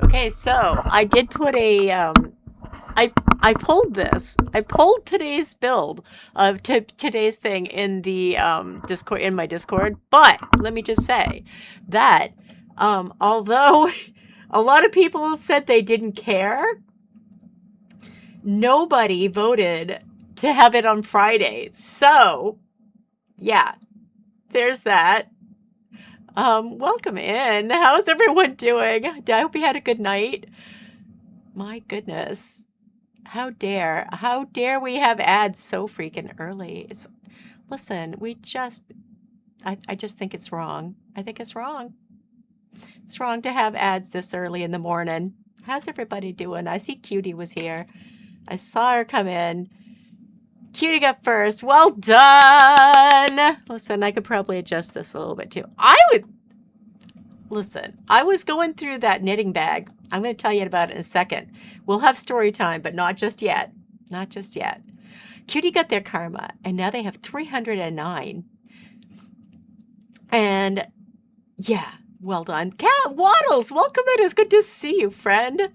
Okay, so I did put a I pulled this. I pulled today's build of today's thing in the Discord in my Discord. But let me just say that although a lot of people said they didn't care, nobody voted to have it on Friday. So yeah, there's that. Welcome in. How's everyone doing? I hope you had a good night. My goodness. How dare we have ads so freaking early? Listen, I just think it's wrong. I think it's wrong. It's wrong to have ads this early in the morning. How's everybody doing? I see Cutie was here. I saw her come in. Cutie got first. Well done. Listen, I could probably adjust this a little bit too. Listen, I was going through that knitting bag. I'm going to tell you about it in a second. We'll have story time, but not just yet. Not just yet. Cutie got their karma, and now they have 309. And yeah, well done. Cat Waddles, welcome in. It's good to see you, friend.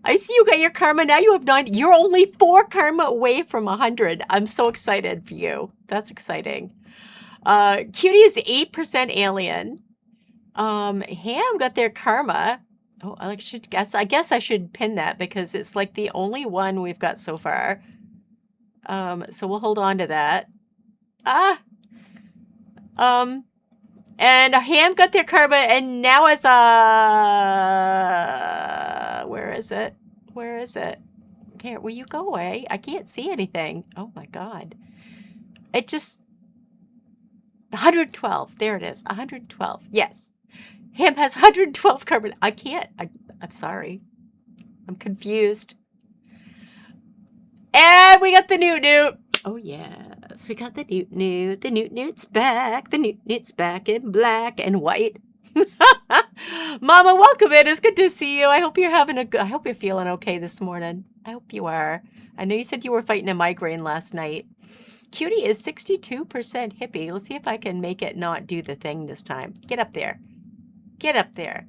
I see you got your karma. Now you have 9. You're only 4 karma away from 100. I'm so excited for you. That's exciting. Cutie is 8% alien. Ham got their karma. Oh, I guess I should pin that because it's like the only one we've got so far. So we'll hold on to that. And Ham got their karma, and now as where is it? Where is it? Here, will you go away? I can't see anything. Oh my God. It just 112. There it is. 112. Yes. Ham has 112 karma. I can't. I'm sorry. I'm confused. And we got the Newt. Oh, yes. We got the Newt. The Newt's back. The Newt's back in black and white. Mama, welcome in. It's good to see you. I hope you're I hope you're feeling okay this morning. I hope you are. I know you said you were fighting a migraine last night. Cutie is 62% hippie. Let's see if I can make it not do the thing this time. Get up there. Get up there.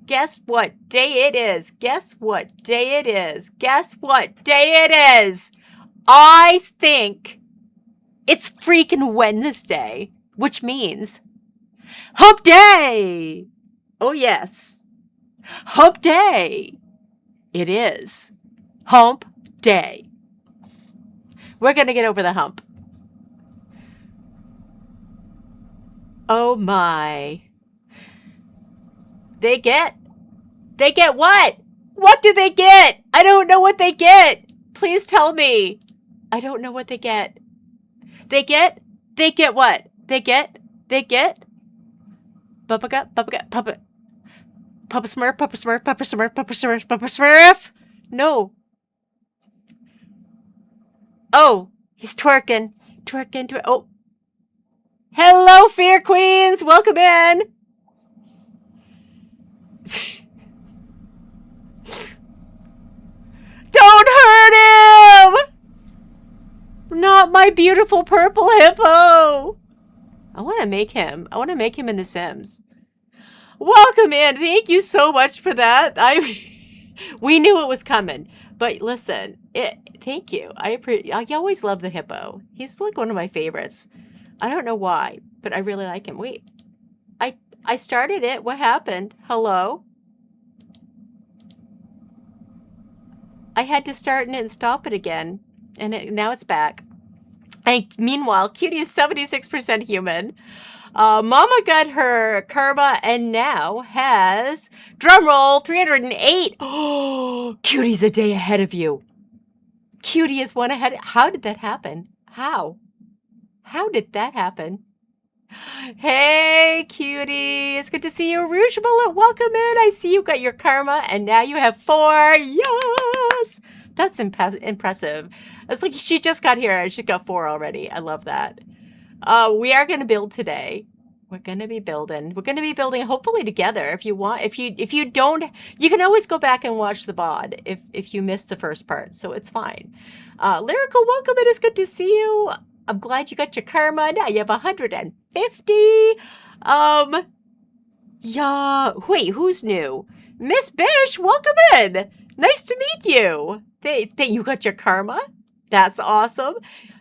Guess what day it is? Guess what day it is? Guess what day it is? I think it's freaking Wednesday, which means Hump Day. Oh, yes. Hump Day. It is Hump Day. We're going to get over the hump. Oh, my. They get what? What do they get? I don't know what they get. Please tell me. I don't know what they get. They get what? They get Papa Smurf. No. Oh, he's twerking. Oh. Hello, Fear Queens. Welcome in. Don't hurt him! Not my beautiful purple hippo. I want to make him in The Sims. Welcome in. Thank you so much for that. We knew it was coming, but listen, thank you. I always love the hippo. He's like one of my favorites. I don't know why, but I really like him. Wait, I started it. What happened? Hello? I had to start it and stop it again, and now it's back. Meanwhile, Cutie is 76% human. Mama got her karma and now has, drumroll, 308. Oh, Cutie's a day ahead of you. Cutie is one ahead. How did that happen? How did that happen? Hey, Cutie. It's good to see you. Rouge Bullet, welcome in. I see you got your karma, and now you have 4. Yes! That's impressive. It's like she just got here. She got 4 already. I love that. We are going to build today. We're going to be building. We're going to be building hopefully together. If you want, if you don't, you can always go back and watch the VOD if you missed the first part. So it's fine. Lyrical, welcome. It is good to see you. I'm glad you got your karma. Now you have 150. Yeah. Wait, who's new? Miss Bish, welcome in. Nice to meet you. You got your karma? That's awesome.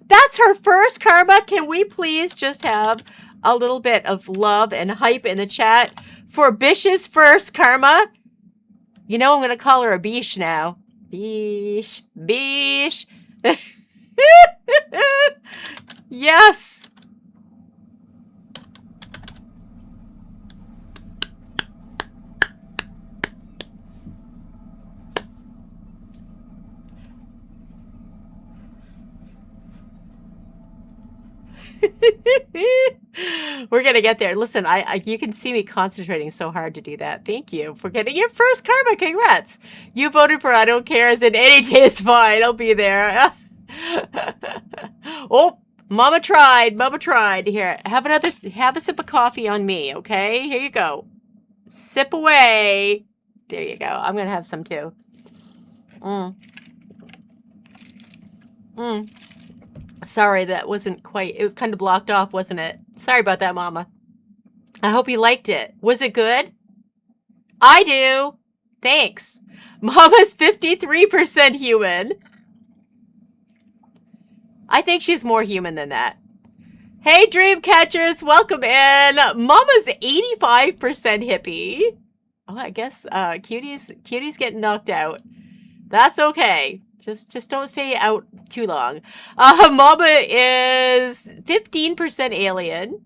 That's her first karma. Can we please just have a little bit of love and hype in the chat for Bish's first karma? You know I'm going to call her a Bish now. Bish. Bish. Yes. We're gonna get there. Listen, you can see me concentrating so hard to do that. Thank you for getting your first karma. Congrats. You voted for I don't care as in any day is fine. I'll be there. Oh, mama tried. Mama tried. Here, have a sip of coffee on me, okay? Here you go. Sip away. There you go. I'm gonna have some too. Sorry, that wasn't quite, it was kind of blocked off, wasn't it? Sorry about that, Mama. I hope you liked it. Was it good? I do. Thanks. Mama's 53% human. I think she's more human than that. Hey, dream catchers, welcome in. Mama's 85% hippie. Oh, I guess Cutie's getting knocked out. That's okay. Just don't stay out too long. Mama is 15% alien.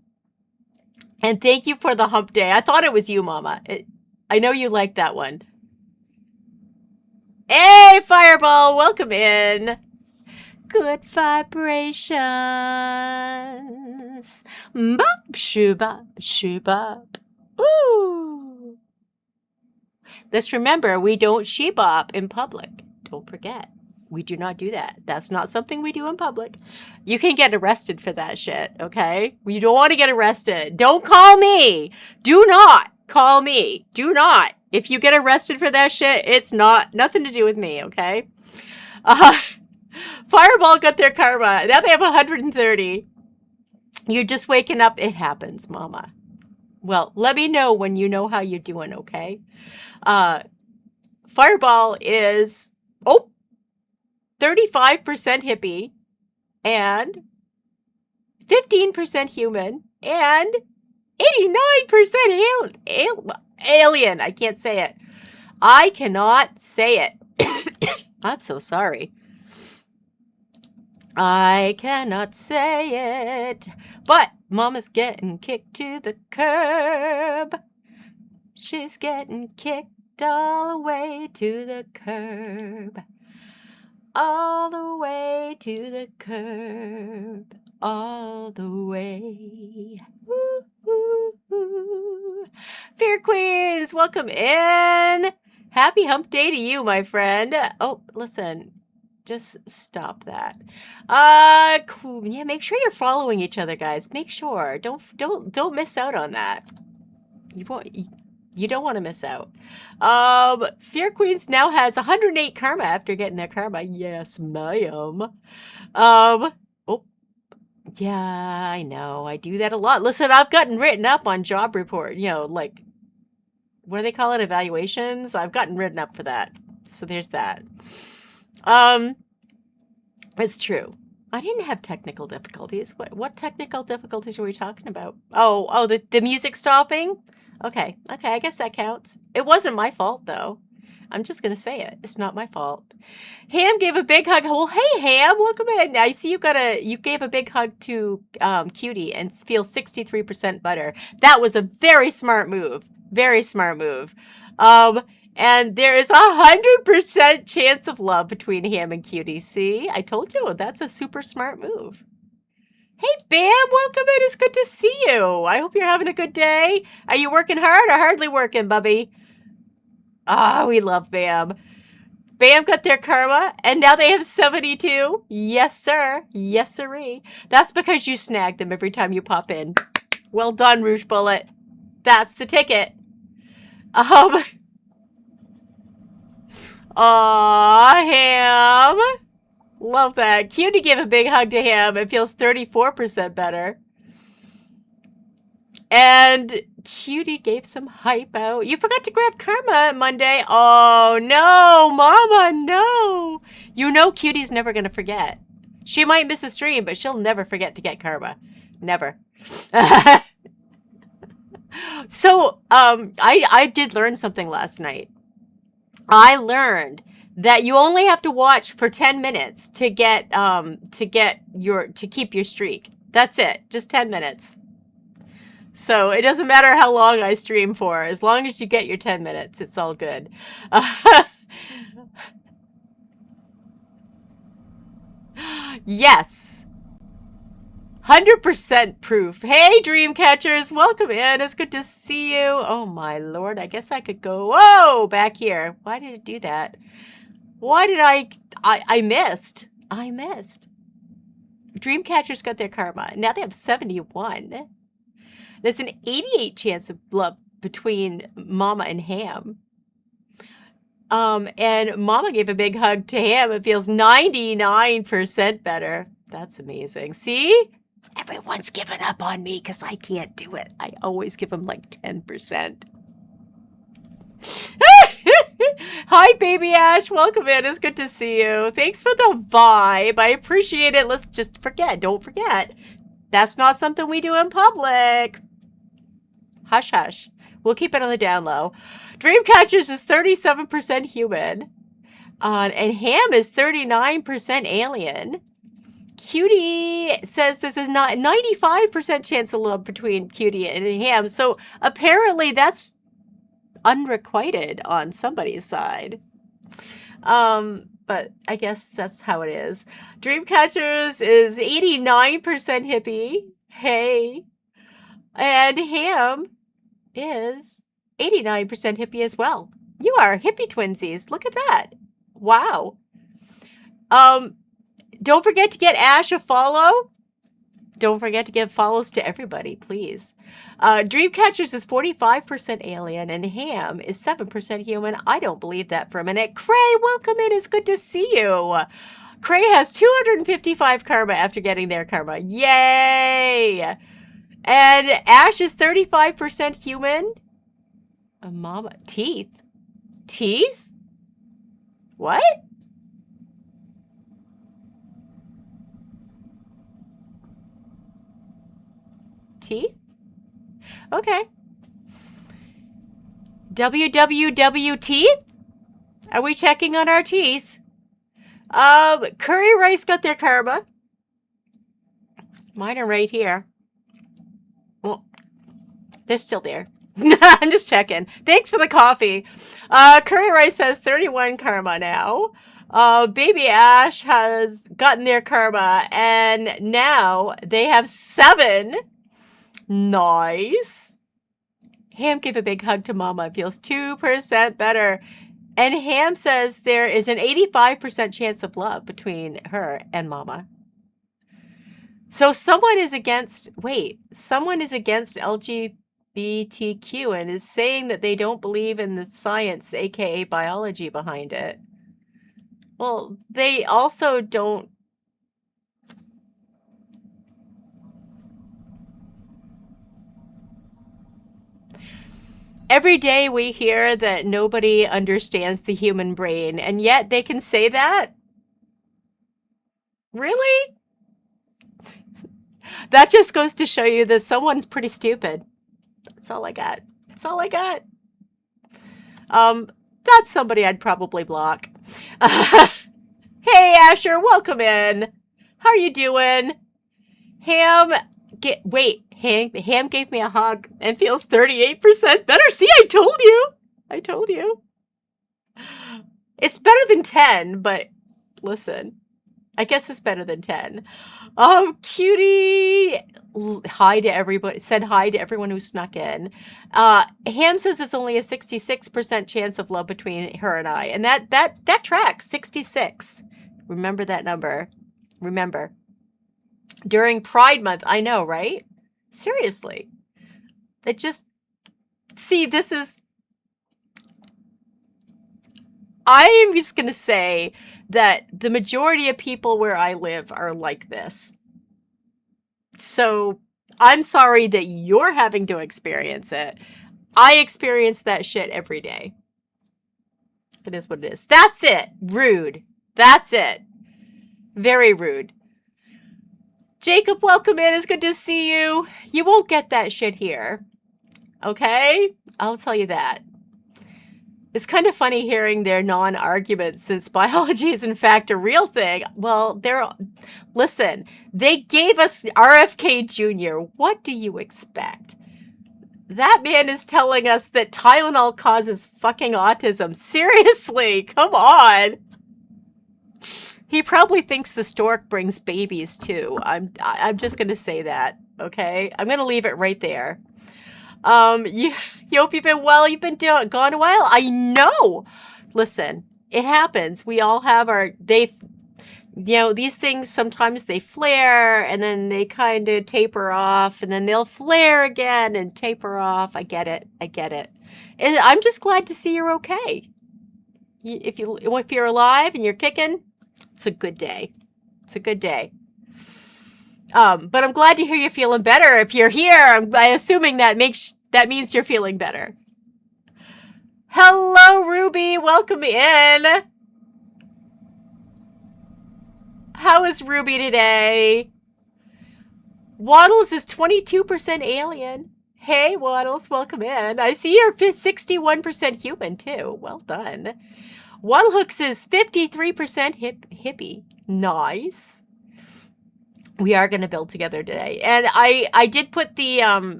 And thank you for the hump day. I thought it was you, Mama. I know you liked that one. Hey, Fireball, welcome in. Good vibrations. Bop, shoobop, shoobop. Ooh. Let's remember, we don't shebop in public. Don't forget. We do not do that. That's not something we do in public. You can get arrested for that shit, okay? You don't want to get arrested. Don't call me. Do not call me. Do not. If you get arrested for that shit, it's nothing to do with me, okay? Fireball got their karma. Now they have 130. You're just waking up. It happens, Mama. Well, let me know when you know how you're doing, okay? Fireball is... 35% hippie, and 15% human, and 89% alien. I can't say it. I cannot say it. I'm so sorry. I cannot say it. But Mama's getting kicked to the curb. She's getting kicked all the way to the curb. All the way to the curb, all the way. Woo, woo, woo. Fear Queens, welcome in. Happy hump day to you, my friend. Oh, listen, just stop that. Cool. Yeah, make sure you're following each other, guys. Make sure. Don't miss out on that. You don't want to miss out. Fear Queens now has 108 karma after getting their karma. Yes, ma'am. Oh, yeah, I know. I do that a lot. Listen, I've gotten written up on job report. You know, like, what do they call it? Evaluations? I've gotten written up for that. So there's that. It's true. I didn't have technical difficulties. What technical difficulties were we talking about? Oh, the music stopping? Okay, I guess that counts. It wasn't my fault, though. I'm just going to say it. It's not my fault. Ham gave a big hug. Well, hey, Ham, welcome in. I see you gave a big hug to Cutie and feel 63% better. That was a very smart move. Very smart move. And there is 100% chance of love between Ham and Cutie. See, I told you, that's a super smart move. Hey, Bam, welcome in. It's good to see you. I hope you're having a good day. Are you working hard or hardly working, Bubby? Ah, we love Bam. Bam got their karma, and now they have 72. Yes, sir. Yes, sirree. That's because you snag them every time you pop in. Well done, Rouge Bullet. That's the ticket. Aw, Ham. Love that. Cutie gave a big hug to him. It feels 34% better. And Cutie gave some hype out. You forgot to grab Karma Monday. Oh, no, Mama, no. You know Cutie's never going to forget. She might miss a stream, but she'll never forget to get Karma. Never. So, I did learn something last night. I learned that you only have to watch for 10 minutes to keep your streak. That's it. Just 10 minutes. So it doesn't matter how long I stream for. As long as you get your 10 minutes, it's all good. Yes. 100% proof. Hey, dream catchers, welcome in. It's good to see you. Oh my Lord, I guess I could go, whoa, back here. Why did it do that? Why did I missed. I missed. Dream catchers got their karma. Now they have 71. There's an 88 chance of love between Mama and Ham. And Mama gave a big hug to Ham. It feels 99% better. That's amazing. See? Everyone's given up on me because I can't do it. I always give them like 10%. Hi, Baby Ash. Welcome in. It's good to see you. Thanks for the vibe. I appreciate it. Let's just don't forget. That's not something we do in public. Hush, hush. We'll keep it on the down low. Dreamcatchers is 37% human. And Ham is 39% alien. Cutie says there's a 95% chance of love between Cutie and Ham. So apparently that's unrequited on somebody's side. But I guess that's how it is. Dreamcatchers is 89% hippie. Hey. And Ham is 89% hippie as well. You are hippie twinsies. Look at that. Wow. Don't forget to get Ash a follow. Don't forget to give follows to everybody, please. Dreamcatchers is 45% alien and Ham is 7% human. I don't believe that for a minute. Cray, welcome in. It's good to see you. Cray has 255 karma after getting their karma. Yay! And Ash is 35% human. Mama, teeth. Teeth? What? Teeth? Okay. WWW teeth? Are we checking on our teeth? Curry Rice got their karma. Mine are right here. Well, they're still there. I'm just checking. Thanks for the coffee. Curry Rice has 31 karma now. Baby Ash has gotten their karma, and now they have 7. Nice. Ham gave a big hug to Mama. Feels 2% better. And Ham says there is an 85% chance of love between her and Mama. So someone is against LGBTQ and is saying that they don't believe in the science, aka biology, behind it. Well, they also don't. Every day we hear that nobody understands the human brain, and yet they can say that? Really? That just goes to show you that someone's pretty stupid. That's all I got. That's all I got. That's somebody I'd probably block. Hey, Asher, welcome in. How are you doing? Ham gave me a hug and feels 38% better. See, I told you. I told you. It's better than 10, but listen, I guess it's better than 10. Cutie, hi to everybody, said hi to everyone who snuck in. Ham says it's only a 66% chance of love between her and I. And that tracks, 66. Remember that number. Remember. During Pride Month, I know, right? Seriously. It just, see, this is, I am just going to say that the majority of people where I live are like this. So I'm sorry that you're having to experience it. I experience that shit every day. It is what it is. That's it. Rude. That's it. Very rude. Jacob, welcome in. It's good to see you. You won't get that shit here. Okay? I'll tell you that. It's kind of funny hearing their non-arguments since biology is in fact a real thing. Well, listen, they gave us RFK Jr. What do you expect? That man is telling us that Tylenol causes fucking autism. Seriously, come on. He probably thinks the stork brings babies too. I'm just gonna say that, okay? I'm gonna leave it right there. You hope you've been well. You've been gone a while. I know. Listen, it happens. We all have these things, sometimes they flare and then they kind of taper off and then they'll flare again and taper off. I get it. And I'm just glad to see you're okay. If you're alive and you're kicking, it's a good day. But I'm glad to hear you're feeling better. If you're here, I'm assuming that means you're feeling better. Hello, Ruby. Welcome in. How is Ruby today? Waddles is 22% alien. Hey, Waddles, welcome in. I see you're 61% human, too. Well done. Waddlehooks is 53% hippie. Nice. We are going to build together today. And I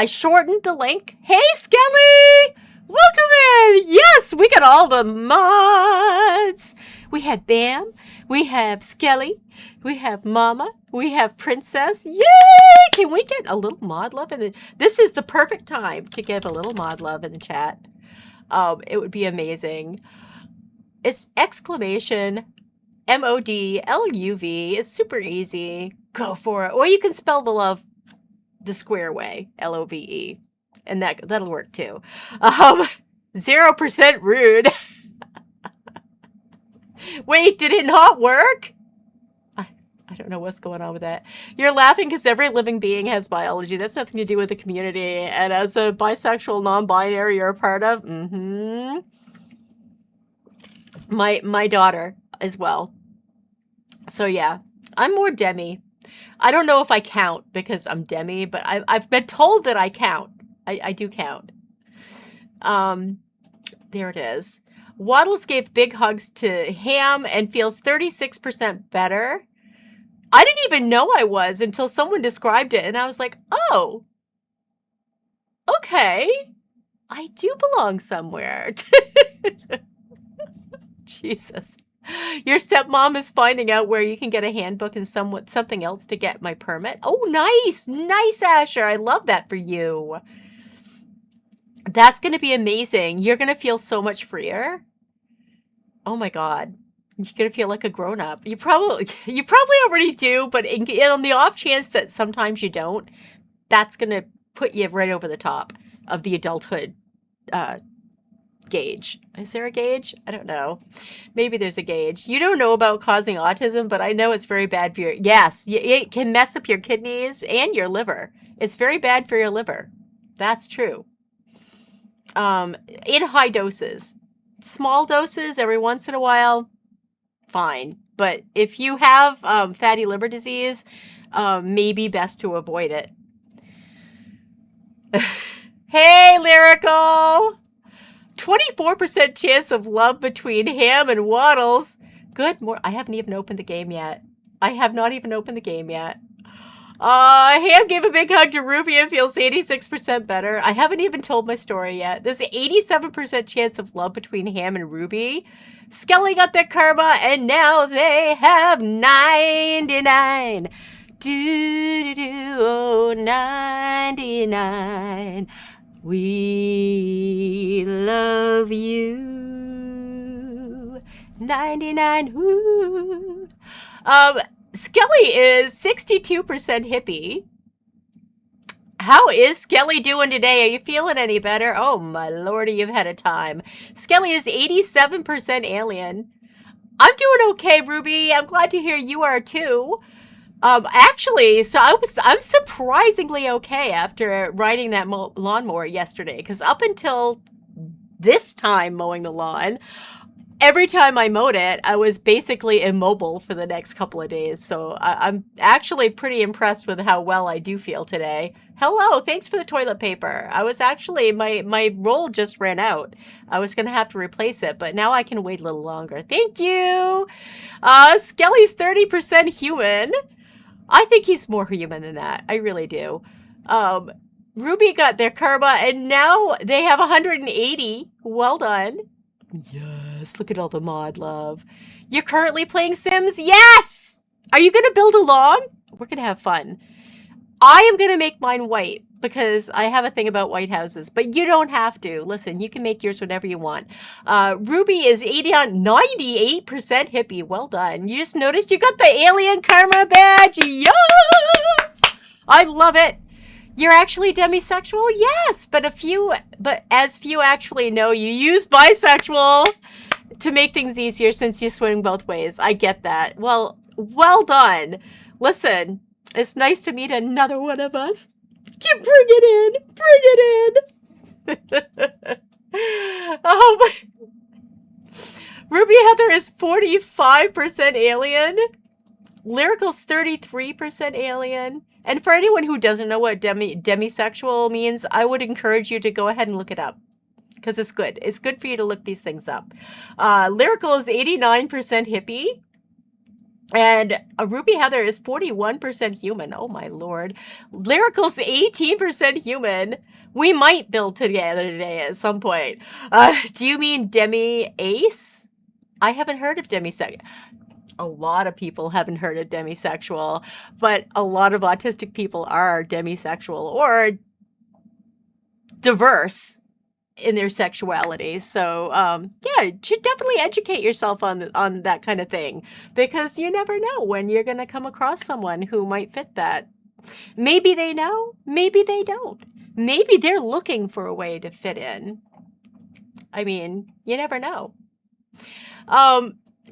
shortened the link. Hey, Skelly! Welcome in! Yes, we got all the mods. We had Bam. We have Skelly. We have Mama. We have Princess. Yay! Can we get a little mod love in the... This is the perfect time to give a little mod love in the chat. It would be amazing. It's exclamation MODLUV. It's super easy. Go for it. Or you can spell the love the square way, LOVE. And that'll work too. 0% rude. Wait, did it not work? I don't know what's going on with that. You're laughing because every living being has biology. That's nothing to do with the community. And as a bisexual, non-binary you're a part of, my daughter as well. So yeah, I'm more demi. I don't know if I count because I'm demi, but I've been told that I count. I do count. There it is. Waddles gave big hugs to Ham and feels 36% better. I didn't even know I was until someone described it, and I was like, oh, okay. I do belong somewhere. Jesus. Your stepmom is finding out where you can get a handbook and something else to get my permit. Oh, nice. Nice, Asher. I love that for you. That's going to be amazing. You're going to feel so much freer. Oh my God. You're going to feel like a grown-up. You probably already do, but on the off chance that sometimes you don't, that's going to put you right over the top of the adulthood gauge. Is there a gauge? I don't know. Maybe there's a gauge. You don't know about causing autism, but I know it's very bad for your... Yes, it can mess up your kidneys and your liver. It's very bad for your liver. That's true. In high doses. Small doses every once in a while, fine. But if you have fatty liver disease, maybe best to avoid it. Hey, Lyrical! 24% chance of love between Ham and Waddles. Good. I haven't even opened the game yet. Ham gave a big hug to Ruby and feels 86% better. I haven't even told my story yet. There's an 87% chance of love between Ham and Ruby. Skelly got their karma, and now they have 99. Oh, 99. We love you. 99. Woo. Skelly is 62% hippie. How is Skelly doing today? Are you feeling any better? Oh, my lordy, you've had a time. Skelly is 87% alien. I'm doing okay, Ruby. I'm glad to hear you are too. Actually, so I'm surprisingly okay after riding that lawnmower yesterday, because up until this time mowing the lawn, every time I mowed it, I was basically immobile for the next couple of days. So I'm actually pretty impressed with how well I do feel today. Hello, thanks for the toilet paper. I was actually, my roll just ran out. I was going to have to replace it, but now I can wait a little longer. Thank you. Skelly's 30% human. I think he's more human than that. I really do. Um, Ruby got their karma, and now they have 180. Well done. Yes, look at all the mod love. You're currently playing Sims? Yes! Are you going to build along? We're going to have fun. I am going to make mine white because I have a thing about white houses, but you don't have to. Listen, you can make yours whatever you want. Ruby is 98% hippie. Well done. You just noticed you got the alien karma badge. Yes! I love it. You're actually demisexual? Yes, but as few actually know, you use bisexual to make things easier since you swing both ways. I get that. Well done. Listen, it's nice to meet another one of us. Bring it in. Bring it in. Ruby Heather is 45% alien. Lyrical's 33% alien. And for anyone who doesn't know what demisexual means, I would encourage you to go ahead and look it up. Because it's good. It's good for you to look these things up. Lyrical is 89% hippie. And Ruby Heather is 41% human. Oh my lord. Lyrical's 18% human. We might build together today at some point. Do you mean demi-ace? I haven't heard of demisexual. A lot of people haven't heard of demisexual, but a lot of autistic people are demisexual or diverse in their sexuality. So yeah, you should definitely educate yourself on that kind of thing, because you never know when you're going to come across someone who might fit that. Maybe they know, maybe they don't. Maybe they're looking for a way to fit in. I mean, you never know.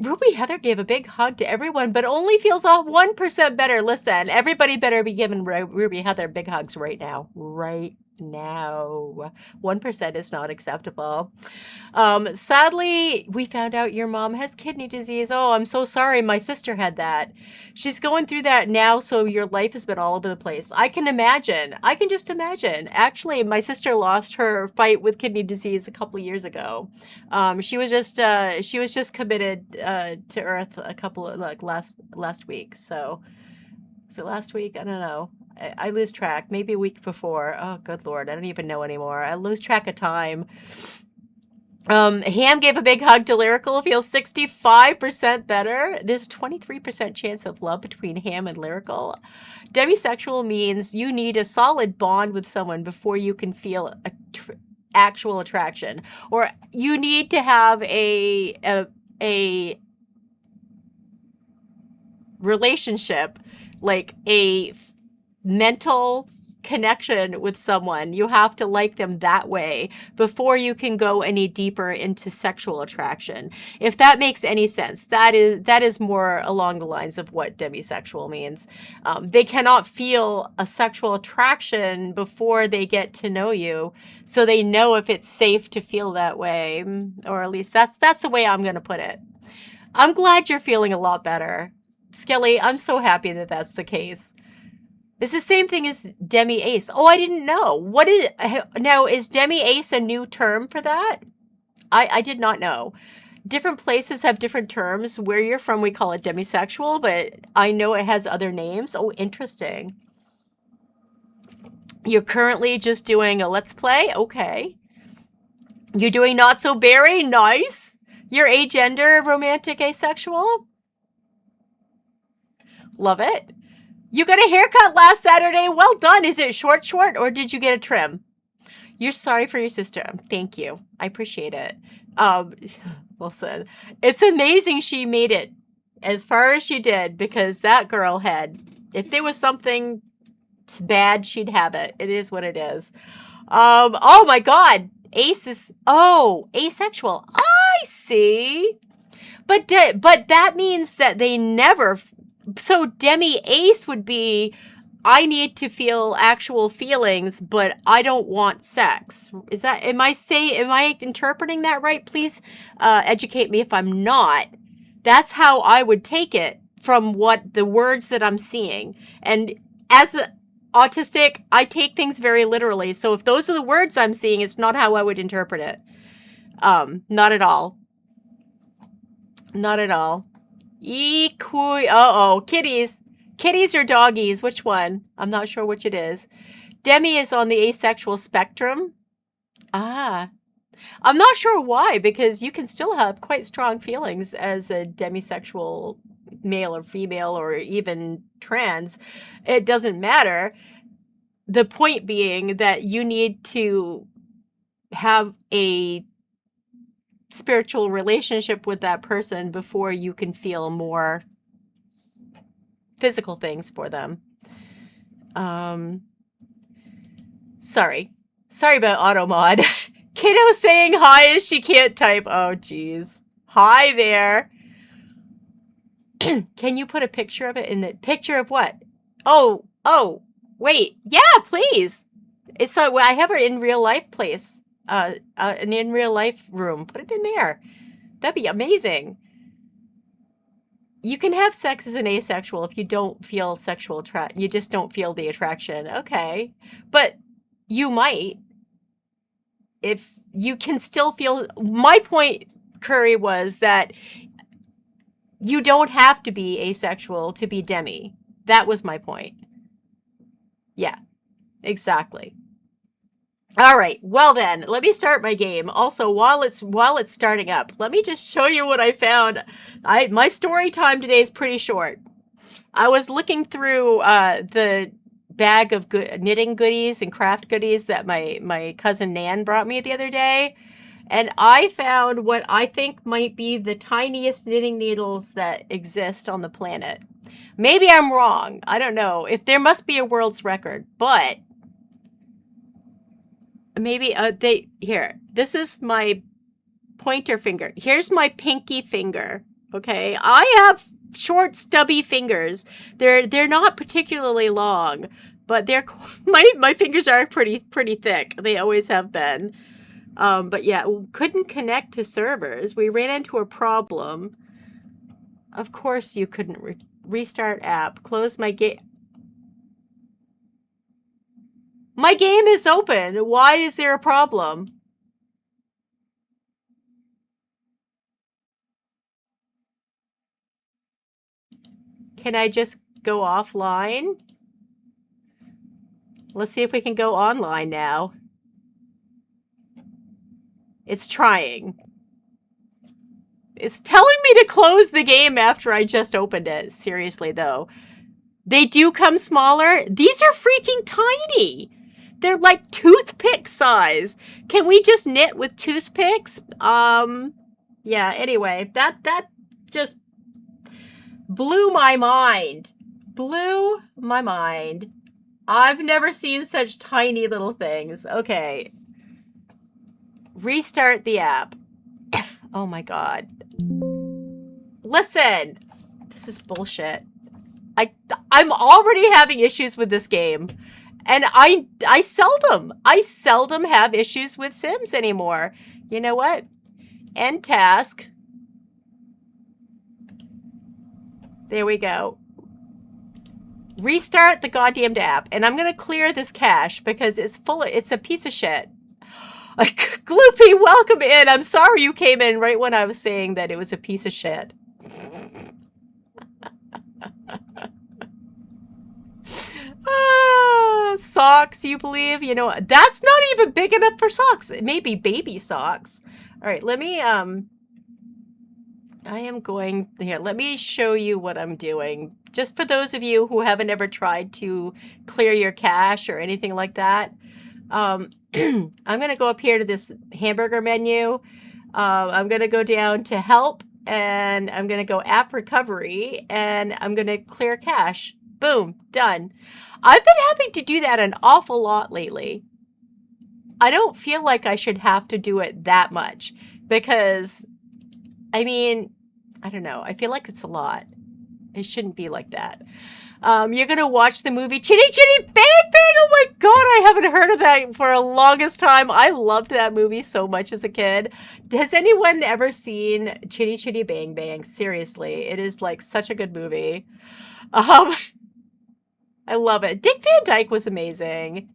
Ruby Heather gave a big hug to everyone, but only feels 1% better. Listen, everybody better be giving Ruby Heather big hugs right now. Right now. 1% is not acceptable. Sadly, we found out your mom has kidney disease. Oh, I'm so sorry. My sister had that. She's going through that now, so your life has been all over the place. I can imagine. I can just imagine. Actually, my sister lost her fight with kidney disease a couple of years ago. She was just committed to Earth a couple of last week. So was it last week? I don't know. I lose track. Maybe a week before. Oh, good Lord. I don't even know anymore. I lose track of time. Ham gave a big hug to Lyrical. Feels 65% better. There's a 23% chance of love between Ham and Lyrical. Demisexual means you need a solid bond with someone before you can feel actual attraction, or you need to have a relationship, like a mental connection with someone. You have to like them that way before you can go any deeper into sexual attraction. If that makes any sense, that is more along the lines of what demisexual means. They cannot feel a sexual attraction before they get to know you, so they know if it's safe to feel that way, or at least that's the way I'm going to put it. I'm glad you're feeling a lot better, Skelly. I'm so happy that that's the case. It's the same thing as demi-ace. Oh, I didn't know. What is now? Is demi-ace a new term for that? I did not know. Different places have different terms. Where you're from, we call it demisexual, but I know it has other names. Oh, interesting. You're currently just doing a let's play? Okay. You're doing Not So Berry? Nice. You're agender, romantic, asexual? Love it. You got a haircut last Saturday. Well done. Is it short, or did you get a trim? You're sorry for your sister. Thank you. I appreciate it. Listen, it's amazing she made it as far as she did, because that girl had, if there was something bad, she'd have it. It is what it is. Oh my God. Ace is, asexual. I see. But that means that they never So Demi Ace would be, I need to feel actual feelings, but I don't want sex. Is that, am I interpreting that right? Please educate me if I'm not. That's how I would take it from what the words that I'm seeing. And as a autistic, I take things very literally. So if those are the words I'm seeing, it's not how I would interpret it. Not at all. Not at all. Uh-oh, kitties. Kitties or doggies? Which one? I'm not sure which it is. Demi is on the asexual spectrum. Ah. I'm not sure why, because you can still have quite strong feelings as a demisexual male or female or even trans. It doesn't matter. The point being that you need to have a spiritual relationship with that person before you can feel more physical things for them. Sorry about automod. Kiddo saying hi as she can't type. Oh geez. Hi there. Can you put a picture of it in the picture of what? Oh wait, yeah, please. It's I have her in real life place, an in real life room. Put it in there. That'd be amazing. You can have sex as an asexual if you don't feel sexual attraction. You just don't feel the attraction. Okay. But you might. If you can still feel. My point, Curry, was that you don't have to be asexual to be demi. That was my point. Yeah, exactly. All right. Well then, let me start my game. Also, while it's starting up, let me just show you what I found. My story time today is pretty short. I was looking through the bag of knitting goodies and craft goodies that my cousin Nan brought me the other day, and I found what I think might be the tiniest knitting needles that exist on the planet. Maybe I'm wrong. I don't know. If there must be a world's record, but maybe here. This is my pointer finger. Here's my pinky finger. Okay, I have short, stubby fingers. They're not particularly long, but they're my fingers are pretty thick. They always have been. But yeah, couldn't connect to servers. We ran into a problem. Of course, you couldn't restart app. Close my game. My game is open. Why is there a problem? Can I just go offline? Let's see if we can go online now. It's trying. It's telling me to close the game after I just opened it. Seriously, though. They do come smaller. These are freaking tiny. They're like toothpick size. Can we just knit with toothpicks? Yeah, anyway, that just blew my mind. Blew my mind. I've never seen such tiny little things. Okay. Restart the app. Oh my god. Listen. This is bullshit. I'm already having issues with this game. And I seldom have issues with Sims anymore. You know what? End task. There we go. Restart the goddamn app. And I'm going to clear this cache because it's a piece of shit. Gloopy, welcome in. I'm sorry you came in right when I was saying that it was a piece of shit. Socks, you believe? You know, that's not even big enough for socks. Maybe baby socks. All right, let me, I am going, here, let me show you what I'm doing. Just for those of you who haven't ever tried to clear your cache or anything like that. I'm going to go up here to this hamburger menu. I'm going to go down to help, and I'm going to go app recovery, and I'm going to clear cache. Boom, done. I've been having to do that an awful lot lately. I don't feel like I should have to do it that much because, I mean, I don't know. I feel like it's a lot. It shouldn't be like that. You're going to watch the movie Chitty Chitty Bang Bang. Oh my God, I haven't heard of that for a longest time. I loved that movie so much as a kid. Has anyone ever seen Chitty Chitty Bang Bang? Seriously, it is like such a good movie. I love it. Dick Van Dyke was amazing.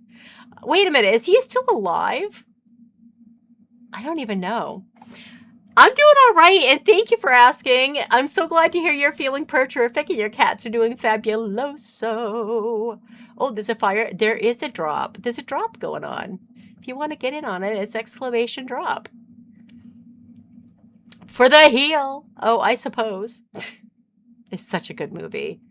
Wait a minute, is he still alive? I don't even know. I'm doing all right, and thank you for asking. I'm so glad to hear you're feeling terrific and your cats are doing fabuloso. Oh, there's a fire. There is a drop. There's a drop going on. If you want to get in on it, it's exclamation drop. For the heel. Oh, I suppose. It's such a good movie.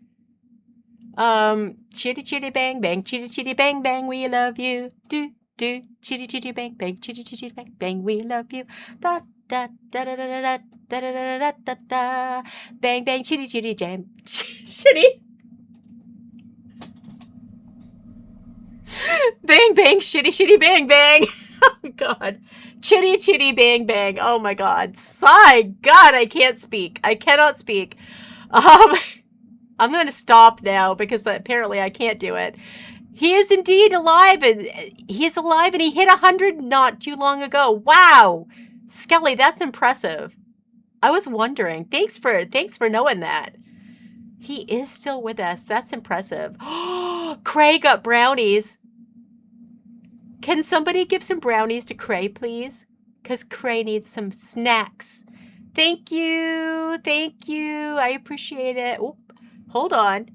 Chitty chitty bang bang, chitty chitty bang bang, we love you. Do do, chitty chitty bang bang, chitty chitty bang bang, we love you. Da da da da da da da da da da da da. Bang bang, chitty chitty jam, chitty. Bang bang, shitty shitty bang bang. Oh God, chitty chitty bang bang. Oh my God, sigh. God, I can't speak. I cannot speak. I'm going to stop now because apparently I can't do it. He is indeed alive, and he's alive, and he hit 100 not too long ago. Wow, Skelly, that's impressive. I was wondering. Thanks for knowing that. He is still with us. That's impressive. Cray got brownies. Can somebody give some brownies to Cray, please? Because Cray needs some snacks. Thank you. Thank you. I appreciate it. Oh, hold on.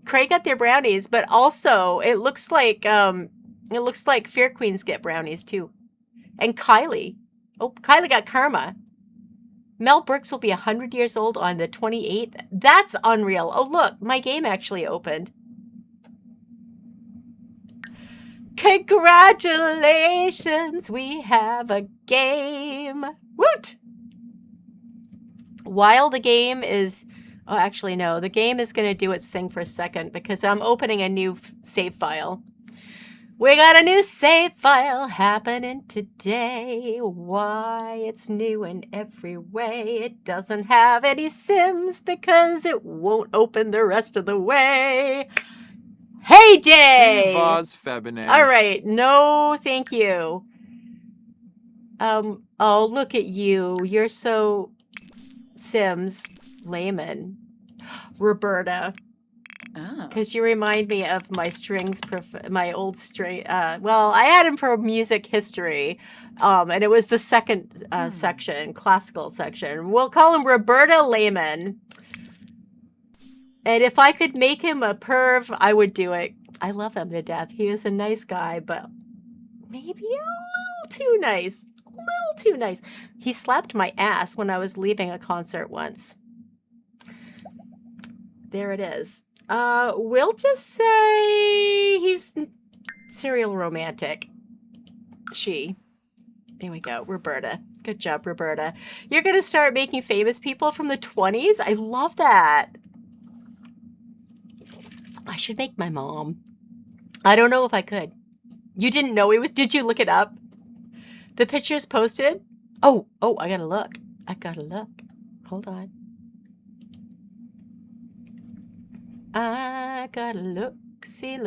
Cray got their brownies, but also it looks like Fair Queens get brownies too. And Kylie. Oh, Kylie got karma. Mel Brooks will be 100 years old on the 28th. That's unreal. Oh, look, my game actually opened. Congratulations, we have a game. Woot! While the game is... Oh, actually, no. The game is going to do its thing for a second because I'm opening a new save file. We got a new save file happening today. Why? It's new in every way. It doesn't have any sims because it won't open the rest of the way. Hey, Day! All right. No, thank you. Oh, look at you. You're so... Sims. Layman. Roberta. Because you remind me of my strings, my old string. Well, I had him for music history, and it was the second section, classical section. We'll call him Roberta Layman. And if I could make him a perv, I would do it. I love him to death. He is a nice guy, but maybe a little too nice. A little too nice. He slapped my ass when I was leaving a concert once. There it is. We'll just say he's serial romantic. She. There we go. Roberta. Good job, Roberta. You're going to start making famous people from the 20s? I love that. I should make my mom. I don't know if I could. You didn't know he was... Did you look it up? The picture's posted? Oh, I gotta look. I gotta look. Hold on. I gotta look-see.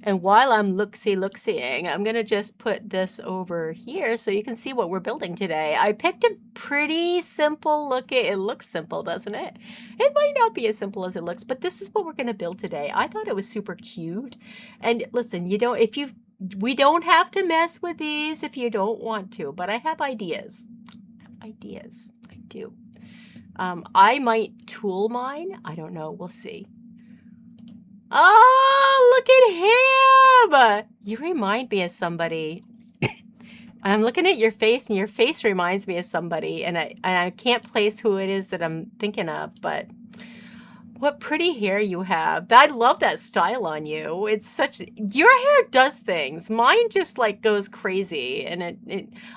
And while I'm look-seeing, I'm gonna just put this over here so you can see what we're building today. I picked a pretty simple looking... It looks simple, doesn't it? It might not be as simple as it looks, but this is what we're gonna build today. I thought it was super cute. And listen, we don't have to mess with these if you don't want to, but I have ideas. I do. I might tool mine. I don't know. We'll see. Oh, look at him. You remind me of somebody. I'm looking at your face, and your face reminds me of somebody, and I can't place who it is that I'm thinking of, but what pretty hair you have. I love that style on you. It's such... Your hair does things. Mine just, like, goes crazy, and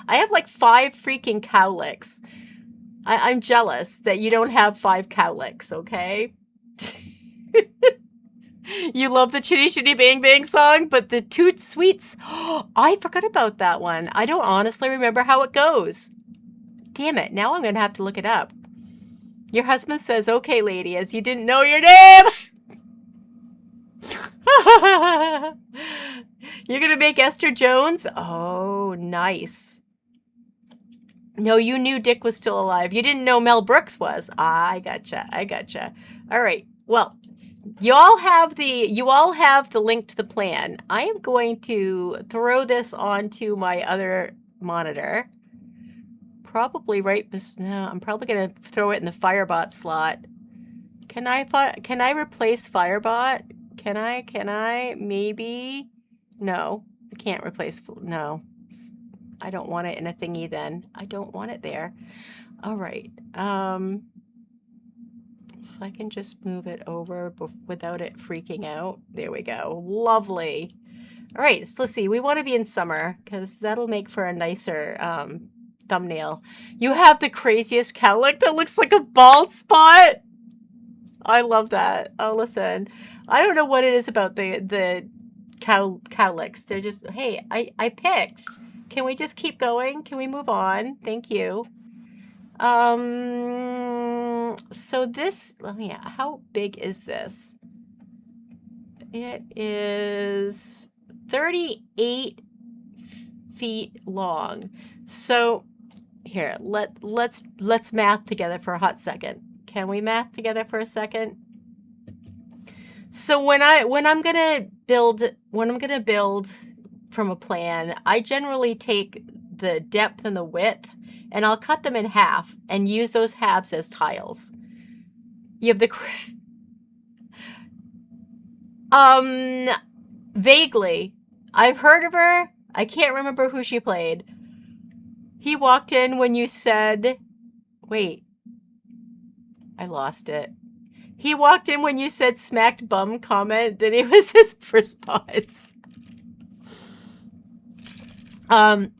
I have, like, 5 freaking cowlicks. I'm jealous that you don't have 5 cowlicks, okay? You love the Chitty Chitty Bang Bang song, but the Toot Sweets... Oh, I forgot about that one. I don't honestly remember how it goes. Damn it. Now I'm going to have to look it up. Your husband says, okay, lady, as you didn't know your name. You're going to make Esther Jones? Oh, nice. No, you knew Dick was still alive. You didn't know Mel Brooks was. I gotcha. I gotcha. All right. Well, you all have the link to the plan. I am going to throw this onto my other monitor. Probably right. No, I'm probably going to throw it in the Firebot slot. Can I replace Firebot? Can I? Maybe? No, I can't replace. No, I don't want it in a thingy then. I don't want it there. All right. If I can just move it over without it freaking out. There we go. Lovely. All right, so let's see. We want to be in summer because that'll make for a nicer thumbnail. You have the craziest cowlick that looks like a bald spot. I love that. Oh, listen. I don't know what it is about the cowlicks. They're just, hey, I picked. Can we just keep going? Can we move on? Thank you. So this, yeah, how big is this? It is 38 feet long. So here, let's math together for a hot second. Can we math together for a second? So when I'm gonna build from a plan, I generally take the depth and the width and I'll cut them in half and use those halves as tiles. You have the vaguely. I've heard of her. I can't remember who she played. He walked in when you said, wait, I lost it. He walked in when you said smacked bum comment that it was his response.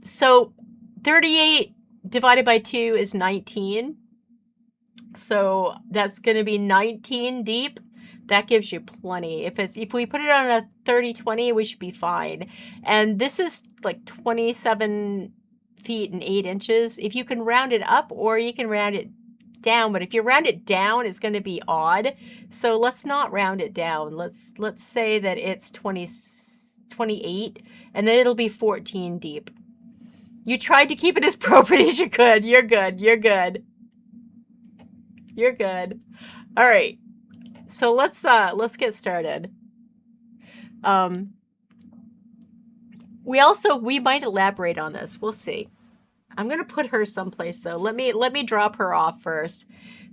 So 38 divided by 2 is 19. So that's going to be 19 deep. That gives you plenty. If we put it on a 30-20, we should be fine. And this is like 27 feet and 8 inches. If you can round it up or you can round it down, but if you round it down, it's going to be odd. So let's not round it down. Let's say that it's 28 and then it'll be 14 deep. You tried to keep it as appropriate as you could. You're good. You're good. You're good. All right. So let's get started. We might elaborate on this. We'll see. I'm gonna put her someplace though. Let me drop her off first.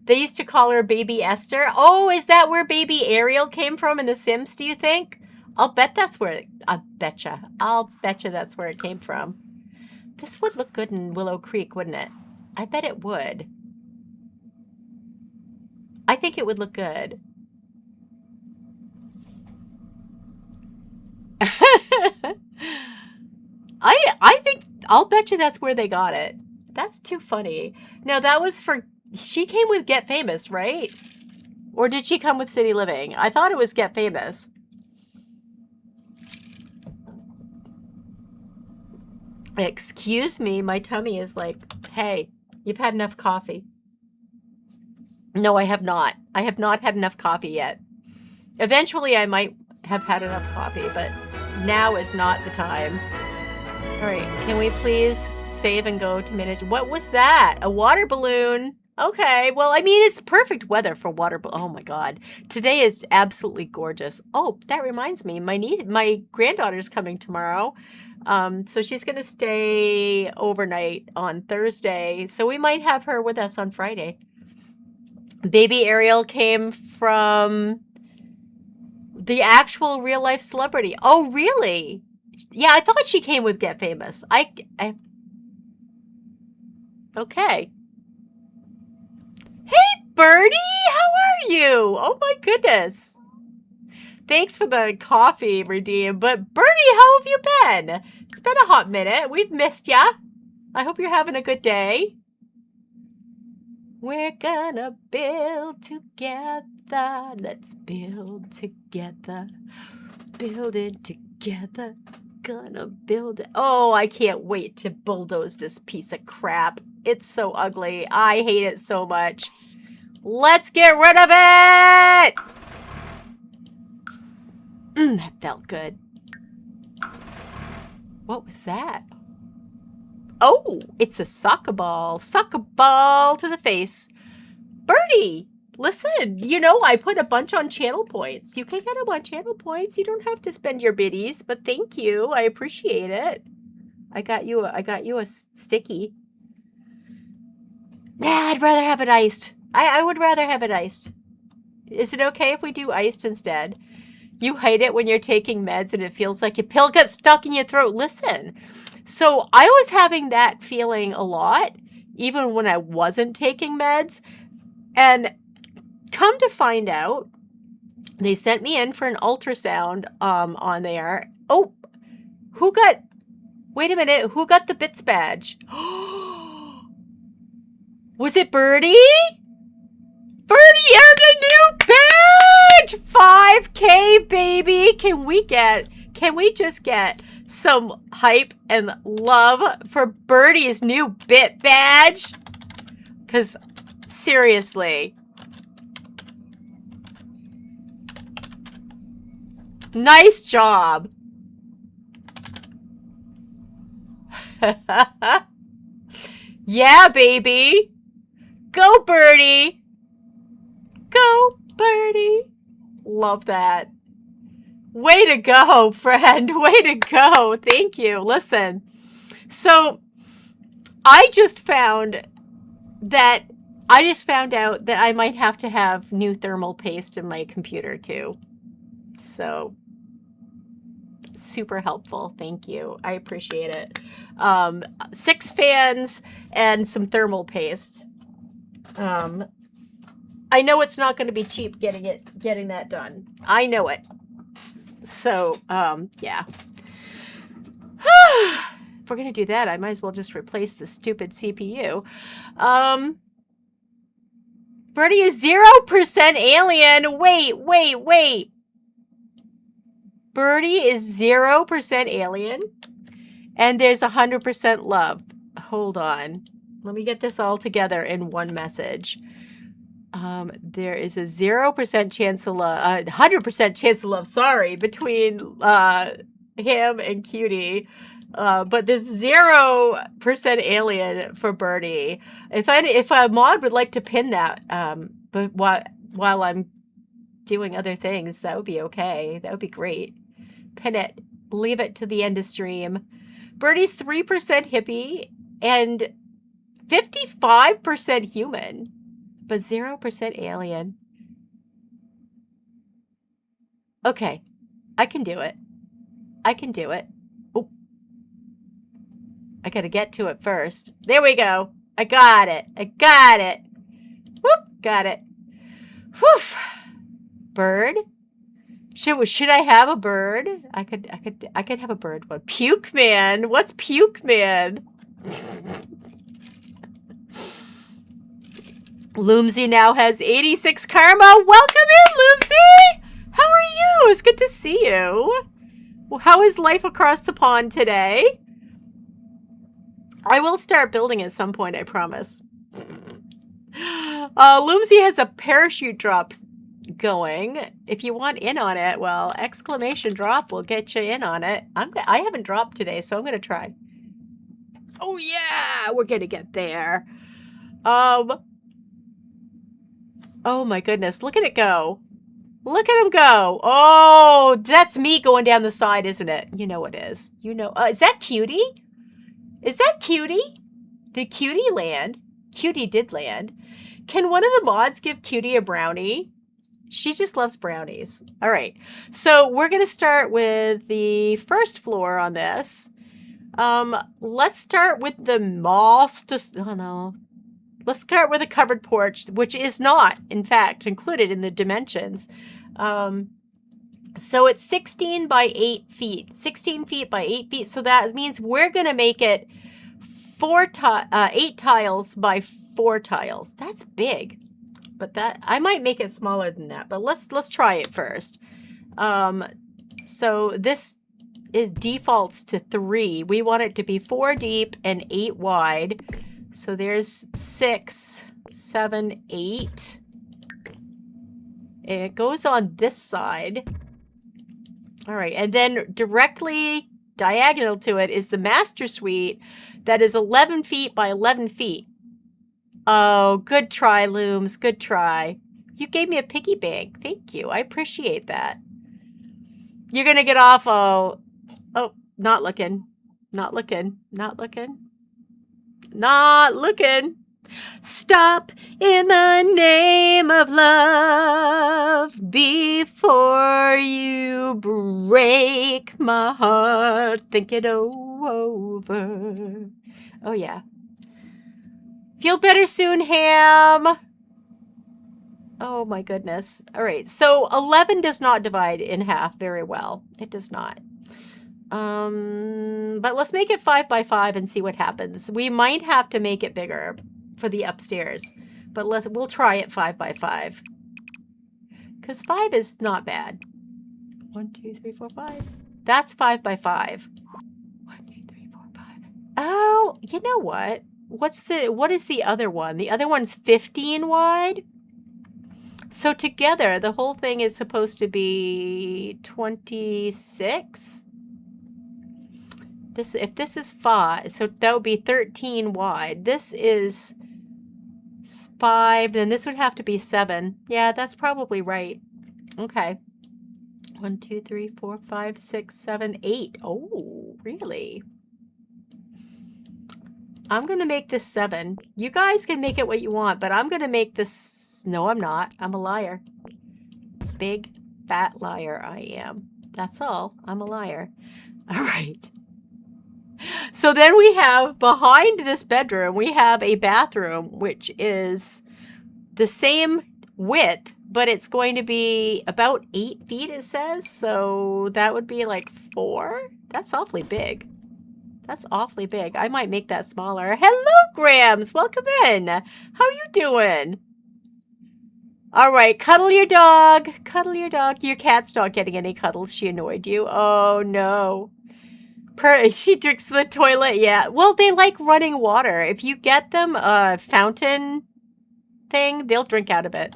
They used to call her Baby Esther. Oh, is that where Baby Ariel came from in The Sims, do you think? I'll bet that's where I'll betcha that's where it came from. This would look good in Willow Creek, wouldn't it? I bet it would. I think it would look good. I think I'll bet you that's where they got it. That's too funny. No, that was for she came with Get Famous, right? Or did she come with City Living? I thought it was Get Famous. Excuse me, my tummy is like, hey, you've had enough coffee. No, I have not. I have not had enough coffee yet. Eventually, I might have had enough coffee, but now is not the time. All right, can we please save and go to manage? What was that? A water balloon? Okay, well, I mean, it's perfect weather for water balloon. Oh my God, today is absolutely gorgeous. Oh, that reminds me, my granddaughter's coming tomorrow. So she's gonna stay overnight on Thursday. So we might have her with us on Friday. Baby Ariel came from the actual real life celebrity. Oh, really? Yeah, I thought she came with Get Famous. Okay. Hey, Birdie, how are you? Oh my goodness. Thanks for the coffee, Redeem. But Birdie, how have you been? It's been a hot minute. We've missed ya. I hope you're having a good day. We're gonna build together. Let's build together. Build it together. Gonna build it. Oh, I can't wait to bulldoze this piece of crap. It's so ugly. I hate it so much. Let's get rid of it! That felt good. What was that? Oh, it's a soccer ball. Soccer ball to the face. Birdie, listen, you know, I put a bunch on channel points. You can get them on channel points. You don't have to spend your biddies, but thank you. I appreciate it. I got you a sticky. Nah, I'd rather have it iced. I would rather have it iced. Is it okay if we do iced instead? You hate it when you're taking meds and it feels like your pill got stuck in your throat. Listen, so I was having that feeling a lot, even when I wasn't taking meds. And come to find out, they sent me in for an ultrasound on there. Oh, wait a minute, who got the bits badge? Was it Birdie? Birdie earned a new badge! 5K, baby! Can we just get some hype and love for Birdie's new bit badge? Because, seriously. Nice job. Yeah, baby. Go, Birdie. Go, Birdie. Love that. Way to go, friend. Way to go. Thank you. Listen. So, I just found out that I might have to have new thermal paste in my computer too. So, super helpful. Thank you. I appreciate it. 6 fans and some thermal paste. I know it's not going to be cheap getting that done. I know it. So, yeah. If we're going to do that, I might as well just replace the stupid CPU. Birdie is 0% alien. Wait. Birdie is 0% alien. And there's 100% love. Hold on. Let me get this all together in one message. There is a 0% chance of love, 100% chance of love, sorry, between him and Cutie. But there's 0% alien for Birdie. If a mod would like to pin that, but while I'm doing other things, that would be okay. That would be great. Pin it. Leave it to the end of stream. Birdie's 3% hippie and 55% human, but 0% alien. Okay, I can do it. Oh, I gotta get to it first. There we go. I got it. Whoop, got it. Whew. Bird. Should I have a bird? I could have a bird one. Puke Man. What's Puke Man? Loomsy now has 86 karma. Welcome in, Loomsy. How are you? It's good to see you. Well, how is life across the pond today? I will start building at some point, I promise. Loomsy has a parachute drop going. If you want in on it, well, exclamation drop will get you in on it. I haven't dropped today, so I'm going to try. Oh, yeah, we're going to get there. Oh my goodness, look at it go. Look at him go. Oh, that's me going down the side, isn't it? You know it is. You know, is that Cutie? Is that Cutie? Did Cutie land? Cutie did land. Can one of the mods give Cutie a brownie? She just loves brownies. All right, so we're gonna start with the first floor on this. Let's start with the most, oh no. Let's start with a covered porch, which is not, in fact, included in the dimensions. So it's 16 by 8 feet. 16 feet by 8 feet. So that means we're going to make it 8 tiles by 4 tiles. That's big. But that I might make it smaller than that. But let's try it first. So this is defaults to 3. We want it to be 4 deep and 8 wide. So there's 6, 7, 8. It goes on this side. All right, and then directly diagonal to it is the master suite that is 11 feet by 11 feet. Oh, good try, Looms. Good try. You gave me a piggy bank. Thank you. I appreciate that. You're going to get off. Oh, not looking. Not looking. Not looking. Not looking. Stop in the name of love before you break my heart. Think it over. Oh, yeah. Feel better soon, Ham. Oh, my goodness. All right. So 11 does not divide in half very well. It does not. But let's make it 5 by 5 and see what happens. We might have to make it bigger for the upstairs, but we'll try it 5 by 5 because 5 is not bad. 1, 2, 3, 4, 5. That's 5 by 5. 1, 2, 3, 4, 5. Oh, you know what? What is the other one? The other one's 15 wide. So together, the whole thing is supposed to be 26. If this is 5, so that would be 13 wide. This is 5, then this would have to be 7. Yeah, that's probably right. Okay. 1, 2, 3, 4, 5, 6, 7, 8. Oh, really? I'm going to make this 7. You guys can make it what you want, but I'm going to make this... No, I'm not. I'm a liar. Big, fat liar I am. That's all. I'm a liar. All right. So then we have behind this bedroom, we have a bathroom, which is the same width, but it's going to be about 8 feet, it says. So that would be like 4. That's awfully big. That's awfully big. I might make that smaller. Hello, Grams. Welcome in. How you doing? All right. Cuddle your dog. Cuddle your dog. Your cat's not getting any cuddles. She annoyed you. Oh, no. She drinks the toilet. Yeah. Well, they like running water. If you get them a fountain thing, they'll drink out of it.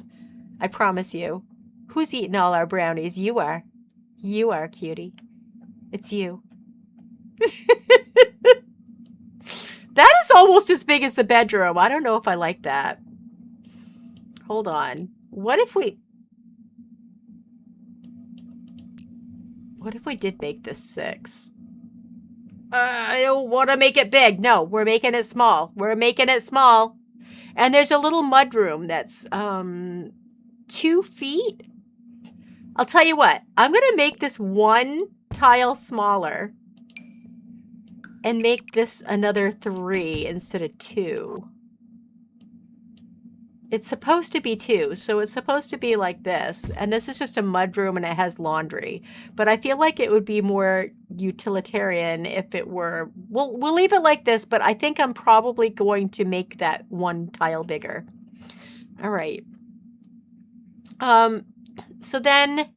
I promise you. Who's eating all our brownies? You are. You are, cutie. It's you. That is almost as big as the bedroom. I don't know if I like that. Hold on. What if we did make this 6? I don't want to make it big. No, we're making it small. We're making it small. And there's a little mudroom that's 2 feet. I'll tell you what. I'm going to make this 1 tile smaller and make this another 3 instead of 2. It's supposed to be 2, so it's supposed to be like this. And this is just a mudroom and it has laundry. But I feel like it would be more utilitarian if it were... We'll leave it like this, but I think I'm probably going to make that 1 tile bigger. All right. So then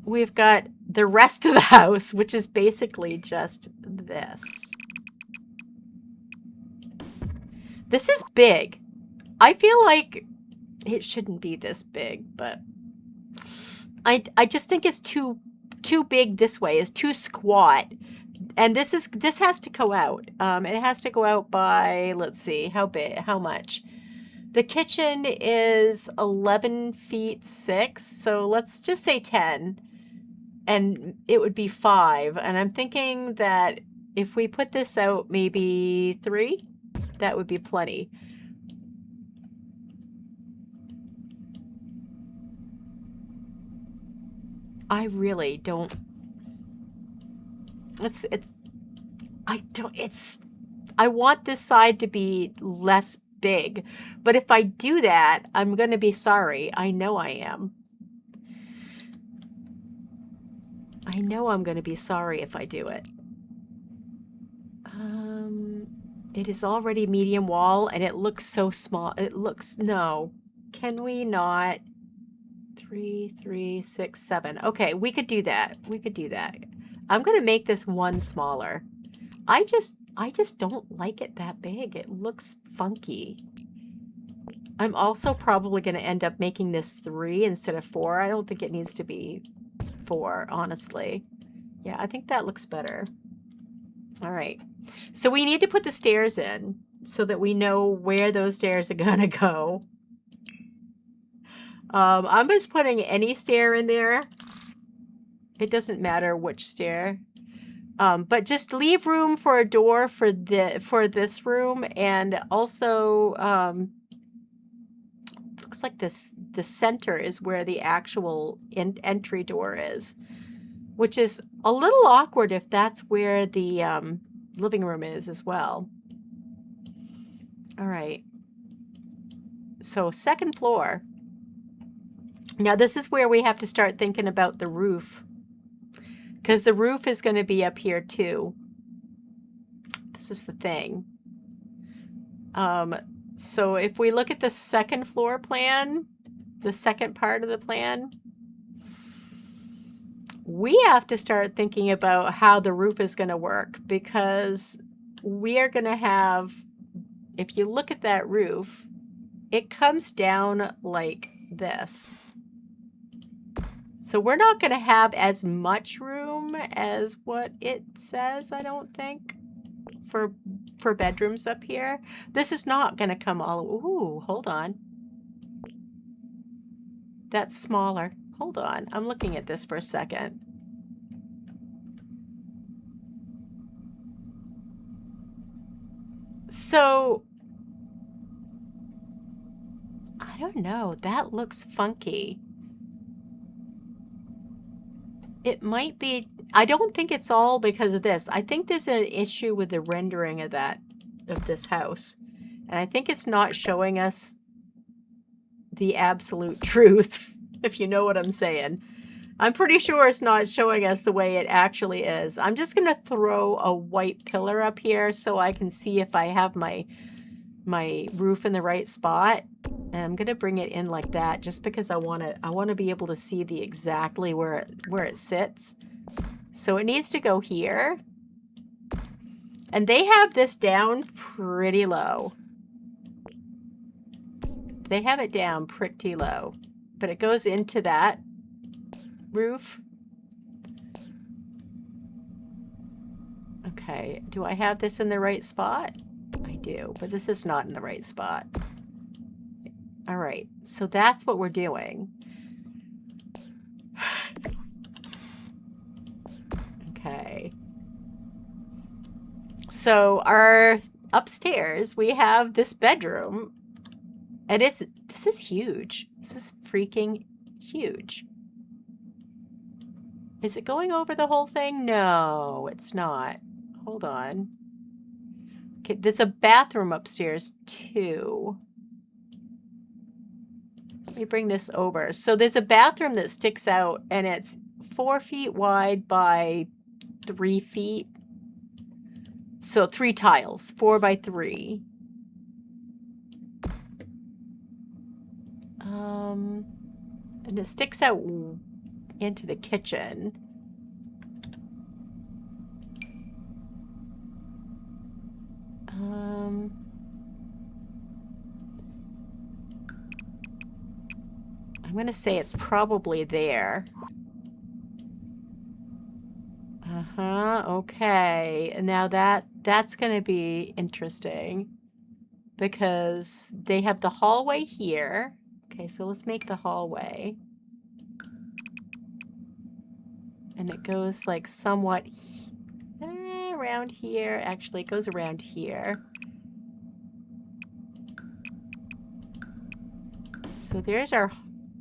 we've got the rest of the house, which is basically just this. This is big. I feel like it shouldn't be this big, but I just think it's too big this way. It's too squat. And this has to go out. It has to go out by, let's see, how much? The kitchen is 11 feet 6, so let's just say 10. And it would be 5. And I'm thinking that if we put this out maybe 3, that would be plenty. I really don't. I want this side to be less big. But if I do that, I'm going to be sorry. I know I am. I know I'm going to be sorry if I do it. It is already medium wall and it looks so small. It looks, no. Can we not? 3, 3, 6, 7. Okay, we could do that. We could do that. I'm going to make this 1 smaller. I just don't like it that big. It looks funky. I'm also probably going to end up making this 3 instead of 4. I don't think it needs to be 4, honestly. Yeah, I think that looks better. All right. So we need to put the stairs in so that we know where those stairs are going to go. I'm just putting any stair in there. It doesn't matter which stair. But just leave room for a door for this room, and also looks like the center is where the actual entry door is, which is a little awkward if that's where the living room is as well. All right. So 2nd floor. Now this is where we have to start thinking about the roof, because the roof is going to be up here too. This is the thing. So if we look at the 2nd floor plan, the second part of the plan, we have to start thinking about how the roof is going to work, because we are going to have, if you look at that roof, it comes down like this. So we're not going to have as much room as what it says, I don't think, for bedrooms up here. This is not going to come all, ooh, hold on. That's smaller. Hold on, I'm looking at this for a second. So, I don't know, that looks funky. It might be, I don't think it's all because of this. I think there's an issue with the rendering of this house. And I think it's not showing us the absolute truth, if you know what I'm saying. I'm pretty sure it's not showing us the way it actually is. I'm just going to throw a white pillar up here so I can see if I have my roof in the right spot. And I'm going to bring it in like that just because I want to be able to see the exactly where it sits. So it needs to go here. And they have this down pretty low. They have it down pretty low, but it goes into that roof. Okay, do I have this in the right spot? I do, but this is not in the right spot. All right, so that's what we're doing. Okay. So our upstairs, we have this bedroom, and this is huge. This is freaking huge. Is it going over the whole thing? No, it's not. Hold on. Okay, there's a bathroom upstairs too. Let me bring this over. So there's a bathroom that sticks out, and it's 4 feet wide by 3 feet. So 3 tiles, 4 by 3. And it sticks out into the kitchen. I'm going to say it's probably there. Okay. And now that's going to be interesting because they have the hallway here. Okay, so let's make the hallway. And it goes like somewhat around here. Actually, it goes around here. So there's our...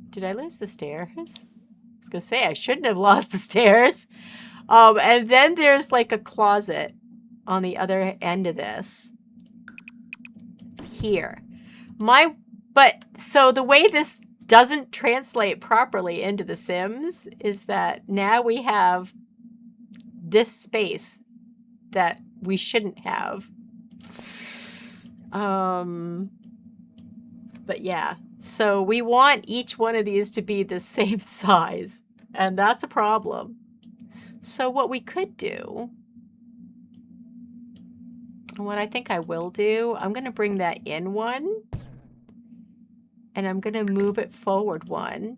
Did I lose the stairs? I was going to say I shouldn't have lost the stairs. And then there's like a closet on the other end of this. Here. So the way this doesn't translate properly into The Sims is that now we have this space that we shouldn't have. But yeah, so we want each one of these to be the same size, and that's a problem. So what we could do, and what I think I will do, I'm going to bring that in one. And I'm going to move it forward one.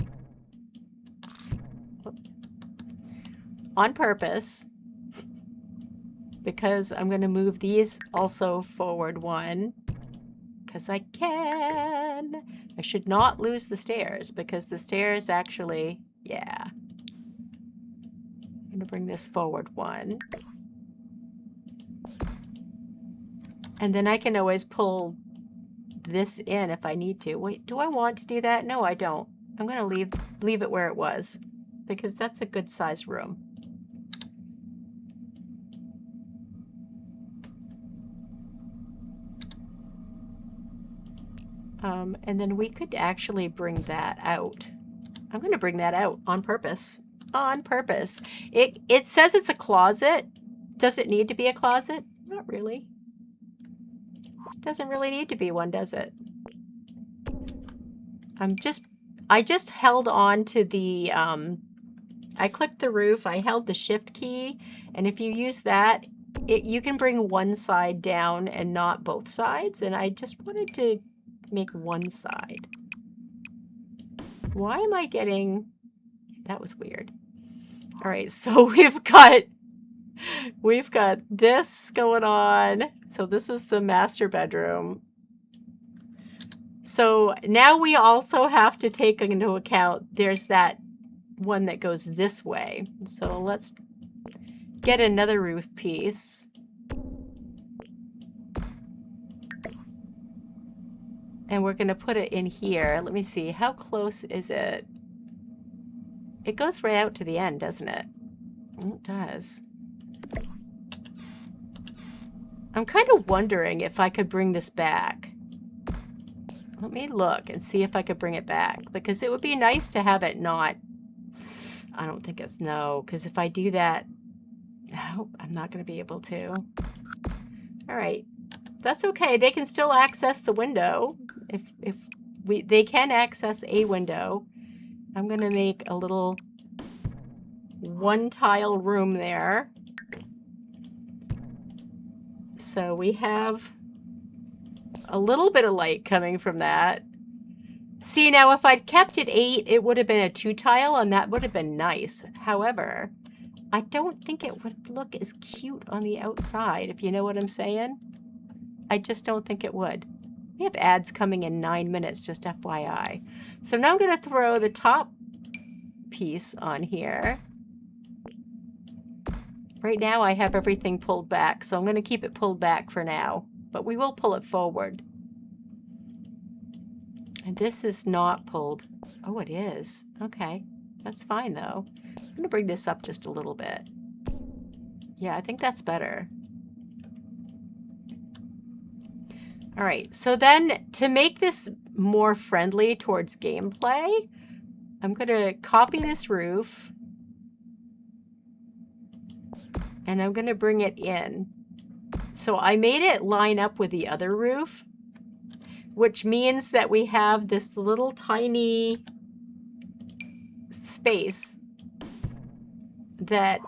On purpose. Because I'm going to move these also forward one. Because I can. I should not lose the stairs because the stairs actually, yeah. I'm going to bring this forward one. And then I can always pull this in if I need to. Wait, do I want to do that? No, I don't. I'm going to leave it where it was because that's a good size room. And then we could actually bring that out. I'm going to bring that out on purpose. On purpose. It says it's a closet. Does it need to be a closet? Not really. It doesn't really need to be one, does it? I just held on to the, I clicked the roof, I held the shift key, and if you use that, you can bring one side down and not both sides, and I just wanted to make one side. Why am I getting... That was weird. All right, so we've got this going on. So this is the master bedroom. So now we also have to take into account there's that one that goes this way. So let's get another roof piece. And we're going to put it in here. Let me see. How close is it? It goes right out to the end, doesn't it? It does. I'm kind of wondering if I could bring this back. Let me look and see if I could bring it back. Because it would be nice to have it not... I don't think it's no. Because if I do that... No, I'm not going to be able to. All right. That's okay. They can still access the window. They can access a window. I'm going to make a little one tile room there. So we have a little bit of light coming from that. See, now if I'd kept it 8, it would have been a 2 tile and that would have been nice. However, I don't think it would look as cute on the outside, if you know what I'm saying. I just don't think it would. We have ads coming in 9 minutes, just FYI. So now I'm going to throw the top piece on here. Right now I have everything pulled back, so I'm going to keep it pulled back for now. But we will pull it forward. And this is not pulled. Oh, it is. Okay. That's fine, though. I'm going to bring this up just a little bit. Yeah, I think that's better. All right, so then to make this more friendly towards gameplay, I'm going to copy this roof and I'm going to bring it in. So I made it line up with the other roof, which means that we have this little tiny space that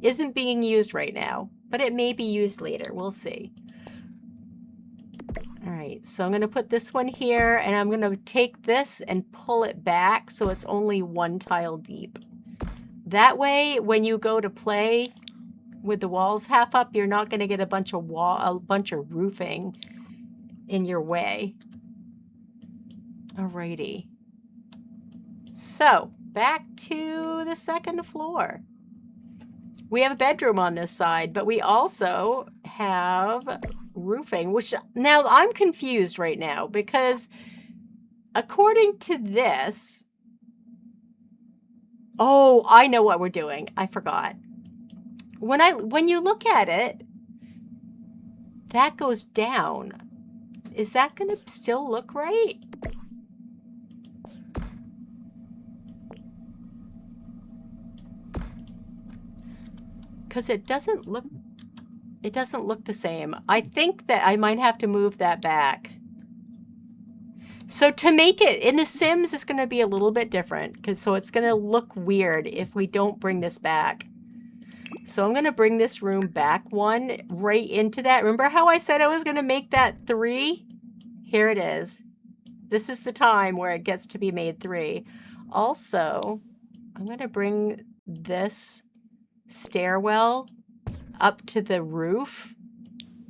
isn't being used right now, but it may be used later. We'll see. All right, so I'm going to put this one here, and I'm going to take this and pull it back so it's only 1 tile deep. That way, when you go to play with the walls half up, you're not going to get a bunch of roofing in your way. Alrighty. So, back to the second floor. We have a bedroom on this side, but we also have roofing, which now I'm confused right now because according to this, oh, I know what we're doing. I forgot. When you look at it, that goes down. Is that going to still look right? Because it doesn't look the same. I think that I might have to move that back. So to make it, in The Sims, it's going to be a little bit different. So it's going to look weird if we don't bring this back. So I'm going to bring this room back 1 right into that. Remember how I said I was going to make that 3? Here it is. This is the time where it gets to be made 3. Also, I'm going to bring this stairwell up to the roof.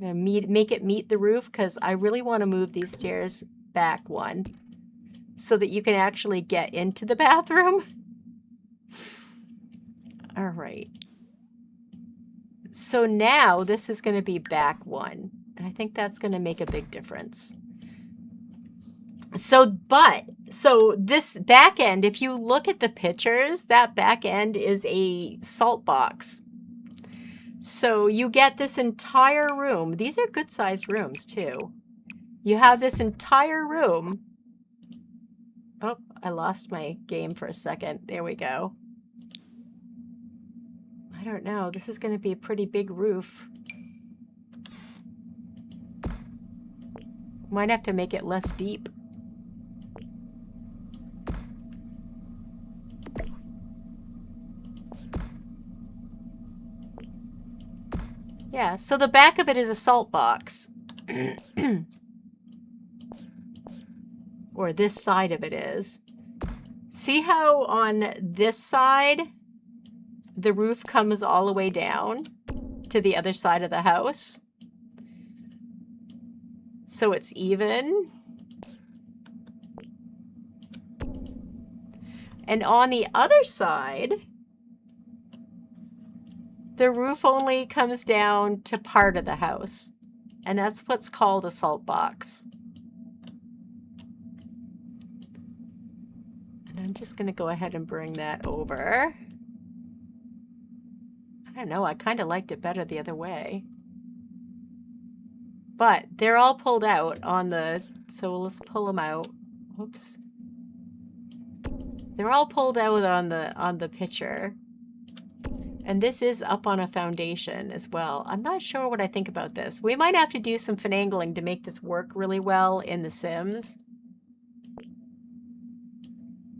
I'm going to make it meet the roof because I really want to move these stairs back 1 so that you can actually get into the bathroom. All right. So now this is going to be back 1. And I think that's going to make a big difference. So this back end, if you look at the pictures, that back end is a salt box. So you get this entire room. These are good sized rooms too. You have this entire room. Oh, I lost my game for a second. There we go. I don't know. This is going to be a pretty big roof. Might have to make it less deep. Yeah, so the back of it is a salt box. Or this side of it is. See how on this side, the roof comes all the way down to the other side of the house? So it's even. And on the other side, the roof only comes down to part of the house. And that's what's called a salt box. And I'm just going to go ahead and bring that over. I don't know, I kind of liked it better the other way. But they're all pulled out on the, so let's pull them out. Whoops. They're all pulled out on the picture. And this is up on a foundation as well. I'm not sure what I think about this. We might have to do some finagling to make this work really well in The Sims.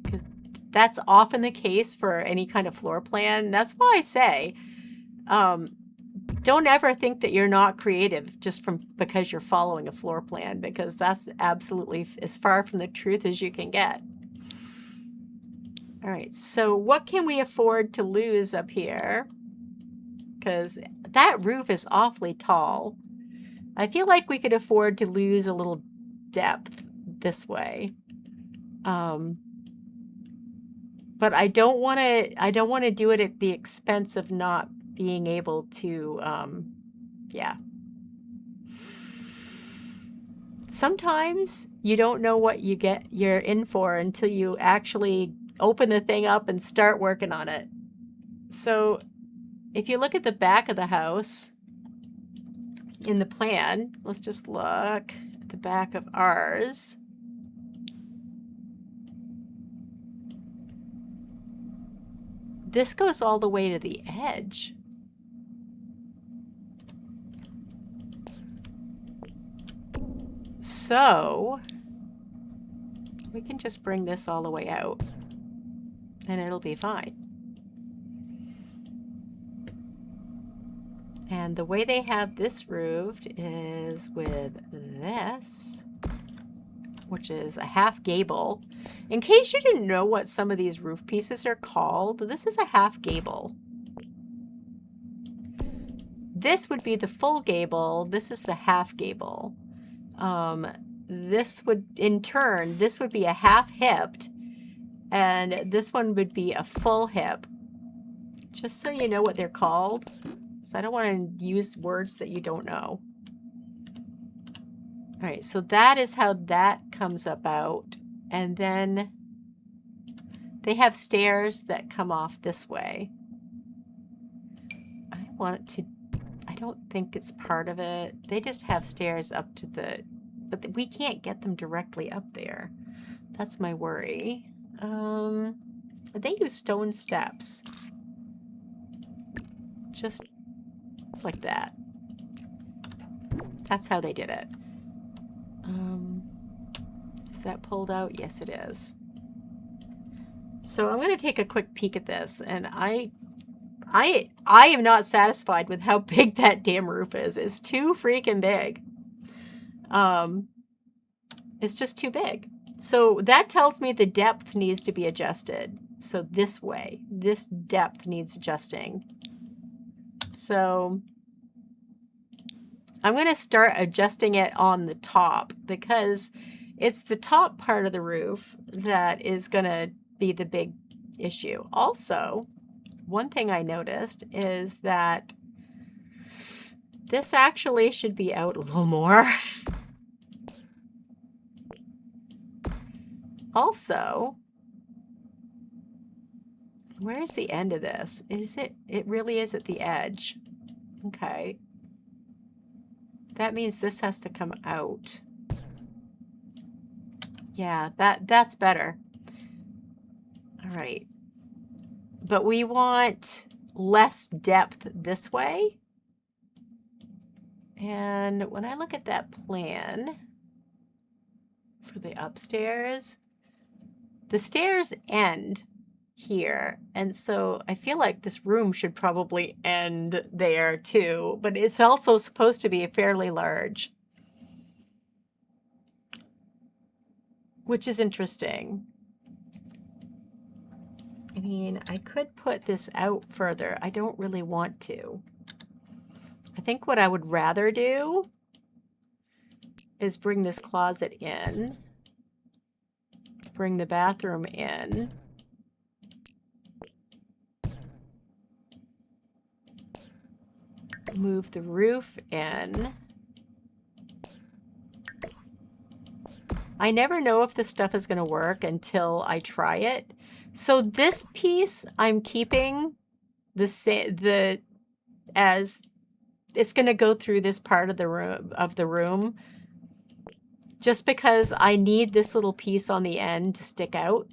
Because that's often the case for any kind of floor plan. That's why I say, don't ever think that you're not creative just because you're following a floor plan, because that's absolutely as far from the truth as you can get. All right, so what can we afford to lose up here? Because that roof is awfully tall. I feel like we could afford to lose a little depth this way. But I don't want to do it at the expense of not being able to, yeah. Sometimes you don't know what you're in for until you actually open the thing up and start working on it. So if you look at the back of the house in the plan, let's just look at the back of ours. This goes all the way to the edge. So we can just bring this all the way out and it'll be fine. And the way they have this roofed is with this, which is a half gable. In case you didn't know what some of these roof pieces are called, this is a half gable. This would be the full gable. This is the half gable. This would, in turn, this would be a half hipped, and this one would be a full hip. Just so you know what they're called. So I don't want to use words that you don't know. All right, so that is how that comes about. And then they have stairs that come off this way. I want it to, I don't think it's part of it. They just have stairs up to the, but we can't get them directly up there. That's my worry. They use stone steps. Just like that. That's how they did it. Is that pulled out? Yes, it is. So I'm going to take a quick peek at this, and I am not satisfied with how big that damn roof is. It's too freaking big. It's just too big. So that tells me the depth needs to be adjusted. So this way, this depth needs adjusting. So I'm going to start adjusting it on the top because it's the top part of the roof that is going to be the big issue. Also, one thing I noticed is that this actually should be out a little more. Also, where's the end of this? Is it? It really is at the edge. Okay. That means this has to come out. Yeah, that's better. All right. But we want less depth this way. And when I look at that plan for the upstairs, the stairs end here. And so I feel like this room should probably end there too, but it's also supposed to be fairly large, which is interesting. I mean, I could put this out further. I don't really want to. I think what I would rather do is bring this closet in, bring the bathroom in, move the roof in. I never know if this stuff is going to work until I try it. So this piece I'm keeping as it's going to go through this part of the room just because I need this little piece on the end to stick out.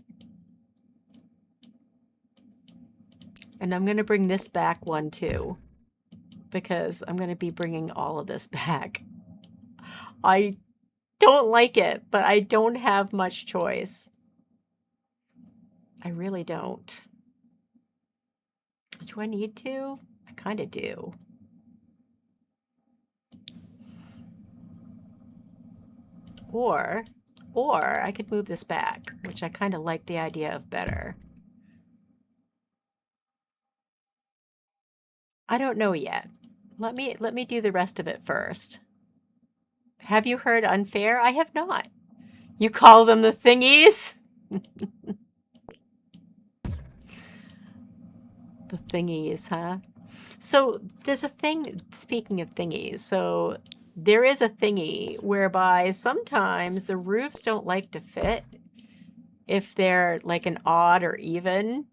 And I'm going to bring this back one too, because I'm going to be bringing all of this back. I don't like it, but I don't have much choice. I really don't. Do I need to? I kind of do. Or I could move this back, which I kind of like the idea of better. I don't know yet. Let me do the rest of it first. Have you heard unfair? I have not. You call them the thingies? The thingies, huh? So there's a thing, speaking of thingies, so there is a thingy whereby sometimes the roofs don't like to fit if they're like an odd or even.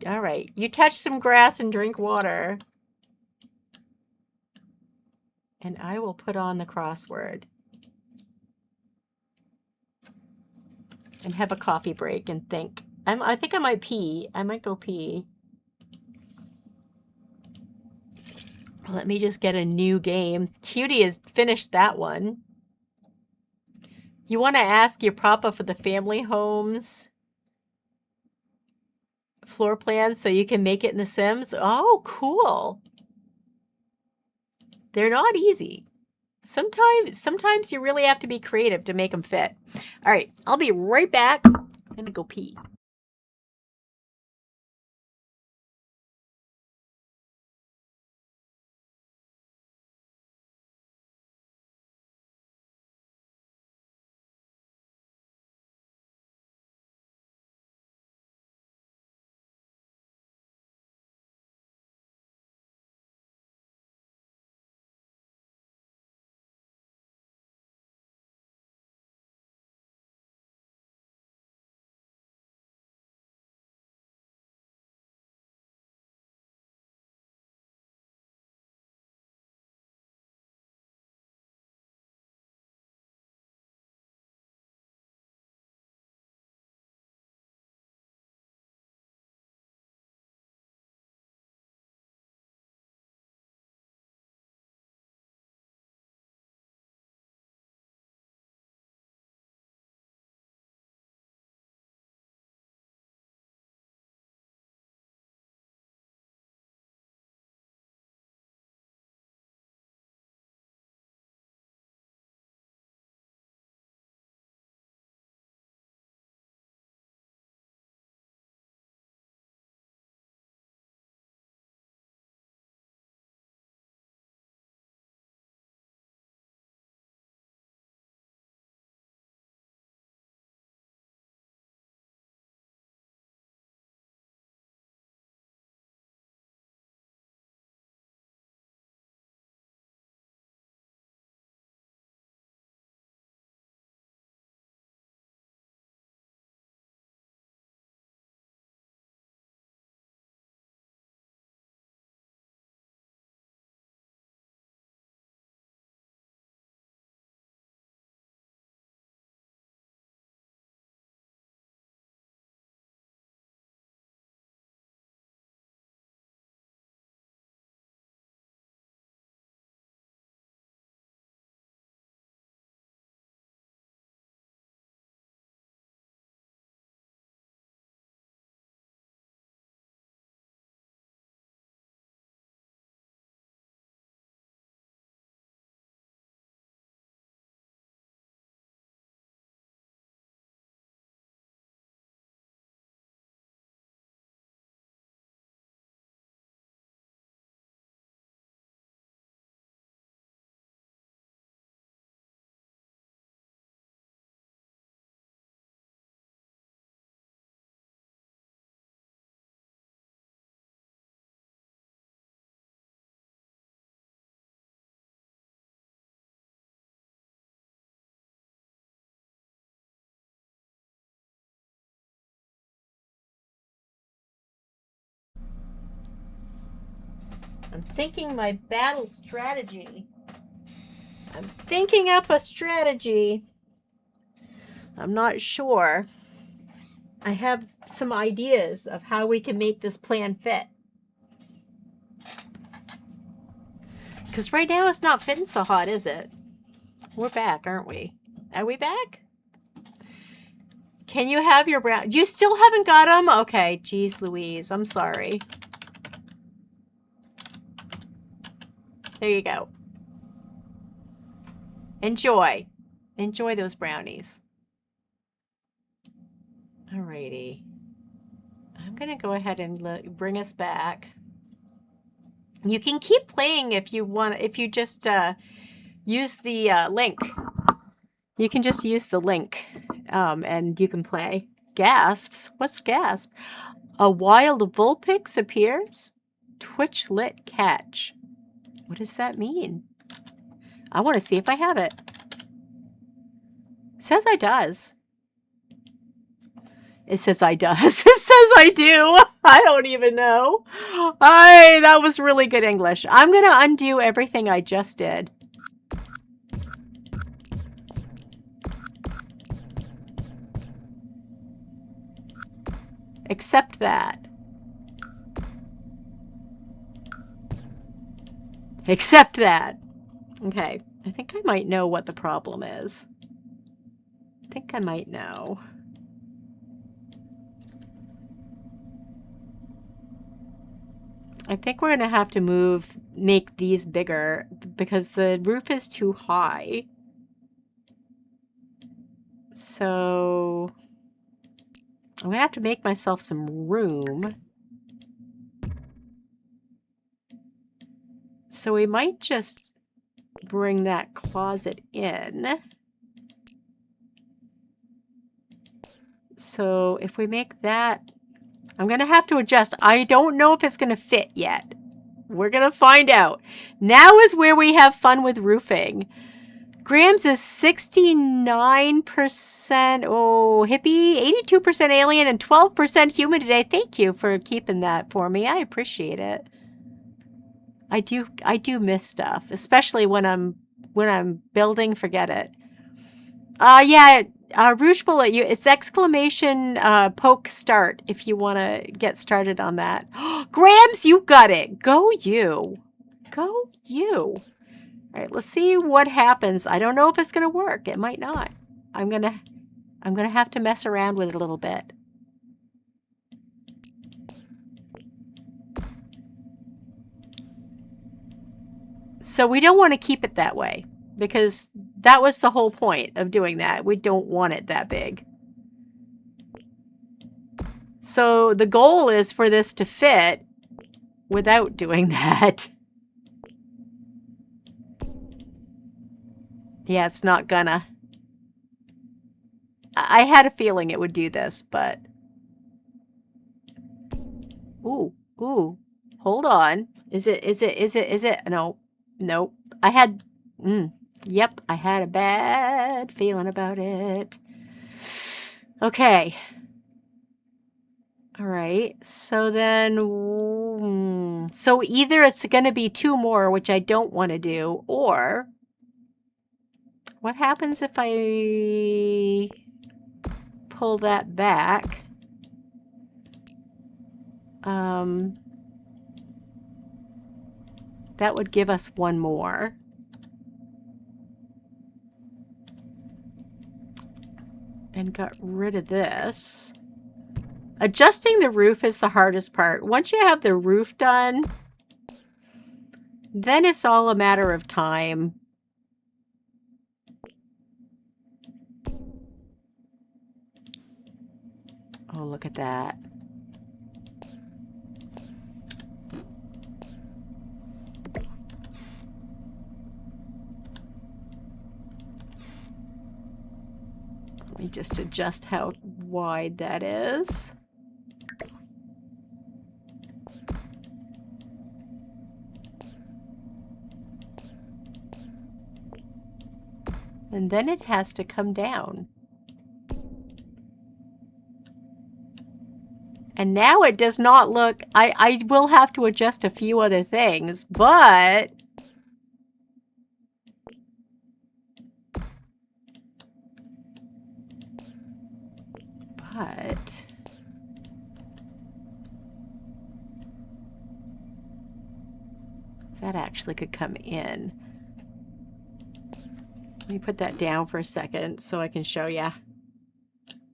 All right, you touch some grass and drink water. And I will put on the crossword. And have a coffee break and think. I think I might pee. I might go pee. Let me just get a new game. Cutie has finished that one. You want to ask your papa for the family homes floor plans so you can make it in The Sims? Oh, cool. They're not easy. Sometimes you really have to be creative to make them fit. All right, I'll be right back. I'm going to go pee. I'm thinking my battle strategy. I'm thinking up a strategy. I'm not sure. I have some ideas of how we can make this plan fit. Because right now it's not fitting so hot, is it? We're back, aren't we? Are we back? Can you have your brown? You still haven't got them? Okay, geez Louise, I'm sorry. There you go. Enjoy. Enjoy those brownies. Alrighty. I'm going to go ahead and bring us back. You can keep playing if you want, if you just use the link. You can just use the link and you can play. Gasps? What's gasp? A wild vulpix appears? Twitch lit catch. What does that mean? I want to see if I have it. It says I does. It says I does. It says I do. I don't even know. That was really good English. I'm going to undo everything I just did. Except that. Except that. Okay. I think I might know what the problem is. I think I might know. I think we're going to have to make these bigger because the roof is too high. So I'm going to have to make myself some room. So we might just bring that closet in. So if we make that, I'm going to have to adjust. I don't know if it's going to fit yet. We're going to find out. Now is where we have fun with roofing. Grams is 69%, oh, hippie, 82% alien, and 12% human today. Thank you for keeping that for me. I appreciate it. I do miss stuff, especially when I'm building. Forget it. Yeah, Rouge Bullet, it's exclamation poke start if you want to get started on that. Grams, you got it. Go you. Go you. All right, let's see what happens. I don't know if it's going to work. It might not. I'm going to have to mess around with it a little bit. So we don't want to keep it that way because that was the whole point of doing that. We don't want it that big. So the goal is for this to fit without doing that. Yeah, it's not gonna. I had a feeling it would do this, but... Ooh, hold on. Is it? No, nope. I had, yep, I had a bad feeling about it. Okay. All right, so then, so either it's going to be 2 more, which I don't want to do, or what happens if I pull that back? That would give us 1 more. And got rid of this. Adjusting the roof is the hardest part. Once you have the roof done, then it's all a matter of time. Oh, look at that. Let me just adjust how wide that is. And then it has to come down. And now it does not look, I will have to adjust a few other things, but that actually could come in. Let me put that down for a second so I can show you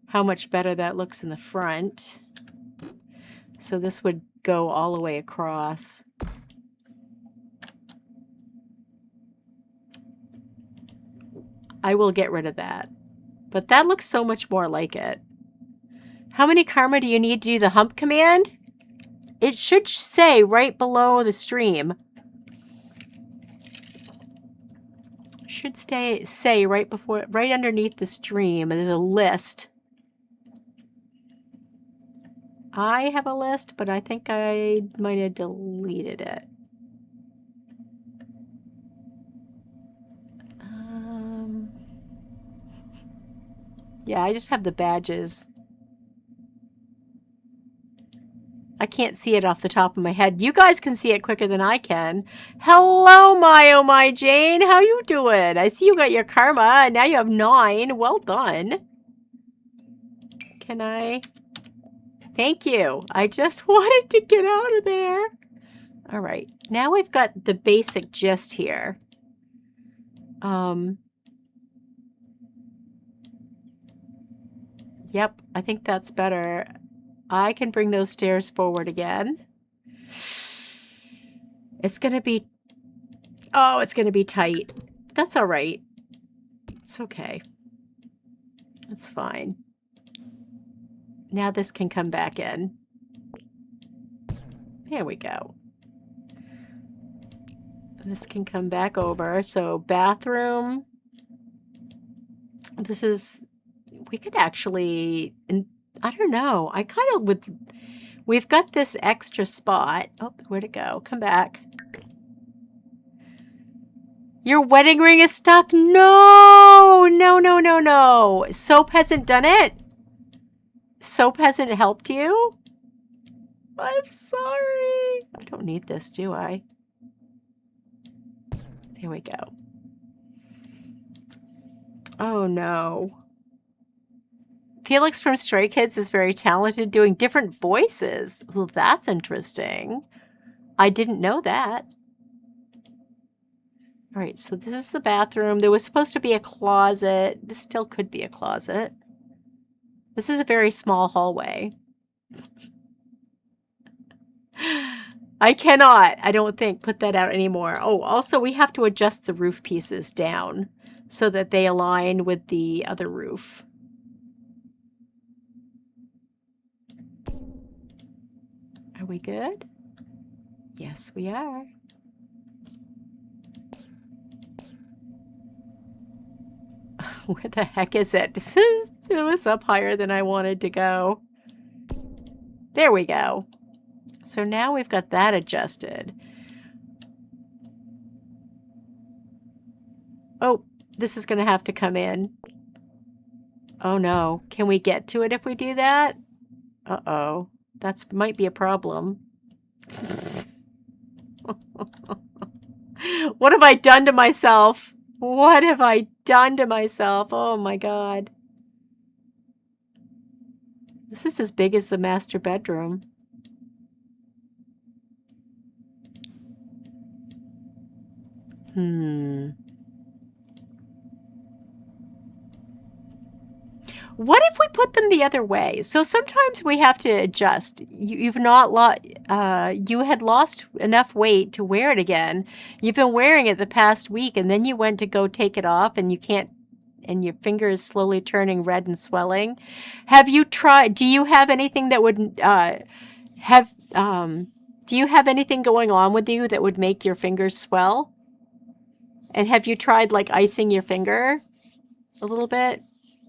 how much better that looks in the front. So this would go all the way across. I will get rid of that. But that looks so much more like it. How many karma do you need to do the hump command? It should say right below the stream. Should say right underneath the stream. There's a list. I have a list, but I think I might have deleted it. Yeah, I just have the badges. I can't see it off the top of my head. You guys can see it quicker than I can. Hello, oh my Jane. How you doing? I see you got your karma, and now you have 9. Well done. Can I? Thank you. I just wanted to get out of there. All right. Now we've got the basic gist here. Yep, I think that's better. I can bring those stairs forward again. It's going to be... Oh, it's going to be tight. That's all right. It's okay. It's fine. Now this can come back in. There we go. This can come back over. So bathroom. This is... We could actually... I don't know. I kind of would... We've got this extra spot. Oh, where'd it go? Come back. Your wedding ring is stuck? No! No, no, no, no. Soap hasn't done it? Soap hasn't helped you? I'm sorry. I don't need this, do I? There we go. Oh, no. Felix from Stray Kids is very talented doing different voices. Well, that's interesting. I didn't know that. All right, so this is the bathroom. There was supposed to be a closet. This still could be a closet. This is a very small hallway. I cannot, I don't think, put that out anymore. Oh, also we have to adjust the roof pieces down so that they align with the other roof. Are we good? Yes, we are. Where the heck is it? It was up higher than I wanted to go. There we go. So now we've got that adjusted. Oh, this is going to have to come in. Oh no. Can we get to it if we do that? Uh-oh. That might be a problem. What have I done to myself? What have I done to myself? Oh my God. This is as big as the master bedroom. What if we put them the other way? So sometimes we have to adjust. You had lost enough weight to wear it again. You've been wearing it the past week, and then you went to go take it off, and you can't, and your finger is slowly turning red and swelling. Have you tried? Do you have anything that would do you have anything going on with you that would make your fingers swell? And have you tried like icing your finger a little bit?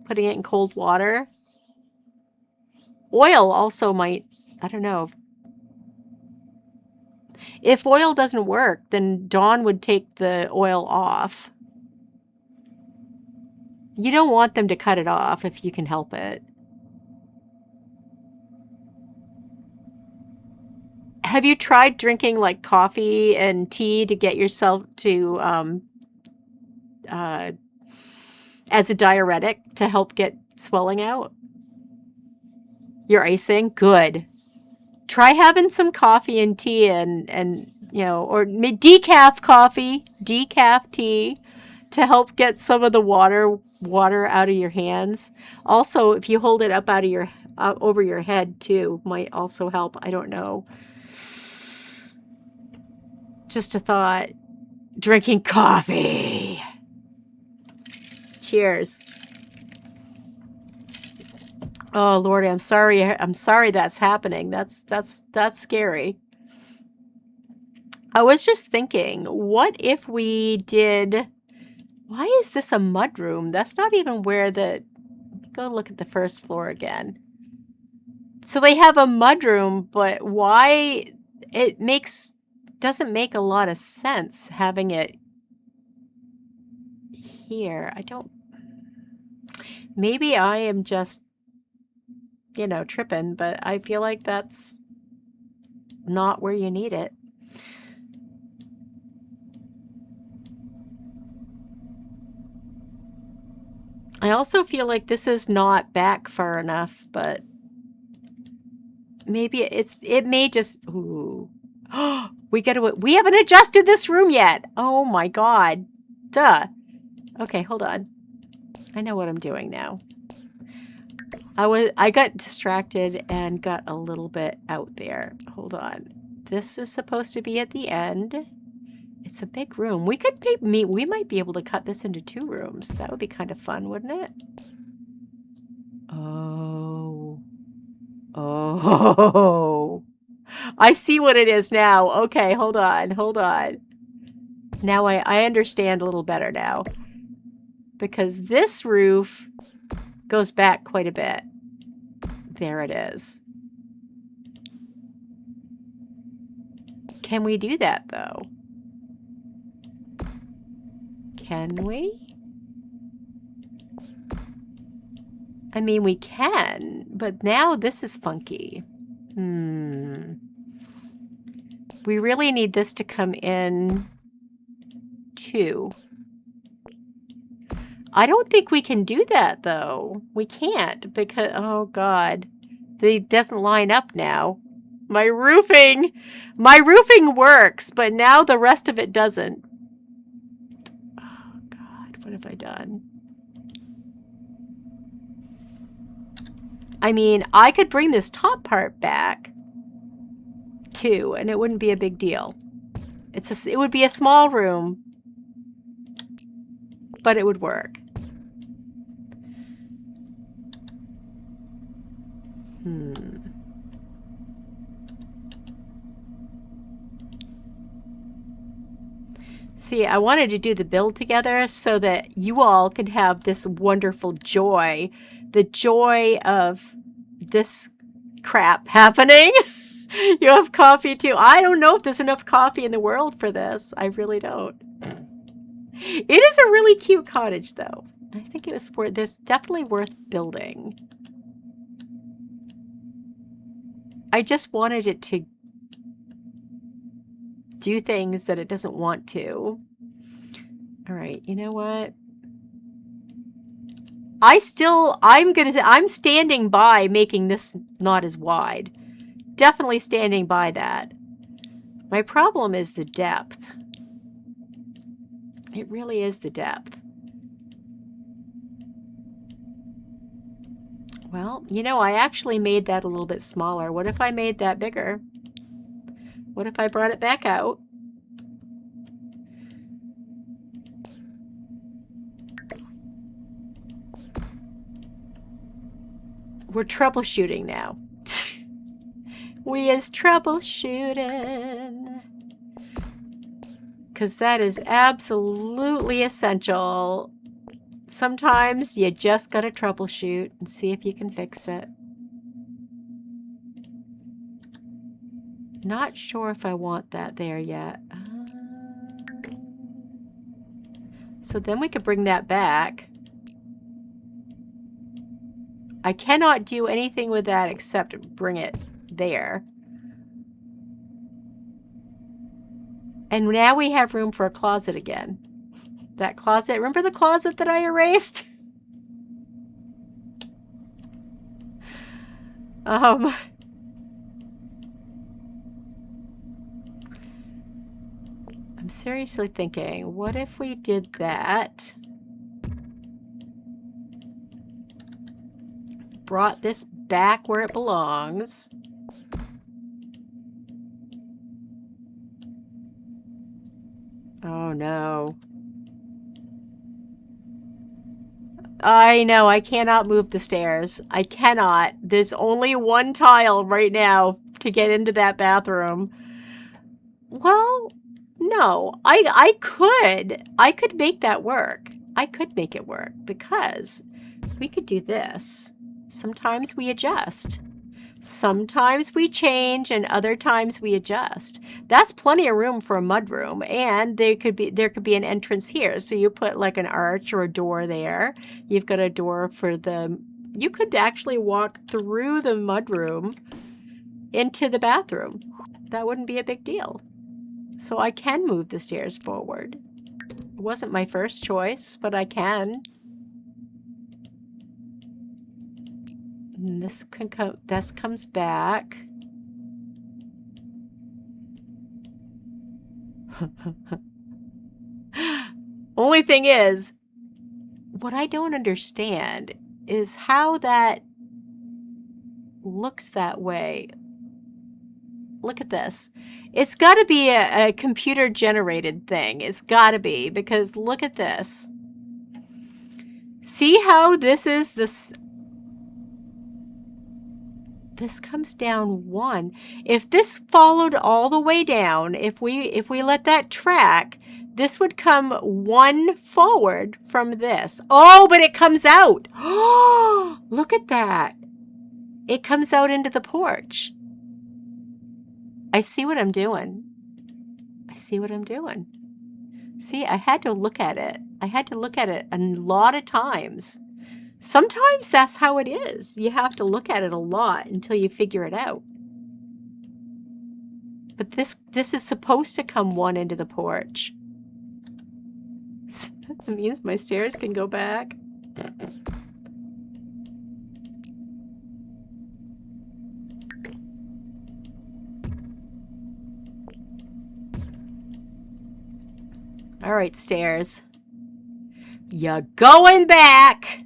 Putting it in cold water. Oil also might, I don't know. If oil doesn't work, then Dawn would take the oil off. You don't want them to cut it off if you can help it. Have you tried drinking like coffee and tea to get yourself to as a diuretic to help get swelling out? You're icing? Good. Try having some coffee and tea and you know, or decaf coffee, decaf tea to help get some of the water out of your hands. Also, if you hold it up out of your over your head too, might also help. I don't know. Just a thought. Drinking coffee. Cheers. Oh Lordy, I'm sorry. I'm sorry that's happening. That's scary. I was just thinking, what if we did... Why is this a mudroom? That's not even where the... Go look at the first floor again. So they have a mudroom, but why it doesn't make a lot of sense having it here. I don't... Maybe I am just, you know, tripping, but I feel like that's not where you need it. I also feel like this is not back far enough, but maybe it may just... Ooh. We haven't adjusted this room yet. Oh my God. Duh. Okay, hold on. I know what I'm doing now. I got distracted and got a little bit out there. Hold on. This is supposed to be at the end. It's a big room. We might be able to cut this into 2 rooms. That would be kind of fun, wouldn't it? Oh. Oh. I see what it is now. Okay, hold on. Hold on. Now I understand a little better now. Because this roof goes back quite a bit. There it is. Can we do that, though? Can we? I mean, we can, but now this is funky. We really need this to come in, too. I don't think we can do that, though. We can't, because, oh, God. It doesn't line up now. My roofing works, but now the rest of it doesn't. Oh, God, what have I done? I mean, I could bring this top part back, too, and it wouldn't be a big deal. It would be a small room, but it would work. See, I wanted to do the build together so that you all could have this wonderful joy. The joy of this crap happening. You have coffee too. I don't know if there's enough coffee in the world for this. I really don't. It is a really cute cottage, though. I think it's definitely worth building. I just wanted it to do things that it doesn't want to. All right, you know what? I'm standing by making this not as wide. Definitely standing by that. My problem is the depth. It really is the depth. Well, you know, I actually made that a little bit smaller. What if I made that bigger? What if I brought it back out? We're troubleshooting now. We is troubleshooting. Because that is absolutely essential. Sometimes you just gotta troubleshoot and see if you can fix it. Not sure if I want that there yet. So then we could bring that back. I cannot do anything with that except bring it there. And now we have room for a closet again. That closet, remember the closet that I erased? I'm seriously thinking, what if we did that? Brought this back where it belongs. Oh no. I know, I cannot move the stairs. I cannot. There's only one tile right now to get into that bathroom. Well, no. I could make that work. I could make it work because we could do this. Sometimes we adjust. Sometimes we change and other times we adjust. That's plenty of room for a mudroom, and there could be an entrance here. So you put like an arch or a door there. You've got a door for you could actually walk through the mudroom into the bathroom. That wouldn't be a big deal. So I can move the stairs forward. It wasn't my first choice, but I can. And this comes back. Only thing is, what I don't understand is how that looks that way. Look at this. It's got to be a computer generated thing. It's got to be, because look at this. See how this is this comes down one. If this followed all the way down, if we let that track, this would come one forward from this. Oh, but it comes out. Oh, look at that. It comes out into the porch. I see what I'm doing. I see what I'm doing. See, I had to look at it. I had to look at it a lot of times. Sometimes that's how it is. You have to look at it a lot until you figure it out. But this is supposed to come one into the porch. That means my stairs can go back. All right, stairs. You're going back.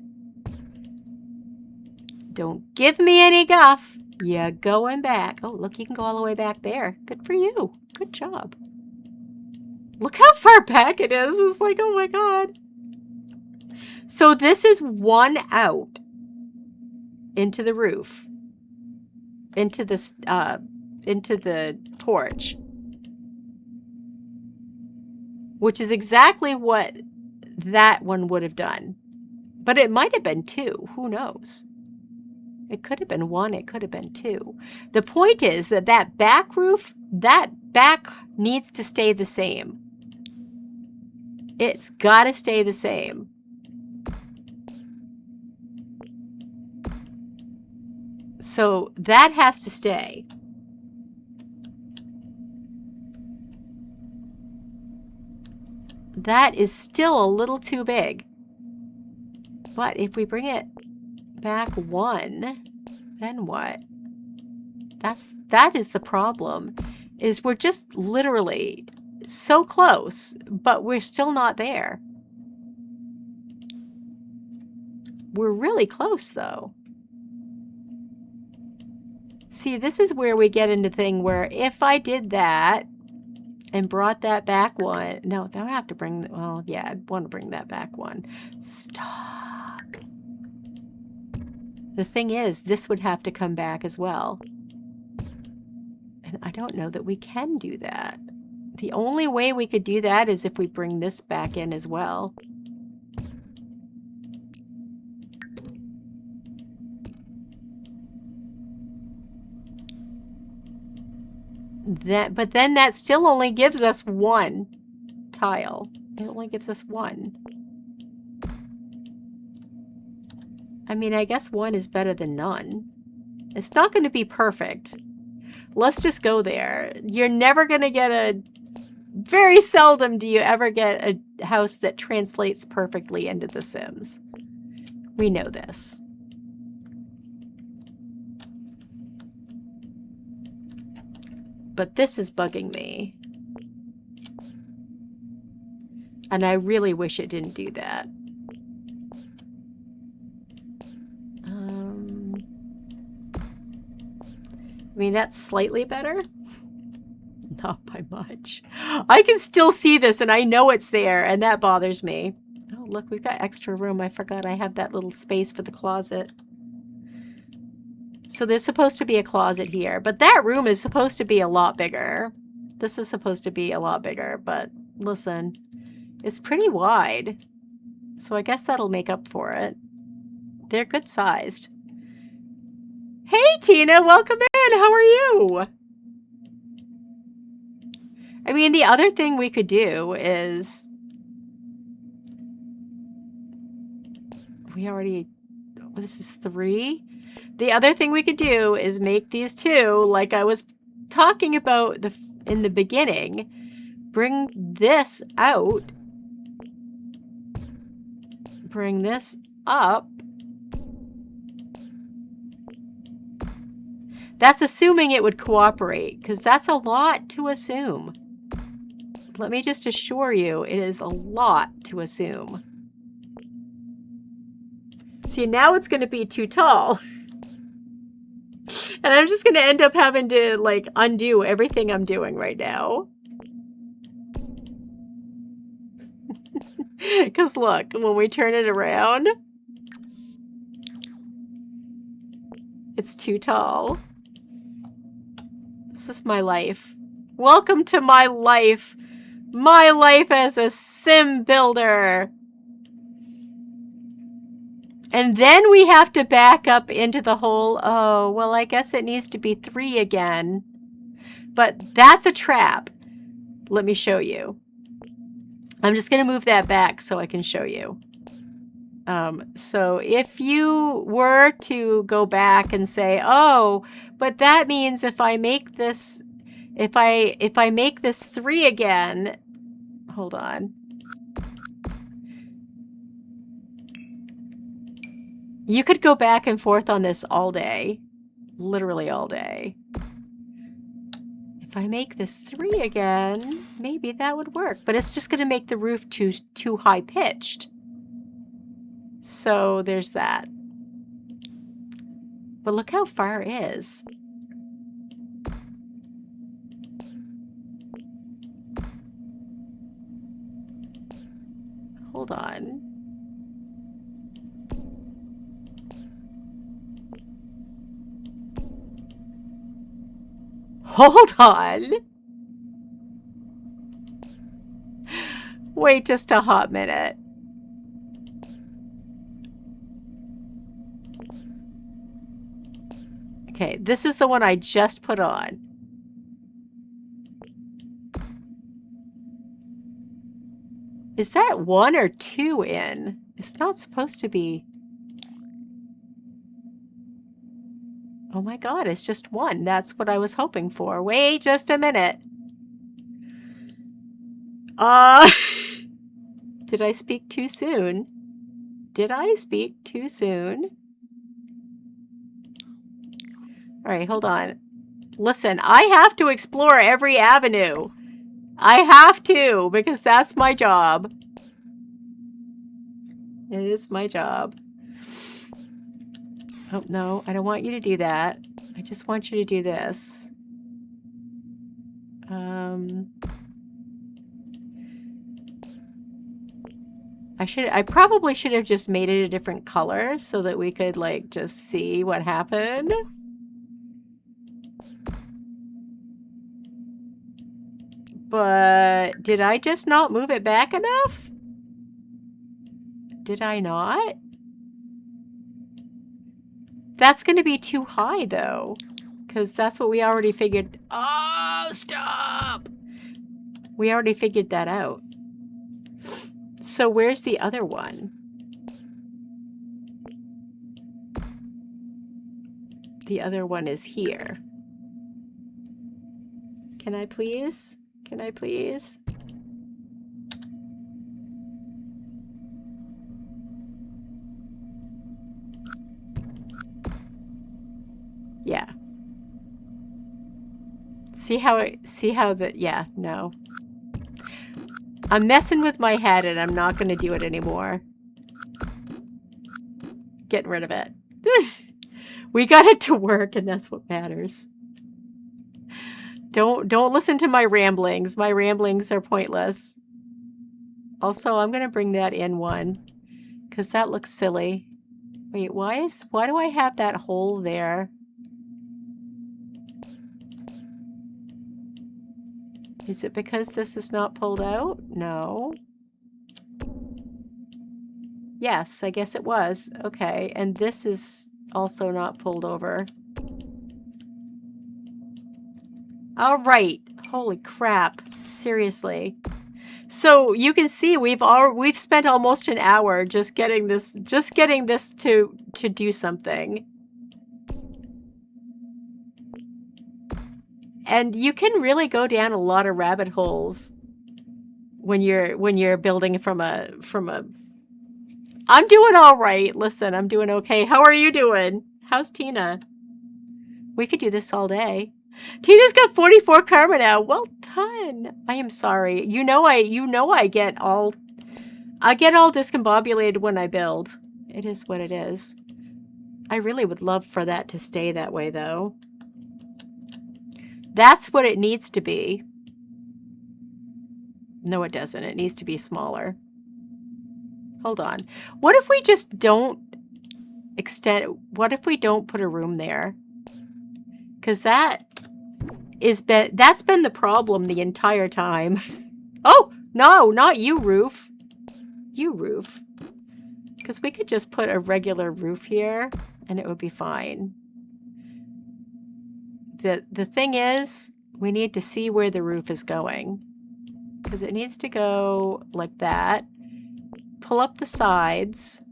Don't give me any guff. You're going back. Oh, look, you can go all the way back there. Good for you. Good job. Look how far back it is. It's like, oh my God. So this is one out into the roof, into the porch, which is exactly what that one would have done. But it might have been two. Who knows? It could have been one. It could have been two. The point is that that back roof, that back needs to stay the same. It's got to stay the same. So that has to stay. That is still a little too big. But if we bring it back one, then what? That is the problem, is we're just literally so close, but we're still not there. We're really close though. See, this is where we get into the thing where if I did that and brought that back one, no, I would have to bring, well, yeah, I'd want to bring that back one. Stop. The thing is, this would have to come back as well. And I don't know that we can do that. The only way we could do that is if we bring this back in as well. But then that still only gives us one tile. It only gives us one. I mean, I guess one is better than none. It's not going to be perfect. Let's just go there. You're never going to get a Very seldom do you ever get a house that translates perfectly into The Sims. We know this. But this is bugging me. And I really wish it didn't do that. I mean, that's slightly better. Not by much. I can still see this and I know it's there, and that bothers me. Oh, look, we've got extra room. I forgot I have that little space for the closet. So there's supposed to be a closet here, but that room is supposed to be a lot bigger. This is supposed to be a lot bigger, but listen, it's pretty wide. So I guess that'll make up for it. They're good sized. Hey, Tina, welcome in. How are you? I mean, the other thing we could do is... This is 3. The other thing we could do is make these 2, like I was talking about in the beginning. Bring this out. Bring this up. That's assuming it would cooperate, because that's a lot to assume. Let me just assure you, it is a lot to assume. See, now it's going to be too tall. And I'm just going to end up having to, like, undo everything I'm doing right now. Because look, when we turn it around, it's too tall. This is my life. Welcome to my life. My life as a sim builder. And then we have to back up into the whole, oh, well, I guess it needs to be 3 again. But that's a trap. Let me show you. I'm just going to move that back so I can show you. So if you were to go back and say, oh, but that means if I make this, if I make this 3 again, hold on. You could go back and forth on this all day, literally all day. If I make this 3 again, maybe that would work, but it's just going to make the roof too high pitched. So there's that. But look how far it is. Hold on. Hold on. Wait just a hot minute. Okay, this is the one I just put on. Is that 1 or 2 in? It's not supposed to be. Oh my God, it's just 1. That's what I was hoping for. Wait just a minute. Did I speak too soon? Did I speak too soon? All right, hold on. Listen, I have to explore every avenue. I have to, because that's my job. It is my job. Oh, no, I don't want you to do that. I just want you to do this. I probably should have just made it a different color so that we could, like, just see what happened. But did I just not move it back enough? Did I not? That's going to be too high, though, because that's what we already figured. Oh, stop! We already figured that out. So where's the other one? The other one is here. Can I please? Can I please? Yeah. See how yeah, no. I'm messing with my head and I'm not going to do it anymore. Getting rid of it. We got it to work and that's what matters. Don't listen to my ramblings. My ramblings are pointless. Also, I'm going to bring that in one because that looks silly. Wait, why do I have that hole there? Is it because this is not pulled out? No. Yes, I guess it was. Okay, and this is also not pulled over. All right. Holy crap. Seriously. So you can see we've spent almost an hour just getting this to do something. And you can really go down a lot of rabbit holes when you're building from a I'm doing all right. Listen, I'm doing okay. How are you doing? How's Tina? We could do this all day. Tina's got 44 karma now. Well done. I am sorry. You know I get all discombobulated when I build. It is what it is. I really would love for that to stay that way though. That's what it needs to be. No, it doesn't. It needs to be smaller. Hold on. What if we just don't extend? What if we don't put a room there? Because that's been the problem the entire time. Oh, no, not you, roof. You, roof. Because we could just put a regular roof here and it would be fine. The thing is, we need to see where the roof is going. Because it needs to go like that. Pull up the sides.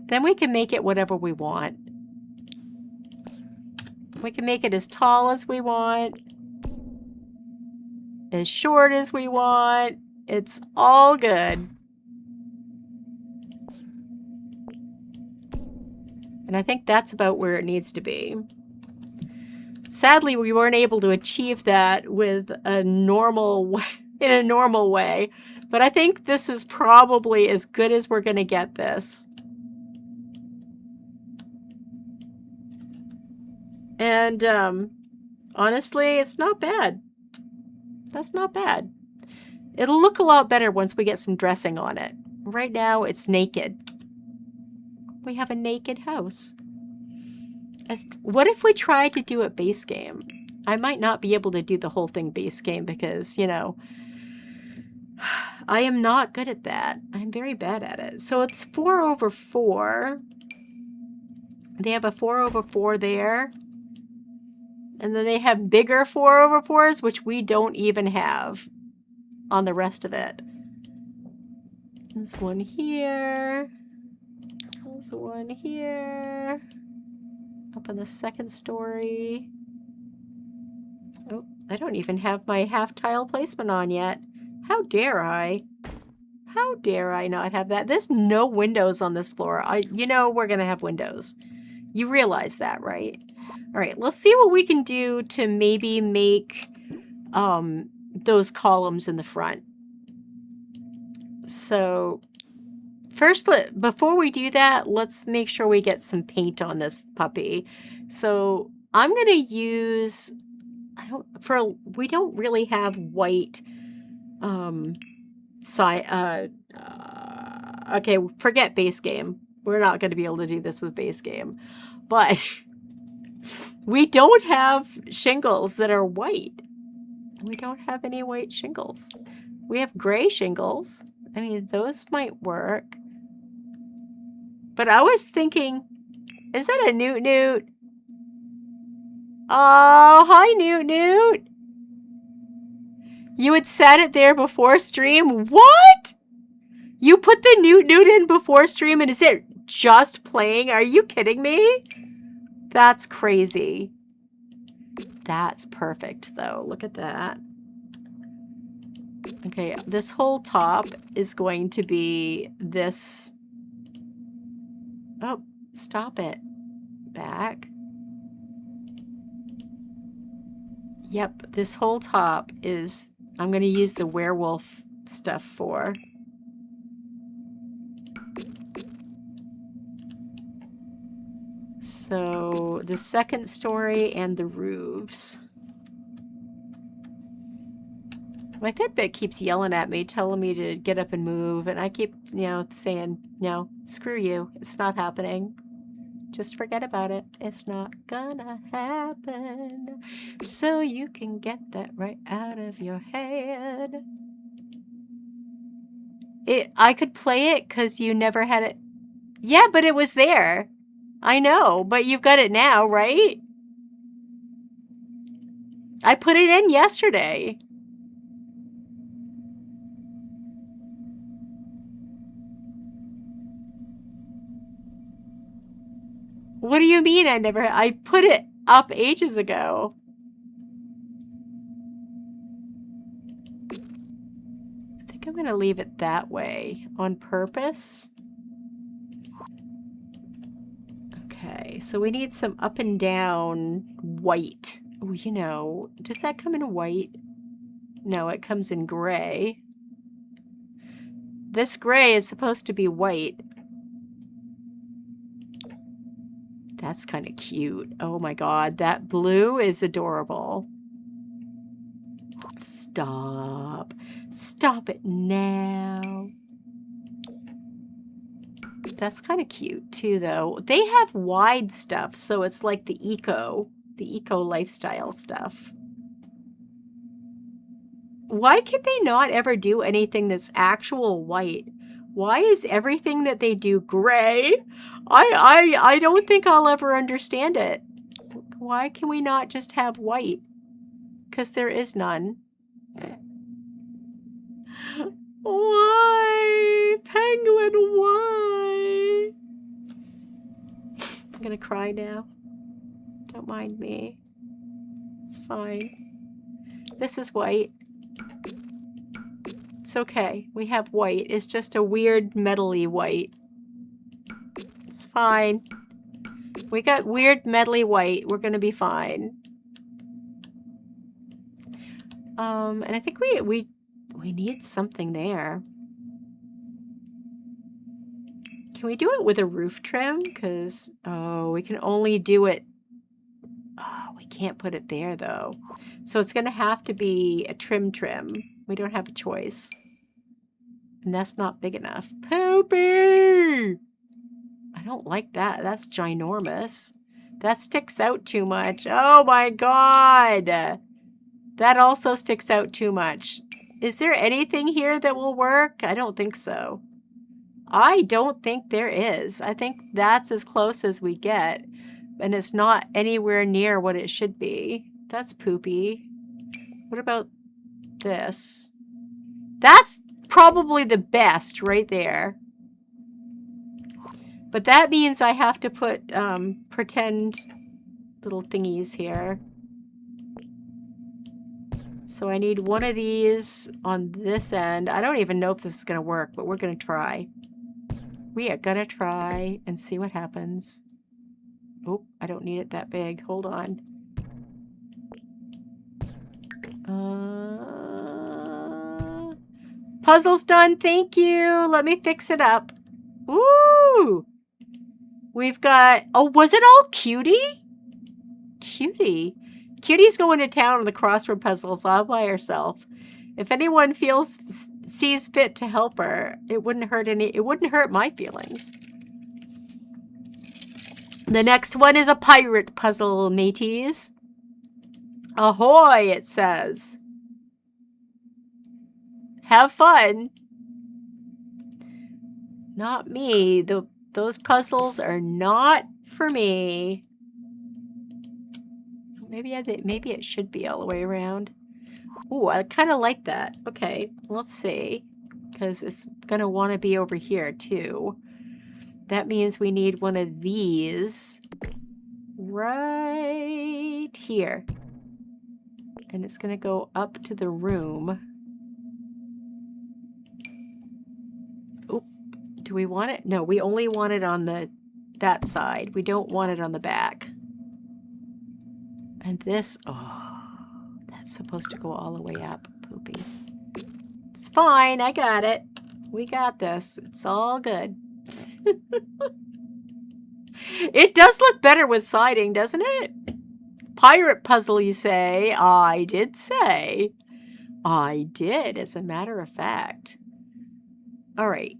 Then we can make it whatever we want. We can make it as tall as we want. As short as we want. It's all good. And I think that's about where it needs to be. Sadly, we weren't able to achieve that with a normal in a normal way. But I think this is probably as good as we're going to get this. And honestly, it's not bad. That's not bad. It'll look a lot better once we get some dressing on it. Right now, it's naked. We have a naked house. What if we tried to do it base game? I might not be able to do the whole thing base game because, you know, I am not good at that. I'm very bad at it. So it's 4/4. They have a 4/4 there. And then they have bigger 4/4s, which we don't even have on the rest of it. There's one here. There's one here. Up on the second story. Oh, I don't even have my half tile placement on yet. How dare I? How dare I not have that? There's no windows on this floor. You know we're going to have windows. You realize that, right? All right, let's see what we can do to maybe make those columns in the front. So first, before we do that, let's make sure we get some paint on this puppy. So I'm going to use, we don't really have white, okay, forget base game. We're not going to be able to do this with base game, but we don't have shingles that are white. We don't have any white shingles. We have gray shingles. I mean, those might work. But I was thinking, is that a Newt Newt? Oh, hi, Newt Newt. You had said it there before stream? What? You put the Newt Newt in before stream and is it just playing? Are you kidding me? That's crazy. That's perfect, though. Look at that. Okay, this whole top is going to be this. Oh, stop it. Back. Yep, this whole top is, I'm going to use the werewolf stuff for. So the second story and the roofs. My Fitbit keeps yelling at me, telling me to get up and move, and I keep, saying, no, screw you. It's not happening. Just forget about it. It's not gonna happen. So you can get that right out of your head. I could play it because you never had it. Yeah, but it was there. I know, but you've got it now, right? I put it in yesterday. What do you mean I put it up ages ago. I think I'm going to leave it that way on purpose. Okay, so we need some up and down white. Oh, does that come in white? No, it comes in gray. This gray is supposed to be white. That's kind of cute. Oh my god, that blue is adorable. Stop. Stop it now. That's kind of cute too, though. They have wide stuff, so it's like the eco lifestyle stuff. Why could they not ever do anything that's actual white? Why is everything that they do gray? I don't think I'll ever understand it. Why can we not just have white? Because there is none. Why? Penguin, why? I'm gonna cry now. Don't mind me. It's fine. This is white. It's okay. We have white. It's just a weird metally white. It's fine. We got weird metally white. We're gonna be fine. And I think we need something there. Can we do it with a roof trim? Because, we can only do it. Oh, we can't put it there, though. So it's going to have to be a trim. We don't have a choice. And that's not big enough. Poopy! I don't like that. That's ginormous. That sticks out too much. Oh, my God! That also sticks out too much. Is there anything here that will work? I don't think so. I don't think there is. I think that's as close as we get. And it's not anywhere near what it should be. That's poopy. What about this? That's probably the best right there. But that means I have to put pretend little thingies here. So I need one of these on this end. I don't even know if this is going to work, but we're going to try. We are going to try and see what happens. Oh, I don't need it that big. Hold on. Puzzle's done. Thank you. Let me fix it up. Ooh. We've got... Oh, was it all Cutie? Cutie. Cutie's going to town on the crossword puzzles all by herself. If anyone sees fit to help her, it wouldn't hurt my feelings. The next one is a pirate puzzle, mateys. Ahoy, it says. Have fun. Not me. Those puzzles are not for me. Maybe it should be all the way around. Ooh, I kind of like that. Okay, let's see. Because it's going to want to be over here, too. That means we need one of these right here. And it's going to go up to the room. Oop. Do we want it? No, we only want it on that side. We don't want it on the back. And this, oh, that's supposed to go all the way up, Poopy. It's fine, I got it. We got this. It's all good. It does look better with siding, doesn't it? Pirate puzzle, you say? I did say. I did, as a matter of fact. All right.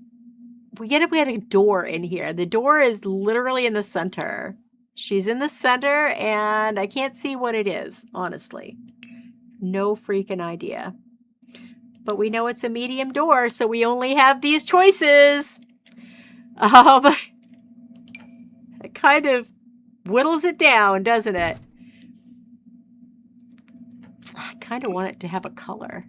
We had a door in here. The door is literally in the center. She's in the center, and I can't see what it is, honestly. No freaking idea. But we know it's a medium door, so we only have these choices. It kind of whittles it down, doesn't it? I kind of want it to have a color.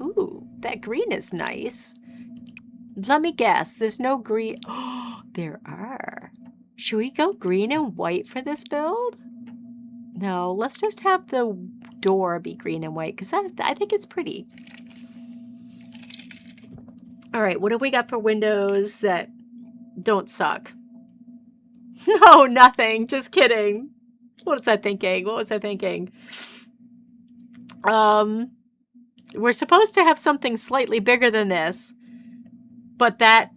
Ooh, that green is nice. Let me guess, there's no green. Oh, there are. Should we go green and white for this build? No, let's just have the door be green and white because I think it's pretty. All right, what have we got for windows that don't suck? No, nothing. Just kidding. What was I thinking? What was I thinking? We're supposed to have something slightly bigger than this, but that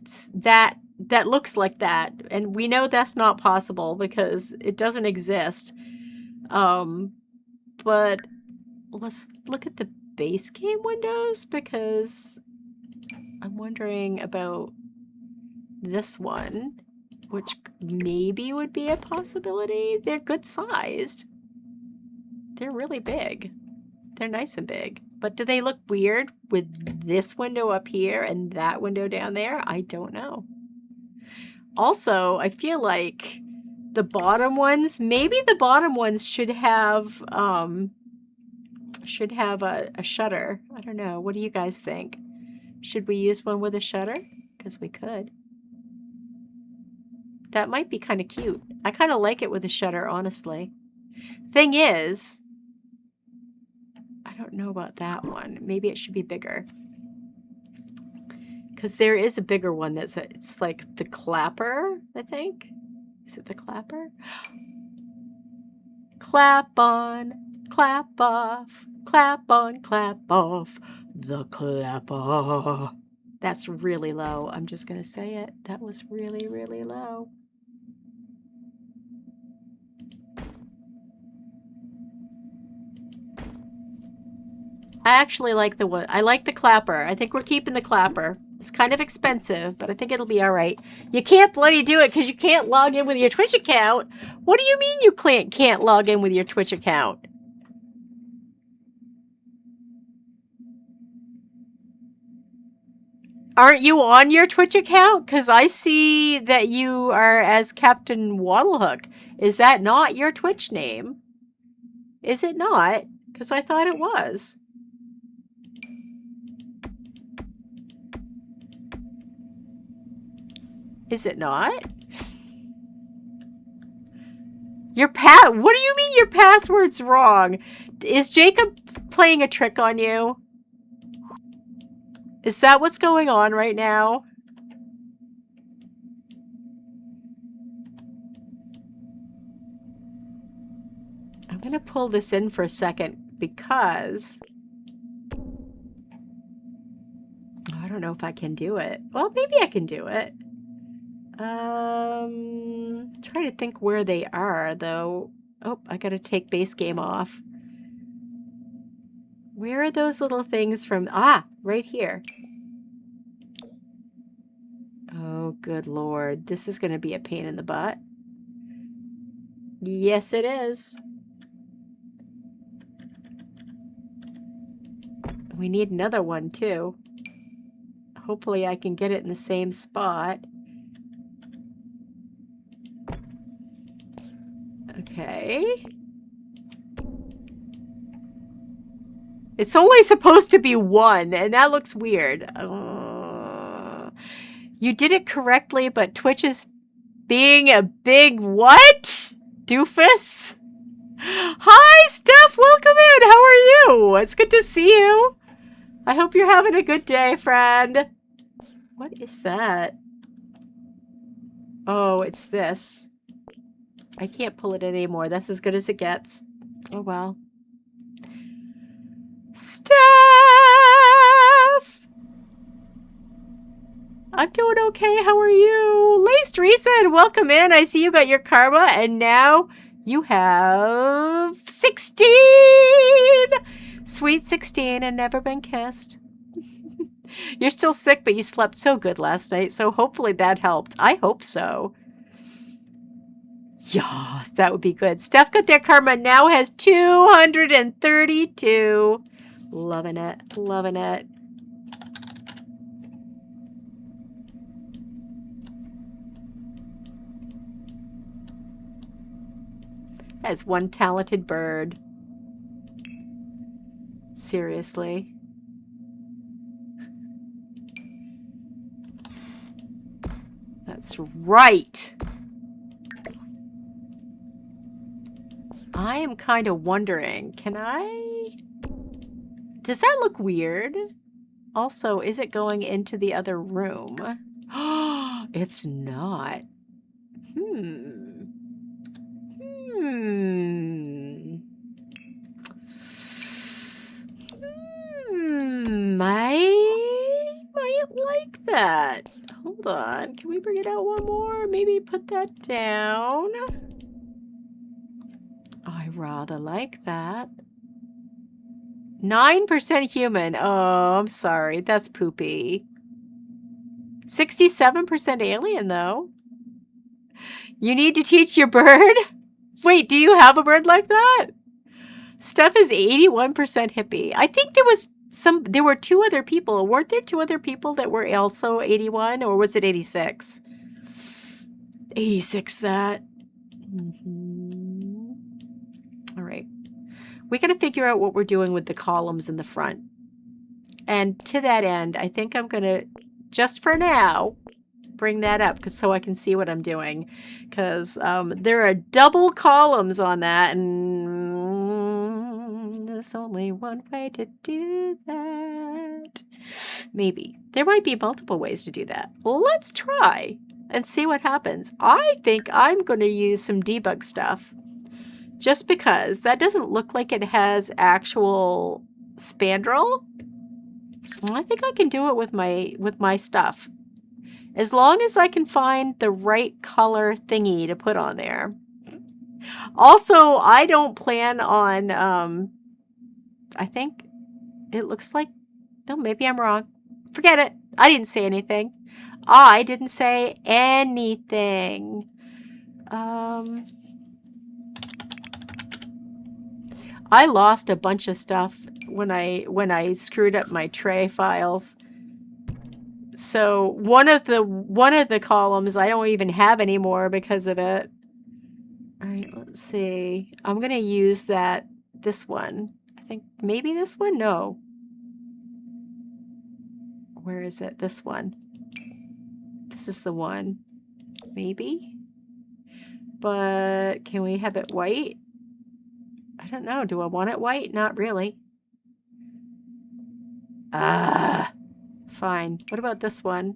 looks like that, and we know that's not possible because it doesn't exist. But let's look at the base game windows because I'm wondering about this one, which maybe would be a possibility. They're good sized. They're really big. They're nice and big. But do they look weird with this window up here and that window down there? I don't know. Also, I feel like the bottom ones, maybe the bottom ones should have a shutter. I don't know. What do you guys think? Should we use one with a shutter? Because we could. That might be kind of cute. I kind of like it with a shutter, honestly. Thing is, I don't know about that one. Maybe it should be bigger. Because there is a bigger one it's like the clapper, I think. Is it the clapper? Clap on, clap off, clap on, clap off, the clapper. That's really low. I'm just going to say it. That was really, really low. I actually like the one. I like the clapper. I think we're keeping the clapper. It's kind of expensive, but I think it'll be all right. You can't bloody do it because you can't log in with your Twitch account. What do you mean you can't log in with your Twitch account? Aren't you on your Twitch account? Because I see that you are as Captain Waddlehook. Is that not your Twitch name? Is it not? Because I thought it was. Is it not? What do you mean your password's wrong? Is Jacob playing a trick on you? Is that what's going on right now? I'm going to pull this in for a second because I don't know if I can do it. Well, maybe I can do it. Trying to think where they are, though. Oh, I gotta take base game off. Where are those little things from? Ah, right here. Oh, good Lord. This is gonna be a pain in the butt. Yes, it is. We need another one, too. Hopefully I can get it in the same spot. Okay. It's only supposed to be one, and that looks weird. You did it correctly, but Twitch is being a big what? Doofus? Hi, Steph. Welcome in. How are you? It's good to see you. I hope you're having a good day, friend. What is that? Oh, it's this. I can't pull it anymore. That's as good as it gets. Oh, well. Steph! I'm doing okay. How are you? Laced Reason, welcome in. I see you got your karma, and now you have 16! Sweet 16 and never been kissed. You're still sick, but you slept so good last night, so hopefully that helped. I hope so. Yes, that would be good. Steph got their karma, now has 232. Loving it. Loving it. As one talented bird. Seriously. That's right. I am kind of wondering, can I... Does that look weird? Also, is it going into the other room? It's not. I might like that. Hold on. Can we bring it out one more? Maybe put that down. I rather like that. 9% human. Oh, I'm sorry. That's poopy. 67% alien, though. You need to teach your bird? Wait, do you have a bird like that? Steph is 81% hippie. I think there were two other people. Weren't there two other people that were also 81, or was it 86? 86 that. All right. We got to figure out what we're doing with the columns in the front. And to that end, I think I'm going to, just for now, bring that up so I can see what I'm doing. Because there are double columns on that, and there's only one way to do that. Maybe. There might be multiple ways to do that. Well, let's try and see what happens. I think I'm going to use some debug stuff. Just because that doesn't look like it has actual spandrel. I think I can do it with my stuff. As long as I can find the right color thingy to put on there. Also, I don't plan on, I think it looks like, no, maybe I'm wrong. Forget it. I didn't say anything. I didn't say anything. I lost a bunch of stuff when I screwed up my tray files. So one of the columns I don't even have anymore because of it. All right, let's see. I'm going to use this one. I think maybe this one? No. Where is it? This one. This is the one. Maybe. But can we have it white? I don't know. Do I want it white? Not really. Fine. What about this one?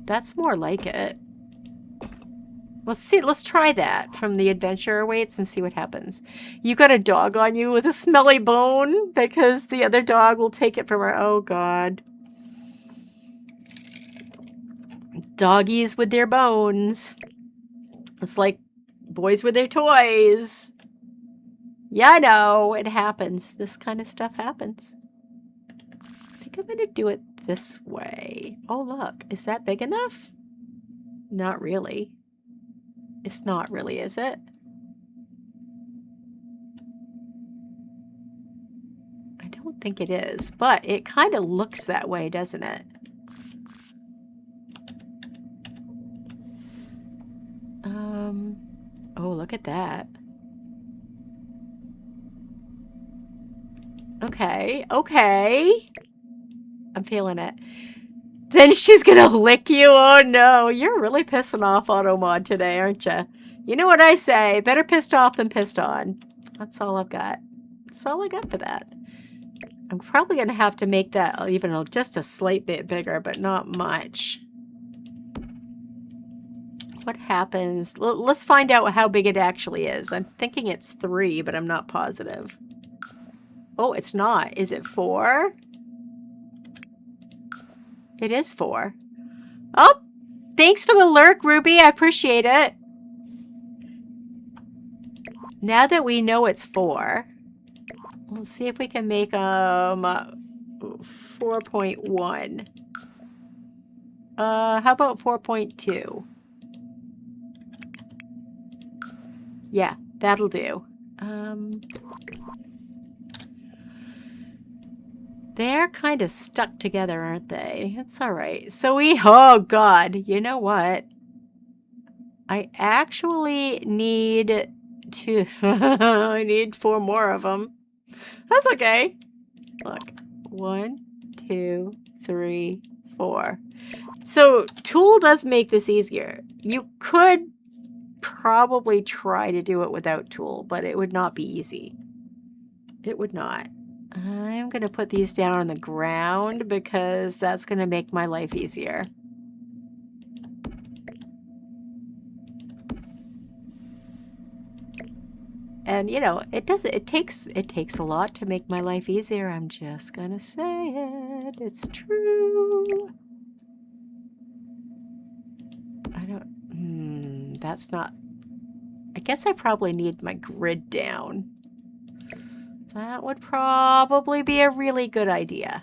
That's more like it. Let's see. Let's try that from the adventure awaits and see what happens. You got a dog on you with a smelly bone because the other dog will take it from her. Oh, God. Doggies with their bones. It's like boys with their toys. Yeah, I know. It happens. This kind of stuff happens. I think I'm going to do it this way. Oh, look. Is that big enough? Not really. It's not really, is it? I don't think it is, but it kind of looks that way, doesn't it? Oh, look at that. Okay. Okay. I'm feeling it. Then she's gonna lick you. Oh no. You're really pissing off Automod today, aren't you? You know what I say. Better pissed off than pissed on. That's all I've got. That's all I got for that. I'm probably going to have to make that even just a slight bit bigger, but not much. What happens? Let's find out how big it actually is. I'm thinking it's 3, but I'm not positive. Oh, it's not. Is it 4? It is 4. Oh, thanks for the lurk, Ruby. I appreciate it. Now that we know it's 4, let's see if we can make 4.1. How about 4.2? Yeah, that'll do. They're kind of stuck together, aren't they? It's all right. So oh God, you know what? I actually need to, I need 4 more of them. That's okay. Look, 1, 2, 3, 4. So Tool does make this easier. You could probably try to do it without Tool, but it would not be easy. It would not. I'm going to put these down on the ground because that's going to make my life easier. And you know, it takes a lot to make my life easier. I'm just going to say it. It's true. That's not, I guess I probably need my grid down. That would probably be a really good idea.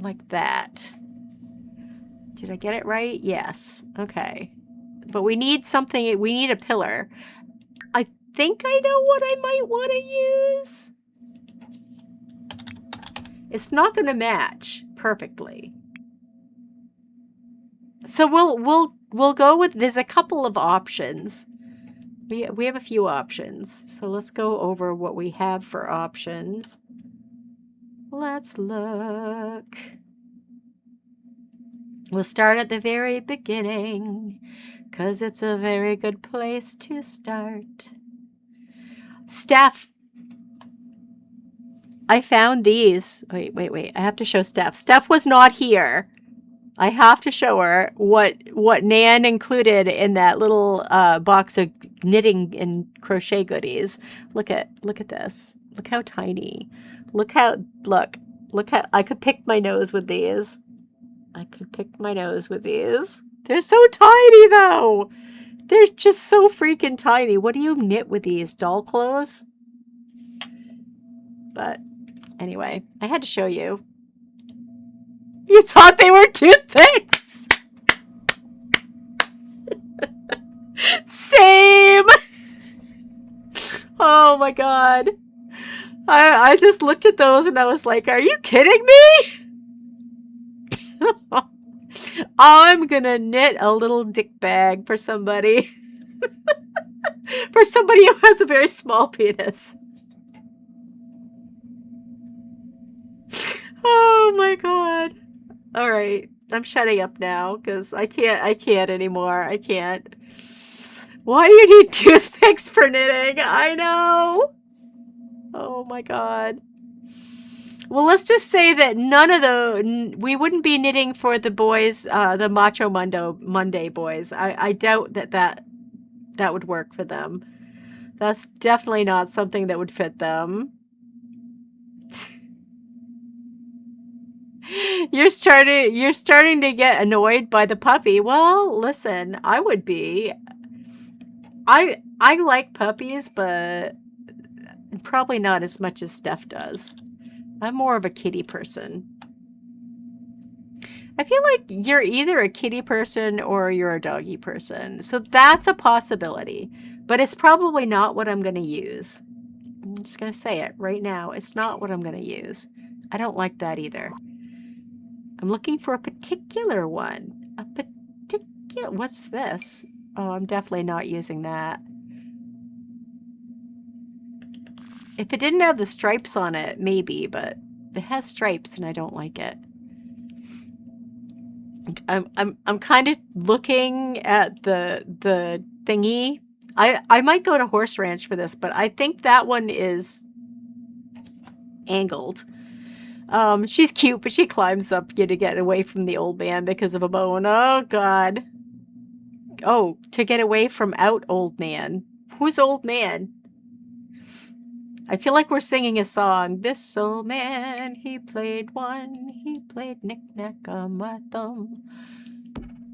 Like that. Did I get it right? Yes. Okay. But we need something, we need a pillar. I think I know what I might want to use. It's not going to match perfectly. So we'll go with, there's a couple of options. We have a few options. So let's go over what we have for options. Let's look. We'll start at the very beginning, 'cause it's a very good place to start. Steph, I found these. Wait. I have to show Steph. Steph was not here. I have to show her what Nan included in that little box of knitting and crochet goodies. Look at this. Look how tiny. Look how I could pick my nose with these. They're so tiny though. They're just so freaking tiny. What do you knit with these? Doll clothes? But anyway, I had to show you. You thought they were toothpicks? Same! Oh my God. I just looked at those and I was like, are you kidding me? I'm gonna knit a little dick bag for somebody. For somebody who has a very small penis. Oh my God. All right. I'm shutting up now because I can't anymore. I can't. Why do you need toothpicks for knitting? I know. Oh my God. Well, let's just say that none of we wouldn't be knitting for the boys, the Macho Monday boys. I doubt that would work for them. That's definitely not something that would fit them. You're starting to get annoyed by the puppy. Well, listen, I would be. I like puppies, but probably not as much as Steph does. I'm more of a kitty person. I feel like you're either a kitty person or you're a doggy person. So that's a possibility, but it's probably not what I'm going to use. I'm just going to say it right now. It's not what I'm going to use. I don't like that either. I'm looking for a particular one. What's this? Oh, I'm definitely not using that. If it didn't have the stripes on it, maybe, but it has stripes and I don't like it. I'm kind of looking at the thingy. I might go to Horse Ranch for this, but I think that one is angled. She's cute, but she climbs up you to get away from the old man because of a bone. Oh God. Oh, to get away from out old man. Who's old man? I feel like we're singing a song. This old man, he played one. He played knick-knack on my thumb.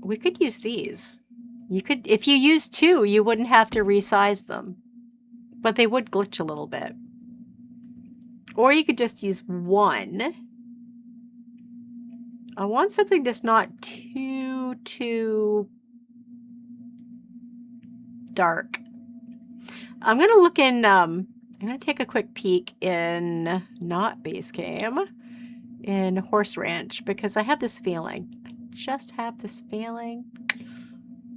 We could use these. You could, if you use two, you wouldn't have to resize them. But they would glitch a little bit. Or you could just use one. I want something that's not too dark. I'm going to look in, I'm going to take a quick peek in, not base game, in Horse Ranch, because I have this feeling. I just have this feeling.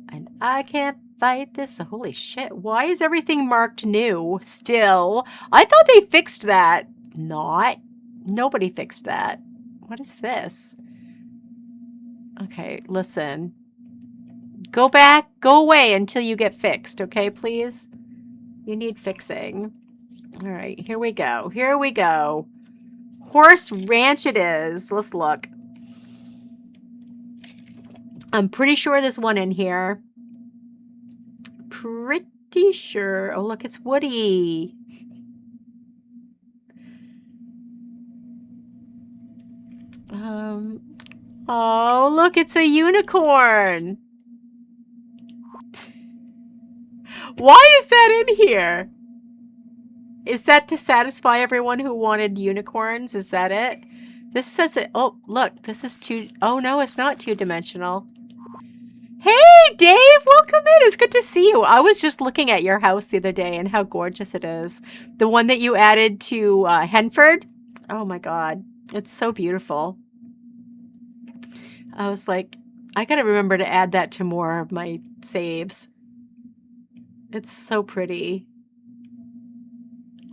And I can't fight this. Holy shit. Why is everything marked new still? I thought they fixed that. Not. Nobody fixed that. What is this? Okay, listen. Go back, go away until you get fixed, okay, please? You need fixing. All right, here we go. Here we go. Horse Ranch it is. Let's look. I'm pretty sure there's one in here. Pretty sure. Oh, look, it's Woody. Oh, look, it's a unicorn. Why is that in here? Is that to satisfy everyone who wanted unicorns? Is that it? This says it. Oh, look, this is two. Oh, no, it's not two-dimensional. Hey, Dave, welcome in. It's good to see you. I was just looking at your house the other day and how gorgeous it is. The one that you added to Henford. Oh, my God. It's so beautiful. I was like, I got to remember to add that to more of my saves. It's so pretty.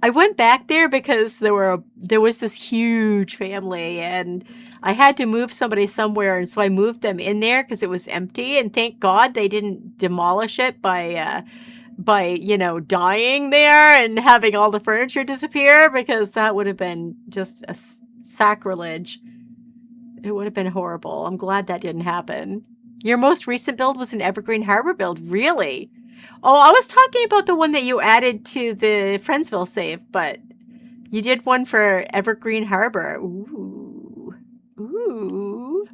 I went back there because there was this huge family and I had to move somebody somewhere, and so I moved them in there because it was empty, and thank God they didn't demolish it by you know, dying there and having all the furniture disappear, because that would have been just a sacrilege. It would have been horrible. I'm glad that didn't happen. Your most recent build was an Evergreen Harbor build, really? Oh, I was talking about the one that you added to the Friendsville save, but you did one for Evergreen Harbor. Ooh. Ooh.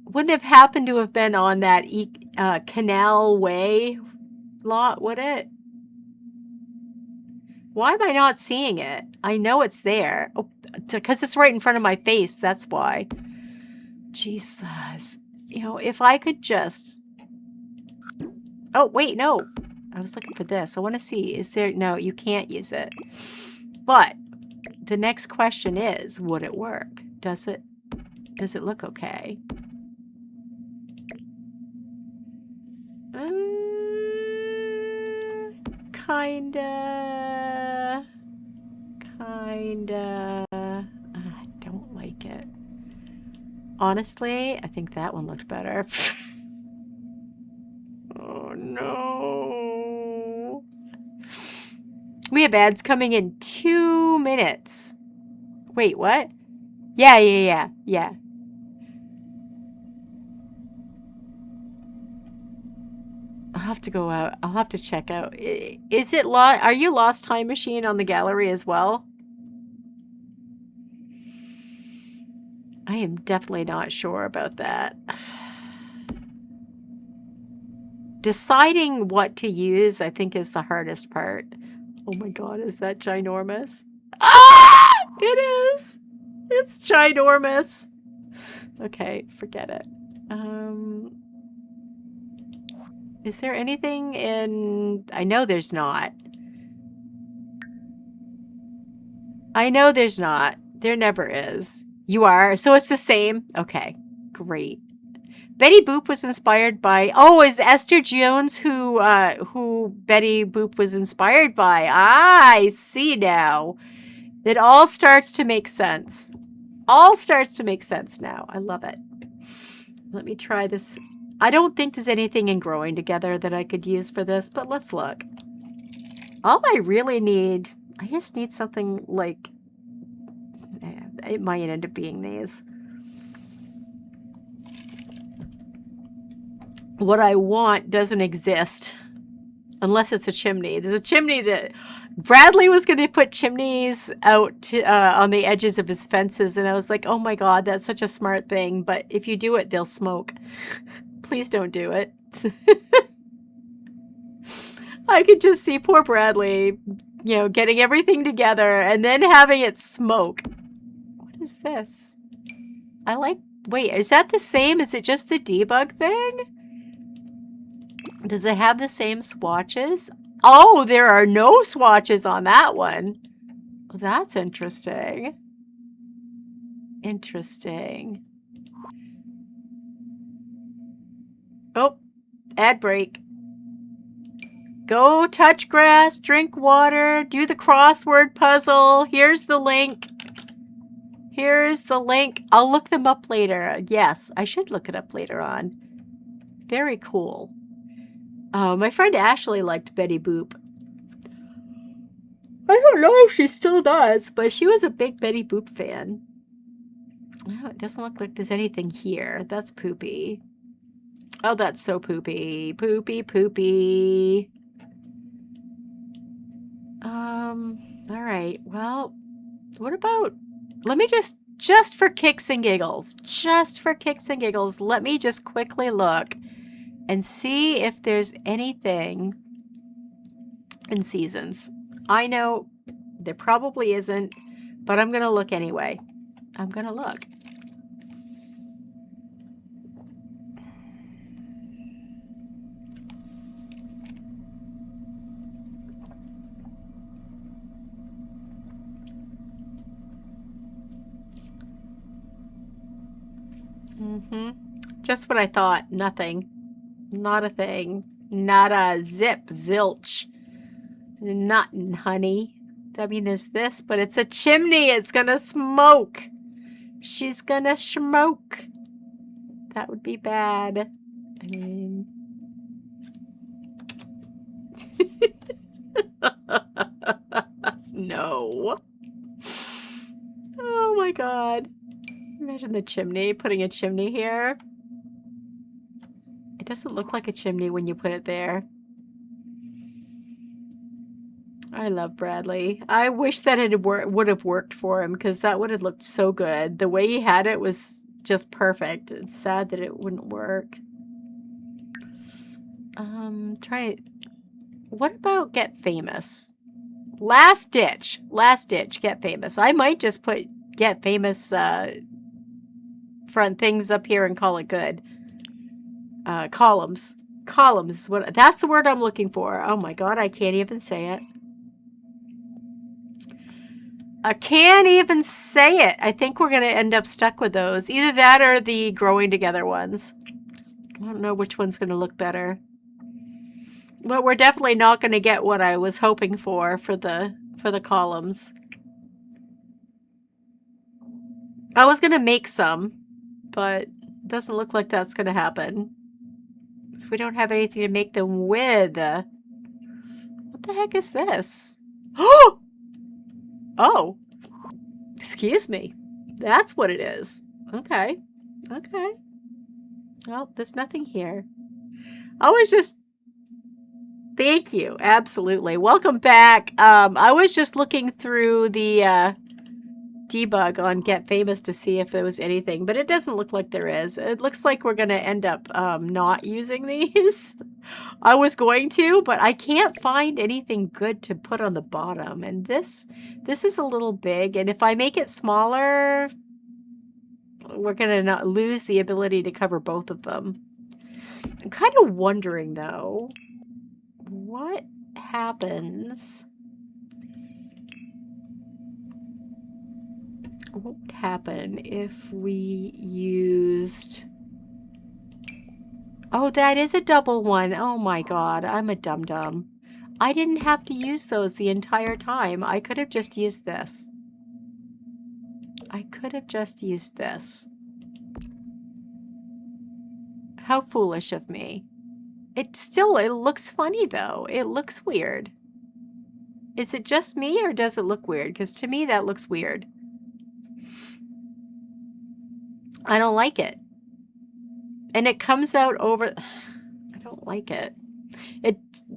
Wouldn't have happened to have been on that Canal Way lot, would it? Why am I not seeing it? I know it's there. Oh, because it's right in front of my face, that's why. Jesus. You know, if I could just... Oh, wait, no. I was looking for this. I want to see. Is there... No, you can't use it. But the next question is, would it work? Does it look okay? Kinda. I don't like it. Honestly, I think that one looked better. Oh no. We have ads coming in 2 minutes. Wait, what? Yeah. I'll have to go out. I'll have to check out. Is it are you Lost Time Machine on the gallery as well? I am definitely not sure about that. Deciding what to use, I think, is the hardest part. Oh my God, is that ginormous? Ah! It is! It's ginormous. Okay, forget it. Is there anything in... I know there's not. I know there's not. There never is. You are? So it's the same? Okay, great. Betty Boop was inspired by. Oh, is Esther Jones who Betty Boop was inspired by? I see now. It all starts to make sense. All starts to make sense now. I love it. Let me try this. I don't think there's anything in Growing Together that I could use for this, but let's look. All I really need, I just need something like, it might end up being these. What I want doesn't exist unless it's a chimney. There's a chimney that Bradley was going to put chimneys out to, on the edges of his fences. And I was like, oh my God, that's such a smart thing. But if you do it, they'll smoke. Please don't do it. I could just see poor Bradley, you know, getting everything together and then having it smoke. What is this? I like, wait, is that the same? Is it just the debug thing? Does it have the same swatches? Oh, there are no swatches on that one. Well, that's interesting. Interesting. Oh, ad break. Go touch grass, drink water, do the crossword puzzle. Here's the link. Here's the link. I'll look them up later. Yes, I should look it up later on. Very cool. My friend Ashley liked Betty Boop. I don't know if she still does, but she was a big Betty Boop fan. Oh, it doesn't look like there's anything here. That's poopy. Oh, that's so poopy. Poopy, poopy. All right. Well, what about, let me just for kicks and giggles, let me just quickly look and see if there's anything in seasons. I know there probably isn't, but I'm going to look anyway. I'm going to look. Just what I thought. Nothing. Not a thing. Not a zip. Zilch. Nothing, honey. I mean, there's this, but it's a chimney. It's gonna smoke. She's gonna smoke. That would be bad. I mean... No. Oh my God. Imagine the chimney, putting a chimney here. It doesn't look like a chimney when you put it there. I love Bradley. I wish that it would have worked for him, because that would have looked so good. The way he had it was just perfect. It's sad that it wouldn't work. What about Get Famous? Last ditch, Get Famous. I might just put Get Famous front things up here and call it good. Columns. Columns. That's the word I'm looking for. Oh my God, I can't even say it. I can't even say it. I think we're going to end up stuck with those. Either that or the Growing Together ones. I don't know which one's going to look better. But we're definitely not going to get what I was hoping for the columns. I was going to make some, but it doesn't look like that's going to happen. So we don't have anything to make them with. What the heck is this? Oh, excuse me. That's what it is. Okay. Okay. Well, there's nothing here. I was just... Thank you. Absolutely. Welcome back. I was just looking through the debug on Get Famous to see if there was anything, but it doesn't look like there is. It looks like we're going to end up not using these. I was going to, but I can't find anything good to put on the bottom. And this is a little big, and if I make it smaller, we're going to not lose the ability to cover both of them. I'm kind of wondering, though, what happens? What would happen if we used Oh, that is a double one. Oh my God, I'm a dum-dum. I didn't have to use those the entire time. I could have just used this. I could have just used this. How foolish of me. It looks funny though. It looks weird. Is it just me or does it look weird? Because to me that looks weird. I don't like it. And it comes out over... I don't like it.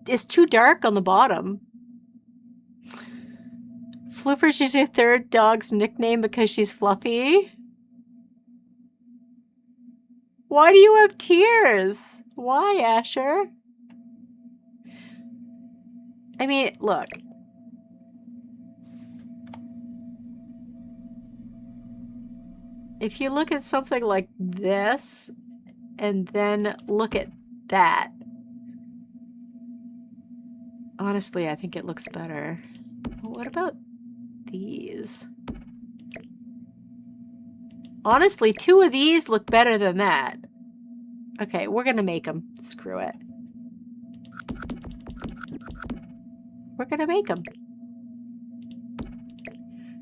It's too dark on the bottom. Flipper's is your third dog's nickname because she's fluffy? Why do you have tears? Why, Asher? I mean, look. If you look at something like this, and then look at that. Honestly, I think it looks better. What about these? Honestly, 2 of these look better than that. Okay, we're gonna make them. Screw it. We're gonna make them.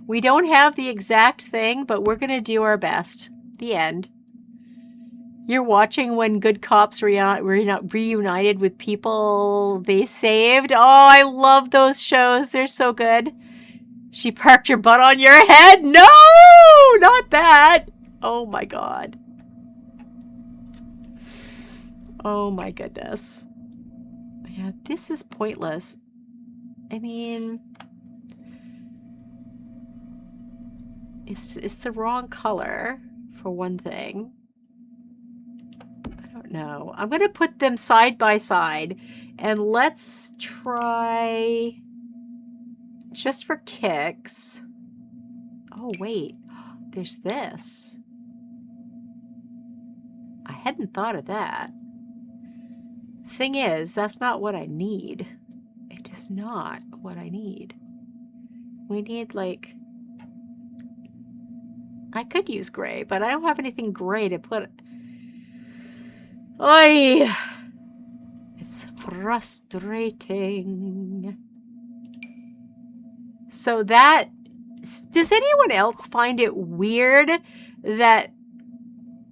We don't have the exact thing, but we're gonna do our best. The end. You're watching when good cops reunited with people they saved. Oh, I love those shows. They're so good. She parked your butt on your head? No! Not that! Oh my God. Oh my goodness. Yeah, this is pointless. I mean... It's the wrong color, for one thing. I don't know. I'm going to put them side by side. And let's try... Just for kicks. Oh, wait. There's this. I hadn't thought of that. Thing is, that's not what I need. It is not what I need. We need, like... I could use gray, but I don't have anything gray to put... Oy! It's frustrating. So that... Does anyone else find it weird that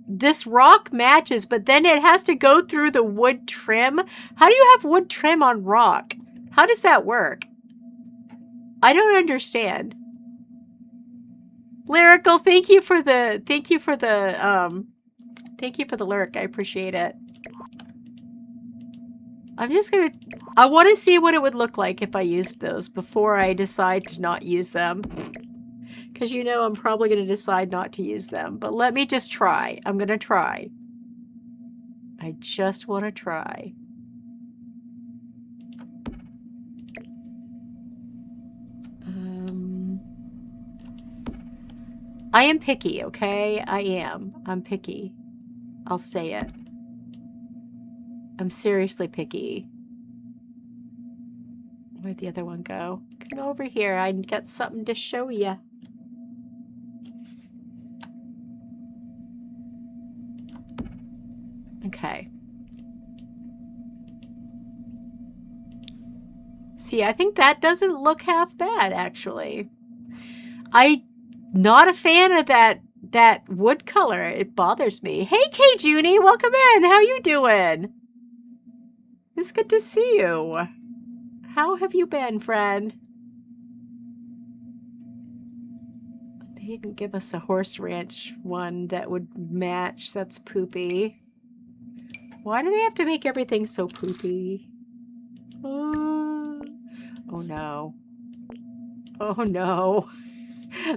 this rock matches, but then it has to go through the wood trim? How do you have wood trim on rock? How does that work? I don't understand. Lyrical, thank you for the lyric. I appreciate it. I'm just gonna... I want to see what it would look like if I used those before I decide to not use them. Because you know I'm probably going to decide not to use them. But let me just try. I'm going to try. I just want to try. I am picky, okay? I am. I'm picky. I'll say it. I'm seriously picky. Where'd the other one go? Come over here. I got something to show you. Okay. See, I think that doesn't look half bad, actually. I'm not a fan of that wood color. It bothers me. Hey, K. Junie, welcome in. How you doing? It's good to see you. How have you been, friend? They didn't give us a horse ranch one that would match. That's poopy. Why do they have to make everything so poopy? Oh no. Oh no.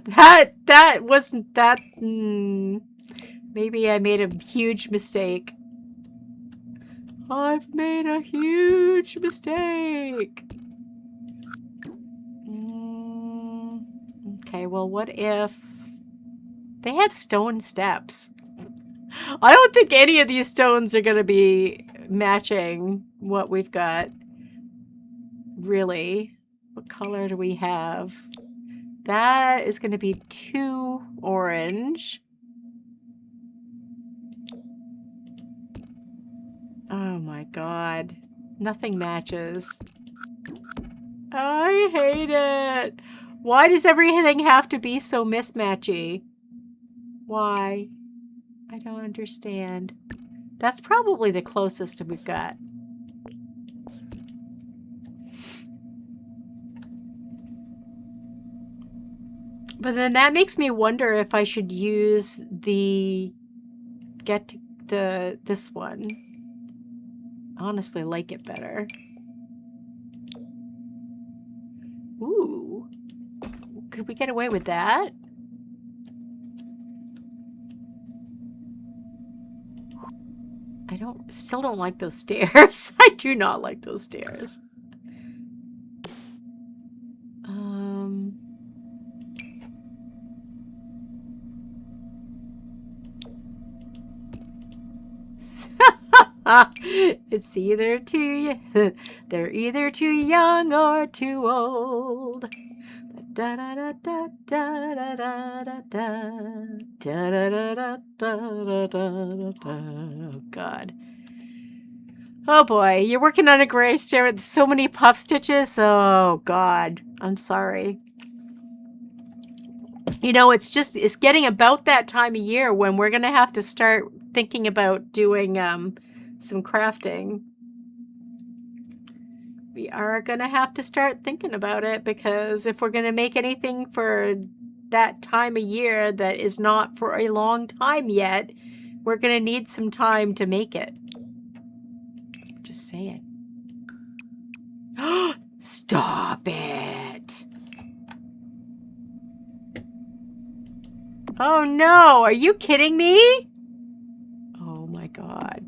That wasn't that... maybe I made a huge mistake. I've made a huge mistake. Okay, well, what if... They have stone steps. I don't think any of these stones are going to be matching what we've got. Really. What color do we have? That is going to be too orange. Oh my god. Nothing matches. I hate it. Why does everything have to be so mismatchy? Why? I don't understand. That's probably the closest we've got. But then that makes me wonder if I should use the this one. Honestly, like it better. Ooh. Could we get away with that? Still don't like those stairs. I do not like those stairs. It's either they're either too young or too old. Da da da da da da da da da da da da da da da. Oh God. Oh boy, you're working on a gray stair with so many puff stitches. Oh God, I'm sorry. You know, it's getting about that time of year when we're gonna have to start thinking about doing some crafting. We are gonna have to start thinking about it, because if we're gonna make anything for that time of year that is not for a long time yet, we're gonna need some time to make it. Just say it. Stop it. Oh no, are you kidding me? Oh my God.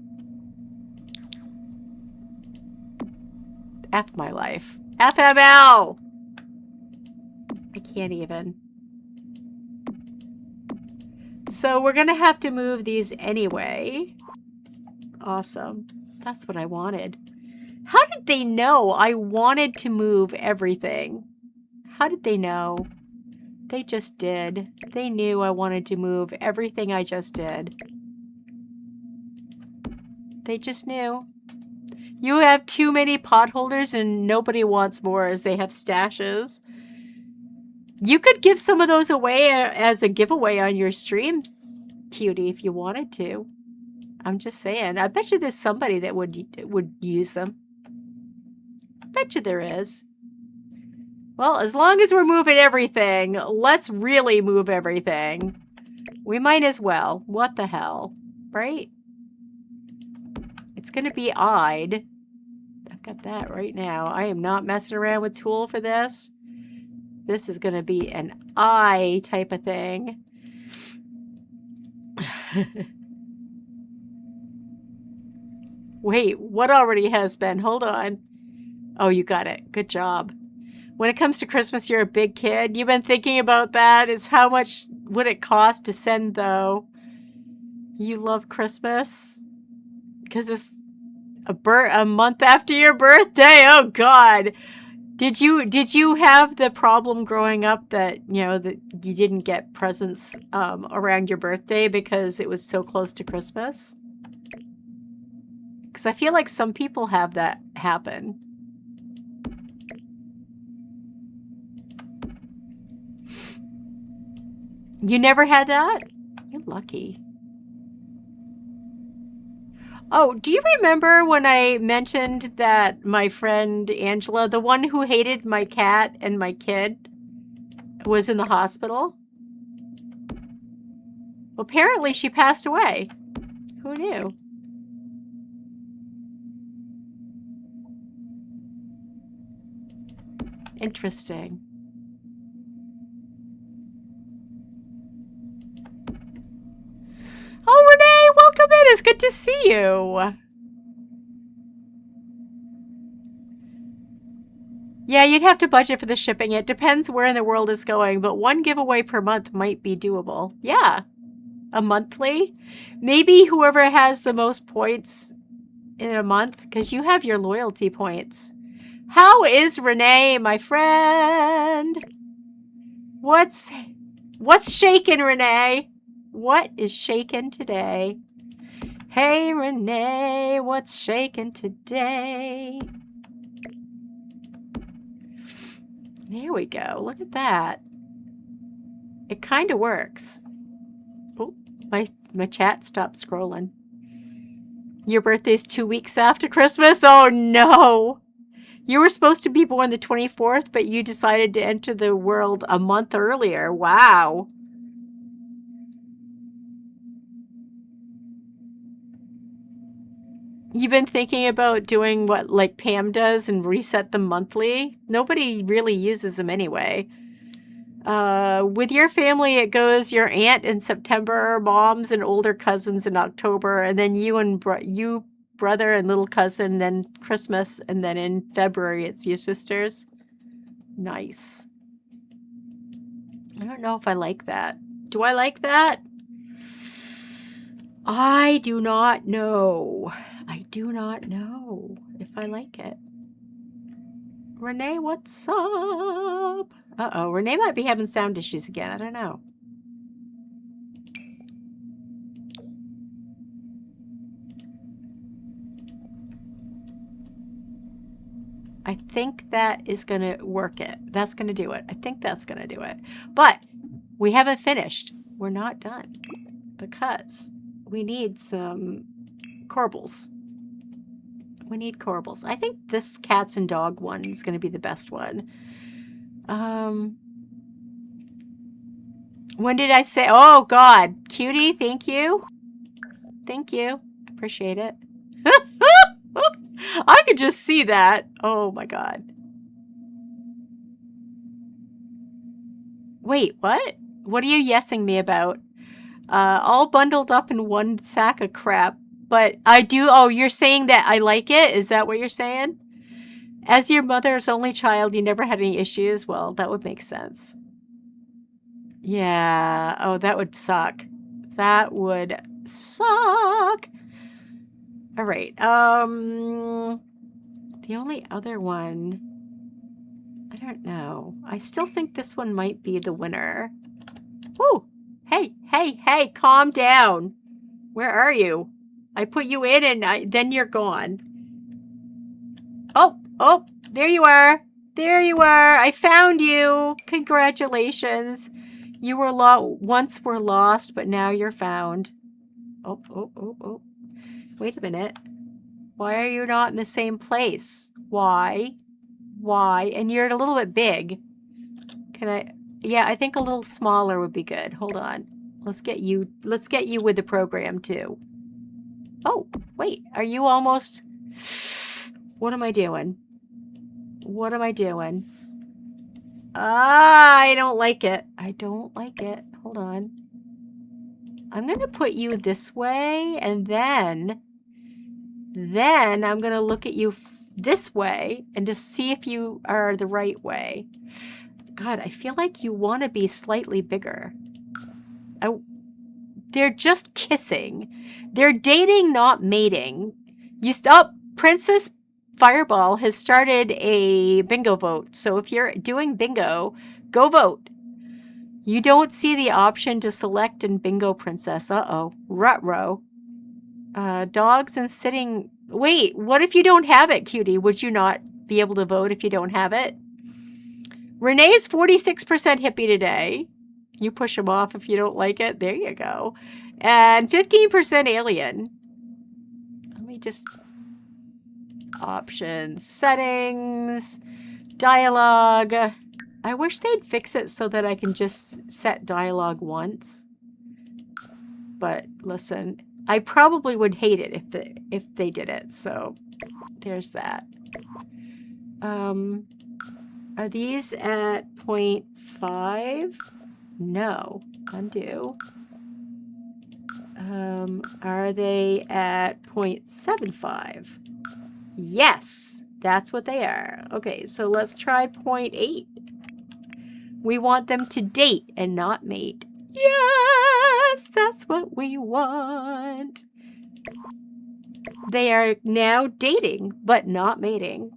F my life. FML! I can't even. So we're gonna have to move these anyway. Awesome. That's what I wanted. How did they know I wanted to move everything? How did they know? They just did. They knew I wanted to move everything I just did. They just knew. You have too many pot holders and nobody wants more, as they have stashes. You could give some of those away as a giveaway on your stream, cutie, if you wanted to. I'm just saying. I bet you there's somebody that would use them. Bet you there is. Well, as long as we're moving everything, let's really move everything. We might as well. What the hell? Right? It's going to be odd. I've got that right now. I am not messing around with tool for this. This is going to be an eye type of thing. Wait, what already has been? Hold on. Oh, you got it. Good job. When it comes to Christmas, you're a big kid. You've been thinking about that. Is how much would it cost to send, though? You love Christmas? Because it's a month after your birthday. Oh, God. Did you have the problem growing up that, you know, that you didn't get presents around your birthday because it was so close to Christmas? Because I feel like some people have that happen. You never had that? You're lucky. Oh, do you remember when I mentioned that my friend Angela, the one who hated my cat and my kid, was in the hospital? Well, apparently she passed away. Who knew? Interesting. Oh, Renee, welcome in. It's good to see you. Yeah, you'd have to budget for the shipping. It depends where in the world it's going, but one giveaway per month might be doable. Yeah, a monthly. Maybe whoever has the most points in a month, because you have your loyalty points. How is Renee, my friend? What's shaking, Renee? What is shaking today? Hey, Renee, what's shaking today? There we go. Look at that. It kind of works. Oh, my chat stopped scrolling. Your birthday's 2 weeks after Christmas? Oh, no. You were supposed to be born the 24th, but you decided to enter the world a month earlier. Wow. You've been thinking about doing what like Pam does and reset them monthly? Nobody really uses them anyway. With your family, it goes your aunt in September, moms and older cousins in October, and then you and brother and little cousin, then Christmas, and then in February it's your sisters. Nice. I don't know if I like that. Do I like that? I do not know. I do not know if I like it. Renee, what's up? Uh-oh, Renee might be having sound issues again. I don't know. I think that is going to work it. That's going to do it. I think that's going to do it. But we haven't finished. We're not done because we need some corbels. We need corbels. I think this cats and dog one is going to be the best one. When did I say? Oh, God. Cutie, thank you. Thank you. Appreciate it. I could just see that. Oh, my God. Wait, what? What are you yesing me about? All bundled up in one sack of crap. But I do. Oh, you're saying that I like it? Is that what you're saying? As your mother's only child, you never had any issues? Well, that would make sense. Yeah. Oh, that would suck. That would suck. All right. The only other one, I don't know. I still think this one might be the winner. Woo! Hey, hey, hey, calm down. Where are you? I put you in and then you're gone. Oh, oh, there you are. There you are. I found you. Congratulations. You were once were lost, but now you're found. Oh, oh, oh, oh. Wait a minute. Why are you not in the same place? Why? Why? And you're a little bit big. Can I? Yeah, I think a little smaller would be good. Hold on. Let's get you with the program too. Oh, wait. Are you almost? What am I doing? What am I doing? I don't like it. I don't like it. Hold on. I'm going to put you this way, and then I'm going to look at you this way and just see if you are the right way. God, I feel like you want to be slightly bigger. They're just kissing. They're dating, not mating. Princess Fireball has started a bingo vote. So if you're doing bingo, go vote. You don't see the option to select in Bingo Princess. Uh-oh. Ruh-roh. Dogs and sitting... Wait, what if you don't have it, cutie? Would you not be able to vote if you don't have it? Renee's 46% hippie today. You push them off if you don't like it. There you go. And 15% alien. Let me just... Options. Settings. Dialogue. I wish they'd fix it so that I can just set dialogue once. But listen, I probably would hate it if they did it. So there's that. Are these at 0.5? No. Undo. Are they at 0.75? Yes, that's what they are. Okay, so let's try 0.8. We want them to date and not mate. Yes, that's what we want. They are now dating, but not mating.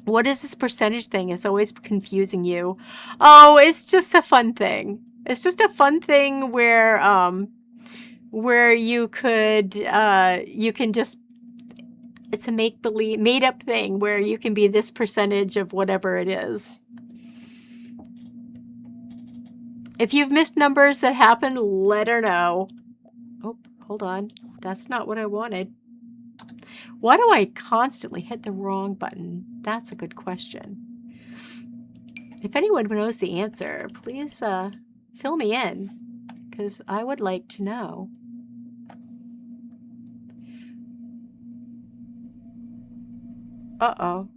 What is this percentage thing? It's always confusing you. Oh, it's just a fun thing. It's just a fun thing where where you could, you can just, it's a make-believe, made-up thing where you can be this percentage of whatever it is. If you've missed numbers that happen, let her know. Oh, hold on. That's not what I wanted. Why do I constantly hit the wrong button? That's a good question. If anyone knows the answer, please fill me in, because I would like to know. Uh-oh.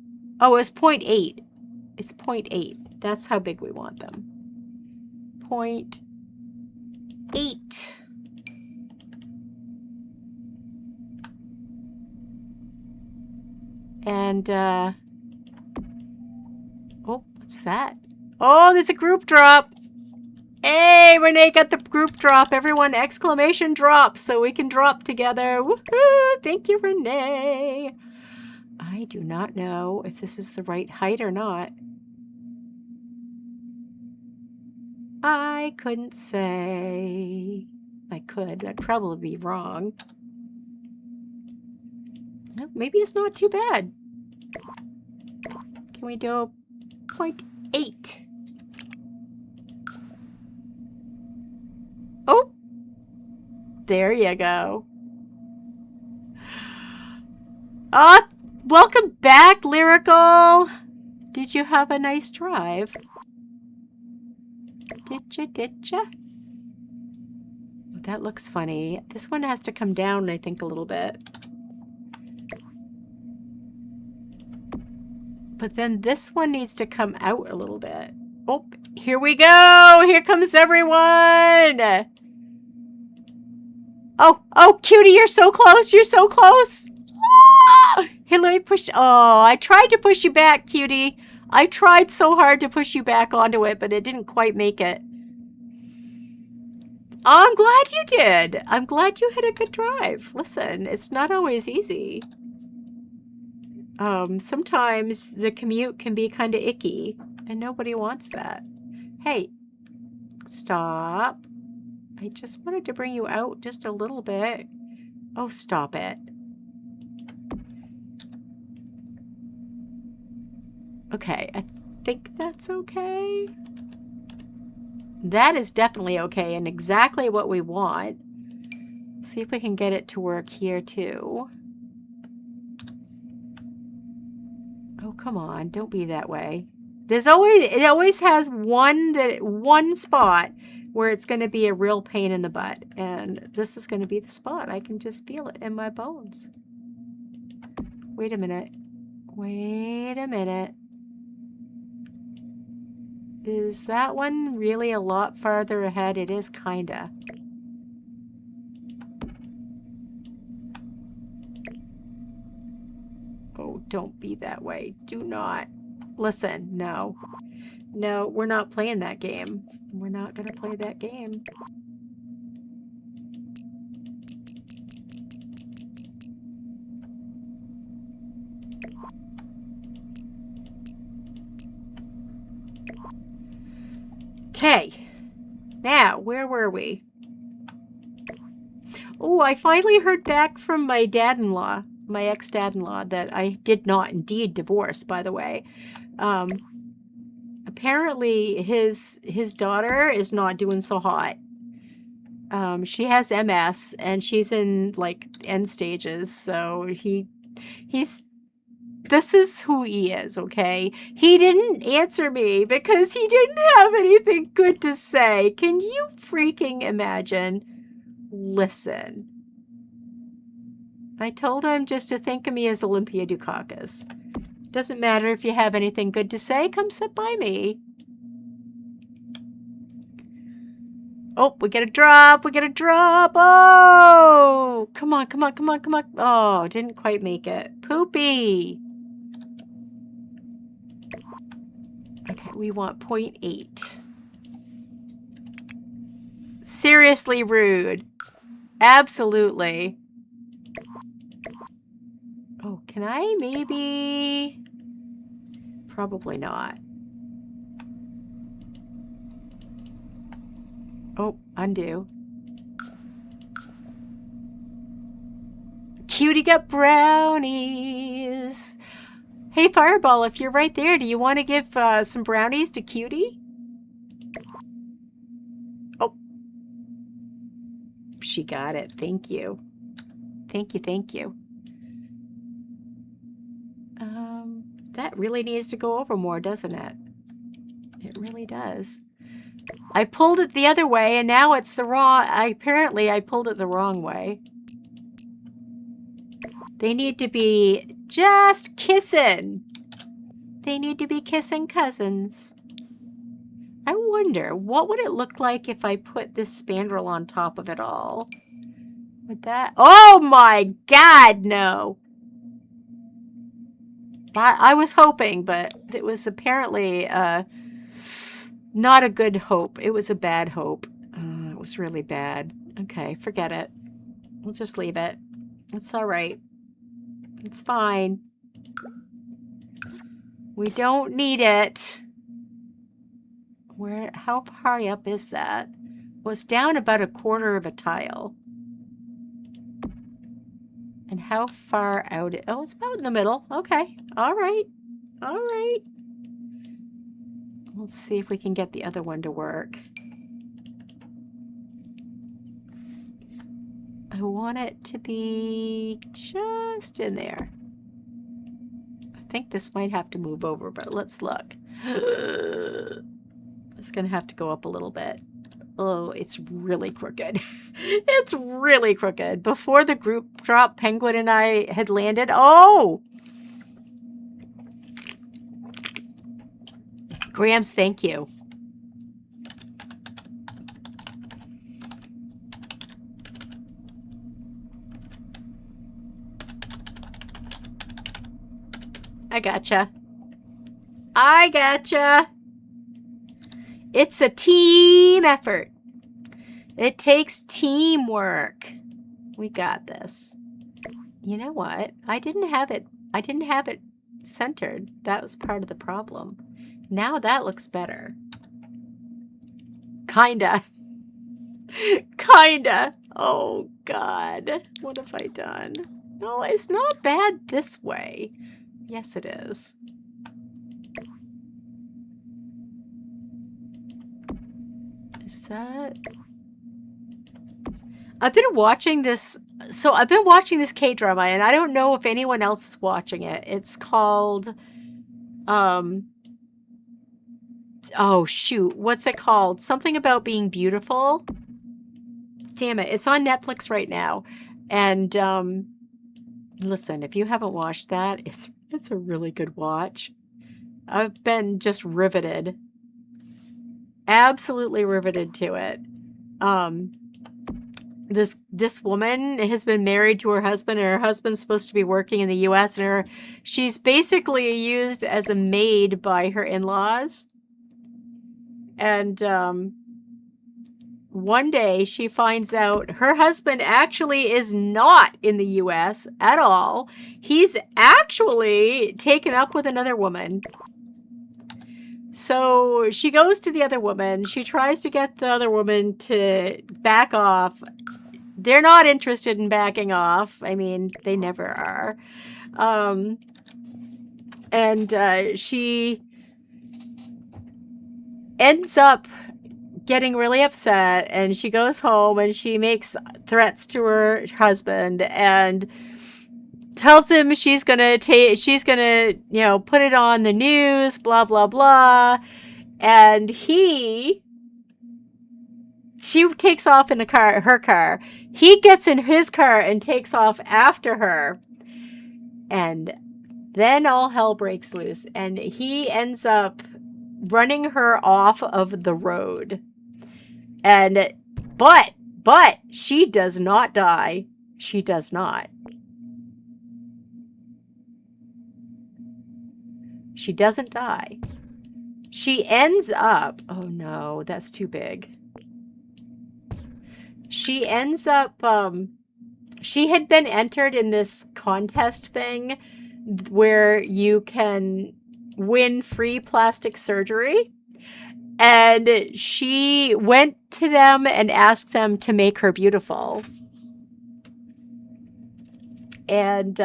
Oh, it's 0.8. It's 0.8. That's how big we want them. 0.8. And, oh, what's that? Oh, there's a group drop. Hey, Renee got the group drop. Everyone, exclamation drop, so we can drop together. Woohoo! Thank you, Renee. I do not know if this is the right height or not. I couldn't say. I could. That'd probably be wrong. Well, maybe it's not too bad. Can we do 0.8? Oh! There you go. Ah, welcome back, Lyrical. Did you have a nice drive? Did ya? Oh, that looks funny. This one has to come down, I think, a little bit. But then this one needs to come out a little bit. Oh, here we go. Here comes everyone. Oh, cutie, you're so close. You're so close. Ah! Here, let me push. Oh, I tried to push you back, cutie. I tried so hard to push you back onto it, but it didn't quite make it. I'm glad you did. I'm glad you had a good drive. Listen, it's not always easy. Sometimes the commute can be kind of icky, and nobody wants that. Hey, stop. I just wanted to bring you out just a little bit. Oh, stop it. Okay, I think that's okay. That is definitely okay and exactly what we want. Let's see if we can get it to work here too. Oh, come on, don't be that way. It always has one spot where it's going to be a real pain in the butt, and this is going to be the spot. I can just feel it in my bones. Wait a minute. Wait a minute. Is that one really a lot farther ahead? It is kinda. Oh, don't be that way. Do not. Listen, no. No, we're not playing that game. We're not gonna play that game. Okay. Now, where were we? Oh, I finally heard back from my dad-in-law, my ex-dad-in-law, that I did not indeed divorce, by the way. Apparently his daughter is not doing so hot. She has MS and she's in like end stages, so this is who he is, okay? He didn't answer me because he didn't have anything good to say. Can you freaking imagine? Listen. I told him just to think of me as Olympia Dukakis. Doesn't matter if you have anything good to say, come sit by me. Oh, we get a drop, we get a drop. Oh, come on, come on, come on, come on. Oh, didn't quite make it. Poopy. Okay, we want 0.8. Seriously rude. Absolutely. Oh, can I maybe? Probably not. Oh, undo. Cutie got brownies. Hey, Fireball, if you're right there, do you want to give some brownies to Cutie? Oh, she got it. Thank you. Thank you, thank you. That really needs to go over more, doesn't it? It really does. I pulled it the other way, and now it's the wrong... Apparently, I pulled it the wrong way. They need to be just kissing. They need to be kissing cousins. I wonder, what would it look like if I put this spandrel on top of it all? Would that... Oh my God, no! I was hoping, but it was apparently not a good hope. It was a bad hope. It was really bad. Okay, forget it. We'll just leave it. It's all right. It's fine. We don't need it. How high up is that? Well, it's down about a quarter of a tile. And how far out? Oh, it's about in the middle. Okay. All right. All right. Let's see if we can get the other one to work. I want it to be just in there. I think this might have to move over, but let's look. It's going to have to go up a little bit. Oh, it's really crooked. It's really crooked. Before the group drop, Penguin and I had landed. Oh! Grams, thank you. I gotcha. I gotcha. It's a team effort. It takes teamwork. We got this. You know what? I didn't have it centered. That was part of the problem. Now that looks better. Kinda. Kinda. Oh, God. What have I done? No, it's not bad this way. Yes, it is. Is that... I've been watching this... So I've been watching this K-drama, and I don't know if anyone else is watching it. It's called... Oh, shoot. What's it called? Something about being beautiful. Damn it. It's on Netflix right now. And, listen, if you haven't watched that, it's a really good watch. I've been just riveted. Absolutely riveted to it. This woman has been married to her husband, and her husband's supposed to be working in the U.S., and she's basically used as a maid by her in-laws. And one day she finds out her husband actually is not in the U.S. at all. He's actually taken up with another woman. So she goes to the other woman. She tries to get the other woman to back off. They're not interested in backing off. I mean, they never are. She ends up getting really upset, and she goes home and she makes threats to her husband and tells him she's gonna, you know, put it on the news, blah, blah, blah. And she takes off in her car. He gets in his car and takes off after her. And then all hell breaks loose. And he ends up running her off of the road. And, but she does not die. She does not. She doesn't die. She ends up... Oh, no. That's too big. She ends up... she had been entered in this contest thing where you can win free plastic surgery. And she went to them and asked them to make her beautiful. And,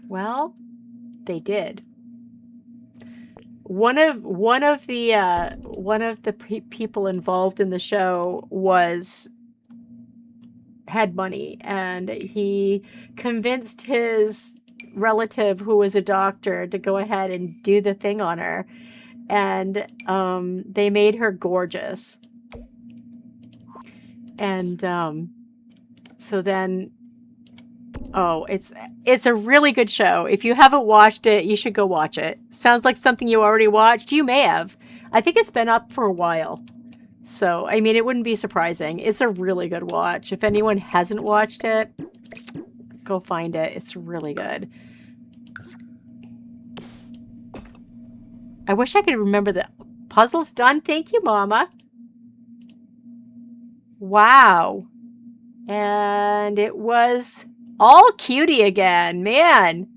well, they did. One of the people involved in the show had money, and he convinced his relative, who was a doctor, to go ahead and do the thing on her. And they made her gorgeous. And so then, oh, it's a really good show. If you haven't watched it, you should go watch it. Sounds like something you already watched. You may have. I think it's been up for a while. So, I mean, it wouldn't be surprising. It's a really good watch. If anyone hasn't watched it, go find it. It's really good. I wish I could remember the puzzle's done. Thank you, Mama. Wow. And it was all Cutie again. Man.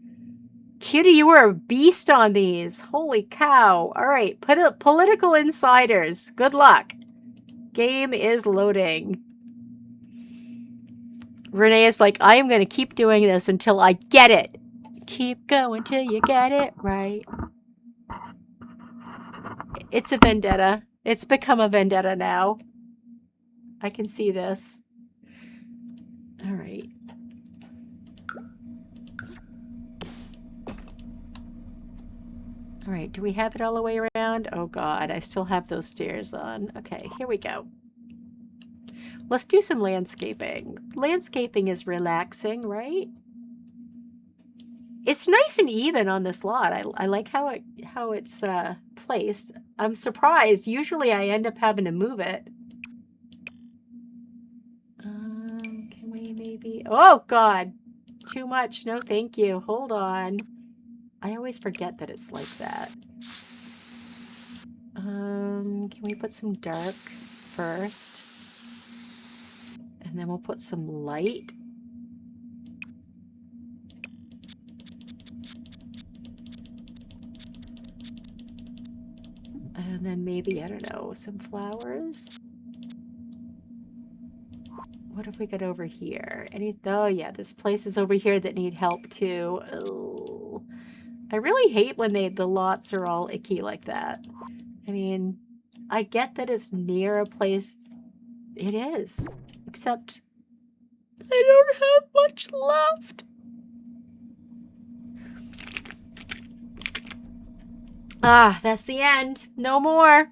Cutie, you were a beast on these. Holy cow. All right. Political insiders. Good luck. Game is loading. Renee is like, I am going to keep doing this until I get it. Keep going till you get it right. It's a vendetta. It's become a vendetta now. I can see this. All right. All right, do we have it all the way around? Oh God, I still have those stairs on. Okay, here we go. Let's do some landscaping. Landscaping is relaxing, right? It's nice and even on this lot. I like how it's placed. I'm surprised. Usually I end up having to move it. Can we maybe... Oh God, too much. No, thank you. Hold on. I always forget that it's like that. Can we put some dark first? And then we'll put some light. And then maybe, I don't know, some flowers. What have we got over here? Oh yeah, this place is over here that need help too. Oh. I really hate when the lots are all icky like that. I mean, I get that it's near a place. It is. Except I don't have much left. Ah, that's the end. No more.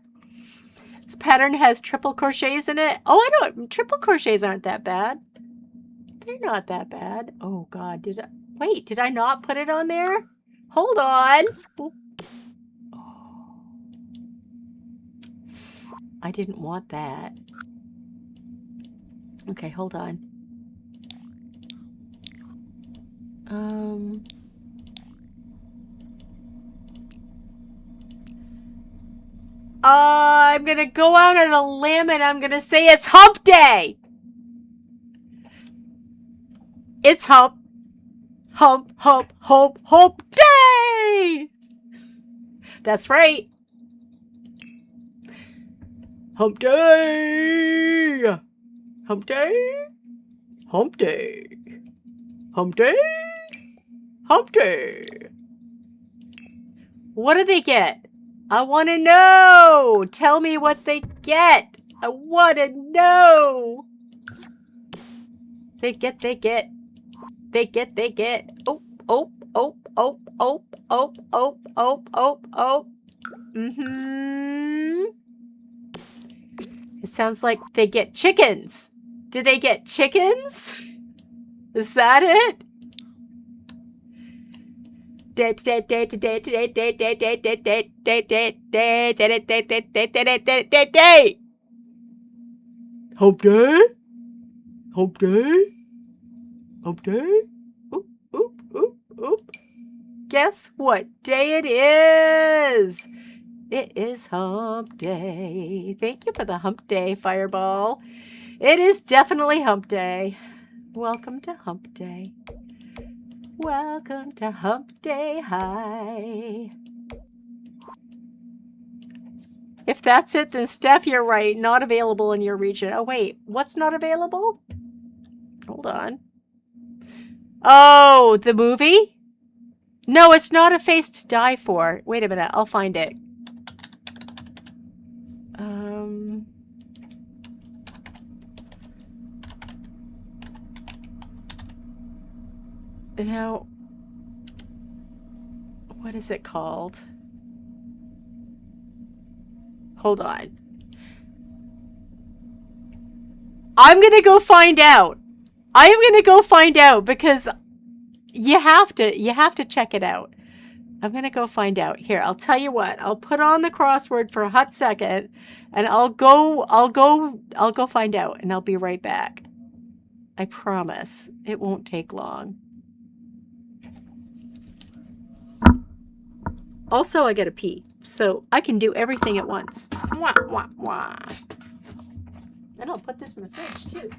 This pattern has triple crochets in it. Oh, I don't. Triple crochets aren't that bad. They're not that bad. Oh God, wait, did I not put it on there? Hold on. Oh. I didn't want that. Okay, hold on. I'm gonna go out on a limb and I'm gonna say it's hump day. It's hump day. That's right. Hump day. Hump day. Hump day. Hump day. Hump day. What do they get? I want to know. Tell me what they get. I want to know. They get. Oh. Mm-hmm. It sounds like they get chickens. Do they get chickens? Is that it? Hump day? Hump day? Hump day? Oop. Guess what day it is? It is hump day. Thank you for the hump day, Fireball. It is definitely hump day. Welcome to hump day. Welcome to hump day high. If that's it, then Steph, you're right. Not available in your region. Oh, wait. What's not available? Hold on. Oh, the movie? No, it's not A Face to Die For. Wait a minute, I'll find it. Now, what is it called? Hold on. I'm gonna go find out. I am gonna go find out because you have to check it out. I'm gonna go find out. Here, I'll tell you what. I'll put on the crossword for a hot second and I'll go find out and I'll be right back. I promise. It won't take long. Also, I gotta pee, so I can do everything at once. Wah, wah, wah. And I'll put this in the fridge too.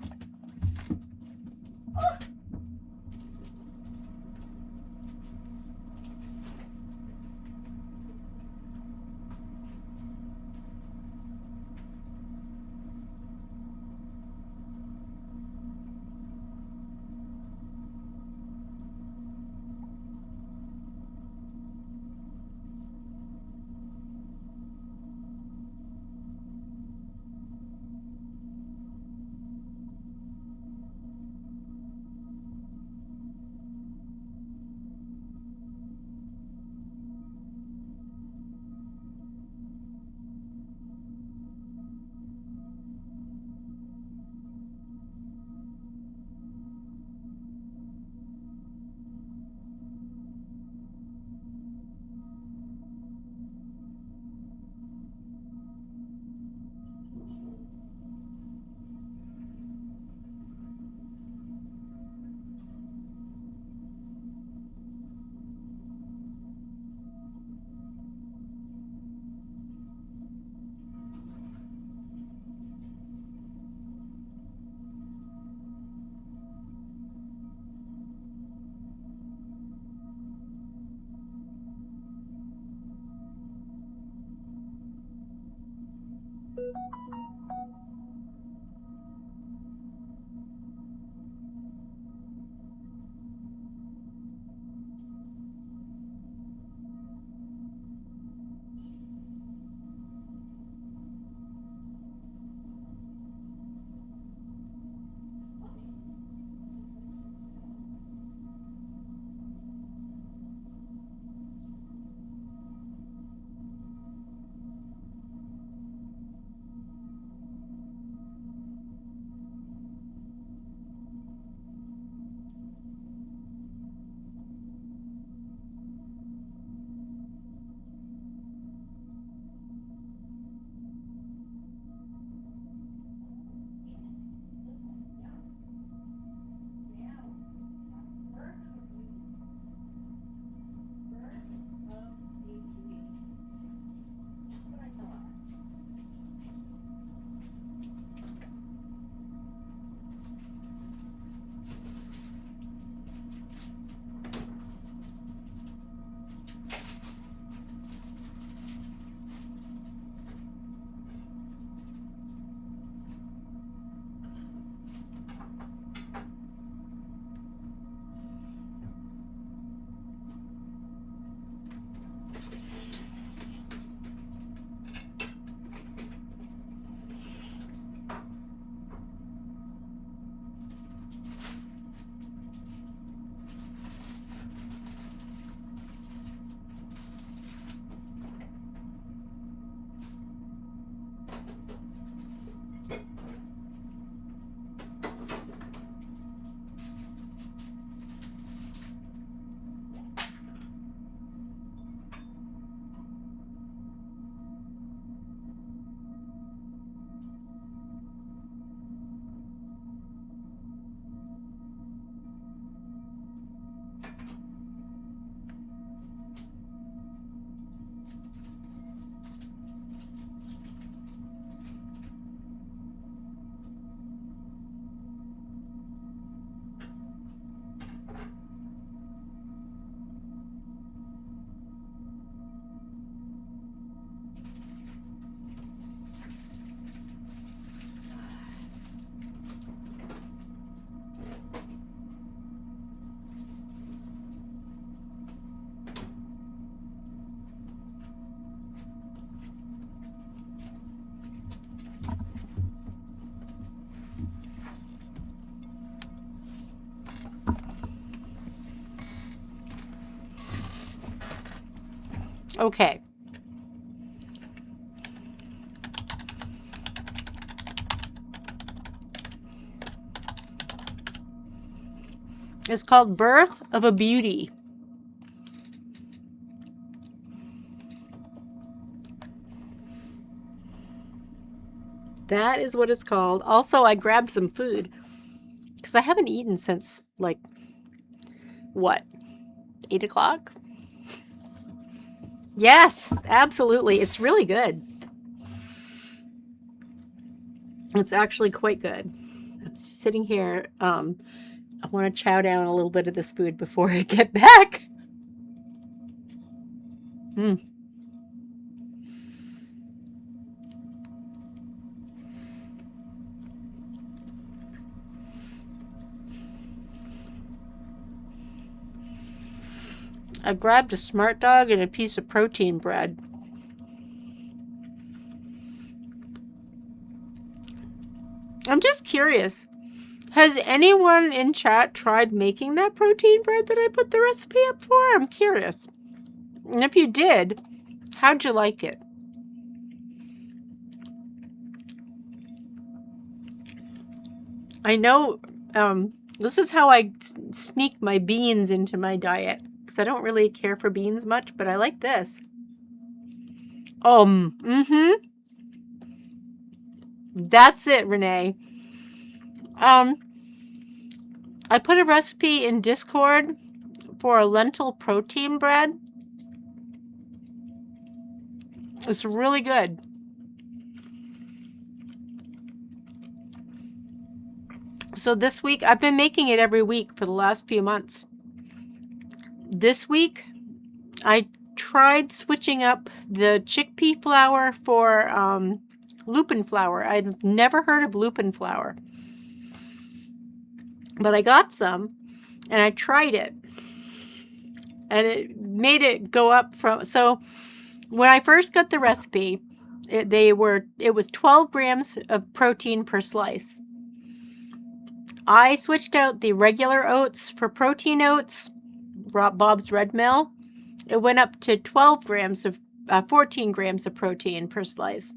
Okay. It's called Birth of a Beauty. That is what it's called. Also, I grabbed some food because I haven't eaten since, like, what, 8 o'clock? Yes, absolutely. It's really good. It's actually quite good. I'm sitting here. I want to chow down a little bit of this food before I get back. Mm. I grabbed a Smart Dog and a piece of protein bread. I'm just curious. Has anyone in chat tried making that protein bread that I put the recipe up for? I'm curious. And if you did, how'd you like it? I know this is how I sneak my beans into my diet because I don't really care for beans much, but I like this. That's it, Renee. I put a recipe in Discord for a lentil protein bread. It's really good. So this week, I've been making it every week for the last few months. This week, I tried switching up the chickpea flour for lupin flour. I'd never heard of lupin flour. But I got some, and I tried it. And it made it go up from... So when I first got the recipe, it was 12 grams of protein per slice. I switched out the regular oats for protein oats, Bob's Red Mill. It went up to 14 grams of protein per slice.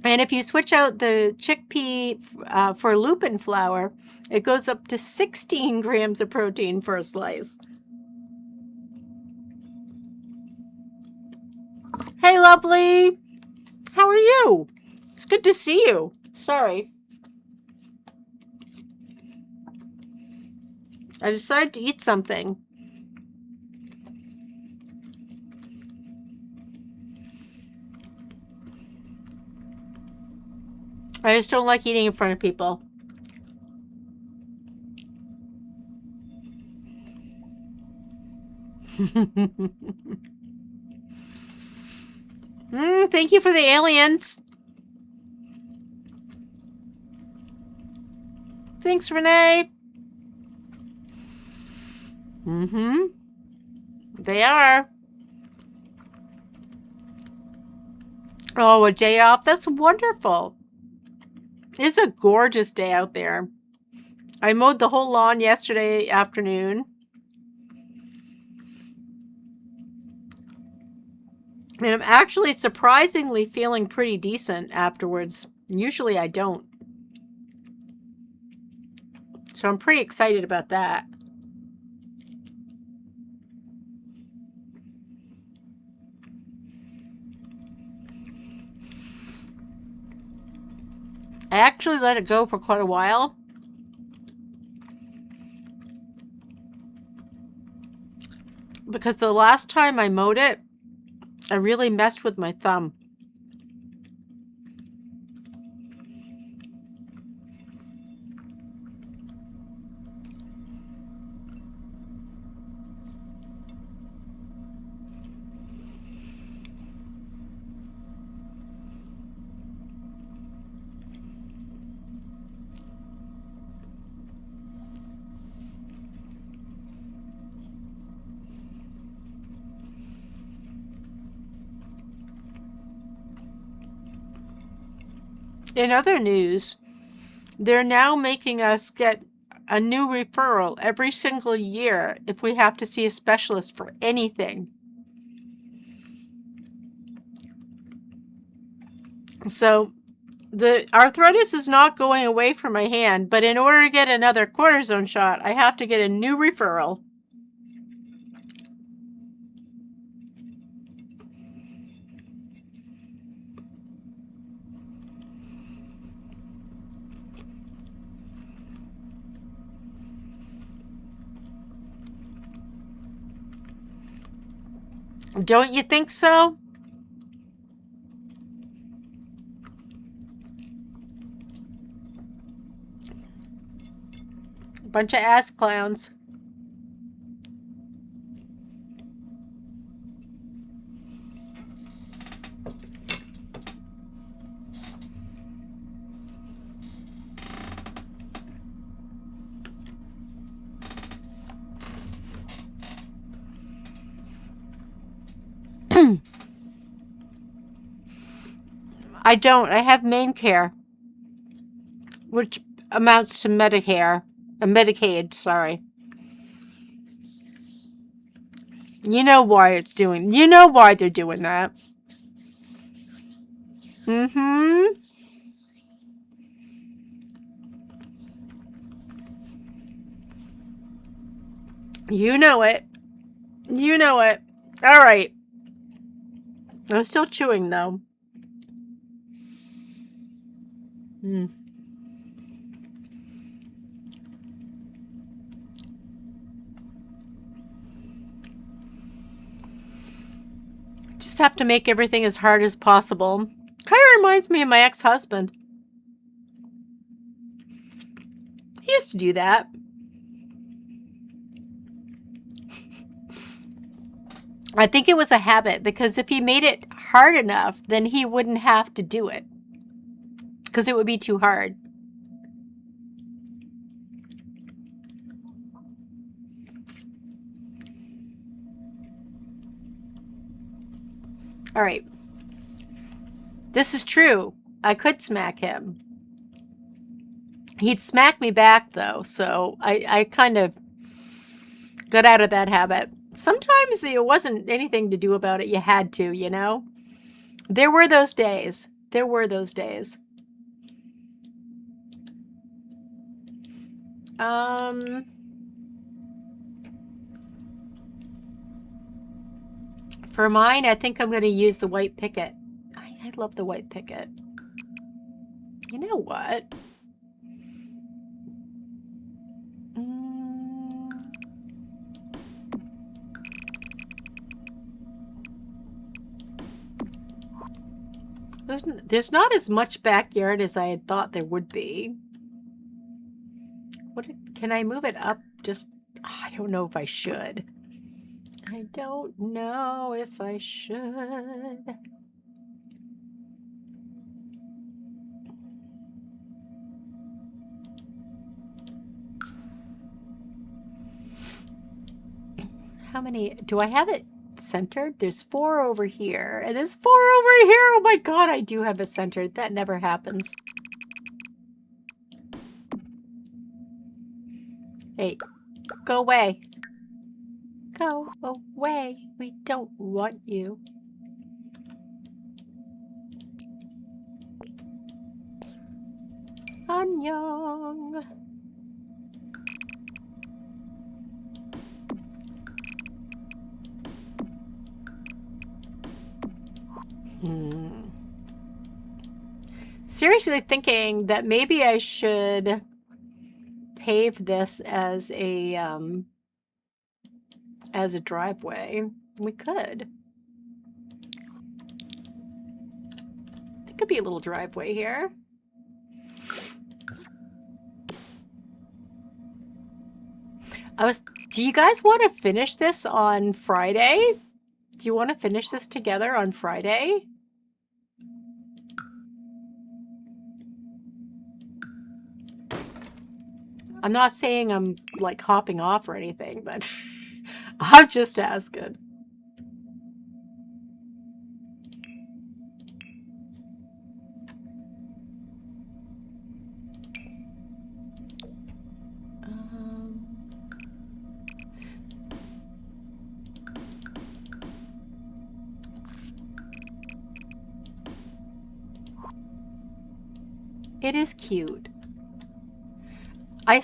And if you switch out the chickpea for lupin flour, it goes up to 16 grams of protein per slice. Hey, lovely. How are you? It's good to see you. Sorry. I decided to eat something. I just don't like eating in front of people. Thank you for the aliens. Thanks, Renee. They are. Oh, a day off. That's wonderful. It's a gorgeous day out there. I mowed the whole lawn yesterday afternoon. And I'm actually surprisingly feeling pretty decent afterwards. Usually I don't. So I'm pretty excited about that. I actually let it go for quite a while. Because the last time I mowed it, I really messed with my thumb. In other news, they're now making us get a new referral every single year if we have to see a specialist for anything. So the arthritis is not going away from my hand, but in order to get another cortisone shot, I have to get a new referral. Don't you think so? Bunch of ass clowns. I don't. I have main care, which amounts to Medicare. Medicaid, sorry. You know why it's doing. You know why they're doing that. Mm-hmm. You know it. You know it. All right. I'm still chewing, though. Mm. Just have to make everything as hard as possible. Kind of reminds me of my ex-husband. He used to do that. I think it was a habit, because if he made it hard enough, then he wouldn't have to do it, because it would be too hard. All right. This is true. I could smack him. He'd smack me back, though, so I kind of got out of that habit. Sometimes it wasn't anything to do about it. You had to, you know? There were those days. There were those days. For mine, I think I'm going to use the white picket. I love the white picket. You know what? There's not as much backyard as I had thought there would be. What can I move it up? Just, I don't know if I should. I don't know if I should. How many do I have it centered? There's 4 over here, and there's 4 over here. Oh my god, I do have it centered. That never happens. Hey, go away. Go away. We don't want you. Annyeong. Seriously thinking that maybe I should pave this as a driveway. We could. There could be a little driveway here. Do you guys want to finish this on Friday? Do you want to finish this together on Friday? I'm not saying I'm like hopping off or anything, but I'm just asking. It is cute. I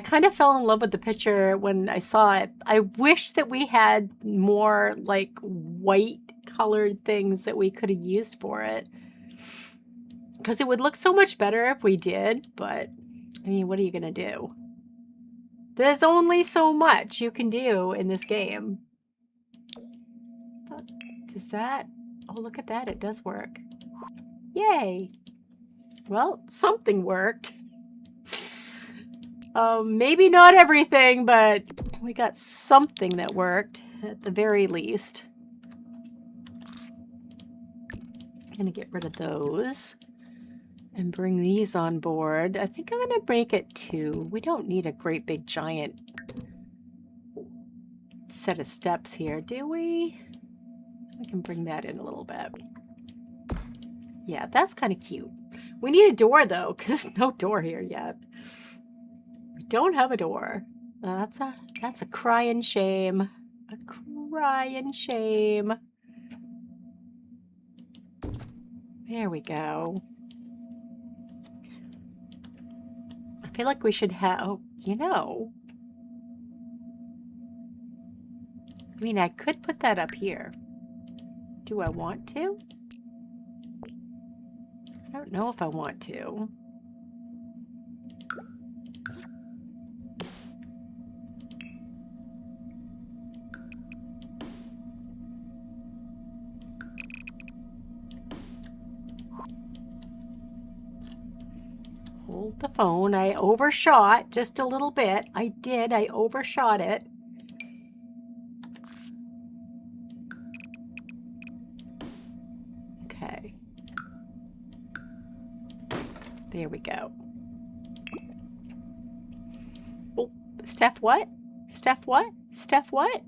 kind of fell in love with the picture when I saw it. I wish that we had more like white colored things that we could have used for it. Because it would look so much better if we did, but I mean, what are you going to do? There's only so much you can do in this game. Does that... Oh, look at that. It does work. Yay. Well, something worked. Maybe not everything, but we got something that worked at the very least. I'm going to get rid of those and bring these on board. I think I'm going to make it 2. We don't need a great big giant set of steps here, do we? We can bring that in a little bit. Yeah, that's kind of cute. We need a door though, because there's no door here yet. We don't have a door. That's a crying shame. A crying shame. There we go. I feel like we should have, oh, you know. I mean, I could put that up here. Do I want to? I don't know if I want to. Hold the phone. I overshot just a little bit. I did. I overshot it. Okay. There we go. Oh, Steph what? Steph what? Steph what?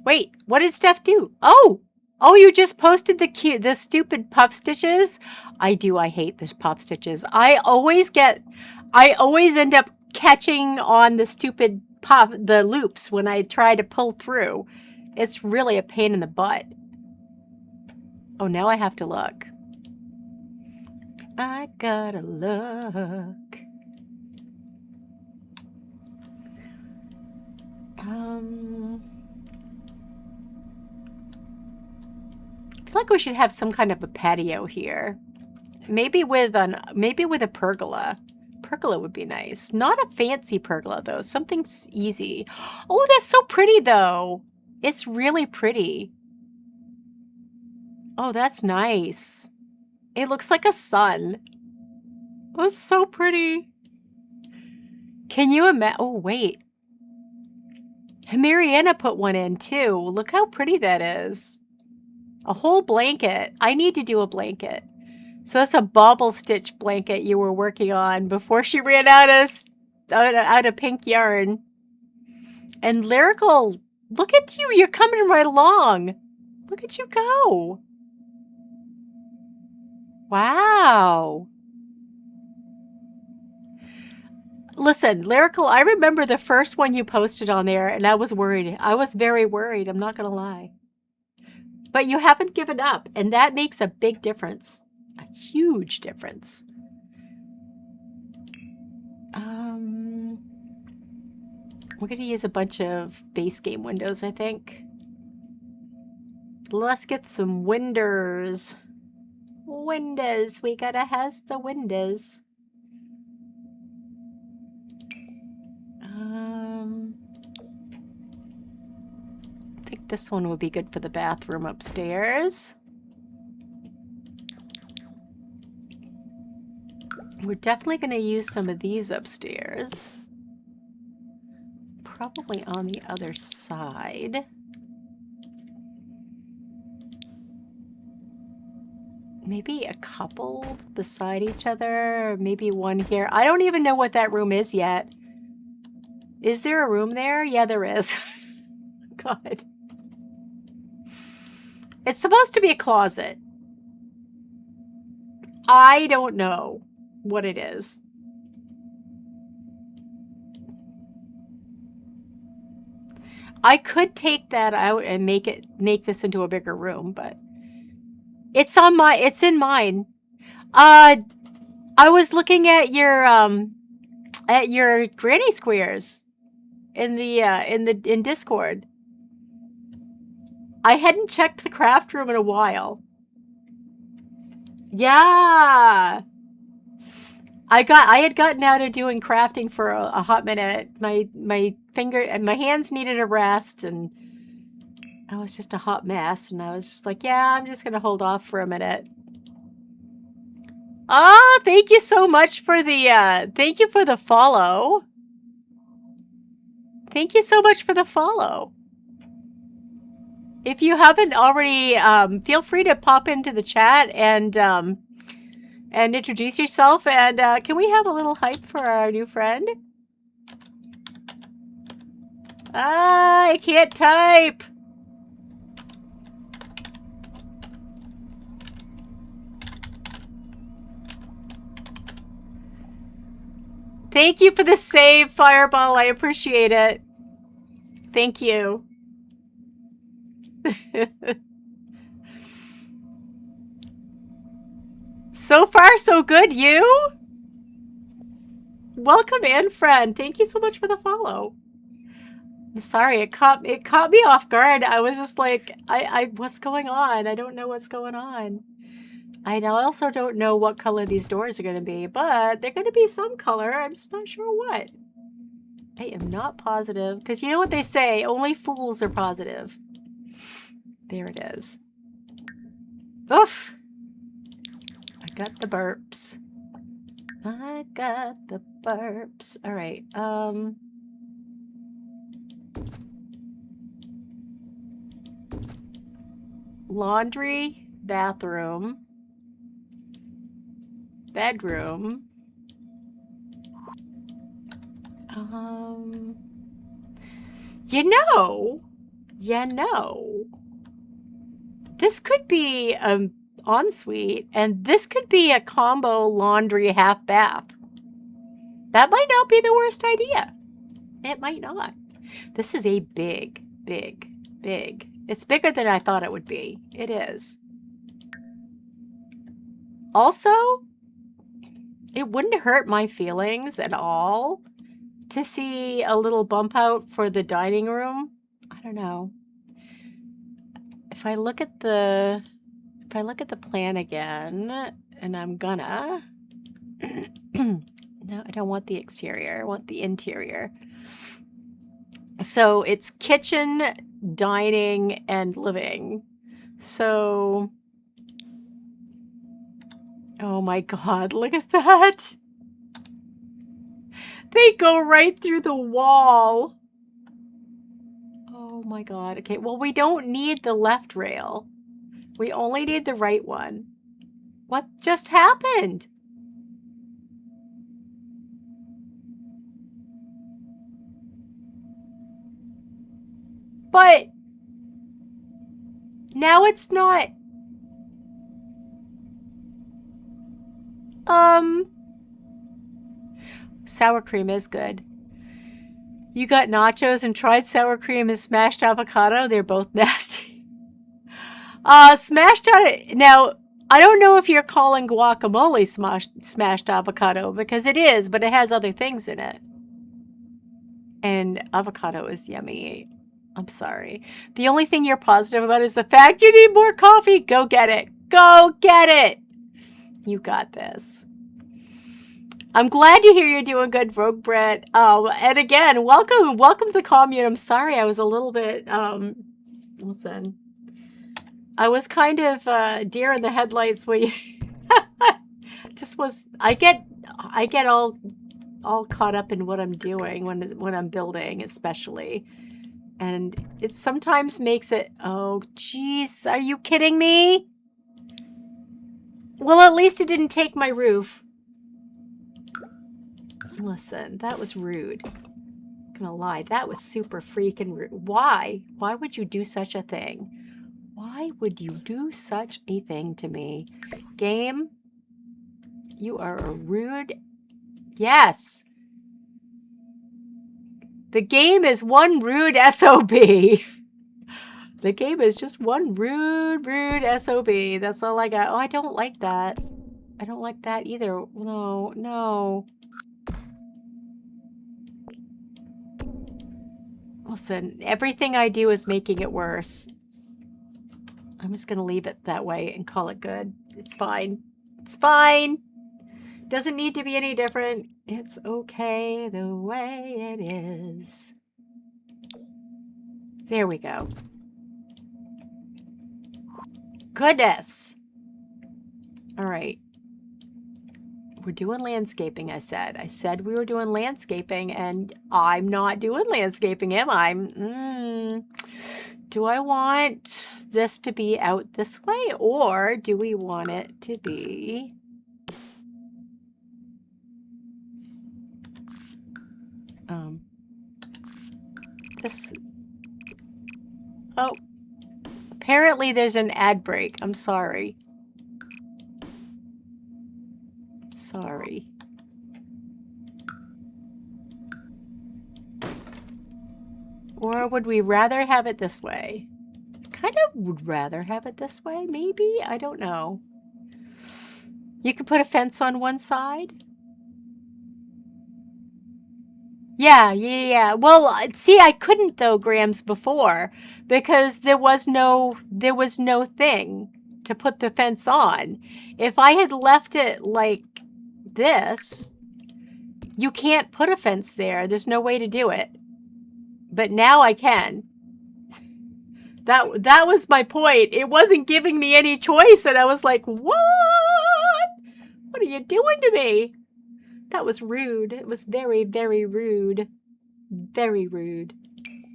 Wait, what did Steph do? Oh! Oh, you just posted the stupid puff stitches? I do. I hate the puff stitches. I always end up catching on the stupid the loops when I try to pull through. It's really a pain in the butt. Oh, now I have to look. I gotta look. I feel like we should have some kind of a patio here. Maybe with a pergola. Pergola would be nice. Not a fancy pergola though. Something easy. Oh, that's so pretty though. It's really pretty. Oh, that's nice. It looks like a sun. That's so pretty. Can you imagine? Oh, wait. Mariana put one in too. Look how pretty that is. A whole blanket. I need to do a blanket. So that's a bobble stitch blanket you were working on before she ran out of pink yarn. And Lyrical, look at you. You're coming right along. Look at you go. Wow. Listen, Lyrical, I remember the first one you posted on there, and I was worried. I was very worried. I'm not going to lie. But you haven't given up, and that makes a big difference. A huge difference. We're going to use a bunch of base game windows, I think. Let's get some windows. Windows. We gotta have the windows. I think this one would be good for the bathroom upstairs. We're definitely going to use some of these upstairs. Probably on the other side. Maybe a couple beside each other, or maybe one here. I don't even know what that room is yet. Is there a room there? Yeah, there is. God. It's supposed to be a closet. I don't know what it is. I could take that out and make this into a bigger room, but it's in mine. I was looking at your granny squares in the in Discord. I hadn't checked the craft room in a while. Yeah. I had gotten out of doing crafting for a hot minute. My hands needed a rest, and I was just a hot mess, and I was just like, yeah, I'm just gonna hold off for a minute. Oh, thank you so much for the thank you for the follow. Thank you so much for the follow. If you haven't already, feel free to pop into the chat and introduce yourself. And can we have a little hype for our new friend? Ah, I can't type. Thank you for the save, Fireball. I appreciate it. Thank you. So far, so good. You? Welcome in, friend. Thank you so much for the follow. I'm sorry, it caught me off guard. I was just like, what's going on? I don't know what's going on. I also don't know what color these doors are going to be, but they're going to be some color. I'm just not sure what. I am not positive, because you know what they say, only fools are positive. There it is. Oof. I got the burps. I got the burps. All right. Laundry, bathroom, bedroom. You know, this could be an ensuite, and this could be a combo laundry half bath. That might not be the worst idea. It might not. This is a big. It's bigger than I thought it would be. It is. Also, it wouldn't hurt my feelings at all to see a little bump out for the dining room. I don't know. If I look at the plan again, and I'm gonna no, I don't want the exterior. I want the interior. So it's kitchen, dining, and living. So, oh my God, look at that. They go right through the wall. Oh my God. Okay, well, we don't need the left rail. We only need the right one. What just happened? But now it's not. Sour cream is good. You got nachos and tried sour cream and smashed avocado. They're both nasty. Smashed avocado. Now, I don't know if you're calling guacamole smashed avocado, because it is, but it has other things in it. And avocado is yummy. I'm sorry. The only thing you're positive about is the fact you need more coffee. Go get it. Go get it. You got this. I'm glad to hear you're doing good, Rogue Brett. And again, welcome to the commune. I'm sorry I was a little bit, listen. I was kind of deer in the headlights when you just was. I get all caught up in what I'm doing when I'm building, especially, and it sometimes makes it. Oh, jeez, are you kidding me? Well, at least it didn't take my roof. Listen, that was rude. I'm gonna lie, that was super freaking rude. Why? Why would you do such a thing? Why would you do such a thing to me? Game, you are a rude... Yes! The game is one rude SOB. The game is just one rude SOB. That's all I got. Oh, I don't like that. I don't like that either. No, no. Listen, everything I do is making it worse. I'm just going to leave it that way and call it good. It's fine. It's fine. Doesn't need to be any different. It's okay the way it is. There we go. Goodness. All right. We're doing landscaping, I said. I said we were doing landscaping, and I'm not doing landscaping, am I? Do I want this to be out this way, or do we want it to be... this... Oh. Apparently there's an ad break. I'm sorry. Sorry. Or would we rather have it this way? Kind of would rather have it this way, maybe? I don't know. You could put a fence on one side? Yeah. Well, see, I couldn't though, Grams, before, because there was no thing to put the fence on. If I had left it like this, you can't put a fence there. There's no way to do it. But now I can. That was my point. It wasn't giving me any choice, and I was like, what? What are you doing to me? That was rude. It was very, very rude. Very rude.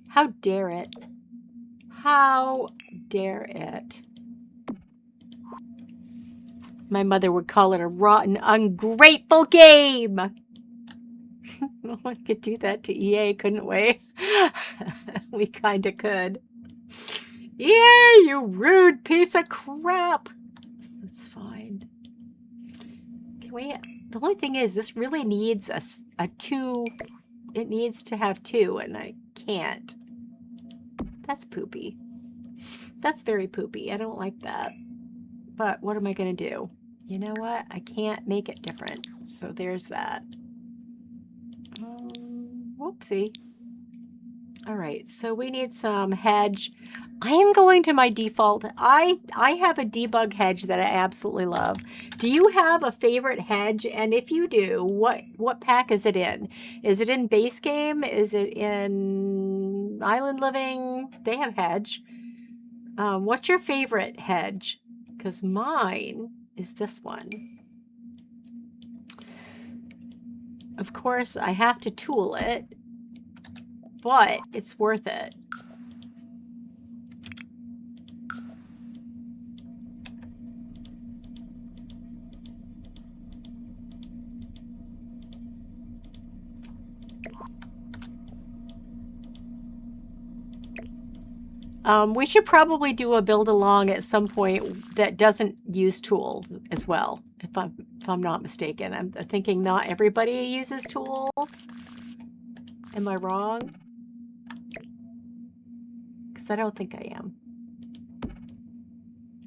How dare it? How dare it? My mother would call it a rotten, ungrateful game. We could do that to EA, couldn't we? We kind of could. Yeah, you rude piece of crap. That's fine. Can we... The only thing is, this really needs a 2. It needs to have 2, and I can't. That's poopy. That's very poopy. I don't like that. But what am I going to do? You know what? I can't make it different. So there's that. Whoopsie. All right, so we need some hedge. I am going to my default. I have a debug hedge that I absolutely love. Do you have a favorite hedge? And if you do, what pack is it in? Is it in base game? Is it in Island Living? They have hedge. What's your favorite hedge? Because mine is this one. Of course, I have to tool it, but it's worth it. We should probably do a build along at some point that doesn't use tool as well, if I'm not mistaken. I'm thinking not everybody uses tool. Am I wrong? Because I don't think I am.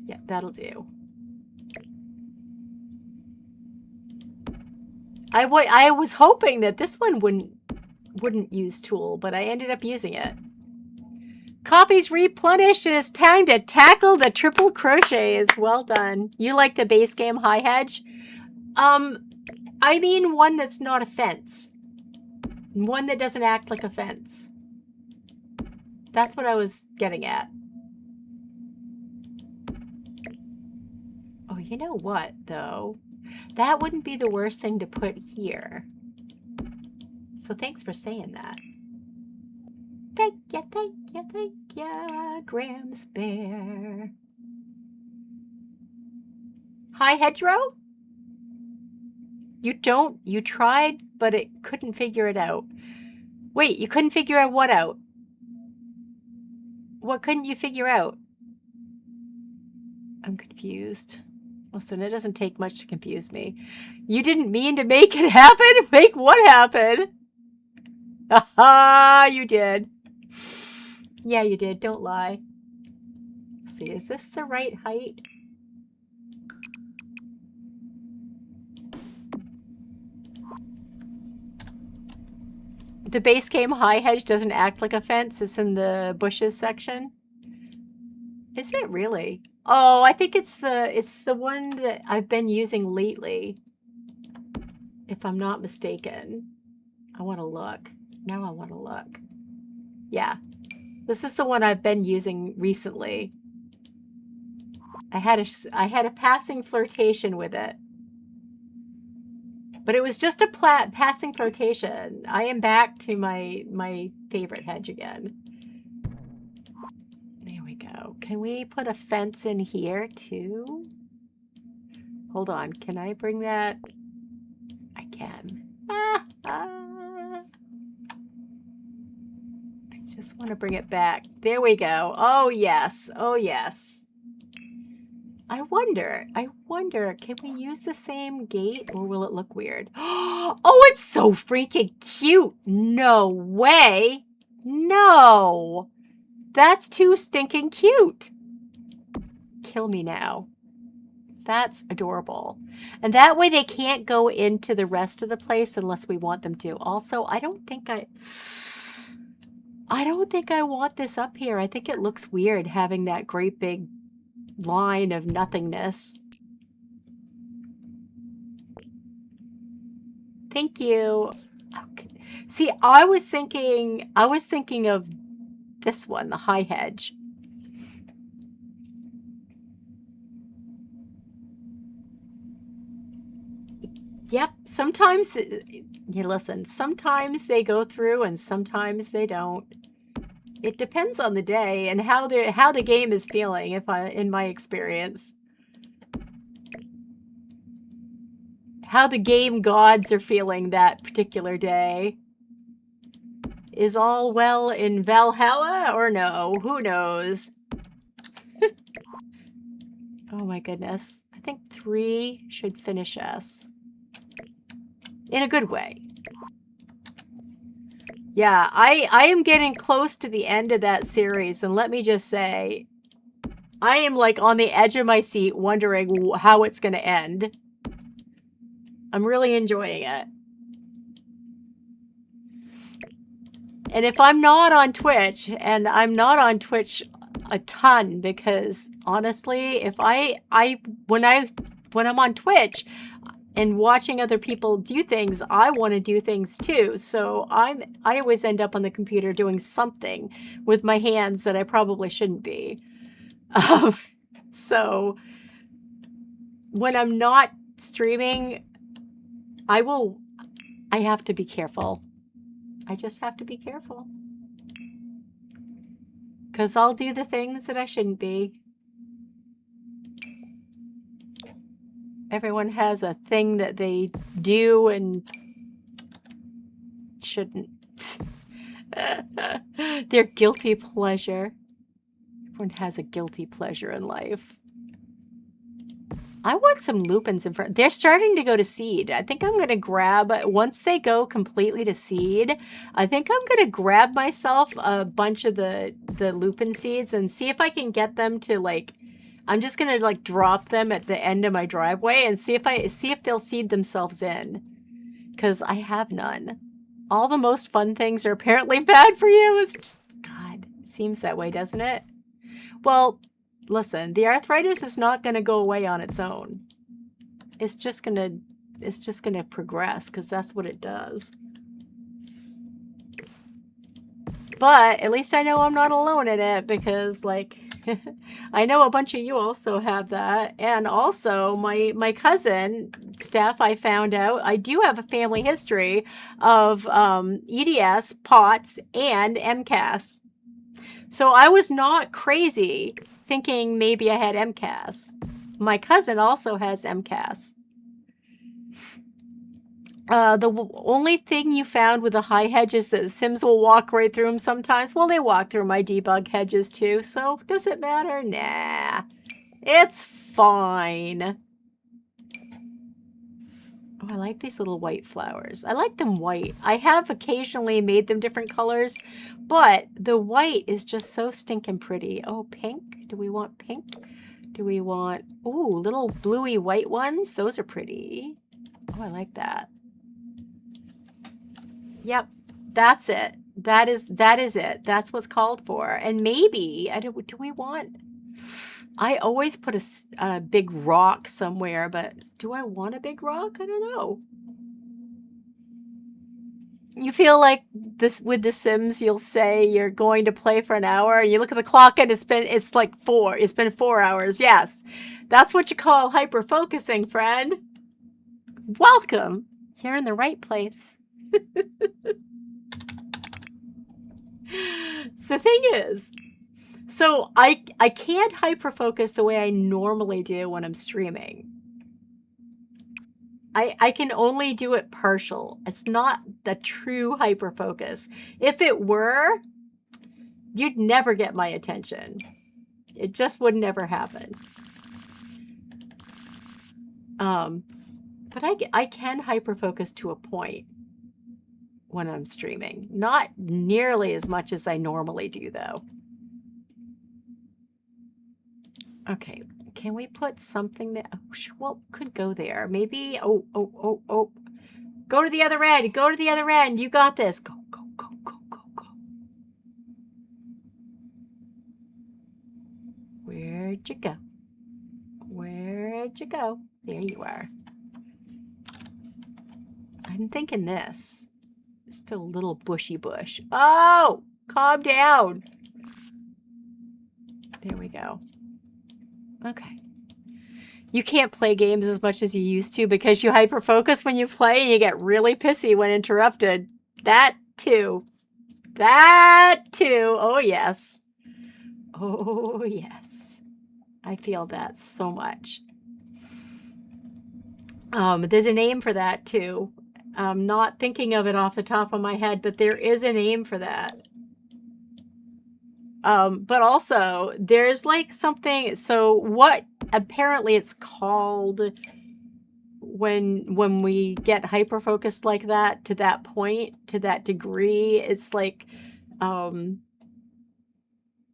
Yeah, that'll do. I was hoping that this one wouldn't use tool, but I ended up using it. Coffee's replenished and it's time to tackle the triple crochets. Well done. You like the base game high hedge? I mean one that's not a fence. One that doesn't act like a fence. That's what I was getting at. Oh, you know what, though? That wouldn't be the worst thing to put here. So thanks for saying that. Thank ya, Grams Bear. Hi, hedgerow? You tried, but it couldn't figure it out. Wait, you couldn't figure out what out? What couldn't you figure out? I'm confused. Listen, it doesn't take much to confuse me. You didn't mean to make it happen? Make what happen? Aha, you did. Yeah, you did. Don't lie. Let's see, is this the right height? the base game high hedge doesn't act like a fence. It's in the bushes section. Is it really? Oh, I think it's the one that I've been using lately. If I'm not mistaken. I want to look. Now I want to look. Yeah. This is the one I've been using recently. I had a passing flirtation with it. But it was just a passing flirtation. I am back to my favorite hedge again. There we go. Can we put a fence in here too? Hold on. Can I bring that? I can. I just want to bring it back. There we go. Oh, yes. Oh, yes. I wonder, can we use the same gate or will it look weird? Oh, it's so freaking cute. No way. No. That's too stinking cute. Kill me now. That's adorable. And that way they can't go into the rest of the place unless we want them to. Also, I don't think I want this up here. I think it looks weird having that great big line of nothingness. Thank you. Okay. See, I was thinking of this one, the high hedge. Yep, sometimes listen, sometimes they go through and sometimes they don't. It depends on the day and how the game is feeling, in my experience. How the game gods are feeling that particular day. Is all well in Valhalla or no? Who knows? Oh my goodness. I think 3 should finish us. In a good way. Yeah, I am getting close to the end of that series, and let me just say, I am like on the edge of my seat wondering how it's going to end. I'm really enjoying it. And if I'm not on Twitch, and I'm not on Twitch a ton, because honestly, if when I'm on Twitch and watching other people do things, I want to do things too. So I always end up on the computer doing something with my hands that I probably shouldn't be. So when I'm not streaming, I have to be careful. I just have to be careful. Because I'll do the things that I shouldn't be. Everyone has a thing that they do and shouldn't. Their guilty pleasure. Everyone has a guilty pleasure in life. I want some lupins in front. They're starting to go to seed. I think I'm going to grab, once they go completely to seed, I think I'm going to grab myself a bunch of the lupin seeds and see if I can get them to like, I'm just going to like drop them at the end of my driveway and see if they'll seed themselves in. Because I have none. All the most fun things are apparently bad for you. It's just, God, it seems that way, doesn't it? Well, listen, the arthritis is not going to go away on its own. It's just going to progress because that's what it does. But at least I know I'm not alone in it because like I know a bunch of you also have that. And also my cousin, Steph, I found out I do have a family history of EDS, POTS, and MCAS. So I was not crazy thinking maybe I had MCAS. My cousin also has MCAS. The only thing you found with the high hedge is that the Sims will walk right through them sometimes. Well, they walk through my debug hedges too, so does it matter? Nah. It's fine. Oh, I like these little white flowers. I like them white. I have occasionally made them different colors, but the white is just so stinking pretty. Oh, pink? Do we want pink? Do we want, ooh, little bluey white ones? Those are pretty. Oh, I like that. Yep. That's it. That is it. That's what's called for. And maybe, do we want... I always put a big rock somewhere, but do I want a big rock? I don't know. You feel like this with The Sims, you'll say you're going to play for an hour, and you look at the clock and it's like 4. It's been 4 hours. Yes. That's what you call hyper-focusing, friend. Welcome. You're in the right place. The thing is, so I can't hyper-focus the way I normally do when I'm streaming. I can only do it partial. It's not the true hyper-focus. If it were, you'd never get my attention. It just would never happen. But I can hyper-focus to a point when I'm streaming. Not nearly as much as I normally do, though. Okay, can we put something that... well, could go there. Maybe... Oh. Go to the other end. Go to the other end. You got this. Go. Where'd you go? Where'd you go? There you are. I'm thinking this. Just a little bushy bush. Oh! Calm down. There we go. Okay. You can't play games as much as you used to because you hyper-focus when you play and you get really pissy when interrupted. That too. That too. Oh, yes. Oh, yes. I feel that so much. There's a name for that too. I'm not thinking of it off the top of my head, but there is a name for that. But also there's like something, so what apparently it's called when we get hyper focused like that, to that point, to that degree, it's like,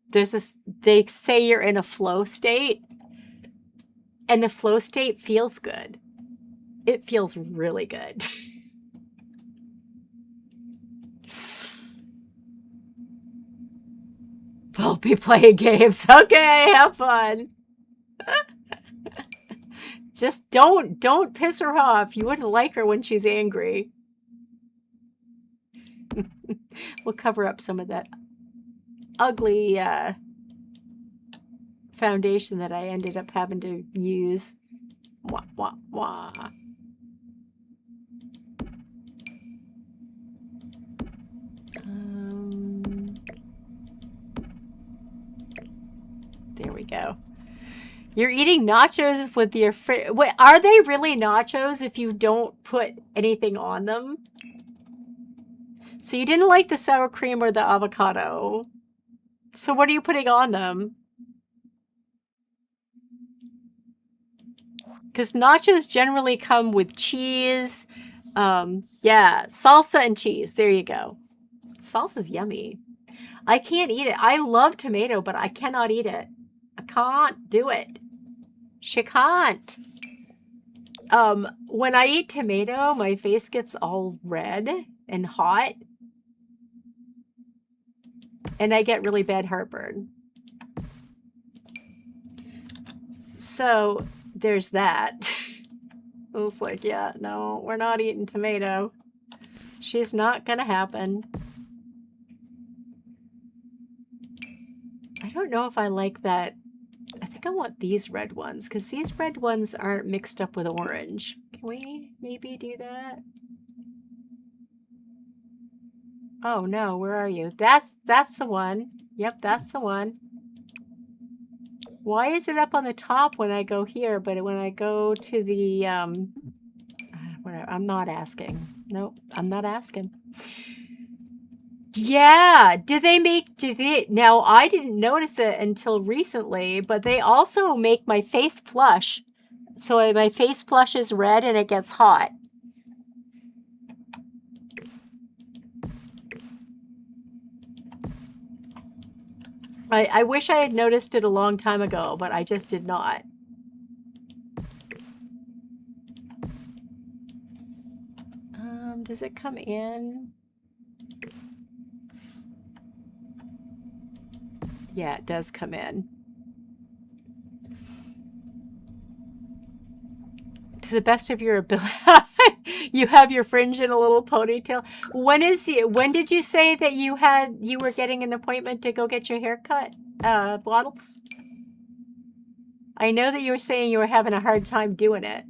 there's this, they say you're in a flow state, and the flow state feels good. It feels really good. We'll be playing games. Okay, have fun. Just don't piss her off. You wouldn't like her when she's angry. We'll cover up some of that ugly foundation that I ended up having to use. Wah, wah, wah. There we go. You're eating nachos with your wait, are they really nachos if you don't put anything on them? So you didn't like the sour cream or the avocado. So what are you putting on them? Because nachos generally come with cheese. Yeah, salsa and cheese. There you go. Salsa's yummy. I can't eat it. I love tomato, but I cannot eat it. I can't do it. She can't. When I eat tomato, my face gets all red and hot. And I get really bad heartburn. So there's that. I was like, yeah, no, we're not eating tomato. She's not gonna happen. I don't know if I like that. I think I want these red ones, because these red ones aren't mixed up with orange. Can we maybe do that? Oh no, where are you? That's the one. Yep, that's the one. Why is it up on the top when I go here, but when I go to the whatever, I'm not asking. Nope, I'm not asking. Yeah, now I didn't notice it until recently, but they also make my face flush. So my face flushes red and it gets hot. I wish I had noticed it a long time ago, but I just did not. Does it come in? Yeah, it does come in. To the best of your ability. You have your fringe in a little ponytail. When did you say that you were getting an appointment to go get your hair cut? Bottles? I know that you were saying you were having a hard time doing it.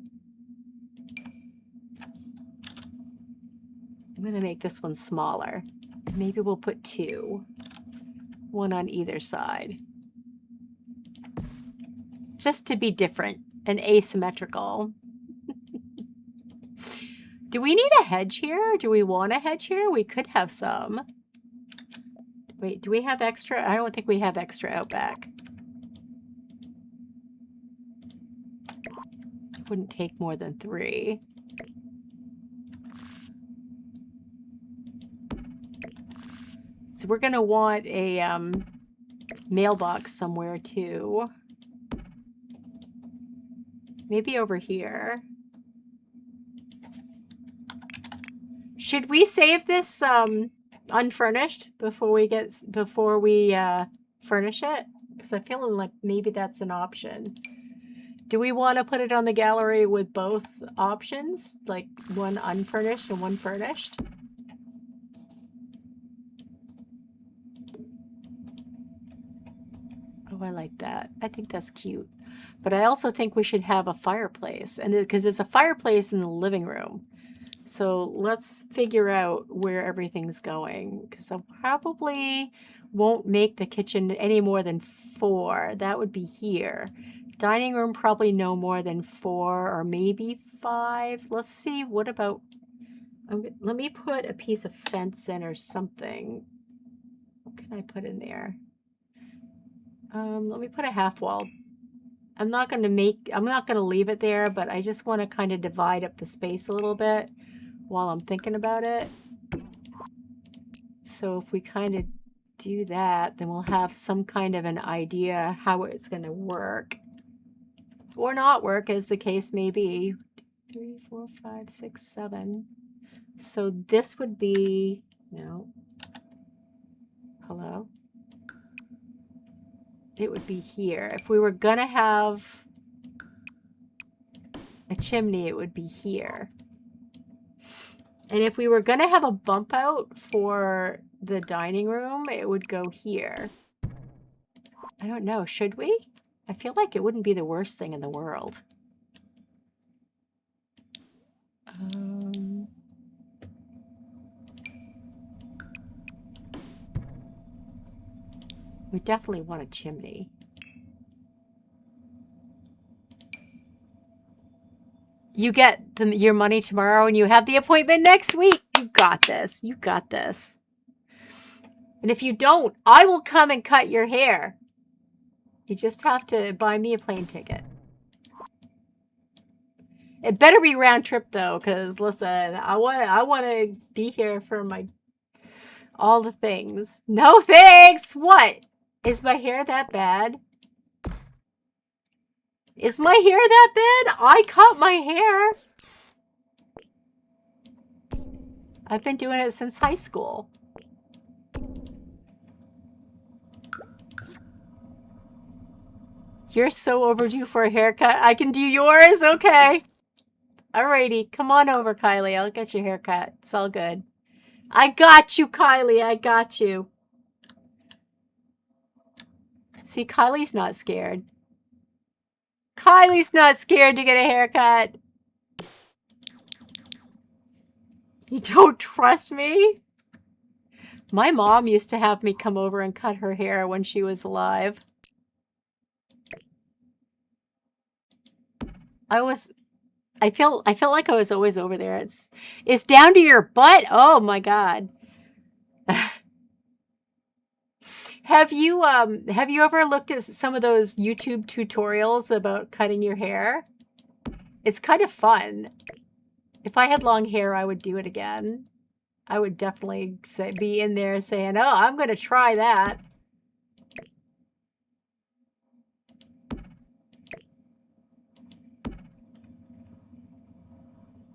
I'm going to make this one smaller. Maybe we'll put 2. One on either side. Just to be different and asymmetrical. Do we need a hedge here? Do we want a hedge here? We could have some. Wait, do we have extra? I don't think we have extra out back. It wouldn't take more than 3. So we're going to want a mailbox somewhere too. Maybe over here. Should we save this unfurnished before we furnish it? Because I'm feeling like maybe that's an option. Do we want to put it on the gallery with both options? Like one unfurnished and one furnished? Oh, I like that. I think that's cute. But I also think we should have a fireplace, and because there's a fireplace in the living room. So let's figure out where everything's going, because I probably won't make the kitchen any more than 4. That would be here. Dining room probably no more than 4 or maybe 5. Let's see, what about, let me put a piece of fence in or something. What can I put in there? Let me put a half wall. I'm not going to leave it there, but I just want to kind of divide up the space a little bit while I'm thinking about it. So if we kind of do that, then we'll have some kind of an idea how it's going to work. Or not work, as the case may be. 3, 4, 5, 6, 7. So this would be, no. Hello? It would be here. If we were going to have a chimney, it would be here. And if we were going to have a bump out for the dining room, it would go here. I don't know. Should we? I feel like it wouldn't be the worst thing in the world. We definitely want a chimney. You get your money tomorrow and you have the appointment next week. You got this. You got this. And if you don't, I will come and cut your hair. You just have to buy me a plane ticket. It better be round trip though, because listen, I want to be here for all the things. No thanks. What? Is my hair that bad? Is my hair that bad? I cut my hair. I've been doing it since high school. You're so overdue for a haircut. I can do yours? Okay. Alrighty. Come on over, Kylie. I'll get your haircut. It's all good. I got you, Kylie. I got you. See, Kylie's not scared. Kylie's not scared to get a haircut. You don't trust me? My mom used to have me come over and cut her hair when she was alive. I felt like I was always over there. It's down to your butt. Oh my God. Have you ever looked at some of those YouTube tutorials about cutting your hair? It's kind of fun. If I had long hair, I would do it again. I would definitely be in there saying, "Oh, I'm going to try that."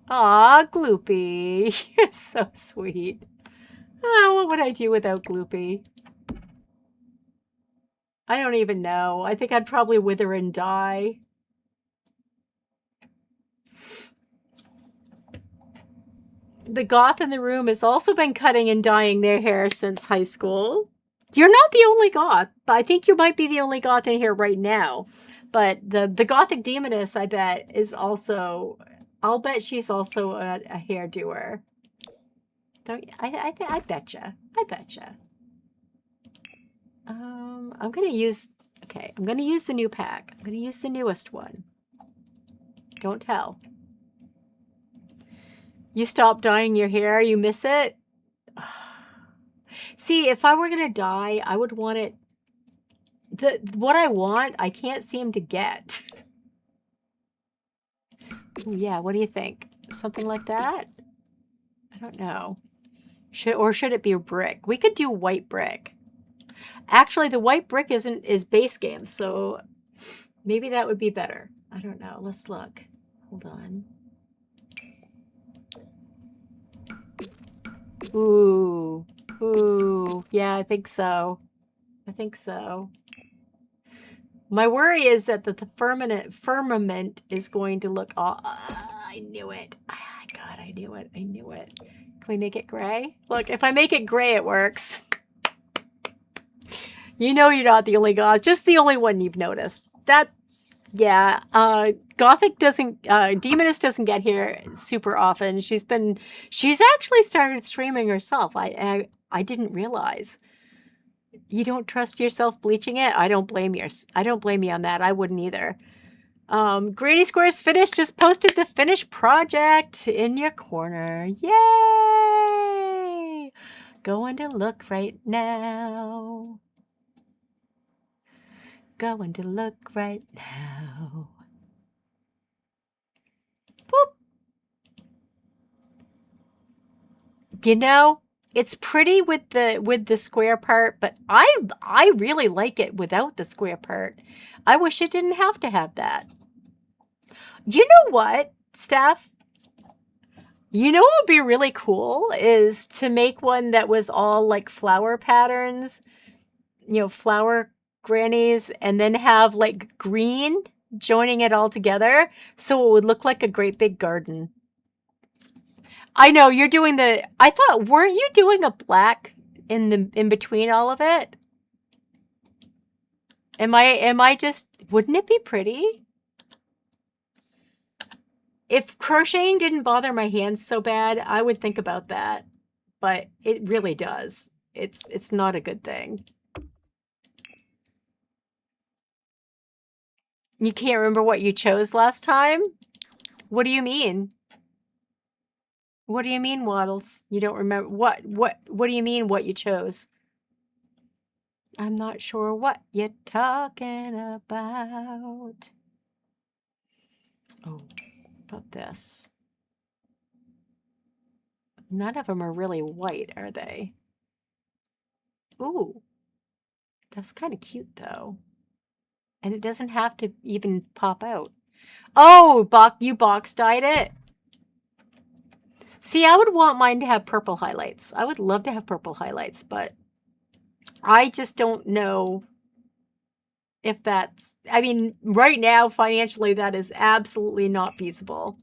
Aw, Gloopy. You're so sweet. Oh, what would I do without Gloopy? I don't even know. I think I'd probably wither and die. The goth in the room has also been cutting and dyeing their hair since high school. You're not the only goth. I think you might be the only goth in here right now. But the gothic demoness, I bet, is also... I'll bet she's also a hair doer. Don't you? I betcha. I betcha. I'm gonna use... Okay, I'm gonna use the new pack. I'm gonna use the newest one. Don't tell. You stop dyeing your hair, you miss it? See, if I were gonna dye, I would want it... What I want, I can't seem to get. Ooh, yeah, what do you think? Something like that? I don't know. Should it be a brick? We could do white brick. Actually, the white brick is base game, so maybe that would be better. I don't know. Let's look. Hold on. Ooh. Ooh. Yeah, I think so. I think so. My worry is that the firmament is going to look all... I knew it. God, I knew it. I knew it. Can we make it gray? Look, if I make it gray, it works. You know you're not the only goth. Just the only one you've noticed. That... Yeah, Gothic doesn't, Demoness doesn't get here super often. She's actually started streaming herself. I didn't realize. You don't trust yourself bleaching it? I don't blame you. I don't blame you on that. I wouldn't either. Granny Squares Finished just posted the finished project in your corner. Yay! Going to look right now. Going to look right now. Boop. You know, it's pretty with the square part, but I really like it without the square part. I wish it didn't have to have that. You know what, Steph? You know what would be really cool is to make one that was all like flower patterns, you know, flower grannies, and then have like green joining it all together so it would look like a great big garden. I know you're doing I thought, weren't you doing a black in between all of it? Am I just, wouldn't it be pretty? If crocheting didn't bother my hands so bad, I would think about that. But it really does. It's not a good thing. You can't remember what you chose last time? What do you mean? What do you mean, Waddles? You don't remember what do you mean what you chose? I'm not sure what you're talking about. Oh, about this. None of them are really white, are they? Ooh, that's kind of cute though. And it doesn't have to even pop out. Oh, you box dyed it? See, I would want mine to have purple highlights. I would love to have purple highlights, but I just don't know if that's... I mean, right now, financially, that is absolutely not feasible.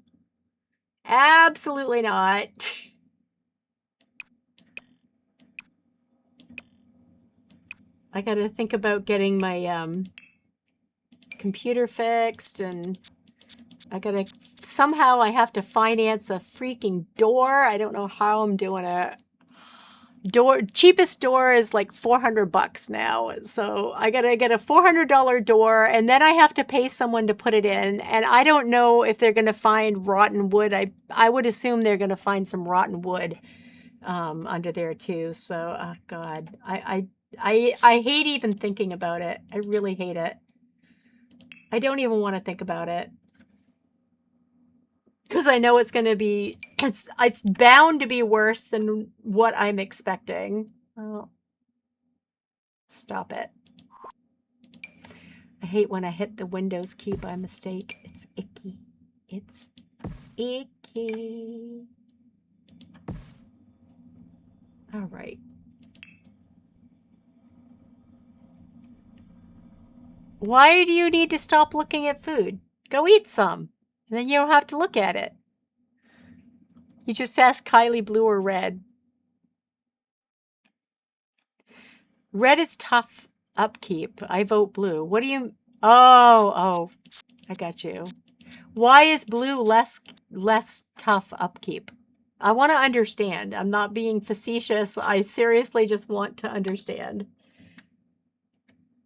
Absolutely not. I gotta think about getting my computer fixed, and I gotta... Somehow I have to finance a freaking door. I don't know how I'm doing it. Cheapest door is like $400 now, so I gotta get a $400 door, and then I have to pay someone to put it in, and I don't know if they're gonna find rotten wood. I would assume they're gonna find some rotten wood under there too. So oh God, I hate even thinking about it. I really hate it. I don't even want to think about it, because I know it's going to be, it's bound to be worse than what I'm expecting. Oh, stop it. I hate when I hit the Windows key by mistake. It's icky. It's icky. All right. Why do you need to stop looking at food? Go eat some. And then you don't have to look at it. You just ask Kylie blue or red. Red is tough upkeep. I vote blue. What do you... Oh, I got you. Why is blue less tough upkeep? I want to understand. I'm not being facetious. I seriously just want to understand.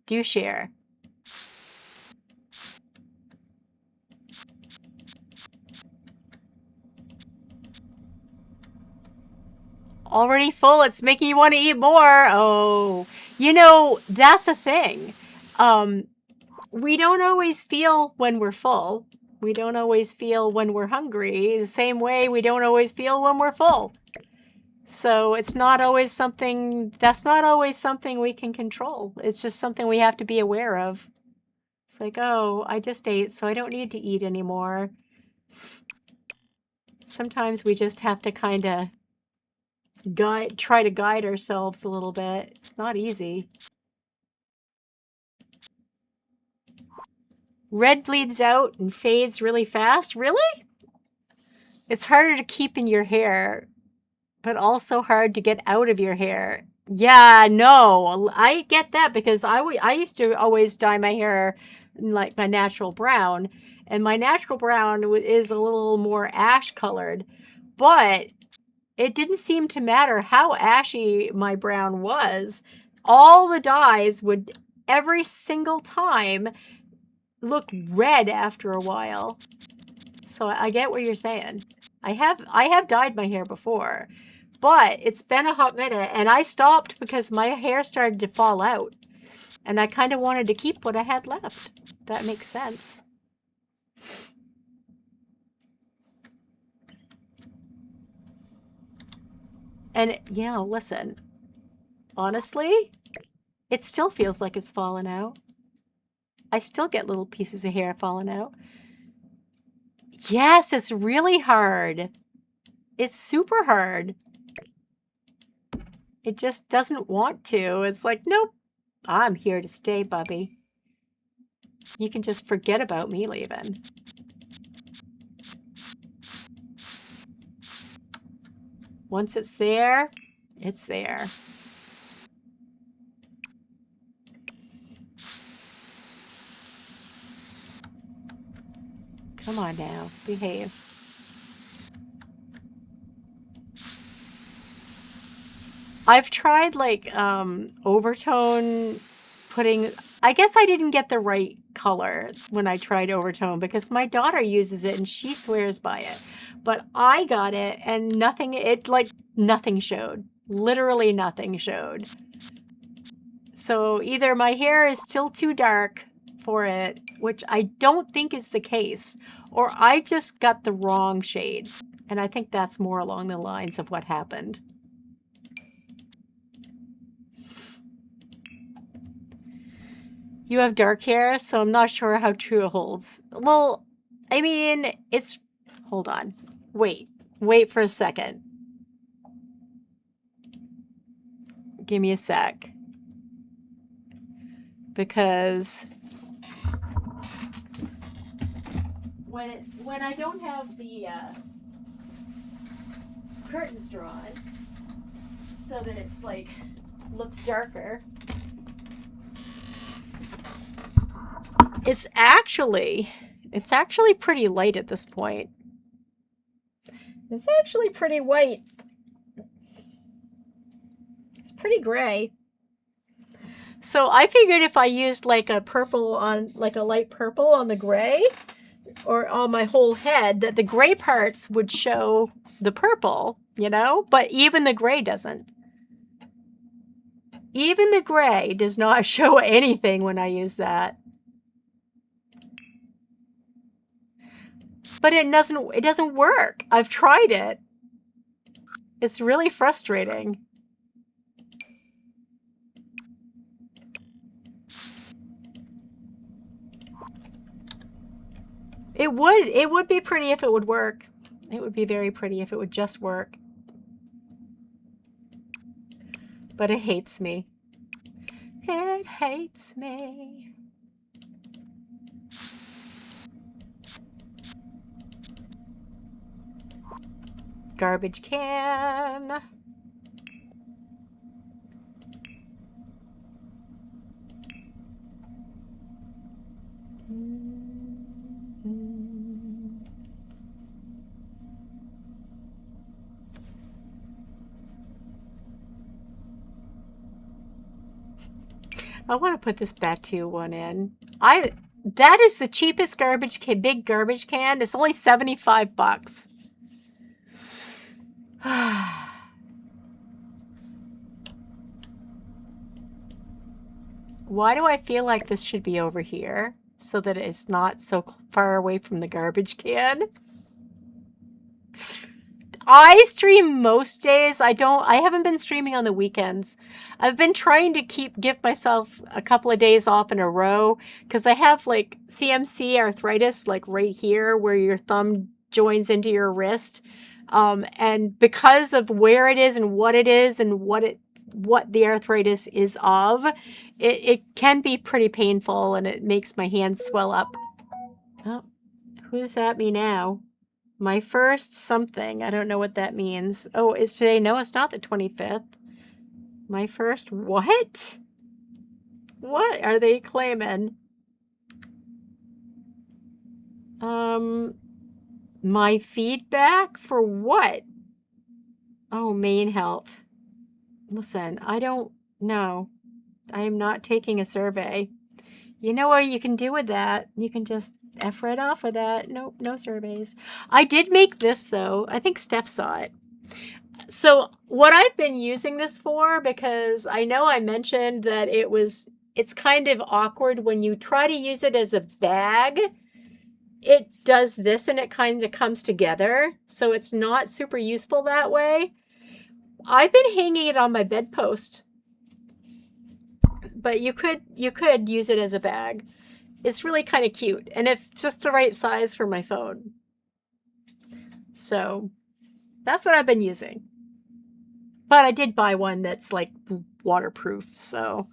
Do share. Already full. It's making you want to eat more. Oh, you know, that's a thing. We don't always feel when we're full. We don't always feel when we're hungry. The same way we don't always feel when we're full. So it's not always something, that's not always something we can control. It's just something we have to be aware of. It's like, oh, I just ate, so I don't need to eat anymore. Sometimes we just have to kind of try to guide ourselves a little bit. It's not easy. Red bleeds out and fades really fast. Really? It's harder to keep in your hair, but also hard to get out of your hair. Yeah, no, I get that because I used to always dye my hair like my natural brown, and my natural brown is a little more ash colored, but it didn't seem to matter how ashy my brown was. All the dyes would every single time look red after a while. So I get what you're saying. I have dyed my hair before, but it's been a hot minute, and I stopped because my hair started to fall out, and I kind of wanted to keep what I had left. That makes sense. And, you know, listen, honestly, it still feels like it's falling out. I still get little pieces of hair falling out. Yes, it's really hard. It's super hard. It just doesn't want to. It's like, nope, I'm here to stay, Bubby. You can just forget about me leaving. Once it's there, it's there. Come on now, behave. I've tried like overtone putting, I guess I didn't get the right color when I tried overtone because my daughter uses it and she swears by it. But I got it and nothing showed. Literally nothing showed. So either my hair is still too dark for it, which I don't think is the case, or I just got the wrong shade. And I think that's more along the lines of what happened. You have dark hair, so I'm not sure how true it holds. Well, I mean, it's... Hold on. Wait for a second. Give me a sec. Because when I don't have the curtains drawn, so that it's like looks darker, it's actually pretty light at this point. It's actually pretty white. It's pretty gray. So I figured if I used like a purple on, like a light purple on the gray or on my whole head, that the gray parts would show the purple, you know? But even the gray doesn't. Even the gray does not show anything when I use that. But it doesn't work. I've tried it. It's really frustrating. It would be pretty if it would work. It would be very pretty if it would just work. But it hates me. It hates me. garbage can. I want to put this Batu one in. That is the cheapest garbage can, big garbage can. It's only 75 bucks. Why do I feel like this should be over here so that it's not so far away from the garbage can? I stream most days. I haven't been streaming on the weekends. I've been trying to give myself a couple of days off in a row because I have like CMC arthritis, like right here where your thumb joins into your wrist. And because of where it is and what what the arthritis is of, it can be pretty painful and it makes my hands swell up. Oh, who's at me now? My first something. I don't know what that means. Oh, is today? No, it's not the 25th. My first what? What are they claiming? My feedback for what? Oh, main health. Listen, I don't know. I am not taking a survey. You know what you can do with that? You can just F right off with that. Nope, no surveys. I did make this though. I think Steph saw it. So what I've been using this for, because I know I mentioned that it's kind of awkward when you try to use it as a bag. It does this and it kind of comes together. So it's not super useful that way. I've been hanging it on my bedpost. But you could use it as a bag. It's really kind of cute. And it's just the right size for my phone. So that's what I've been using. But I did buy one that's like waterproof. So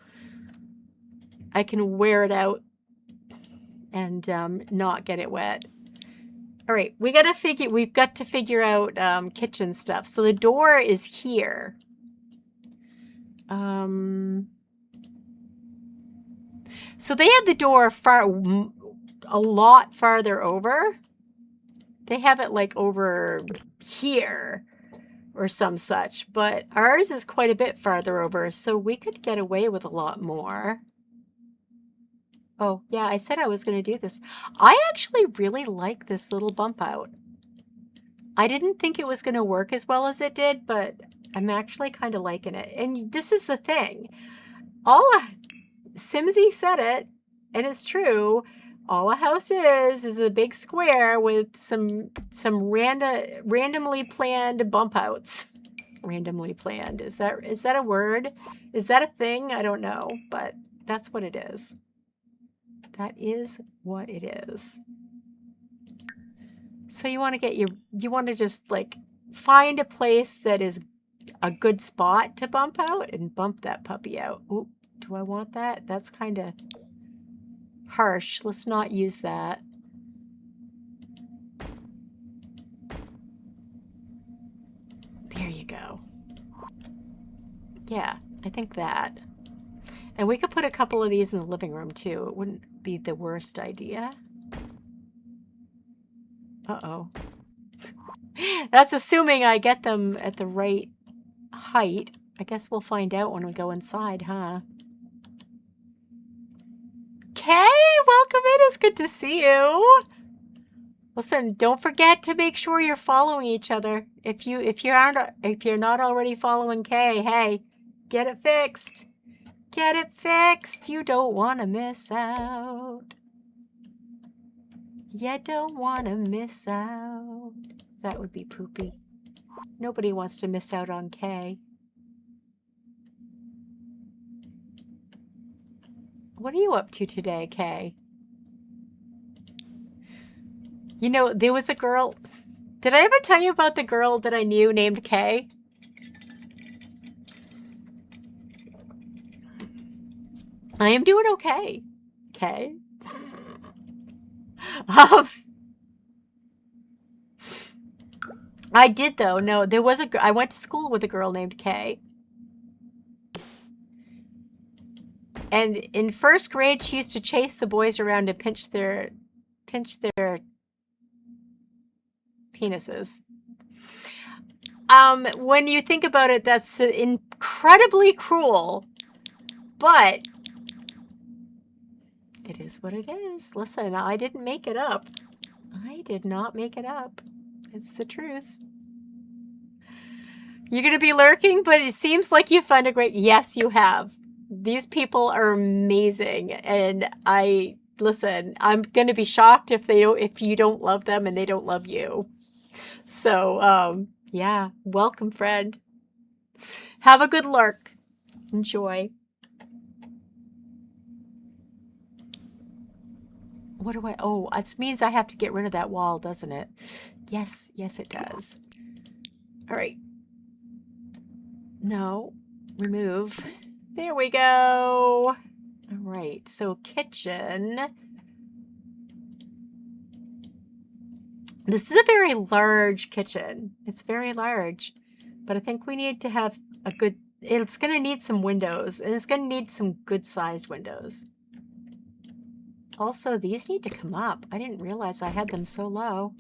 I can wear it out and not get it wet. All right, we've got to figure out kitchen stuff. So the door is here. So they have the door a lot farther over. They have it like over here or some such, but ours is quite a bit farther over, so we could get away with a lot more. Oh, yeah, I said I was going to do this. I actually really like this little bump out. I didn't think it was going to work as well as it did, but I'm actually kind of liking it. And this is the thing. Simsy said it, and it's true. All a house is a big square with some randomly planned bump outs. Randomly planned. Is that a word? Is that a thing? I don't know, but that's what it is. That is what it is. So you want to just like find a place that is a good spot to bump out and bump that puppy out. Ooh, do I want that? That's kind of harsh. Let's not use that. There you go. Yeah, I think that. And we could put a couple of these in the living room too. It wouldn't be the worst idea. Uh-oh. That's assuming I get them at the right height. I guess we'll find out when we go inside, huh? Kay, welcome in. It's good to see you. Listen, don't forget to make sure you're following each other. If you're not already following Kay, hey, get it fixed. Get it fixed. You don't want to miss out. You don't want to miss out. That would be poopy. Nobody wants to miss out on Kay. What are you up to today, Kay? You know, there was a girl. Did I ever tell you about the girl that I knew named Kay? I am doing okay, Kay. I did though. No, there was I went to school with a girl named Kay. And in first grade, she used to chase the boys around and pinch their penises. When you think about it, that's incredibly cruel, but it is what it is. Listen, I didn't make it up. I did not make it up. It's the truth. You're going to be lurking, but it seems like you found a great... Yes, you have. These people are amazing. And listen, I'm going to be shocked if you don't love them and they don't love you. So, yeah, welcome, friend. Have a good lurk. Enjoy. What do I... Oh, it means I have to get rid of that wall, doesn't it? Yes, yes, it does. All right. No, remove. There we go. All right, so kitchen. This is a very large kitchen. It's very large, but I think we need to have a good... It's going to need some windows, and it's going to need some good-sized windows. Also, these need to come up. I didn't realize I had them so low.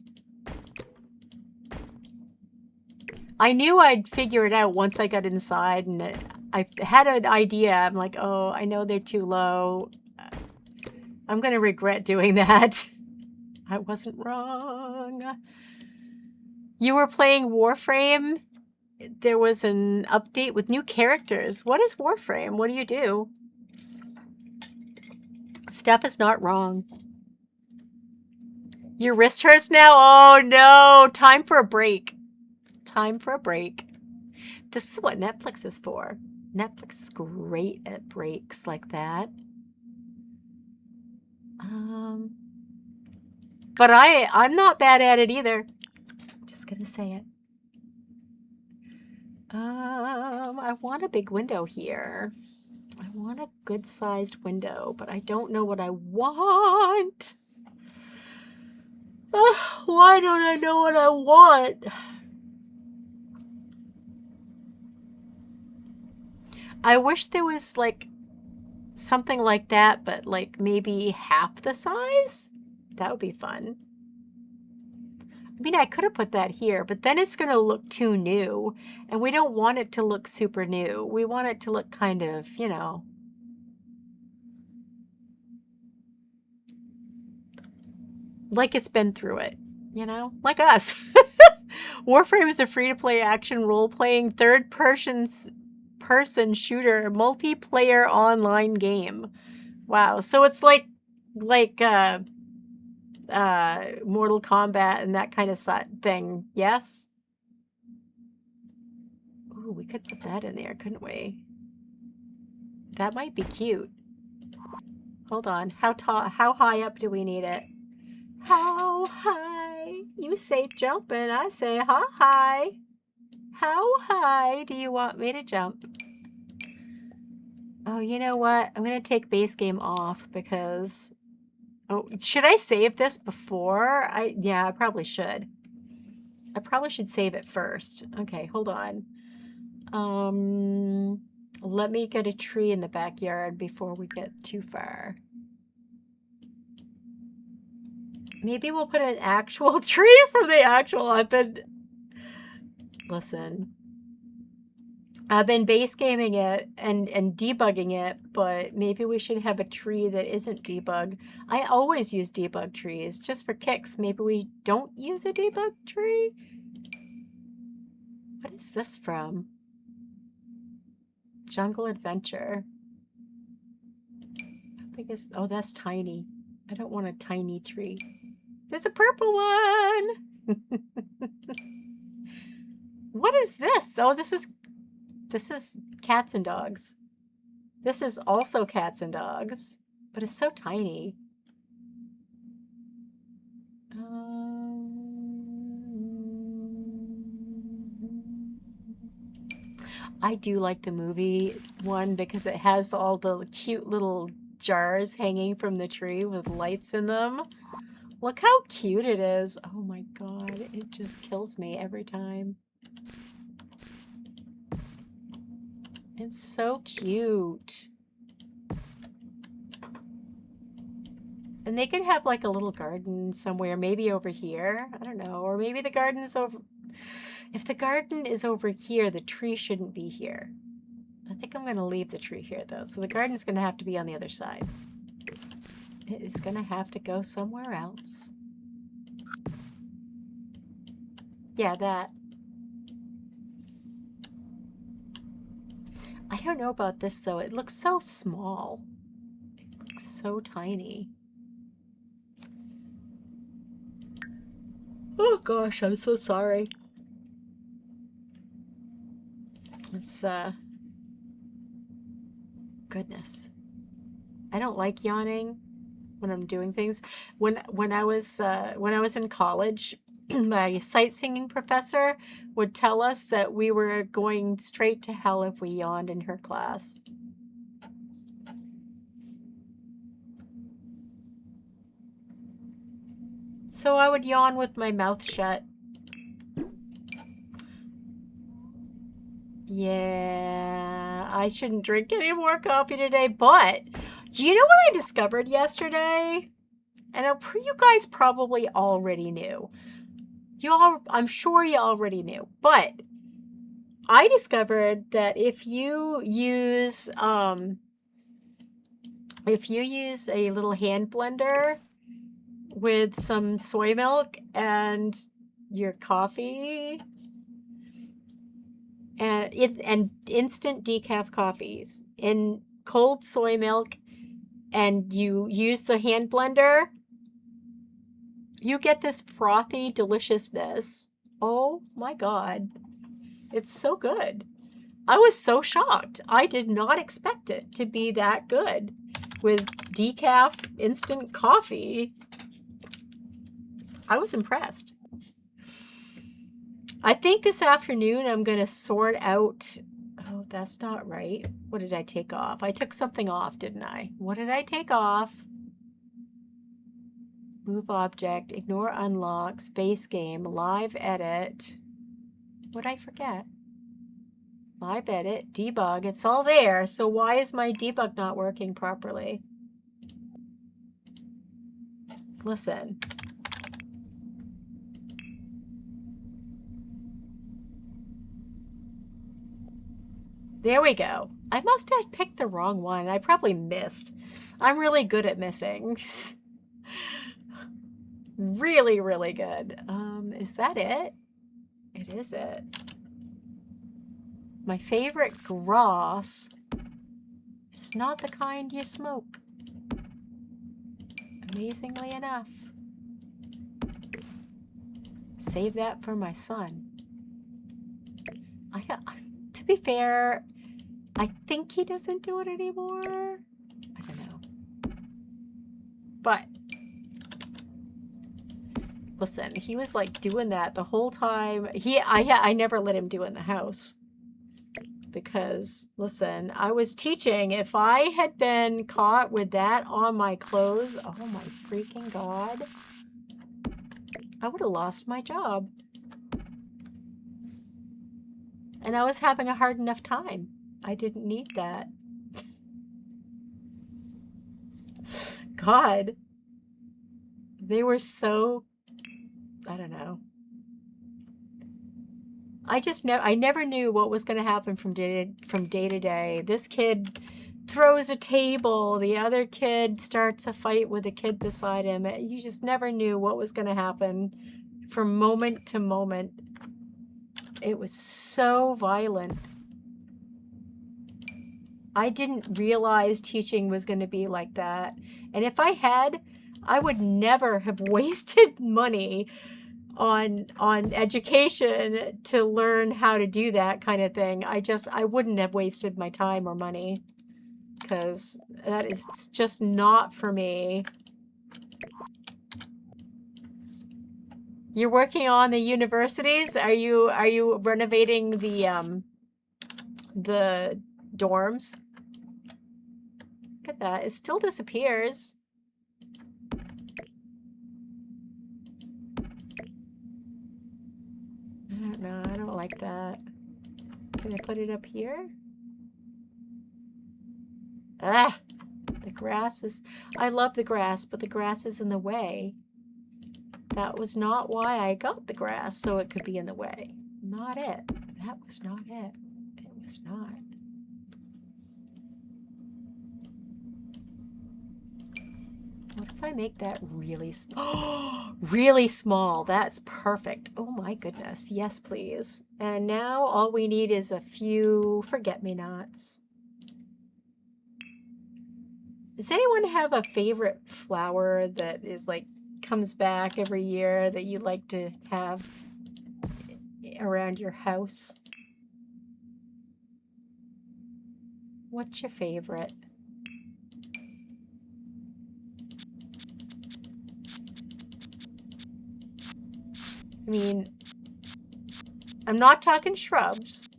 I knew I'd figure it out once I got inside, and I had an idea. I'm like, oh, I know they're too low. I'm going to regret doing that. I wasn't wrong. You were playing Warframe. There was an update with new characters. What is Warframe? What do you do? Steph is not wrong. Your wrist hurts now? Oh, no. Time for a break. Time for a break. This is what Netflix is for. Netflix is great at breaks like that. But I'm not bad at it either. Just gonna say it. I want a big window here. I want a good-sized window, but I don't know what I want. Why don't I know what I want? I wish there was like something like that, but like maybe half the size. That would be fun. I mean, I could have put that here, but then it's going to look too new, and we don't want it to look super new. We want it to look kind of, you know, like it's been through it, you know, like us. Warframe is a free-to-play action role-playing third-person shooter multiplayer online game. Wow. So it's like Mortal Kombat and that kind of thing. Yes? Ooh, we could put that in there, couldn't we? That might be cute. Hold on. How high up do we need it? How high? You say jump and I say how high. How high do you want me to jump? Oh, you know what? I'm going to take base game off because... Oh, should I save this before? Yeah, I probably should. I probably should save it first. Okay, hold on. Let me get a tree in the backyard before we get too far. Maybe we'll put an actual tree for the actual... Listen. I've been base gaming it and debugging it, but maybe we should have a tree that isn't debug. I always use debug trees just for kicks. Maybe we don't use a debug tree? What is this from? Jungle Adventure. How big is... Oh, that's tiny. I don't want a tiny tree. There's a purple one! What is this? Oh, this is cats and dogs. This is also cats and dogs, but it's so tiny. I do like the movie one because it has all the cute little jars hanging from the tree with lights in them. Look how cute it is. Oh my God. God, it just kills me every time. It's so cute. And they could have like a little garden somewhere, maybe over here. I don't know. Or maybe the garden is over. If the garden is over here, the tree shouldn't be here. I think I'm going to leave the tree here though. So the garden's going to have to be on the other side. It is going to have to go somewhere else. Yeah, that. I don't know about this though. It looks so small. It looks so tiny. Oh gosh, I'm so sorry. It's goodness. I don't like yawning when I'm doing things. When I was in college, my sight singing professor would tell us that we were going straight to hell if we yawned in her class. So I would yawn with my mouth shut. Yeah, I shouldn't drink any more coffee today, but do you know what I discovered yesterday? And you guys probably already knew. I'm sure you already knew, but I discovered that if you use a little hand blender with some soy milk and your coffee and instant decaf coffees in cold soy milk, and you use the hand blender, you get this frothy deliciousness. Oh my God. It's so good. I was so shocked. I did not expect it to be that good with decaf instant coffee. I was impressed. I think this afternoon I'm going to sort out. Oh, that's not right. What did I take off? I took something off, didn't I? What did I take off? Move object, ignore unlock, space game, live edit. What'd I forget? Live edit, debug, it's all there. So why is my debug not working properly? Listen. There we go. I must have picked the wrong one. I probably missed. I'm really good at missing. Really, really good. Is that it? It is it. My favorite gross. It's not the kind you smoke. Amazingly enough. Save that for my son. To be fair, I think he doesn't do it anymore. I don't know. But listen, he was like doing that the whole time. I never let him do it in the house. Because, listen, I was teaching. If I had been caught with that on my clothes, oh my freaking God, I would have lost my job. And I was having a hard enough time. I didn't need that. God, they were so, I don't know. I never knew what was going to happen from day to day. This kid throws a table. The other kid starts a fight with a kid beside him. You just never knew what was going to happen from moment to moment. It was so violent. I didn't realize teaching was going to be like that. And if I had, I would never have wasted money on education to learn how to do that kind of thing. I wouldn't have wasted my time or money, because that is just not for me. You're working on the universities? Are you renovating the dorms? Look at that. It still disappears. like that. Can I put it up here? Ah, the grass is... I love the grass, but the grass is in the way. That was not why I got the grass, so it could be in the way. Not it. That was not it. It was not. What if I make that really small? Really small. That's perfect. Oh my goodness. Yes, please. And now all we need is a few forget-me-nots. Does anyone have a favorite flower that is like comes back every year that you like to have around your house? What's your favorite? I mean, I'm not talking shrubs.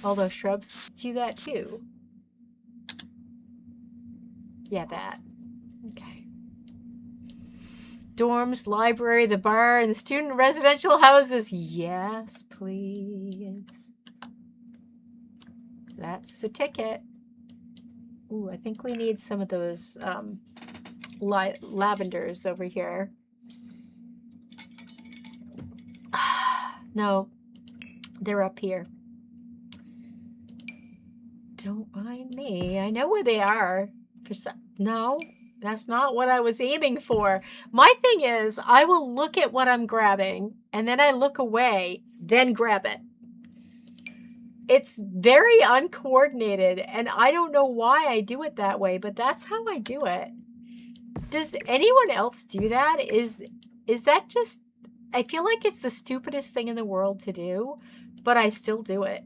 Although shrubs do that too. Yeah, that. Okay. Dorms, library, the bar, and the student residential houses. Yes, please. That's the ticket. Ooh, I think we need some of those lavenders over here. No, they're up here. Don't mind me. I know where they are. No, that's not what I was aiming for. My thing is, I will look at what I'm grabbing, and then I look away, then grab it. It's very uncoordinated, and I don't know why I do it that way, but that's how I do it. Does anyone else do that? Is that just... I feel like it's the stupidest thing in the world to do, but I still do it,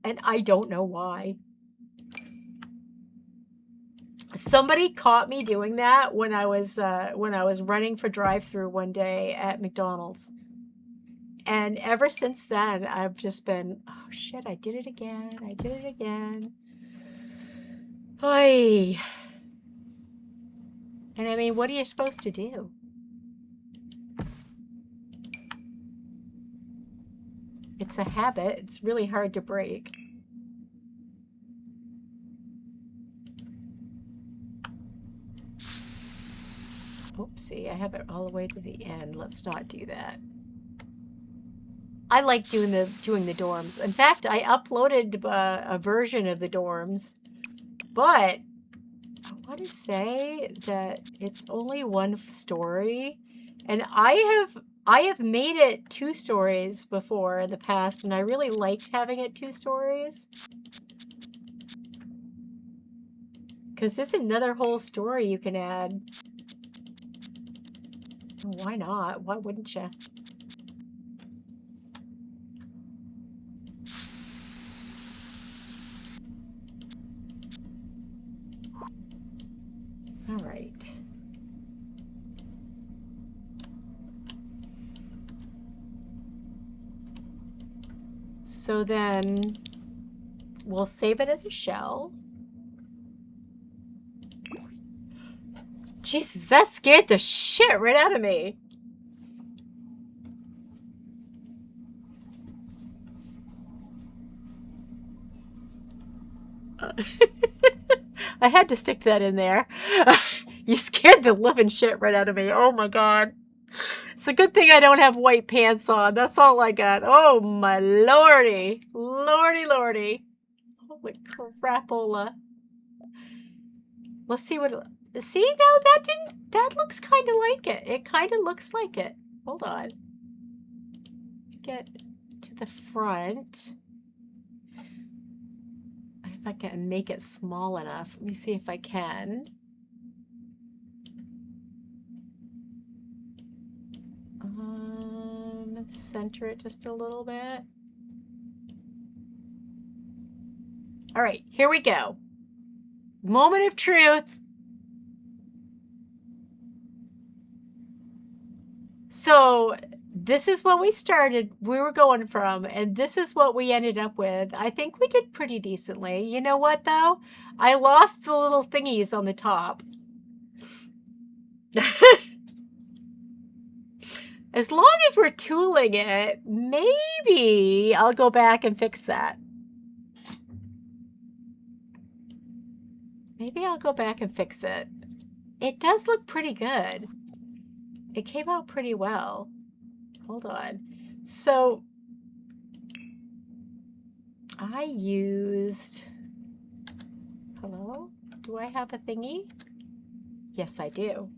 and I don't know why. Somebody caught me doing that when I was running for drive-through one day at McDonald's, and ever since then I've just been, oh shit, I did it again. I did it again. Oy. And I mean, what are you supposed to do? It's a habit. It's really hard to break. Oopsie, I have it all the way to the end. Let's not do that. I like doing the dorms. In fact, I uploaded a version of the dorms, but I want to say that it's only one story, and I have made it 2 stories before in the past, and I really liked having it 2 stories. Because there's another whole story you can add. Why not? Why wouldn't you? All right. So then we'll save it as a shell. Jesus, that scared the shit right out of me. I had to stick that in there. You scared the living shit right out of me. Oh my god. It's a good thing I don't have white pants on. That's all I got. Oh my lordy. Lordy, lordy. Holy crapola. Let's see what... See, now that looks kind of like it. It kind of looks like it. Hold on. Get to the front. If I can make it small enough. Let me see if I can. Center it just a little bit. All right, here we go. Moment of truth. So this is what we were going from, and this is what we ended up with. I think we did pretty decently. You know what, though? I lost the little thingies on the top. As long as we're tooling it, maybe I'll go back and fix that. Maybe I'll go back and fix it. It does look pretty good. It came out pretty well. Hold on. So I used, hello? Do I have a thingy? Yes, I do.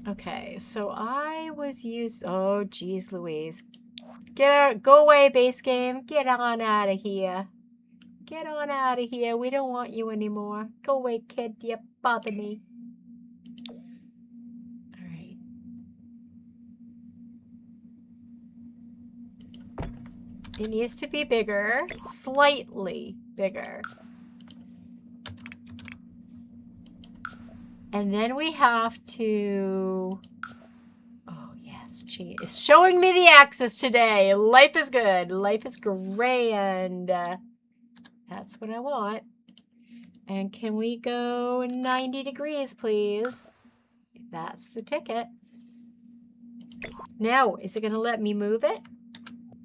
Okay, so I was oh geez Louise. Get out, go away, base game. Get on out of here. Get on out of here. We don't want you anymore. Go away, kid. You bother me. All right. It needs to be bigger, slightly bigger. And then we have to, oh yes, gee, it's showing me the axis today. Life is good. Life is grand. That's what I want. And can we go 90 degrees, please? That's the ticket. Now, is it going to let me move it?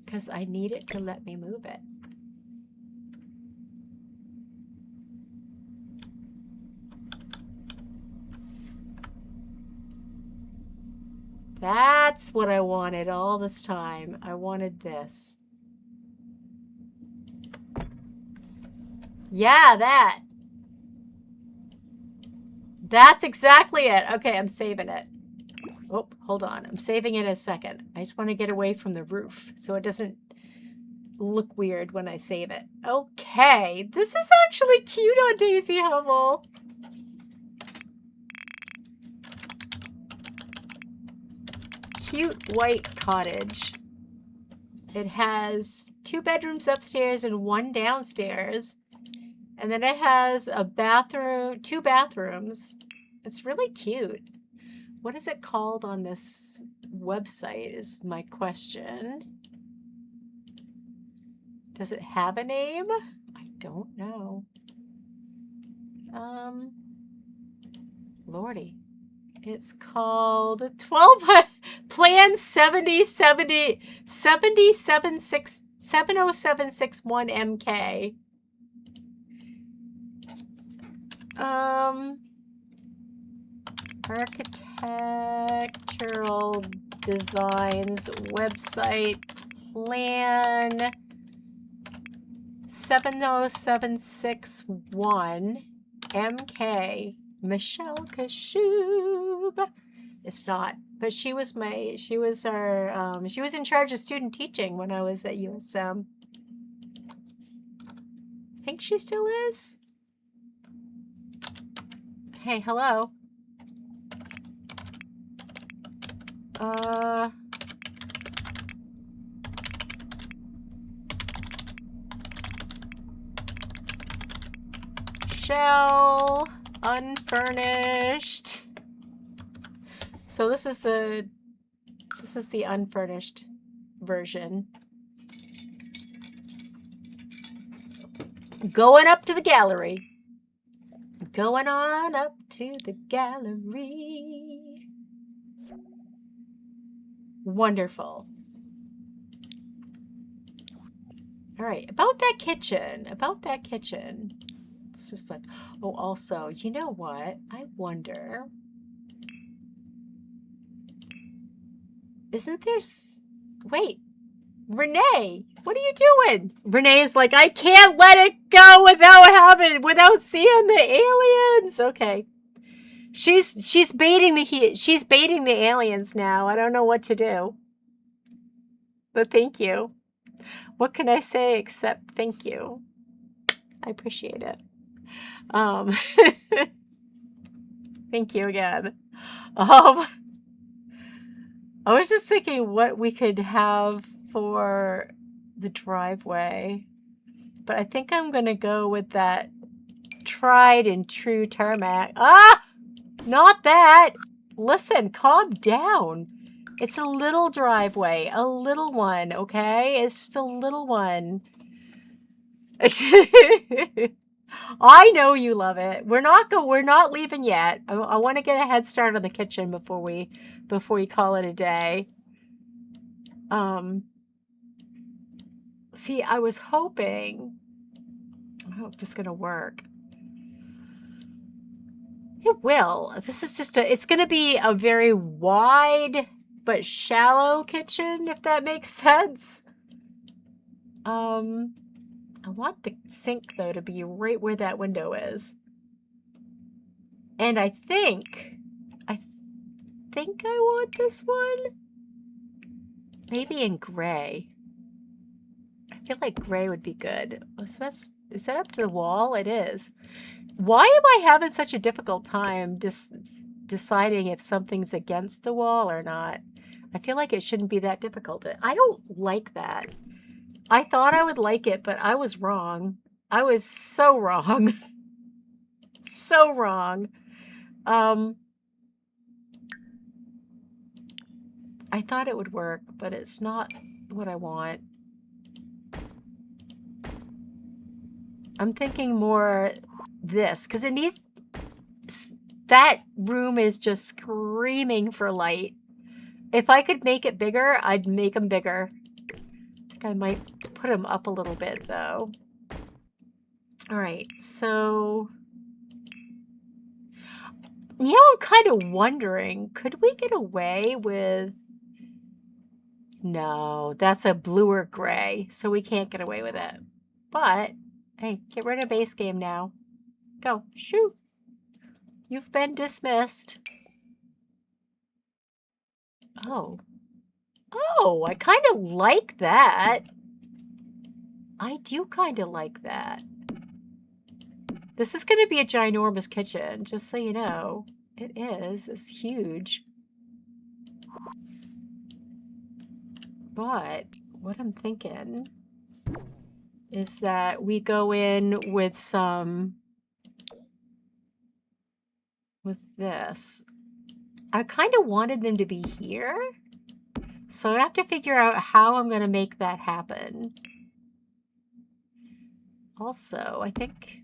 Because I need it to let me move it. That's what I wanted all this time. I wanted this. Yeah, that. That's exactly it. Okay, I'm saving it. Oh, hold on. I'm saving it a second. I just want to get away from the roof so it doesn't look weird when I save it. Okay, this is actually cute on Daisy Hubble. Cute white cottage. It has 2 bedrooms upstairs and 1 downstairs. And then it has a bathroom, 2 bathrooms. It's really cute. What is it called on this website is my question. Does it have a name? I don't know. Lordy. It's called 12 Plan 70761 MK. Architectural Designs website plan 70761 MK. Michelle Kashub. It's not, but she was our, she was in charge of student teaching when I was at USM. I think she still is. Hey, hello. Shell unfurnished. So this is the unfurnished version. Going up to the gallery. Going on up to the gallery. Wonderful. All right, about that kitchen. It's just like, oh, also, you know what? I wonder, isn't there, wait, Renee, what are you doing? Renee's like, I can't let it go without seeing the aliens. Okay. She's baiting the aliens now. I don't know what to do. But thank you. What can I say except thank you? I appreciate it. Thank you again. I was just thinking what we could have for the driveway, but I think I'm gonna go with that tried and true tarmac. Ah, not that. Listen, calm down. It's a little driveway, a little one, okay? It's just a little one. I know you love it. We're not leaving yet. I want to get a head start on the kitchen before we call it a day. See, I was hoping, I hope it's going to work. It will. This is just it's going to be a very wide but shallow kitchen, if that makes sense. I want the sink, though, to be right where that window is. And I think I want this one. Maybe in gray. I feel like gray would be good. Is that up to the wall? It is. Why am I having such a difficult time just deciding if something's against the wall or not? I feel like it shouldn't be that difficult. I don't like that. I thought I would like it, but I was wrong. I was so wrong. So wrong. I thought it would work, but it's not what I want. I'm thinking more this, because it needs, that room is just screaming for light. If I could make it bigger, I'd make them bigger. I think I might put them up a little bit, though. All right, so... You know, I'm kind of wondering, could we get away with... No, that's a bluer gray, so we can't get away with it. But, hey, get rid of base game now. Go, shoot. You've been dismissed. Oh. Oh, I kind of like that. I do kind of like that. This is going to be a ginormous kitchen, just so you know. It is. It's huge. But what I'm thinking is that we go in with some... with this. I kind of wanted them to be here. So I have to figure out how I'm going to make that happen. Also, I think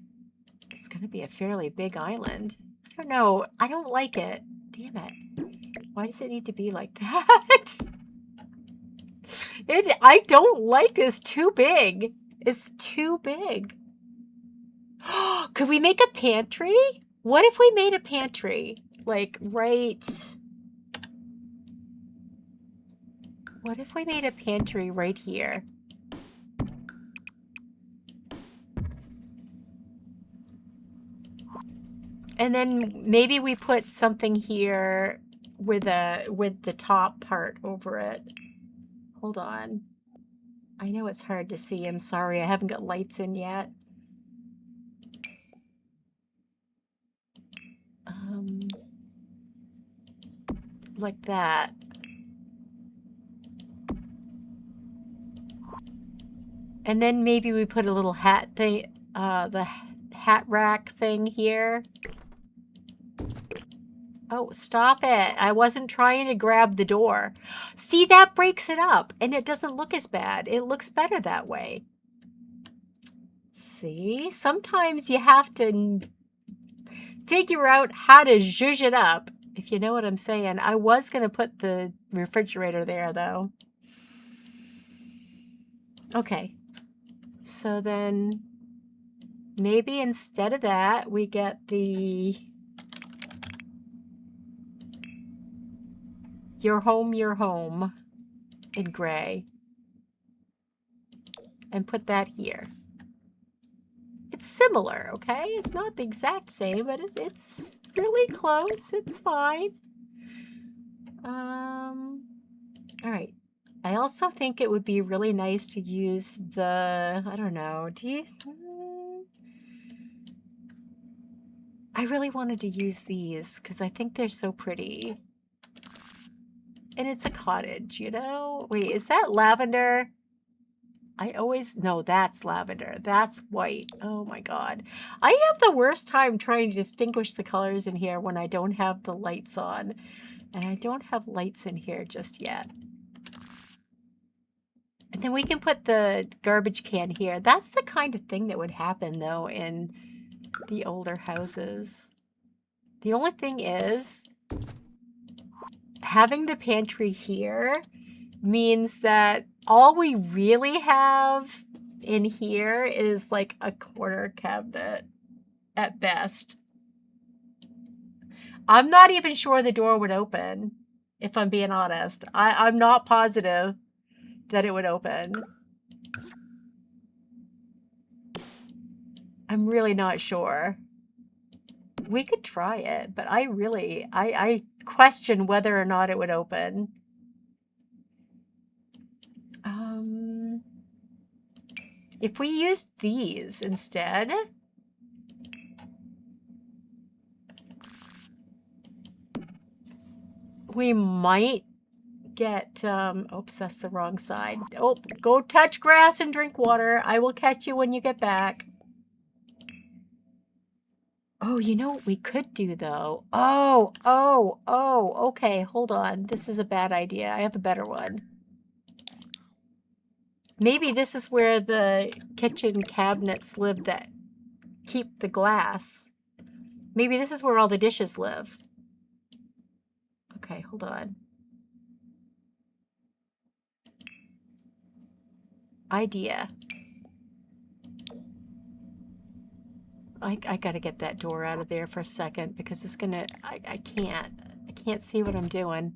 it's going to be a fairly big island. I don't know. I don't like it. Damn it. Why does it need to be like that? I don't like this. Too big. It's too big. Could we make a pantry? What if we made a pantry? Like, right... What if we made a pantry right here? And then maybe we put something here with the top part over it. Hold on. I know it's hard to see. I'm sorry. I haven't got lights in yet. Like that. And then maybe we put a little hat thing, the hat rack thing here. Oh, stop it. I wasn't trying to grab the door. See, that breaks it up and it doesn't look as bad. It looks better that way. See, sometimes you have to figure out how to zhuzh it up, if you know what I'm saying. I was going to put the refrigerator there, though. Okay. So then maybe instead of that, we get the Your Home in gray. And put that here. It's similar, okay? It's not the exact same, but it's really close. It's fine. All right. I also think it would be really nice to use the, I don't know, I really wanted to use these because I think they're so pretty. And it's a cottage, you know? Wait, is that lavender? No, that's lavender. That's white. Oh my God. I have the worst time trying to distinguish the colors in here when I don't have the lights on. And I don't have lights in here just yet. And then we can put the garbage can here. That's the kind of thing that would happen, though, in the older houses. The only thing is, having the pantry here means that all we really have in here is like a corner cabinet at best. I'm not even sure the door would open, if I'm being honest. I'm not positive that it would open. I'm really not sure. We could try it, but I question whether or not it would open. If we used these instead, we might get, oops, that's the wrong side. Oh, go touch grass and drink water. I will catch you when you get back. Oh, you know what we could do though? Oh, okay, hold on. This is a bad idea. I have a better one. Maybe this is where the kitchen cabinets live that keep the glass. Maybe this is where all the dishes live. Okay, hold on. Idea. I gotta get that door out of there for a second because it's gonna, I can't see what I'm doing.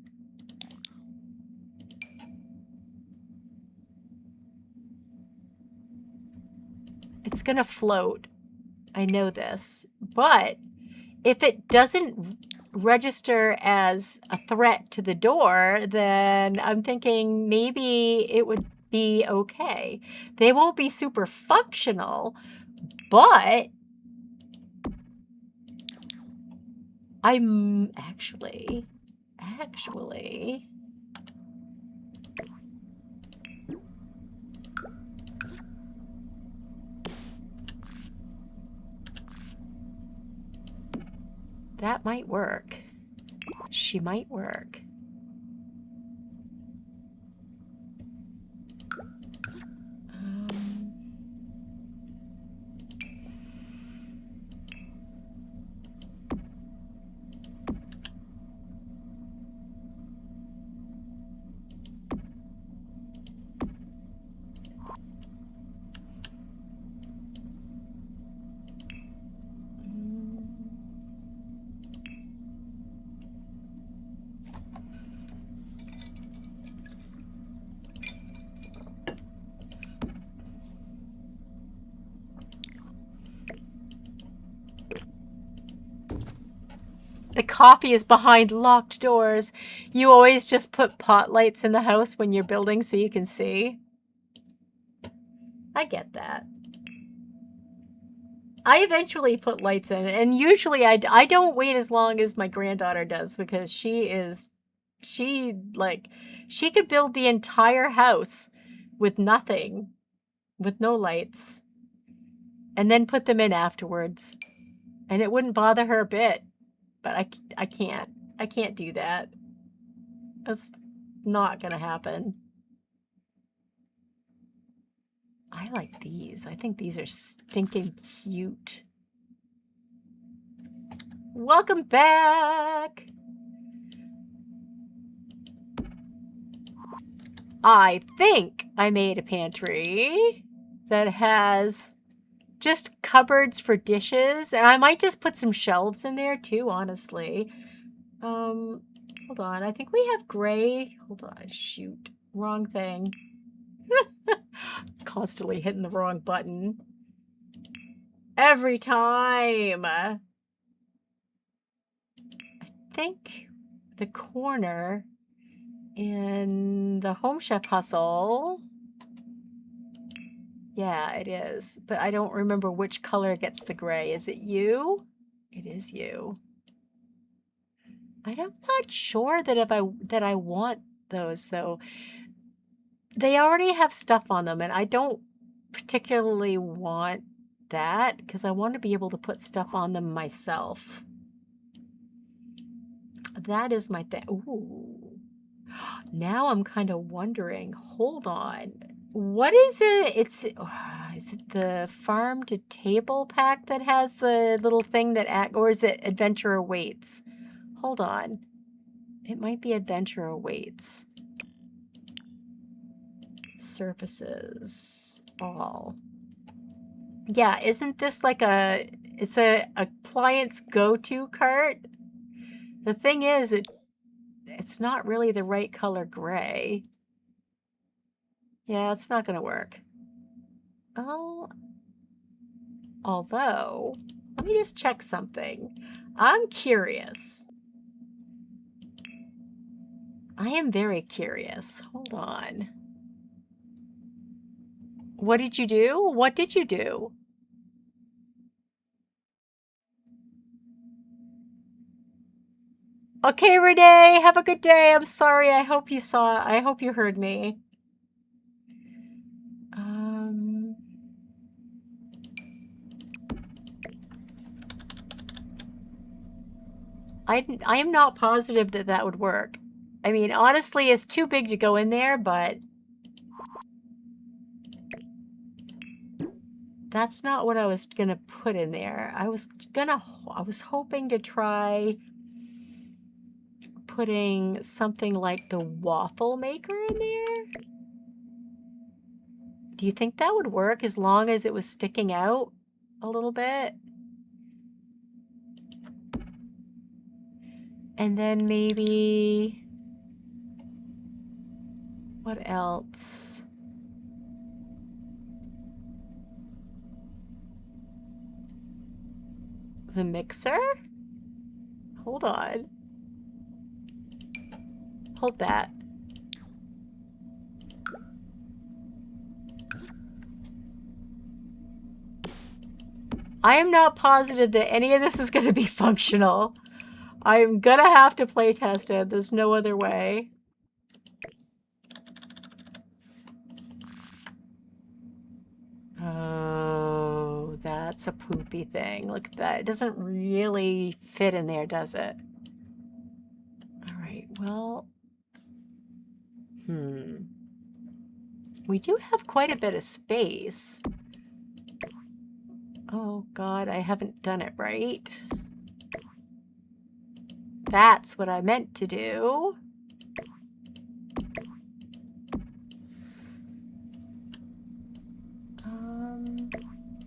It's gonna float. I know this, but if it doesn't register as a threat to the door, then I'm thinking maybe it would be okay. They won't be super functional, but I'm actually, that might work. She might work. The coffee is behind locked doors. You always just put pot lights in the house when you're building so you can see. I get that. I eventually put lights in, and usually I don't wait as long as my granddaughter does because she could build the entire house with nothing, with no lights, and then put them in afterwards. And it wouldn't bother her a bit. But I can't do that. That's not gonna happen. I like these. I think these are stinking cute. Welcome back. I think I made a pantry that has just cupboards for dishes, and I might just put some shelves in there too, honestly. Hold on. I think we have gray. Hold on. Shoot. Wrong thing. Constantly hitting the wrong button. Every time. I think the corner in the Home Chef Hustle. Yeah, it is. But I don't remember which color gets the gray. Is it you? It is you. I'm not sure that I want those though. They already have stuff on them, and I don't particularly want that because I want to be able to put stuff on them myself. That is my thing. Ooh. Now I'm kind of wondering, hold on. What is it? Is it the farm to table pack that has the little thing that or is it Adventure Awaits? Hold on. It might be Adventure Awaits. Surfaces. All. Yeah, isn't this like it's a appliance go-to cart? The thing is, it's not really the right color gray. Yeah, it's not going to work. Oh, although, let me just check something. I'm curious. I am very curious. Hold on. What did you do? What did you do? Okay, Renee, have a good day. I'm sorry. I hope you heard me. I am not positive that that would work. I mean, honestly, it's too big to go in there, but that's not what I was gonna put in there. I was hoping to try putting something like the waffle maker in there. Do you think that would work as long as it was sticking out a little bit? And then maybe, what else? The mixer? Hold on. Hold that. I am not positive that any of this is going to be functional. I'm going to have to play test it. There's no other way. Oh, that's a poopy thing. Look at that. It doesn't really fit in there, does it? All right, well, we do have quite a bit of space. Oh, God, I haven't done it right. That's what I meant to do.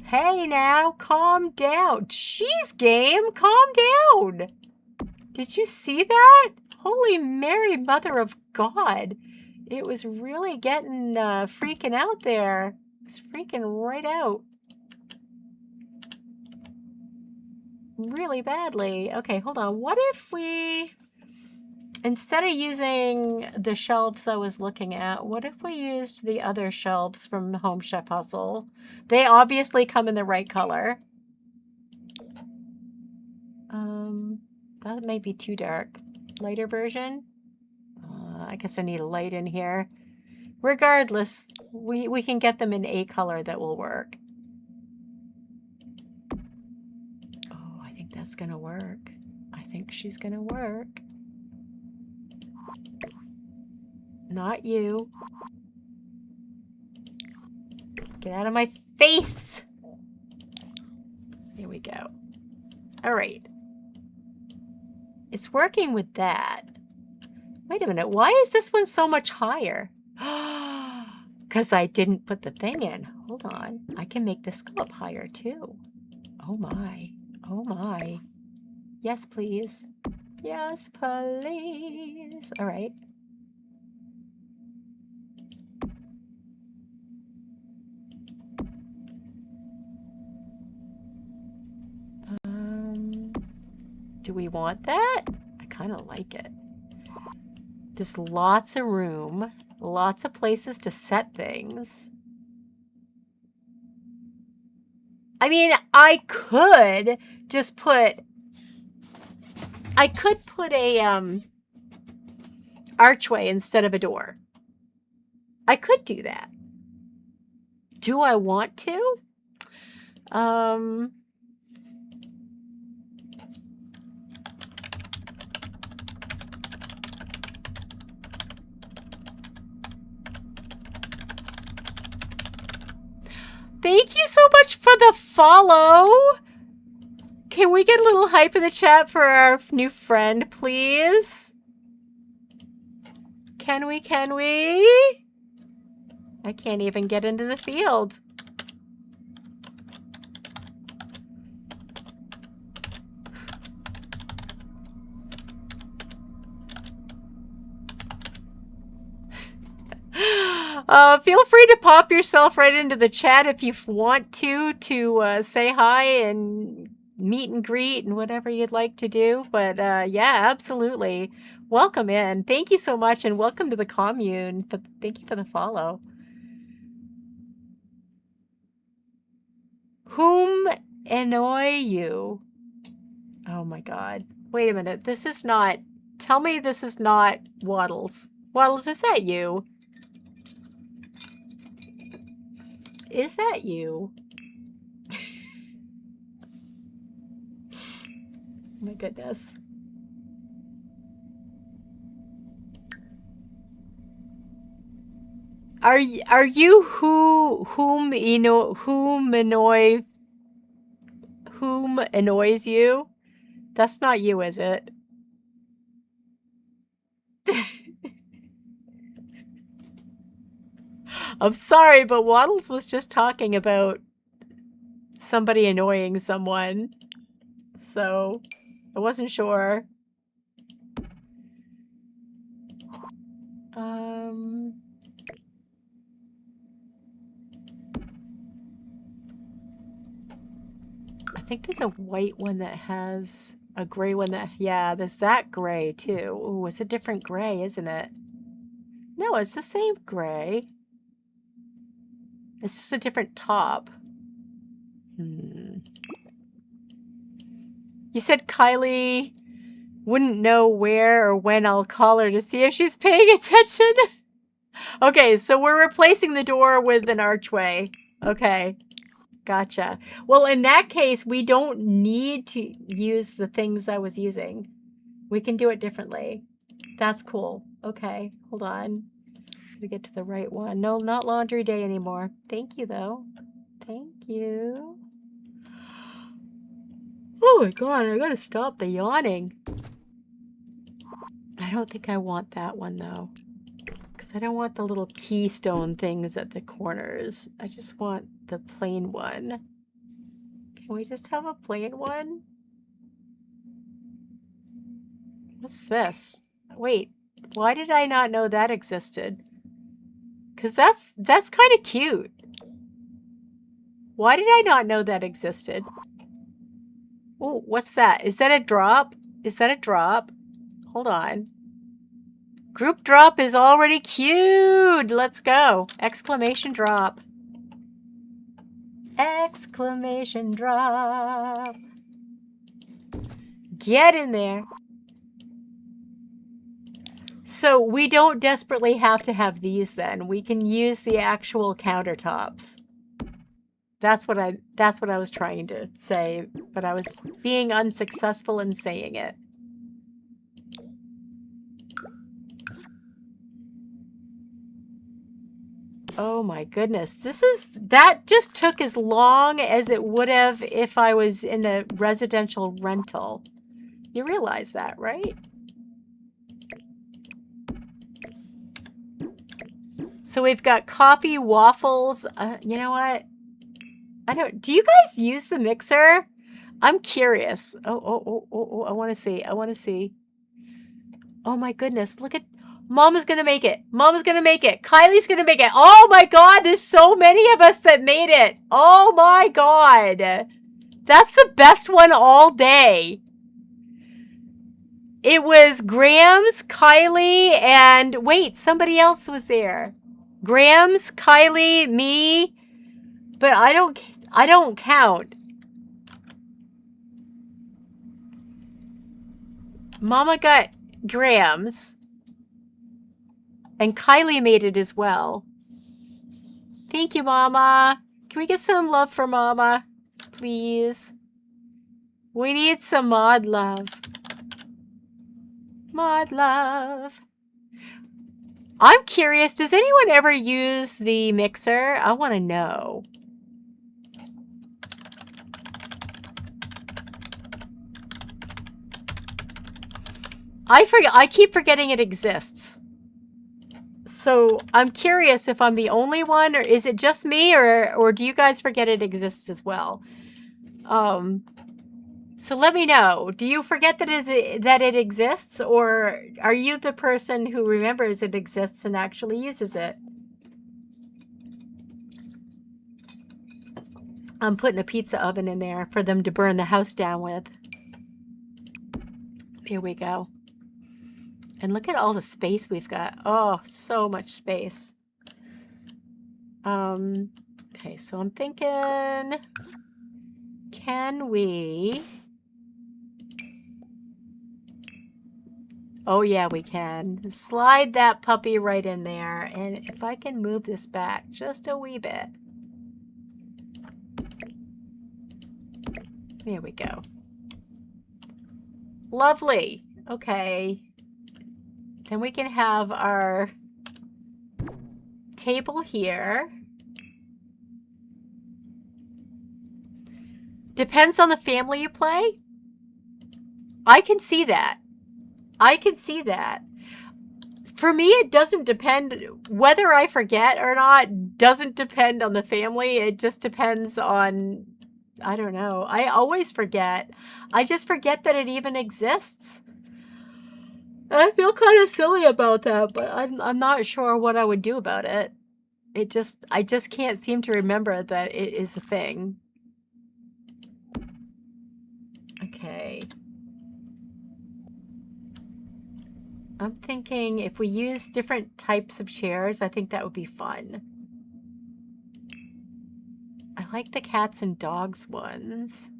Hey now, calm down. Jeez, game, calm down. Did you see that? Holy Mary, Mother of God. It was really getting freaking out there. It was freaking right out. Really badly. Okay, hold on. What if we, instead of using the shelves I was looking at, what if we used the other shelves from Home Chef Hustle? They obviously come in the right color. That may be too dark. Lighter version? I guess I need a light in here. Regardless, we can get them in a color that will work. Oh, I think that's gonna work. I think she's gonna work. Not you. Get out of my face! Here we go. All right. It's working with that. Wait a minute. Why is this one so much higher? Because I didn't put the thing in. Hold on. I can make this go up higher too. Oh my. Oh my. Yes, please. Yes, please. All right. Do we want that? I kind of like it. There's lots of room, lots of places to set things. I mean, I could put a archway instead of a door. I could do that. Do I want to? Thank you so much for the follow. Can we get a little hype in the chat for our new friend, please? Can we? Can we? I can't even get into the field. Feel free to pop yourself right into the chat if you want to say hi and meet and greet and whatever you'd like to do. But yeah, absolutely. Welcome in. Thank you so much and welcome to the commune. Thank you for the follow. Whom annoy you? Oh my God. Wait a minute. This is not... Tell me this is not Waddles. Waddles, is that you? Is that you? Oh my goodness. Are you whom annoys you? That's not you, is it? I'm sorry, but Waddles was just talking about somebody annoying someone. So I wasn't sure. I think there's a white one that has a gray one that, yeah, there's that gray too. Ooh, it's a different gray, isn't it? No, it's the same gray. It's just a different top. You said Kylie wouldn't know where or when I'll call her to see if she's paying attention. Okay, so we're replacing the door with an archway. Okay, gotcha. Well, in that case, we don't need to use the things I was using. We can do it differently. That's cool. Okay, hold on. To get to the right one. No, not laundry day anymore. Thank you, though. Thank you. Oh my God, I gotta stop the yawning. I don't think I want that one, though. Because I don't want the little keystone things at the corners. I just want the plain one. Can we just have a plain one? What's this? Wait, why did I not know that existed? Because that's kind of cute. Why did I not know that existed? Oh, what's that? Is that a drop? Is that a drop? Hold on. Group drop is already queued. Let's go. Exclamation drop. Exclamation drop. Get in there. So we don't desperately have to have these then. We can use the actual countertops. That's what I was trying to say, but I was being unsuccessful in saying it. Oh my goodness. That just took as long as it would have if I was in a residential rental. You realize that, right? So we've got coffee, waffles. You know what? Do you guys use the mixer? I'm curious. Oh, I want to see. I want to see. Oh my goodness. Look at, Mama's going to make it. Mama's going to make it. Kylie's going to make it. Oh my God. There's so many of us that made it. Oh my God. That's the best one all day. It was Grams, Kylie, and wait, somebody else was there. Grams, Kylie, me, but I don't count. Mama got Grams, and Kylie made it as well. Thank you, Mama. Can we get some love for Mama, please? We need some mod love. Mod love. I'm curious, does anyone ever use the mixer? I want to know. I keep forgetting it exists. So I'm curious if I'm the only one, or is it just me, or do you guys forget it exists as well? So let me know. Do you forget that it exists, or are you the person who remembers it exists and actually uses it? I'm putting a pizza oven in there for them to burn the house down with. Here we go. And look at all the space we've got. Oh, so much space. Okay, so I'm thinking, can we... Oh yeah, we can. Slide that puppy right in there. And if I can move this back just a wee bit. There we go. Lovely. Okay. Then we can have our table here. Depends on the family you play. I can see that. I can see that. For me, it doesn't depend. Whether I forget or not doesn't depend on the family. It just depends on, I don't know. I always forget. I just forget that it even exists. I feel kind of silly about that, but I'm not sure what I would do about it. I just can't seem to remember that it is a thing. Okay. I'm thinking if we use different types of chairs, I think that would be fun. I like the cats and dogs ones.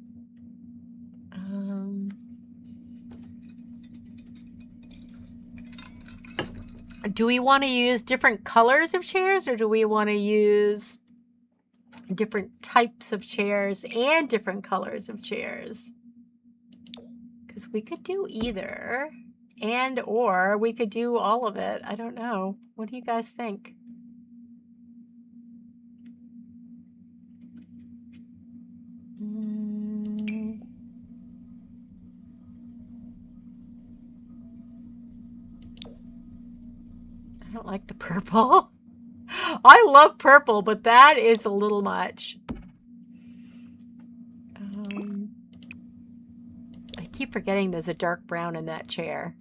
Do we want to use different colors of chairs, or do we want to use different types of chairs and different colors of chairs? Because we could do either, and or we could do all of it. I don't know. What do you guys think? I don't like the purple. I love purple, but that is a little much. I keep forgetting there's a dark brown in that chair.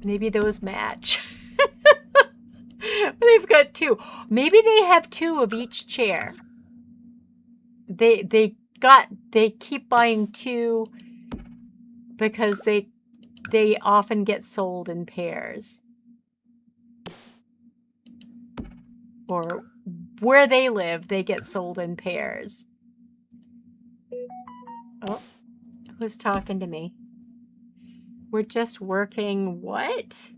Maybe those match. They've got two. Maybe they have two of each chair. They keep buying two because they often get sold in pairs. Or where they live, they get sold in pairs. Oh, who's talking to me? We're just working what?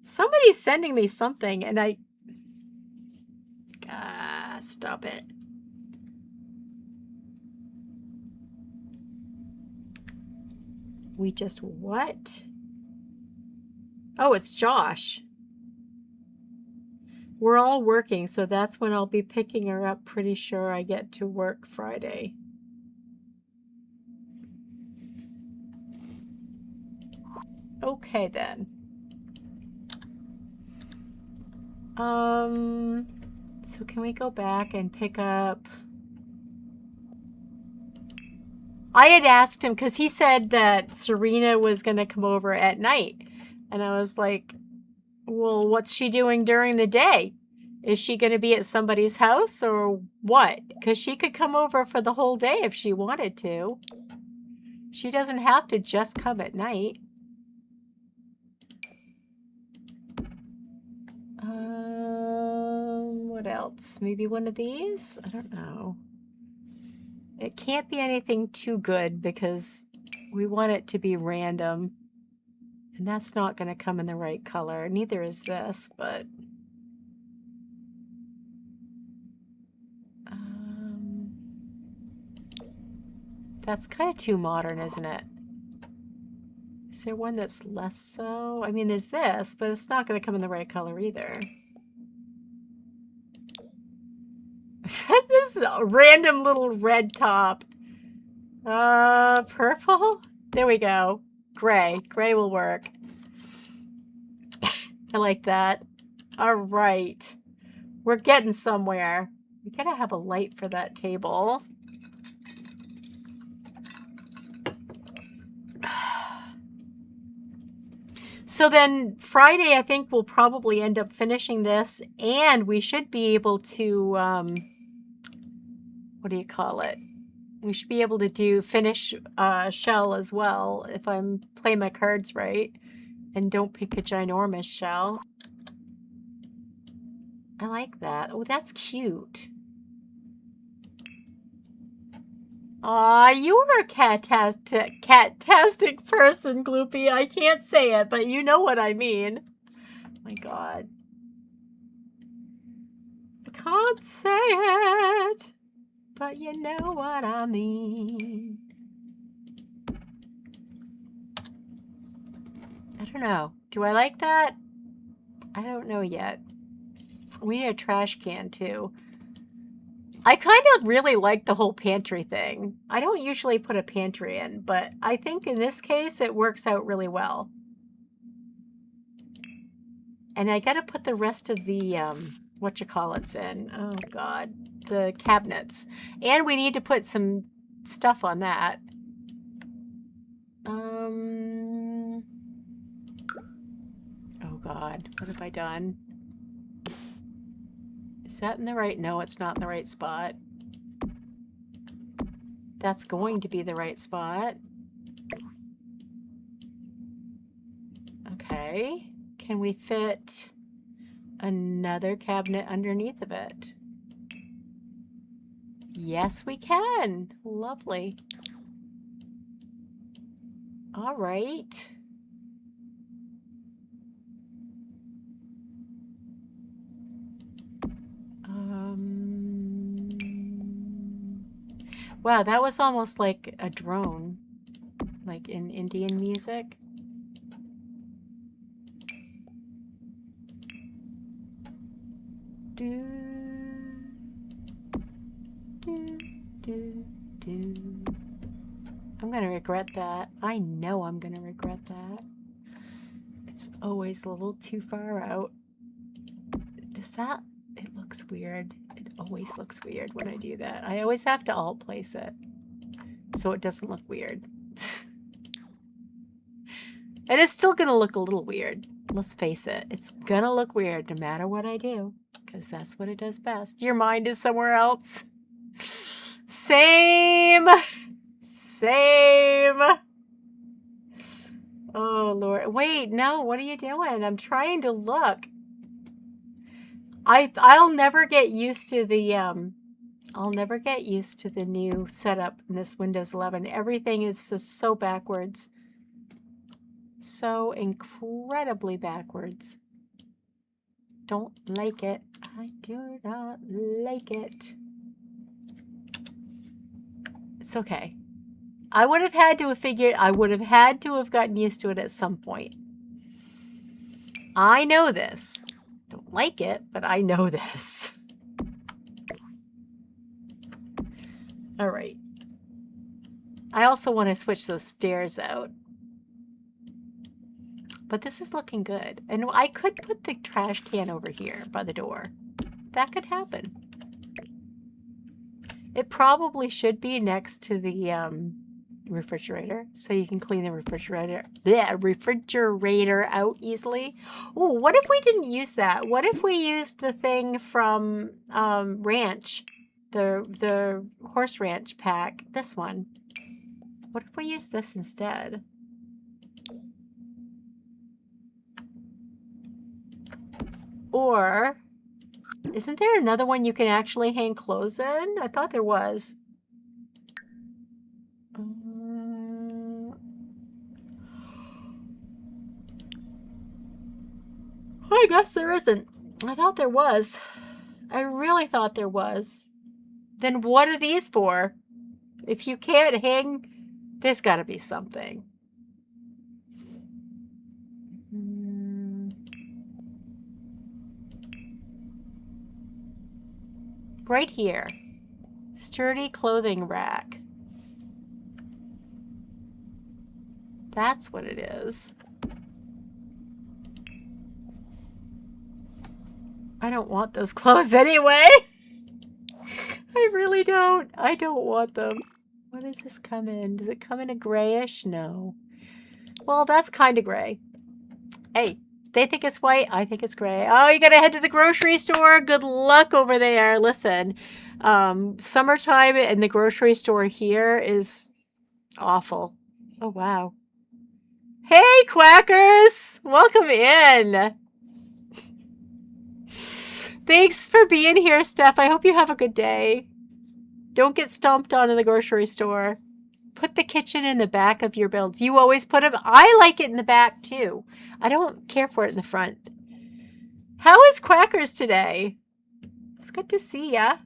Somebody's sending me something and I... stop it. We just what? Oh, it's Josh. We're all working, so that's when I'll be picking her up. Pretty sure I get to work Friday. Okay, then. So can we go back and pick up... I had asked him, because he said that Serena was going to come over at night. And I was like, well, what's she doing during the day? Is she going to be at somebody's house or what? Because she could come over for the whole day if she wanted to. She doesn't have to just come at night. What else? Maybe one of these? I don't know. It can't be anything too good because we want it to be random. And that's not going to come in the right color. Neither is this, but... that's kind of too modern, isn't it? Is there one that's less so? I mean, there's this, but it's not going to come in the right color either. This is a random little red top. Purple? There we go. Gray. Gray will work. I like that. All right. We're getting somewhere. We gotta have a light for that table. So then Friday, I think we'll probably end up finishing this, and we should be able to, what do you call it? We should be able to finish shell as well if I'm playing my cards right and don't pick a ginormous shell. I like that. Oh, that's cute. Aw, you are a cat-tastic person, Gloopy. I can't say it, but you know what I mean. My God. I can't say it, but you know what I mean. I don't know. Do I like that? I don't know yet. We need a trash can, too. I kind of really like the whole pantry thing. I don't usually put a pantry in, but I think in this case it works out really well. And I gotta put the rest of the, whatchamacallits in. Oh, God. The cabinets. And we need to put some stuff on that. Oh, God. What have I done? Is that in the right? No, it's not in the right spot. That's going to be the right spot. Okay. Can we fit another cabinet underneath of it? Yes, we can. Lovely. All right. Wow, that was almost like a drone, like in Indian music. Do, do, do, do. I'm gonna regret that. I know I'm gonna regret that. It's always a little too far out. Does that... It looks weird. It always looks weird when I do that. I always have to alt place it so it doesn't look weird. And it's still gonna look a little weird. Let's face it. It's gonna look weird no matter what I do, because that's what it does best. Your mind is somewhere else. Same. Same. Oh, Lord. Wait, no. What are you doing? I'm trying to look. I'll never get used to the I'll never get used to the new setup in this Windows 11. Everything is just so backwards. So incredibly backwards. Don't like it. I do not like it. It's okay. I would have had to have figured, I would have had to have gotten used to it at some point. I know this. Don't like it, but I know this. All right. I also want to switch those stairs out. But this is looking good. And I could put the trash can over here by the door. That could happen. It probably should be next to the refrigerator, so you can clean the refrigerator out easily. Oh, what if we didn't use that? What if we used the thing from Ranch, the Horse Ranch pack, this one? What if we use this instead? Or isn't there another one you can actually hang clothes in? I thought there was. I guess there isn't. I thought there was. I really thought there was. Then what are these for? If you can't hang, there's got to be something. Right here. Sturdy clothing rack. That's what it is. I don't want those clothes anyway. I really don't. I don't want them. What does this come in? Does it come in a grayish? No. Well, that's kind of gray. Hey, they think it's white. I think it's gray. Oh, you gotta head to the grocery store. Good luck over there. Listen, summertime in the grocery store here is awful. Oh, wow. Hey, quackers! Welcome in. Thanks for being here, Steph. I hope you have a good day. Don't get stomped on in the grocery store. Put the kitchen in the back of your builds. You always put them. I like it in the back too. I don't care for it in the front. How is Quackers today? It's good to see ya.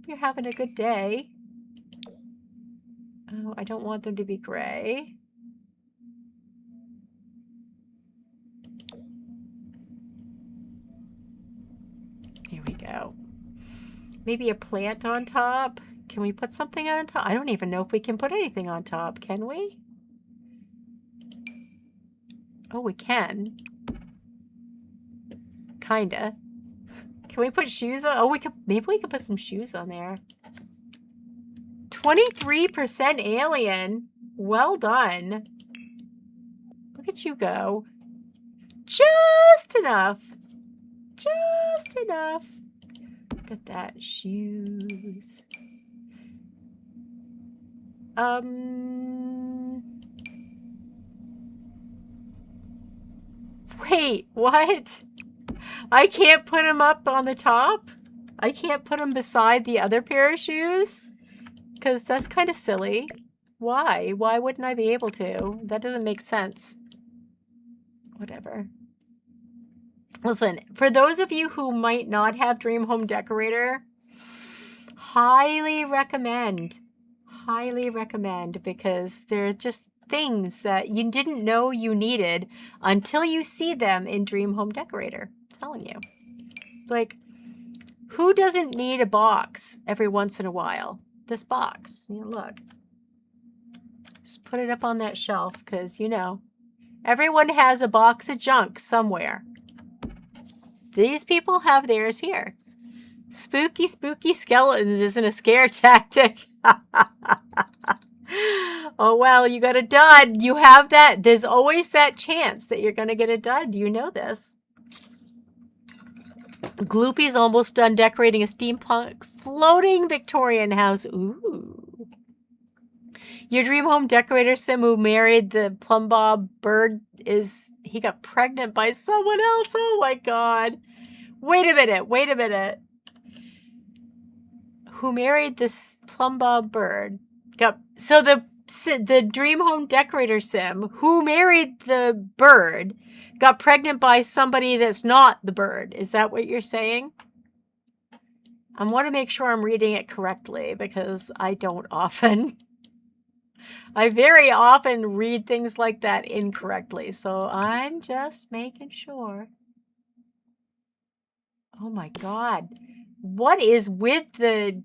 You're having a good day. Oh, I don't want them to be gray. Here we go. Maybe a plant on top. Can we put something on top? I don't even know if we can put anything on top. Can we? Oh, we can. Kinda. Can we put shoes on? Oh, we could. Maybe we could put some shoes on there. 23% alien. Well done. Look at you go. Just enough. Just enough. Look at that. Shoes. Wait, what? I can't put them up on the top? I can't put them beside the other pair of shoes? Because that's kind of silly. Why? Why wouldn't I be able to? That doesn't make sense. Whatever. Listen, for those of you who might not have Dream Home Decorator, highly recommend. Highly recommend, because they're just things that you didn't know you needed until you see them in Dream Home Decorator. I'm telling you. Like, who doesn't need a box every once in a while? This box. You know, look. Just put it up on that shelf because, you know, everyone has a box of junk somewhere. These people have theirs here. Spooky, spooky skeletons isn't a scare tactic. Oh, well, you got a dud. You have that. There's always that chance that you're going to get a dud. You know this. Gloopy's almost done decorating a steampunk floating Victorian house. Ooh. Your dream home decorator sim who married the plumbob bird he got pregnant by someone else. Oh my God. Wait a minute. Wait a minute. Who married this plumbob bird? So the dream home decorator sim who married the bird got pregnant by somebody that's not the bird. Is that what you're saying? I want to make sure I'm reading it correctly because I don't often. I very often read things like that incorrectly. So I'm just making sure. Oh my God. What is with the...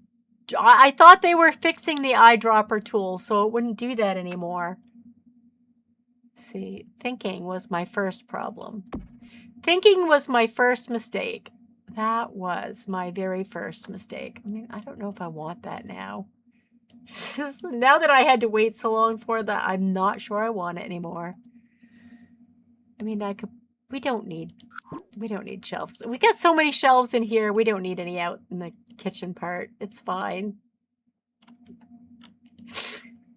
I thought they were fixing the eyedropper tool, so it wouldn't do that anymore. See, thinking was my first problem. Thinking was my first mistake. That was my very first mistake. I mean, I don't know if I want that now. Now that I had to wait so long for that, I'm not sure I want it anymore. I mean, we don't need shelves. We got so many shelves in here. We don't need any out in the kitchen part. It's fine.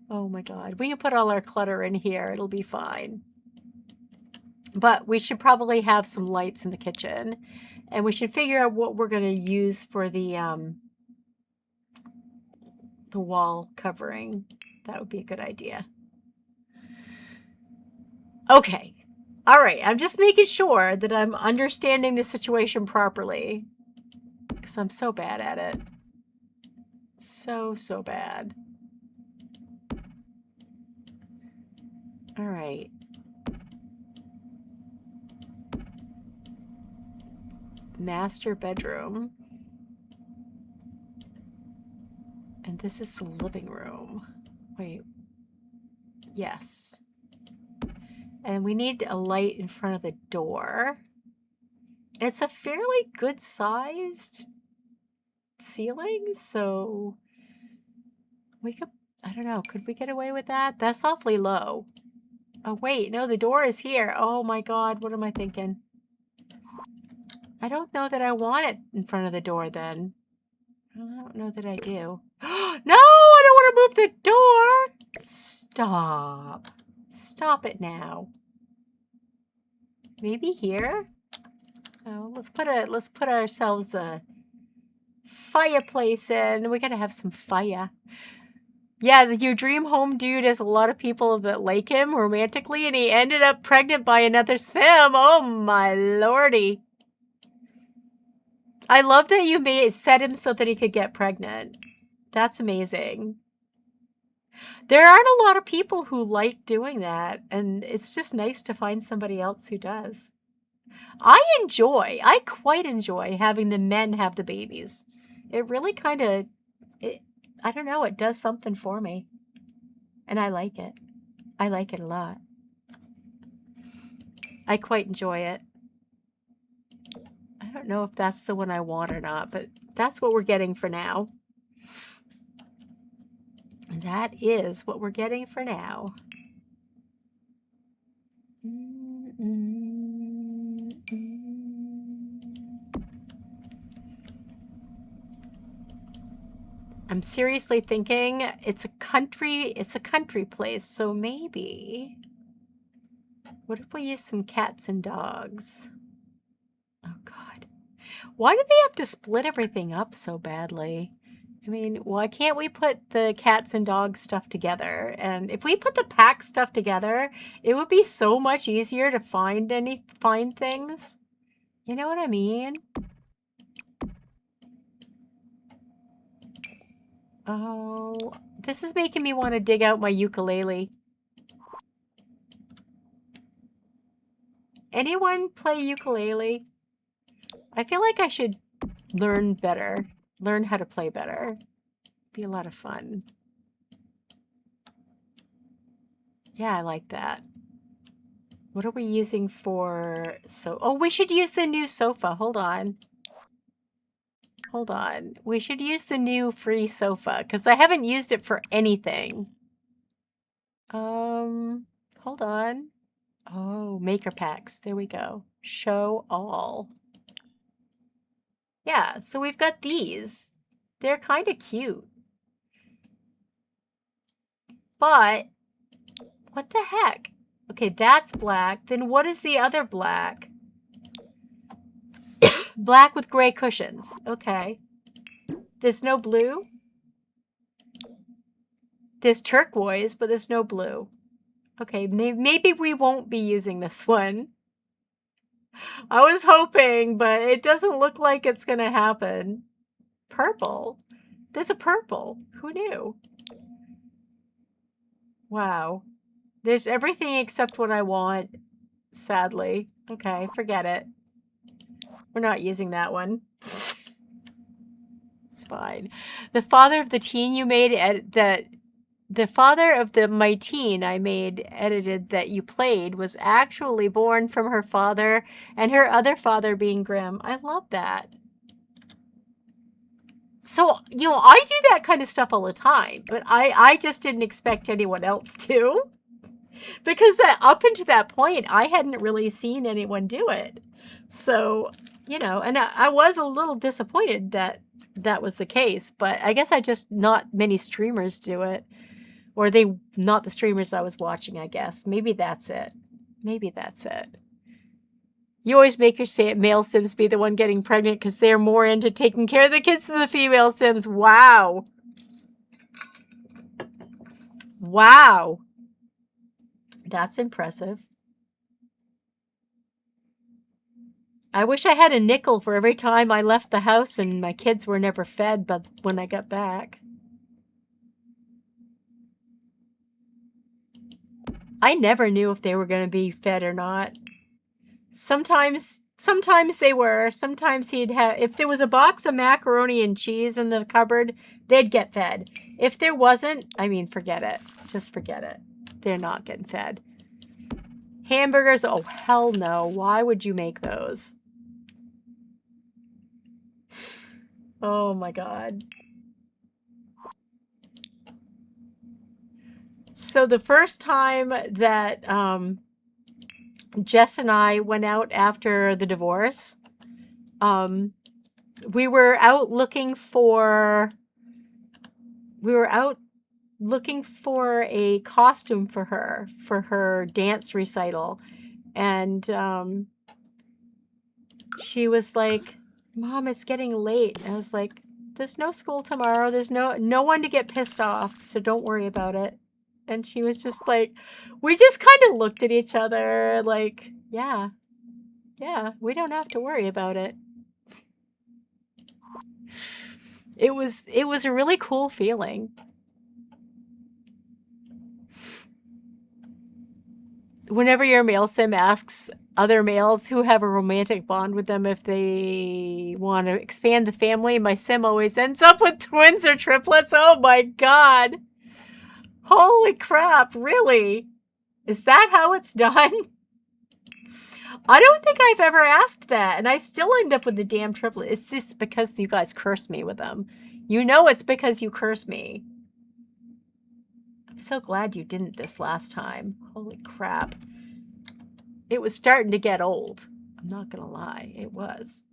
Oh my God. We can put all our clutter in here. It'll be fine. But we should probably have some lights in the kitchen. And we should figure out what we're going to use for the wall covering. That would be a good idea. Okay. All right. I'm just making sure that I'm understanding the situation properly. Because I'm so bad at it. So bad. All right. Master bedroom. This is the living room. Wait. Yes. And we need a light in front of the door. It's a fairly good sized ceiling, so we could, I don't know, could we get away with that? That's awfully low. Oh, wait, no, the door is here. Oh my God, what am I thinking? I don't know that I want it in front of the door then. I don't know that I do. No, I don't want to move the door. Stop. Stop it now. Maybe here? Oh, let's put ourselves a fireplace in. We gotta have some fire. Yeah, your dream home dude has a lot of people that like him romantically, and he ended up pregnant by another sim. Oh my lordy. I love that you set him so that he could get pregnant. That's amazing. There aren't a lot of people who like doing that, and it's just nice to find somebody else who does. I quite enjoy having the men have the babies. It really kind of, I don't know, it does something for me. And I like it. I like it a lot. I quite enjoy it. I don't know if that's the one I want or not, but that's what we're getting for now. That is what we're getting for now. I'm seriously thinking it's a country place, so maybe. What if we use some cats and dogs? Oh God. Why do they have to split everything up so badly? I mean, why can't we put the cats and dogs stuff together? And if we put the pack stuff together, it would be so much easier to find things. You know what I mean? Oh, this is making me want to dig out my ukulele. Anyone play ukulele? I feel like I should learn better. Learn how to play better. Be a lot of fun. Yeah, I like that. What are we using for... Oh, we should use the new sofa. Hold on. Hold on. We should use the new free sofa because I haven't used it for anything. Hold on. Oh, maker packs. There we go. Show all. Yeah, so we've got these. They're kind of cute. But what the heck? Okay, that's black. Then what is the other black? Black with gray cushions. Okay. There's no blue? There's turquoise, but there's no blue. Okay, maybe we won't be using this one. I was hoping, but it doesn't look like it's going to happen. Purple? There's a purple. Who knew? Wow. There's everything except what I want, sadly. Okay, forget it. We're not using that one. It's fine. The father of the teen you made the father of my teen I made edited that you played was actually born from her father and her other father being Grimm. I love that. So, you know, I do that kind of stuff all the time, but I just didn't expect anyone else to. Because up until that point, I hadn't really seen anyone do it. So, you know, and I was a little disappointed that that was the case, but I guess not many streamers do it. Or not the streamers I was watching, I guess. Maybe that's it. Maybe that's it. You always make your male Sims be the one getting pregnant because they're more into taking care of the kids than the female Sims. Wow. Wow. That's impressive. I wish I had a nickel for every time I left the house and my kids were never fed but when I got back. I never knew if they were going to be fed or not. Sometimes they were. Sometimes if there was a box of macaroni and cheese in the cupboard, they'd get fed. If there wasn't, I mean, forget it. Just forget it. They're not getting fed. Hamburgers, oh, hell no. Why would you make those? Oh my God. So the first time that Jess and I went out after the divorce, we were out looking for a costume for her dance recital. And she was like, Mom, it's getting late. And I was like, there's no school tomorrow. There's no one to get pissed off. So don't worry about it. And she was just like, we just kind of looked at each other like, yeah, we don't have to worry about it. It was a really cool feeling. Whenever your male sim asks other males who have a romantic bond with them if they want to expand the family, my sim always ends up with twins or triplets. Oh my God. Holy crap, really? Is that how it's done? I don't think I've ever asked that, and I still end up with the damn triplet. Is this because you guys curse me with them? You know it's because you curse me. I'm so glad you didn't this last time. Holy crap. It was starting to get old. I'm not gonna lie, it was.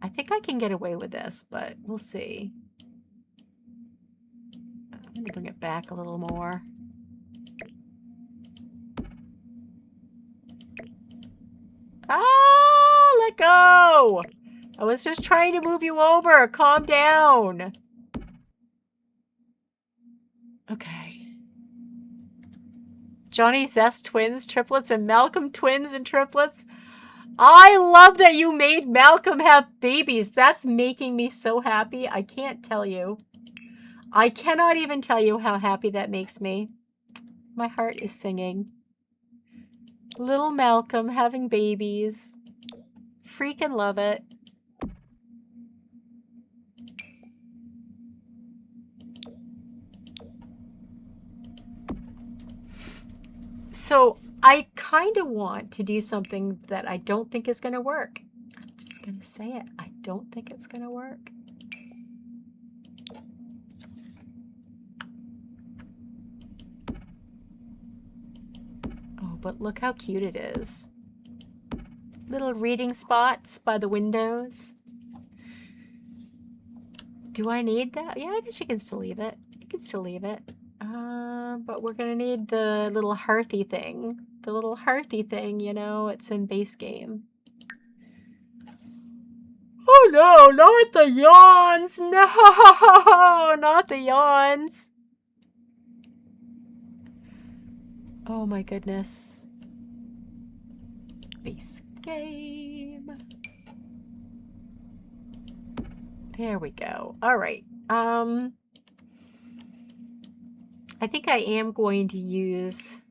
I think I can get away with this, but we'll see. I'm gonna bring it back a little more. Ah, let go! I was just trying to move you over. Calm down. Okay. Johnny Zest twins, triplets, and Malcolm twins and triplets. I love that you made Malcolm have babies. That's making me so happy. I can't tell you. I cannot even tell you how happy that makes me. My heart is singing. Little Malcolm having babies. Freaking love it. So I kind of want to do something that I don't think is going to work. I'm just going to say it. I don't think it's going to work. Oh, but look how cute it is. Little reading spots by the windows. Do I need that? Yeah, I guess you can still leave it. You can still leave it. But we're going to need the little hearthy thing. The little hearthy thing, you know, it's in base game. Oh no, not the yawns! No, not the yawns! Oh my goodness. Base game. There we go. All right. I think I am going to use...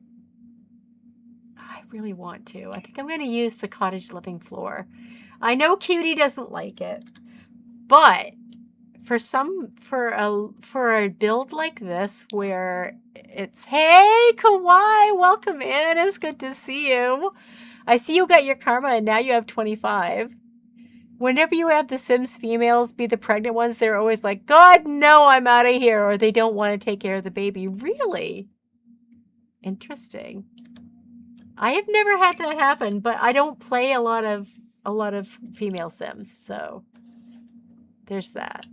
I really want to. I think I'm going to use the cottage living floor. I know Cutie doesn't like it, but for a build like this where it's, hey, Kawhi, welcome in. It's good to see you. I see you got your karma and now you have 25. Whenever you have the Sims females be the pregnant ones, they're always like, God, no, I'm out of here. Or they don't want to take care of the baby. Really? Interesting. I have never had that happen, but I don't play a lot of female Sims, so there's that.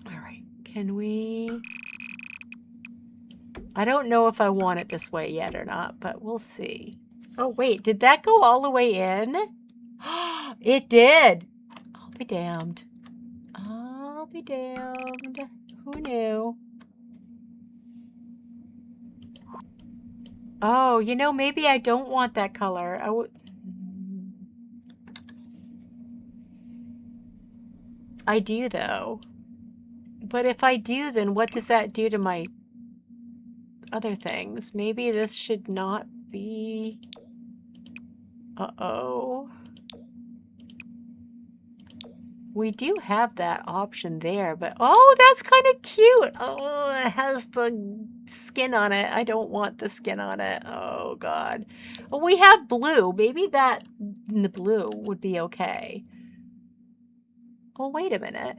All right, can we... I don't know if I want it this way yet or not, but we'll see. Oh, wait, did that go all the way in? It did. I'll be damned. I'll be damned. Who knew? Oh, you know, maybe I don't want that color. I do, though. But if I do, then what does that do to my other things? Maybe this should not be... Uh-oh. We do have that option there, but oh, that's kind of cute. Oh, it has the skin on it. I don't want the skin on it. Oh, God. Well, we have blue. Maybe that in the blue would be okay. Oh, wait a minute.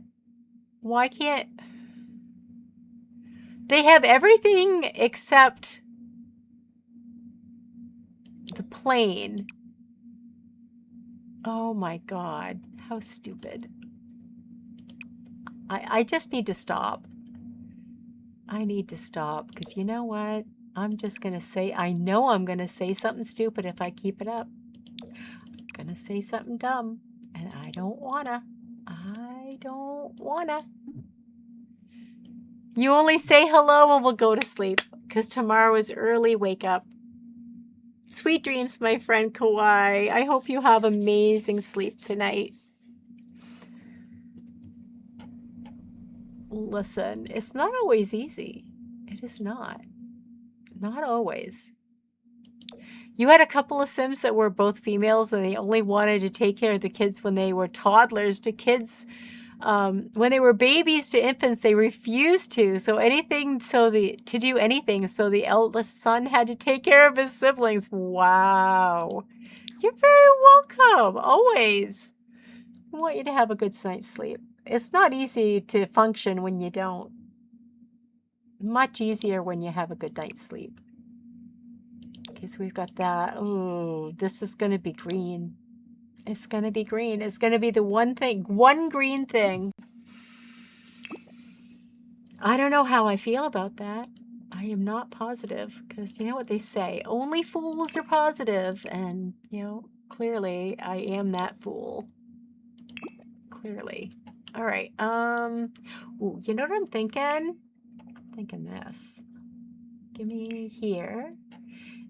Why can't... They have everything except the plane. Oh, my God. How stupid. I just need to stop. I need to stop because you know what? I'm just going to say, I know I'm going to say something stupid if I keep it up. I'm going to say something dumb and I don't want to. I don't want to. You only say hello and we'll go to sleep because tomorrow is early wake up. Sweet dreams, my friend Kawhi. I hope you have amazing sleep tonight. Listen, it's not always easy. It is not. Not always. You had a couple of Sims that were both females and they only wanted to take care of the kids when they were toddlers to kids. When they were babies to infants, they refused to. So to do anything. So the eldest son had to take care of his siblings. Wow. You're very welcome. Always. I want you to have a good night's sleep. It's not easy to function when you don't. Much easier when you have a good night's sleep. Okay, so we've got that. Oh, this is going to be green. It's going to be green. It's going to be the one green thing. I don't know how I feel about that. I am not positive because you know what they say, only fools are positive. And, you know, clearly I am that fool. Clearly. All right. Ooh, you know what I'm thinking? I'm thinking this. Give me here.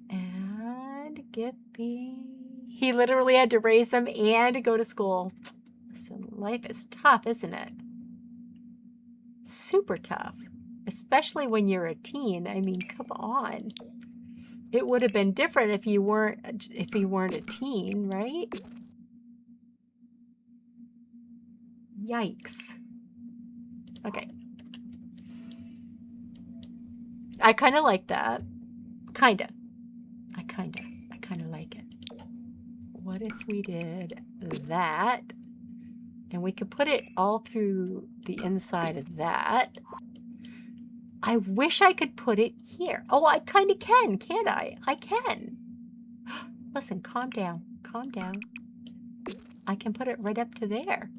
And give me... He literally had to raise them and go to school. Listen, life is tough, isn't it? Super tough. Especially when you're a teen. I mean, come on. It would have been different if you weren't a teen, right? Yikes. Okay. I kind of like that. Kinda. I kind of like it. What if we did that? And we could put it all through the inside of that. I wish I could put it here. Oh, I kind of can, can't I? I can. Listen, calm down. Calm down. I can put it right up to there.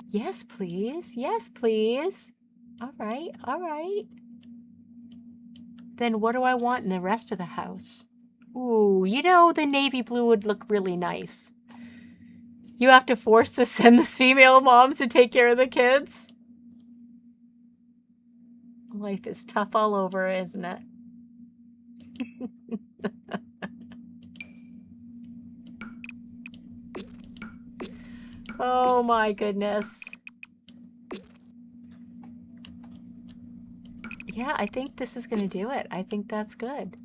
Yes, please. Yes, please. All right. All right. Then what do I want in the rest of the house? Ooh, you know, the navy blue would look really nice. You have to force the Sims female moms to take care of the kids. Life is tough all over, isn't it? Oh my goodness. Yeah, I think this is going to do it. I think that's good.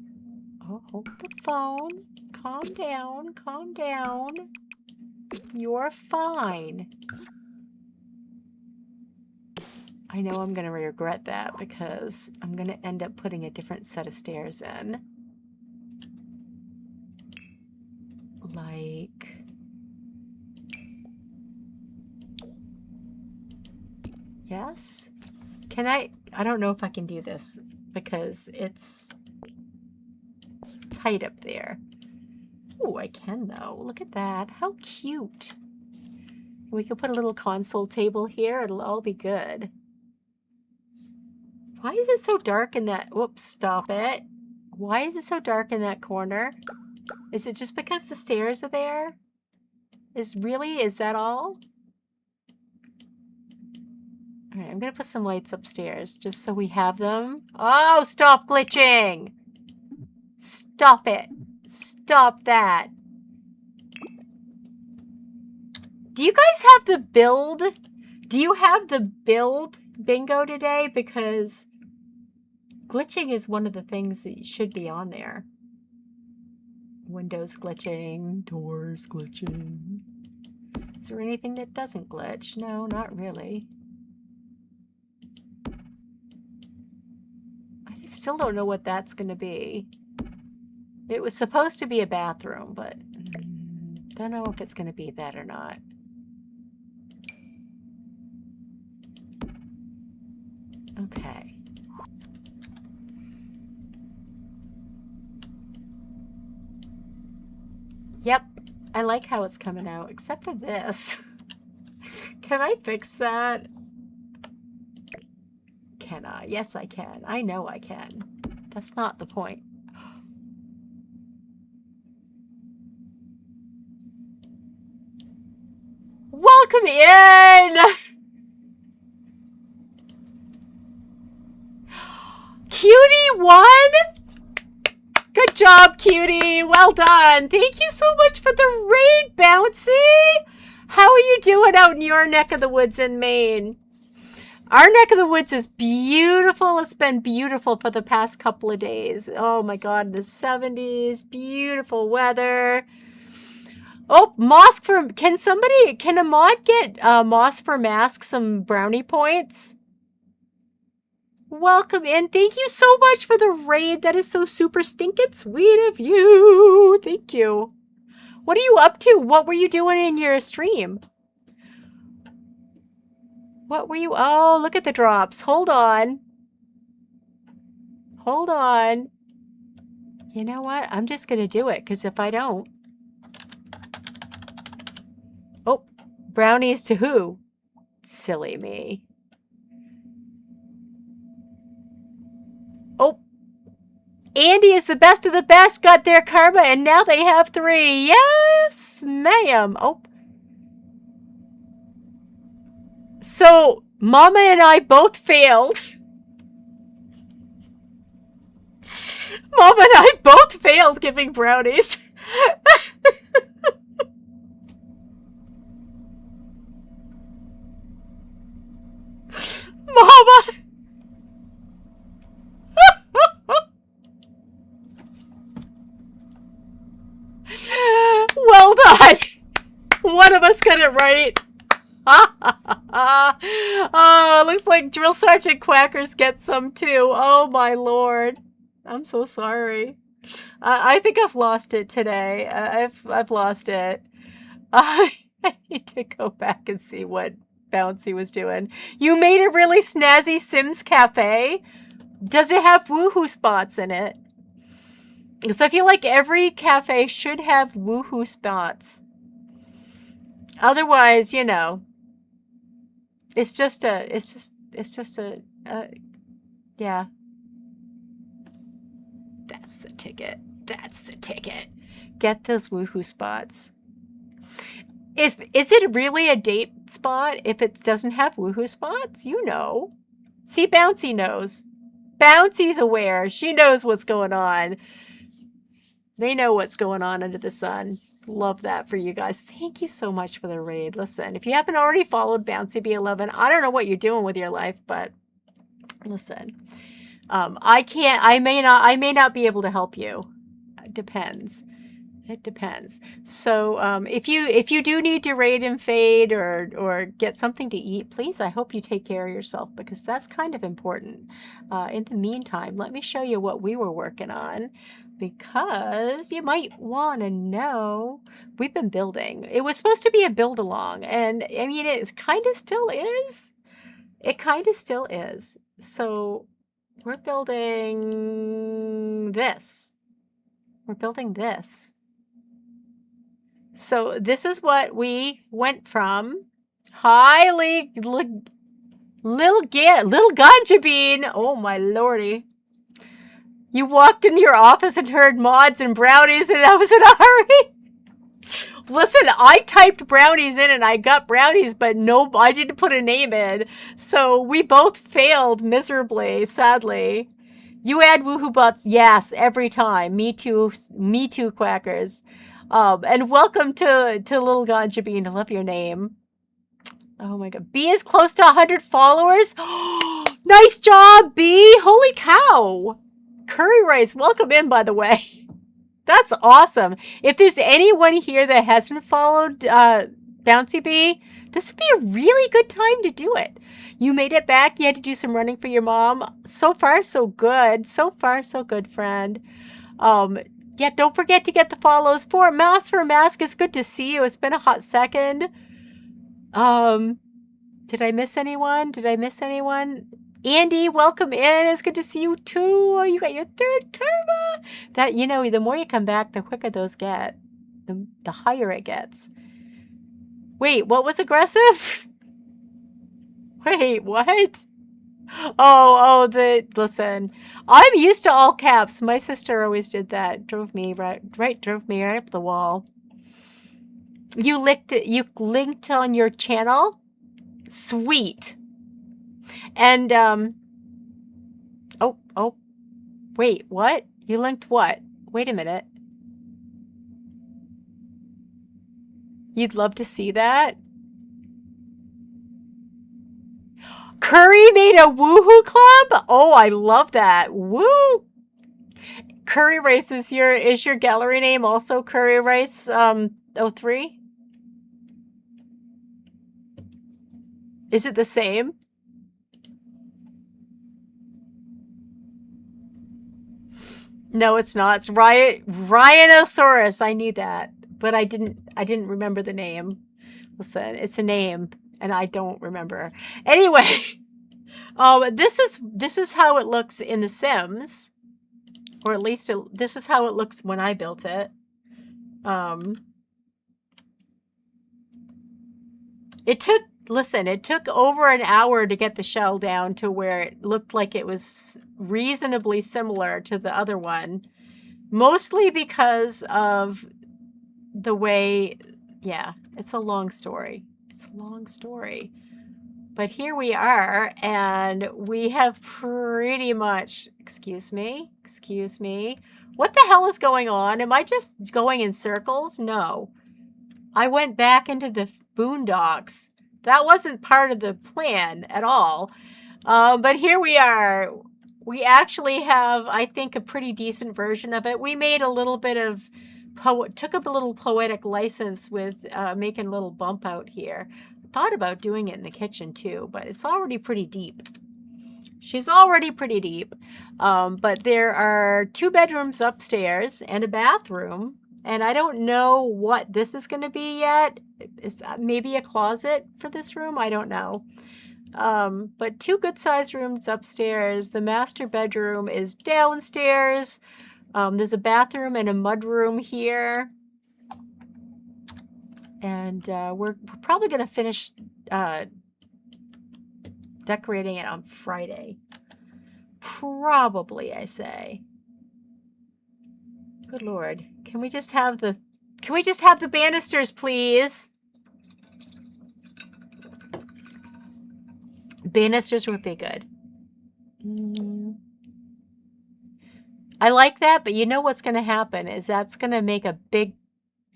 Oh, hold the phone. Calm down. Calm down. You're fine. I know I'm going to regret that because I'm going to end up putting a different set of stairs in. Like... Yes? Can I don't know if I can do this because it's tight up there. Oh, I can though. Look at that. How cute. We could put a little console table here. It'll all be good. Why is it so dark in that? Whoops, stop it. Why is it so dark in that corner? Is it just because the stairs are there? Is that all? All right, I'm going to put some lights upstairs just so we have them. Oh, stop glitching. Stop it. Stop that. Do you guys have the build? Do you have the build bingo today? Because glitching is one of the things that should be on there. Windows glitching, doors glitching. Is there anything that doesn't glitch? No, not really. I still don't know what that's going to be. It was supposed to be a bathroom, but don't know if it's going to be that or not. Okay. Yep, I like how it's coming out, except for this. Can I fix that? Can I? Yes, I can. I know I can. That's not the point. Welcome in! Cutie won? Good job, Cutie. Well done. Thank you so much for the raid, Bouncy. How are you doing out in your neck of the woods in Maine? Our neck of the woods is beautiful. It's been beautiful for the past couple of days. Oh my God, the 70s, beautiful weather. Oh, Mosk for, can a mod get Moss for Mask some brownie points? Welcome in. Thank you so much for the raid. That is so super stinking sweet of you. Thank you. What are you up to? What were you doing in your stream? What were you? Oh, look at the drops. Hold on. Hold on. You know what? I'm just going to do it because if I don't. Oh, brownies to who? Silly me. Oh, Andy is the best of the best, got their karma, and now they have 3. Yes, ma'am. Oh. So, Mama and I both failed. Mama and I both failed giving brownies. Mama. Well done. One of us got it right. Oh, looks like Drill Sergeant Quackers gets some too. Oh my lord. I'm so sorry. I think I've lost it today. I've lost it. I need to go back and see what Bouncy was doing. You made a really snazzy Sims cafe? Does it have woohoo spots in it? Because I feel like every cafe should have woohoo spots. Otherwise, you know, it's just a, yeah. That's the ticket. That's the ticket. Get those woohoo spots. Is it really a date spot if it doesn't have woohoo spots? You know. See, Bouncy knows. Bouncy's aware. She knows what's going on. They know what's going on under the sun. Love that for you guys. Thank you so much for the raid. Listen, if you haven't already followed Bouncy B11, I don't know what you're doing with your life, but listen, I may not be able to help you. It depends. It depends. So if you do need to raid and fade or get something to eat, please, I hope you take care of yourself because that's kind of important. In the meantime, let me show you what we were working on because you might want to know. We've been building. It was supposed to be a build along, and I mean it kind of still is. It kind of still is. So we're building this. We're building this. So this is what we went from. Hi, Little Ganja Bean. Oh, my lordy. You walked into your office and heard mods and brownies, and I was in a hurry. Listen, I typed brownies in and I got brownies, but no, I didn't put a name in. So we both failed miserably, sadly. You add woohoo bots? Yes, every time. Me too, Quackers. And welcome to Little Ganja Bean. I love your name. Oh my god. B is close to 100 followers. Nice job, B. Holy cow. Curry Rice, welcome in, by the way. That's awesome. If there's anyone here that hasn't followed Bouncy Bee, this would be a really good time to do it. You made it back. You had to do some running for your mom. So far, so good. So far, so good, friend. Yeah, don't forget to get the follows for Mask. It's good to see you. It's been a hot second. Did I miss anyone? Andy, welcome in. It's good to see you too. Oh, you got your third karma. That, you know, the more you come back, the quicker those get. The higher it gets. Wait, what was aggressive? Wait, what? Listen, I'm used to all caps. My sister always did that. Drove me right up the wall. You linked on your channel? Sweet. And, wait, what? You linked what? Wait a minute. You'd love to see that? Curry made a woohoo club? Oh, I love that. Woo! Curry Rice is your gallery name also Curry Rice 03? Is it the same? No, it's not. It's Rhinosaurus. I knew that, but I didn't remember the name. Listen, it's a name, and I don't remember. Anyway, this is how it looks in The Sims, or at least this is how it looks when I built it. It took over an hour to get the shell down to where it looked like it was reasonably similar to the other one. Mostly because of the way, yeah, it's a long story. But here we are, and we have pretty much, excuse me. What the hell is going on? Am I just going in circles? No. I went back into the boondocks. That wasn't part of the plan at all. But here we are. We actually have, I think, a pretty decent version of it. We made a little bit of, took up a little poetic license with making a little bump out here. Thought about doing it in the kitchen too, but it's already pretty deep. She's already pretty deep. But there are 2 bedrooms upstairs and a bathroom. And I don't know what this is going to be yet. Is that maybe a closet for this room? I don't know. But 2 good-sized rooms upstairs. The master bedroom is downstairs. There's a bathroom and a mudroom here. And we're probably going to finish decorating it on Friday. Probably, I say. Good Lord. Can we just have the banisters, please? Banisters would be good. I like that, but you know what's going to happen is that's going to make a big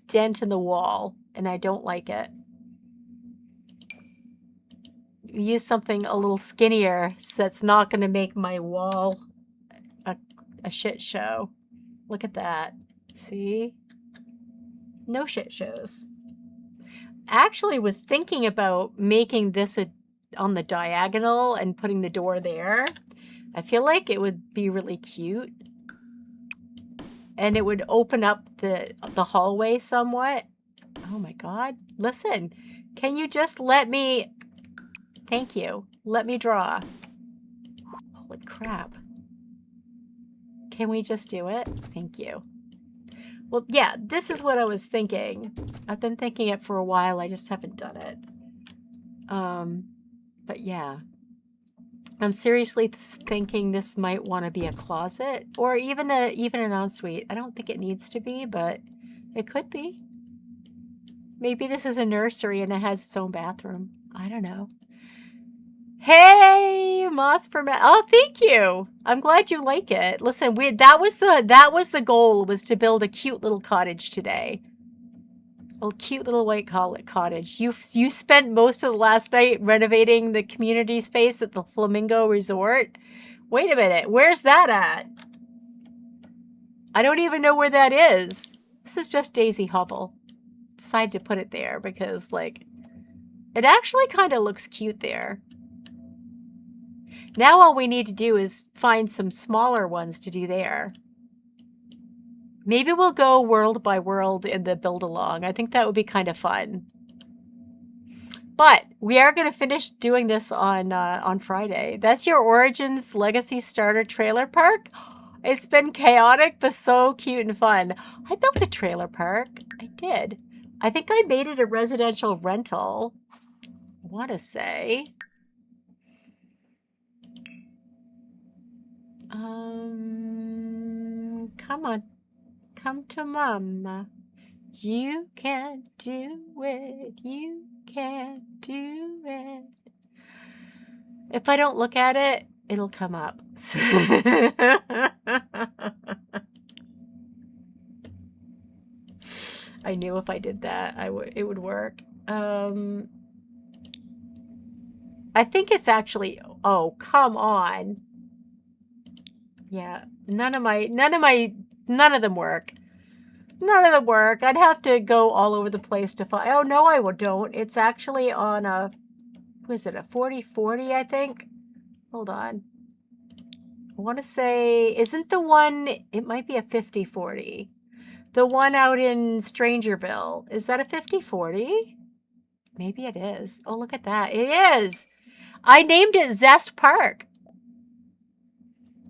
dent in the wall, and I don't like it. Use something a little skinnier so that's not going to make my wall a shit show. Look at that. See? No shit shows. Actually was thinking about making this on the diagonal and putting the door there. I feel like it would be really cute. And it would open up the hallway somewhat. Oh my God. Listen, can you just let me... Thank you. Let me draw. Holy crap. Can we just do it? Thank you. Well, yeah, this is what I was thinking. I've been thinking it for a while. I just haven't done it. But yeah. I'm seriously thinking this might want to be a closet or even an ensuite. I don't think it needs to be, but it could be. Maybe this is a nursery and it has its own bathroom. I don't know. Hey, Moss for Matt. Oh, thank you. I'm glad you like it. Listen, that was the goal, was to build a cute little cottage today. A cute little white cottage. You spent most of the last night renovating the community space at the Flamingo Resort. Wait a minute. Where's that at? I don't even know where that is. This is just Daisy Hubble. decided to put it there because, like, it actually kind of looks cute there. Now all we need to do is find some smaller ones to do there. Maybe we'll go world by world in the build along. I think that would be kind of fun. But we are going to finish doing this on Friday. That's your Origins Legacy Starter Trailer Park. It's been chaotic, but so cute and fun. I built a trailer park. I did. I think I made it a residential rental. I want to say. Come on. Come to mama. You can do it. You can do it. If I don't look at it, it'll come up. I knew if I did that, it would work. I think it's actually, oh, come on. Yeah, none of them work. None of them work. I'd have to go all over the place to find. Oh, no, I don't. It's actually on a, what is it, a 40/40, I think? Hold on. I want to say, isn't the one, it might be a 50/40. The one out in Strangerville, is that a 50/40? Maybe it is. Oh, look at that. It is. I named it Zest Park.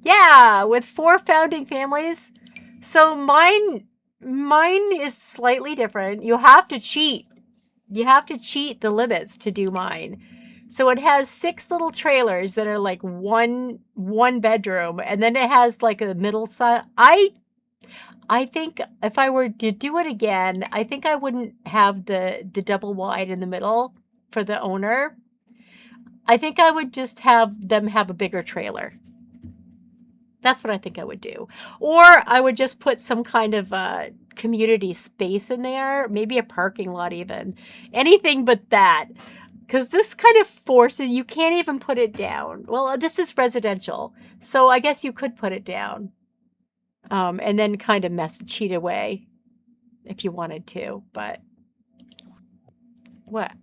Yeah, with 4 founding families. So mine is slightly different. You have to cheat. You have to cheat the limits to do mine. So it has 6 little trailers that are like one bedroom, and then it has like a middle size. I think if I were to do it again, I think I wouldn't have the double wide in the middle for the owner. I think I would just have them have a bigger trailer. That's what I think I would do. Or I would just put some kind of community space in there, maybe a parking lot even. Anything but that. Because this kind of forces, you can't even put it down. Well, this is residential, so I guess you could put it down. And then kind of cheat away if you wanted to, but what?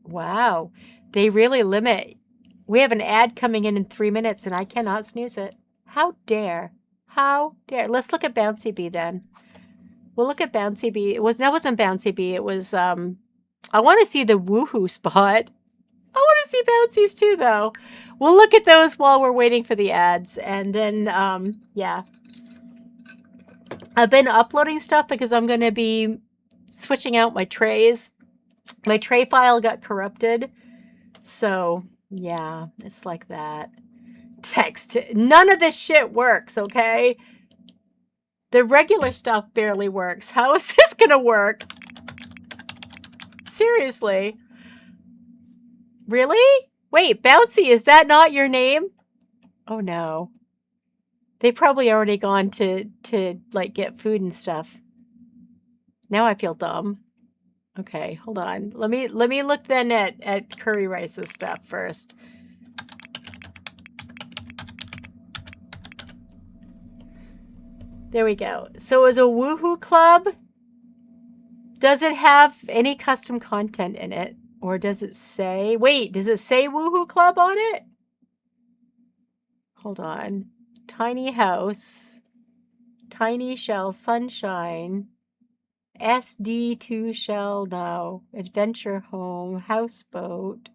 Wow, they really limit. We have an ad coming in 3 minutes and I cannot snooze it. How dare? How dare? Let's look at Bouncy Bee then. We'll look at Bouncy Bee. That wasn't Bouncy Bee. It was, I want to see the woohoo spot. I want to see Bouncies too, though. We'll look at those while we're waiting for the ads. And then, yeah. I've been uploading stuff because I'm going to be switching out my trays. My tray file got corrupted. So, yeah, it's like that. Text. None of this shit works, okay? The regular stuff barely works. How is this gonna work? Seriously? Really? Wait, Bouncy, is that not your name? Oh no. They've probably already gone to like get food and stuff. Now I feel dumb. Okay, hold on. Let me look then at Curry Rice's stuff first. There we go. So as a Woohoo Club, does it have any custom content in it? Or does it say... Wait, does it say Woohoo Club on it? Hold on. Tiny House. Tiny Shell Sunshine. SD2 Shell Now. Adventure Home. Houseboat.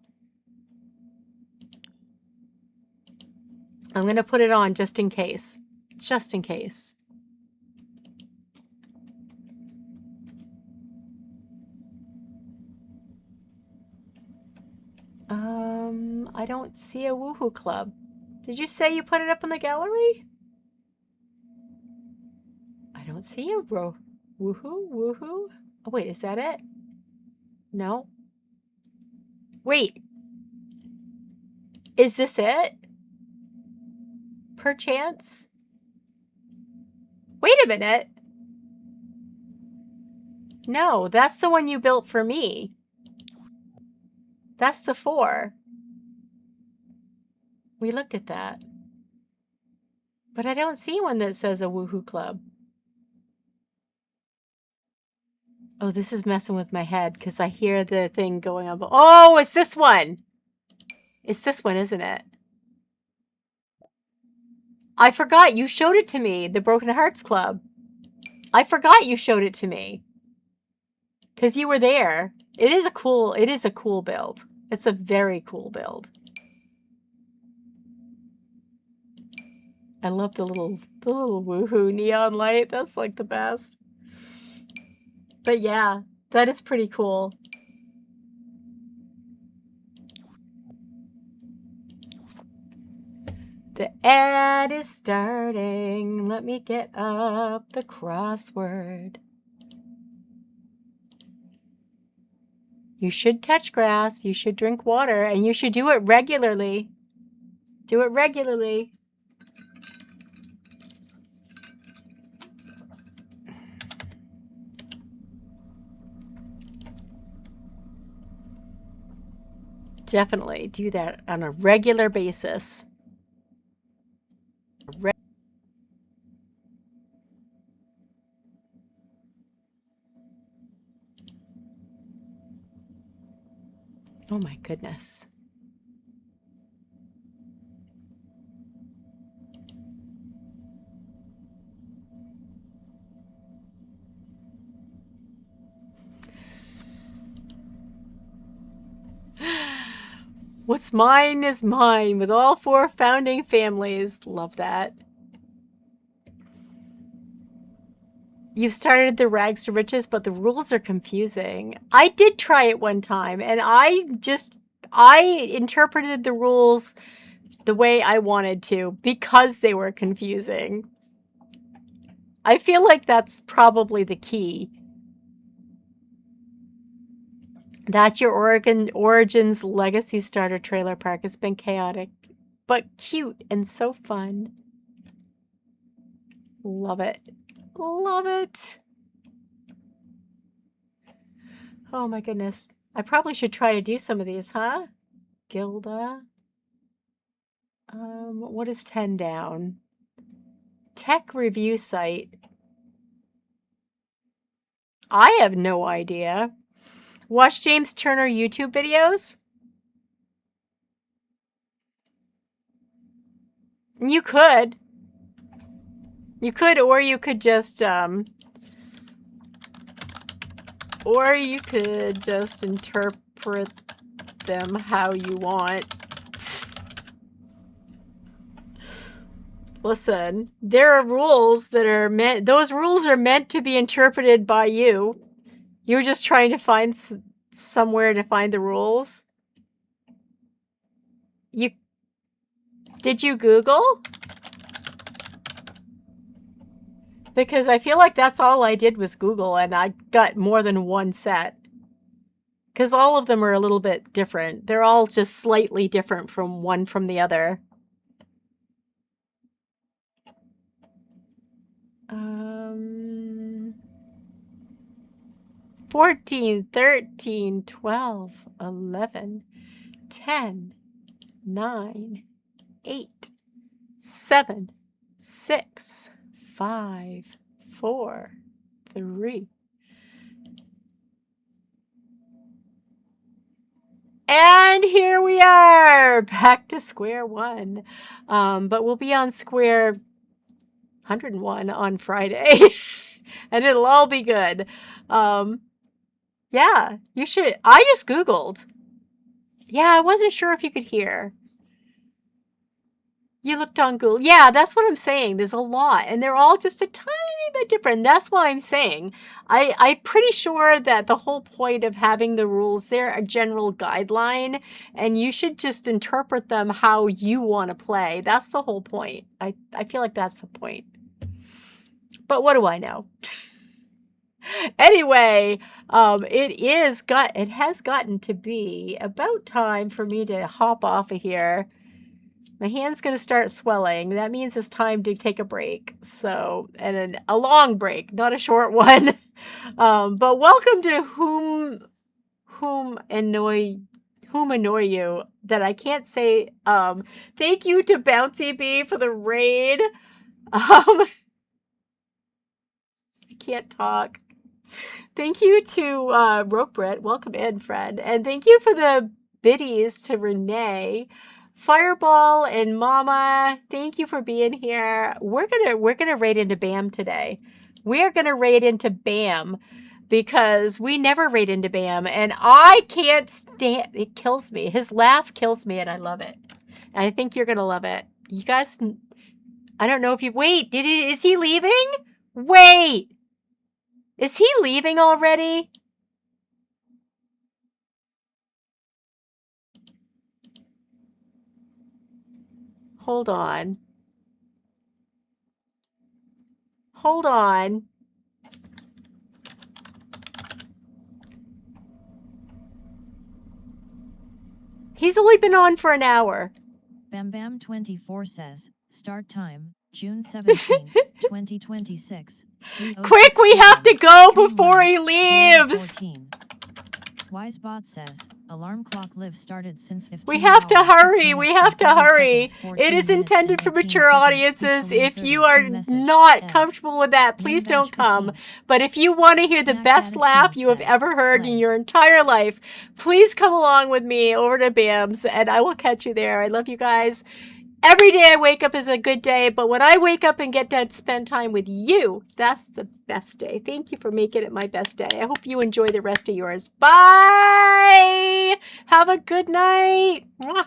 I'm going to put it on just in case. Just in case. I don't see a Woohoo Club. Did you say you put it up in the gallery? I don't see a Woohoo. Oh, wait, is that it? No. Wait. Is this it? Perchance? Wait a minute. No, that's the one you built for me. That's the 4. We looked at that. But I don't see one that says a Woohoo Club. Oh, this is messing with my head because I hear the thing going on. Oh, it's this one. It's this one, isn't it? I forgot you showed it to me, the Broken Hearts Club. I forgot you showed it to me because you were there. It is a cool build. It's a very cool build. I love the little woohoo neon light. That's like the best. But yeah, that is pretty cool. The ad is starting. Let me get up the crossword. You should touch grass, you should drink water, and you should do it regularly. Do it regularly. Definitely do that on a regular basis. Oh my goodness. What's mine is mine with all 4 founding families. Love that. You've started the rags to riches, but the rules are confusing. I did try it one time, and I interpreted the rules the way I wanted to because they were confusing. I feel like that's probably the key. That's your Origins Legacy Starter Trailer Park. It's been chaotic, but cute and so fun. Love it. Love it. Oh my goodness. I probably should try to do some of these, huh? Gilda. What is 10 down? Tech review site. I have no idea. Watch James Turner YouTube videos? You could. You could, or you could just, interpret them how you want. Listen, there are rules that are those rules are meant to be interpreted by you. You're just trying to find somewhere to find the rules. Did you Google? Because I feel like that's all I did was Google, and I got more than one set. Because all of them are a little bit different. They're all just slightly different from one from the other. 14, 13, 12, 11, 10, 9, 8, 7, 6, 5, 4, 3. And here we are, back to square one. But we'll be on square 101 on Friday, and it'll all be good. Yeah, you should. I just Googled. Yeah, I wasn't sure if you could hear. You looked on Google. Yeah, that's what I'm saying. There's a lot, and they're all just a tiny bit different. That's why I'm saying. I'm pretty sure that the whole point of having the rules, they're a general guideline, and you should just interpret them how you want to play. That's the whole point. I feel like that's the point. But what do I know? Anyway, it has gotten to be about time for me to hop off of here. My hand's going to start swelling. That means it's time to take a break. So, and a long break, not a short one. But welcome to whom annoy you that I can't say. Thank you to Bouncy Bee for the raid. I can't talk. Thank you to Roke Brit. Welcome in, friend. And thank you for the biddies to Renee. Fireball and Mama, thank you for being here. We're gonna raid into BAM today. We are gonna raid into BAM because we never raid into BAM, and I can't stand it. Kills me. His laugh kills me, and I love it. And I think you're gonna love it. You guys, I don't know if you wait. Is he leaving? Wait, is he leaving already? Hold on. Hold on. He's only been on for an hour. Bam Bam 24 says, start time, June 17, 2026. Quick, we have to go before he leaves. Wisebot says, alarm clock live started since 15 We have to hours, hurry. 6 We minutes have and to 30 hurry. seconds, 14 It is minutes intended and for 18 mature seconds, audiences. peacefully If you 32 are message not S. comfortable with that, please Name don't batch come. 15. But if you want to hear the Snack best Gaddis laugh King you have says, ever heard in slay. your entire life, please come along with me over to BAM's and I will catch you there. I love you guys. Every day I wake up is a good day, but when I wake up and get to spend time with you, that's the best day. Thank you for making it my best day. I hope you enjoy the rest of yours. Bye! Have a good night. Mwah.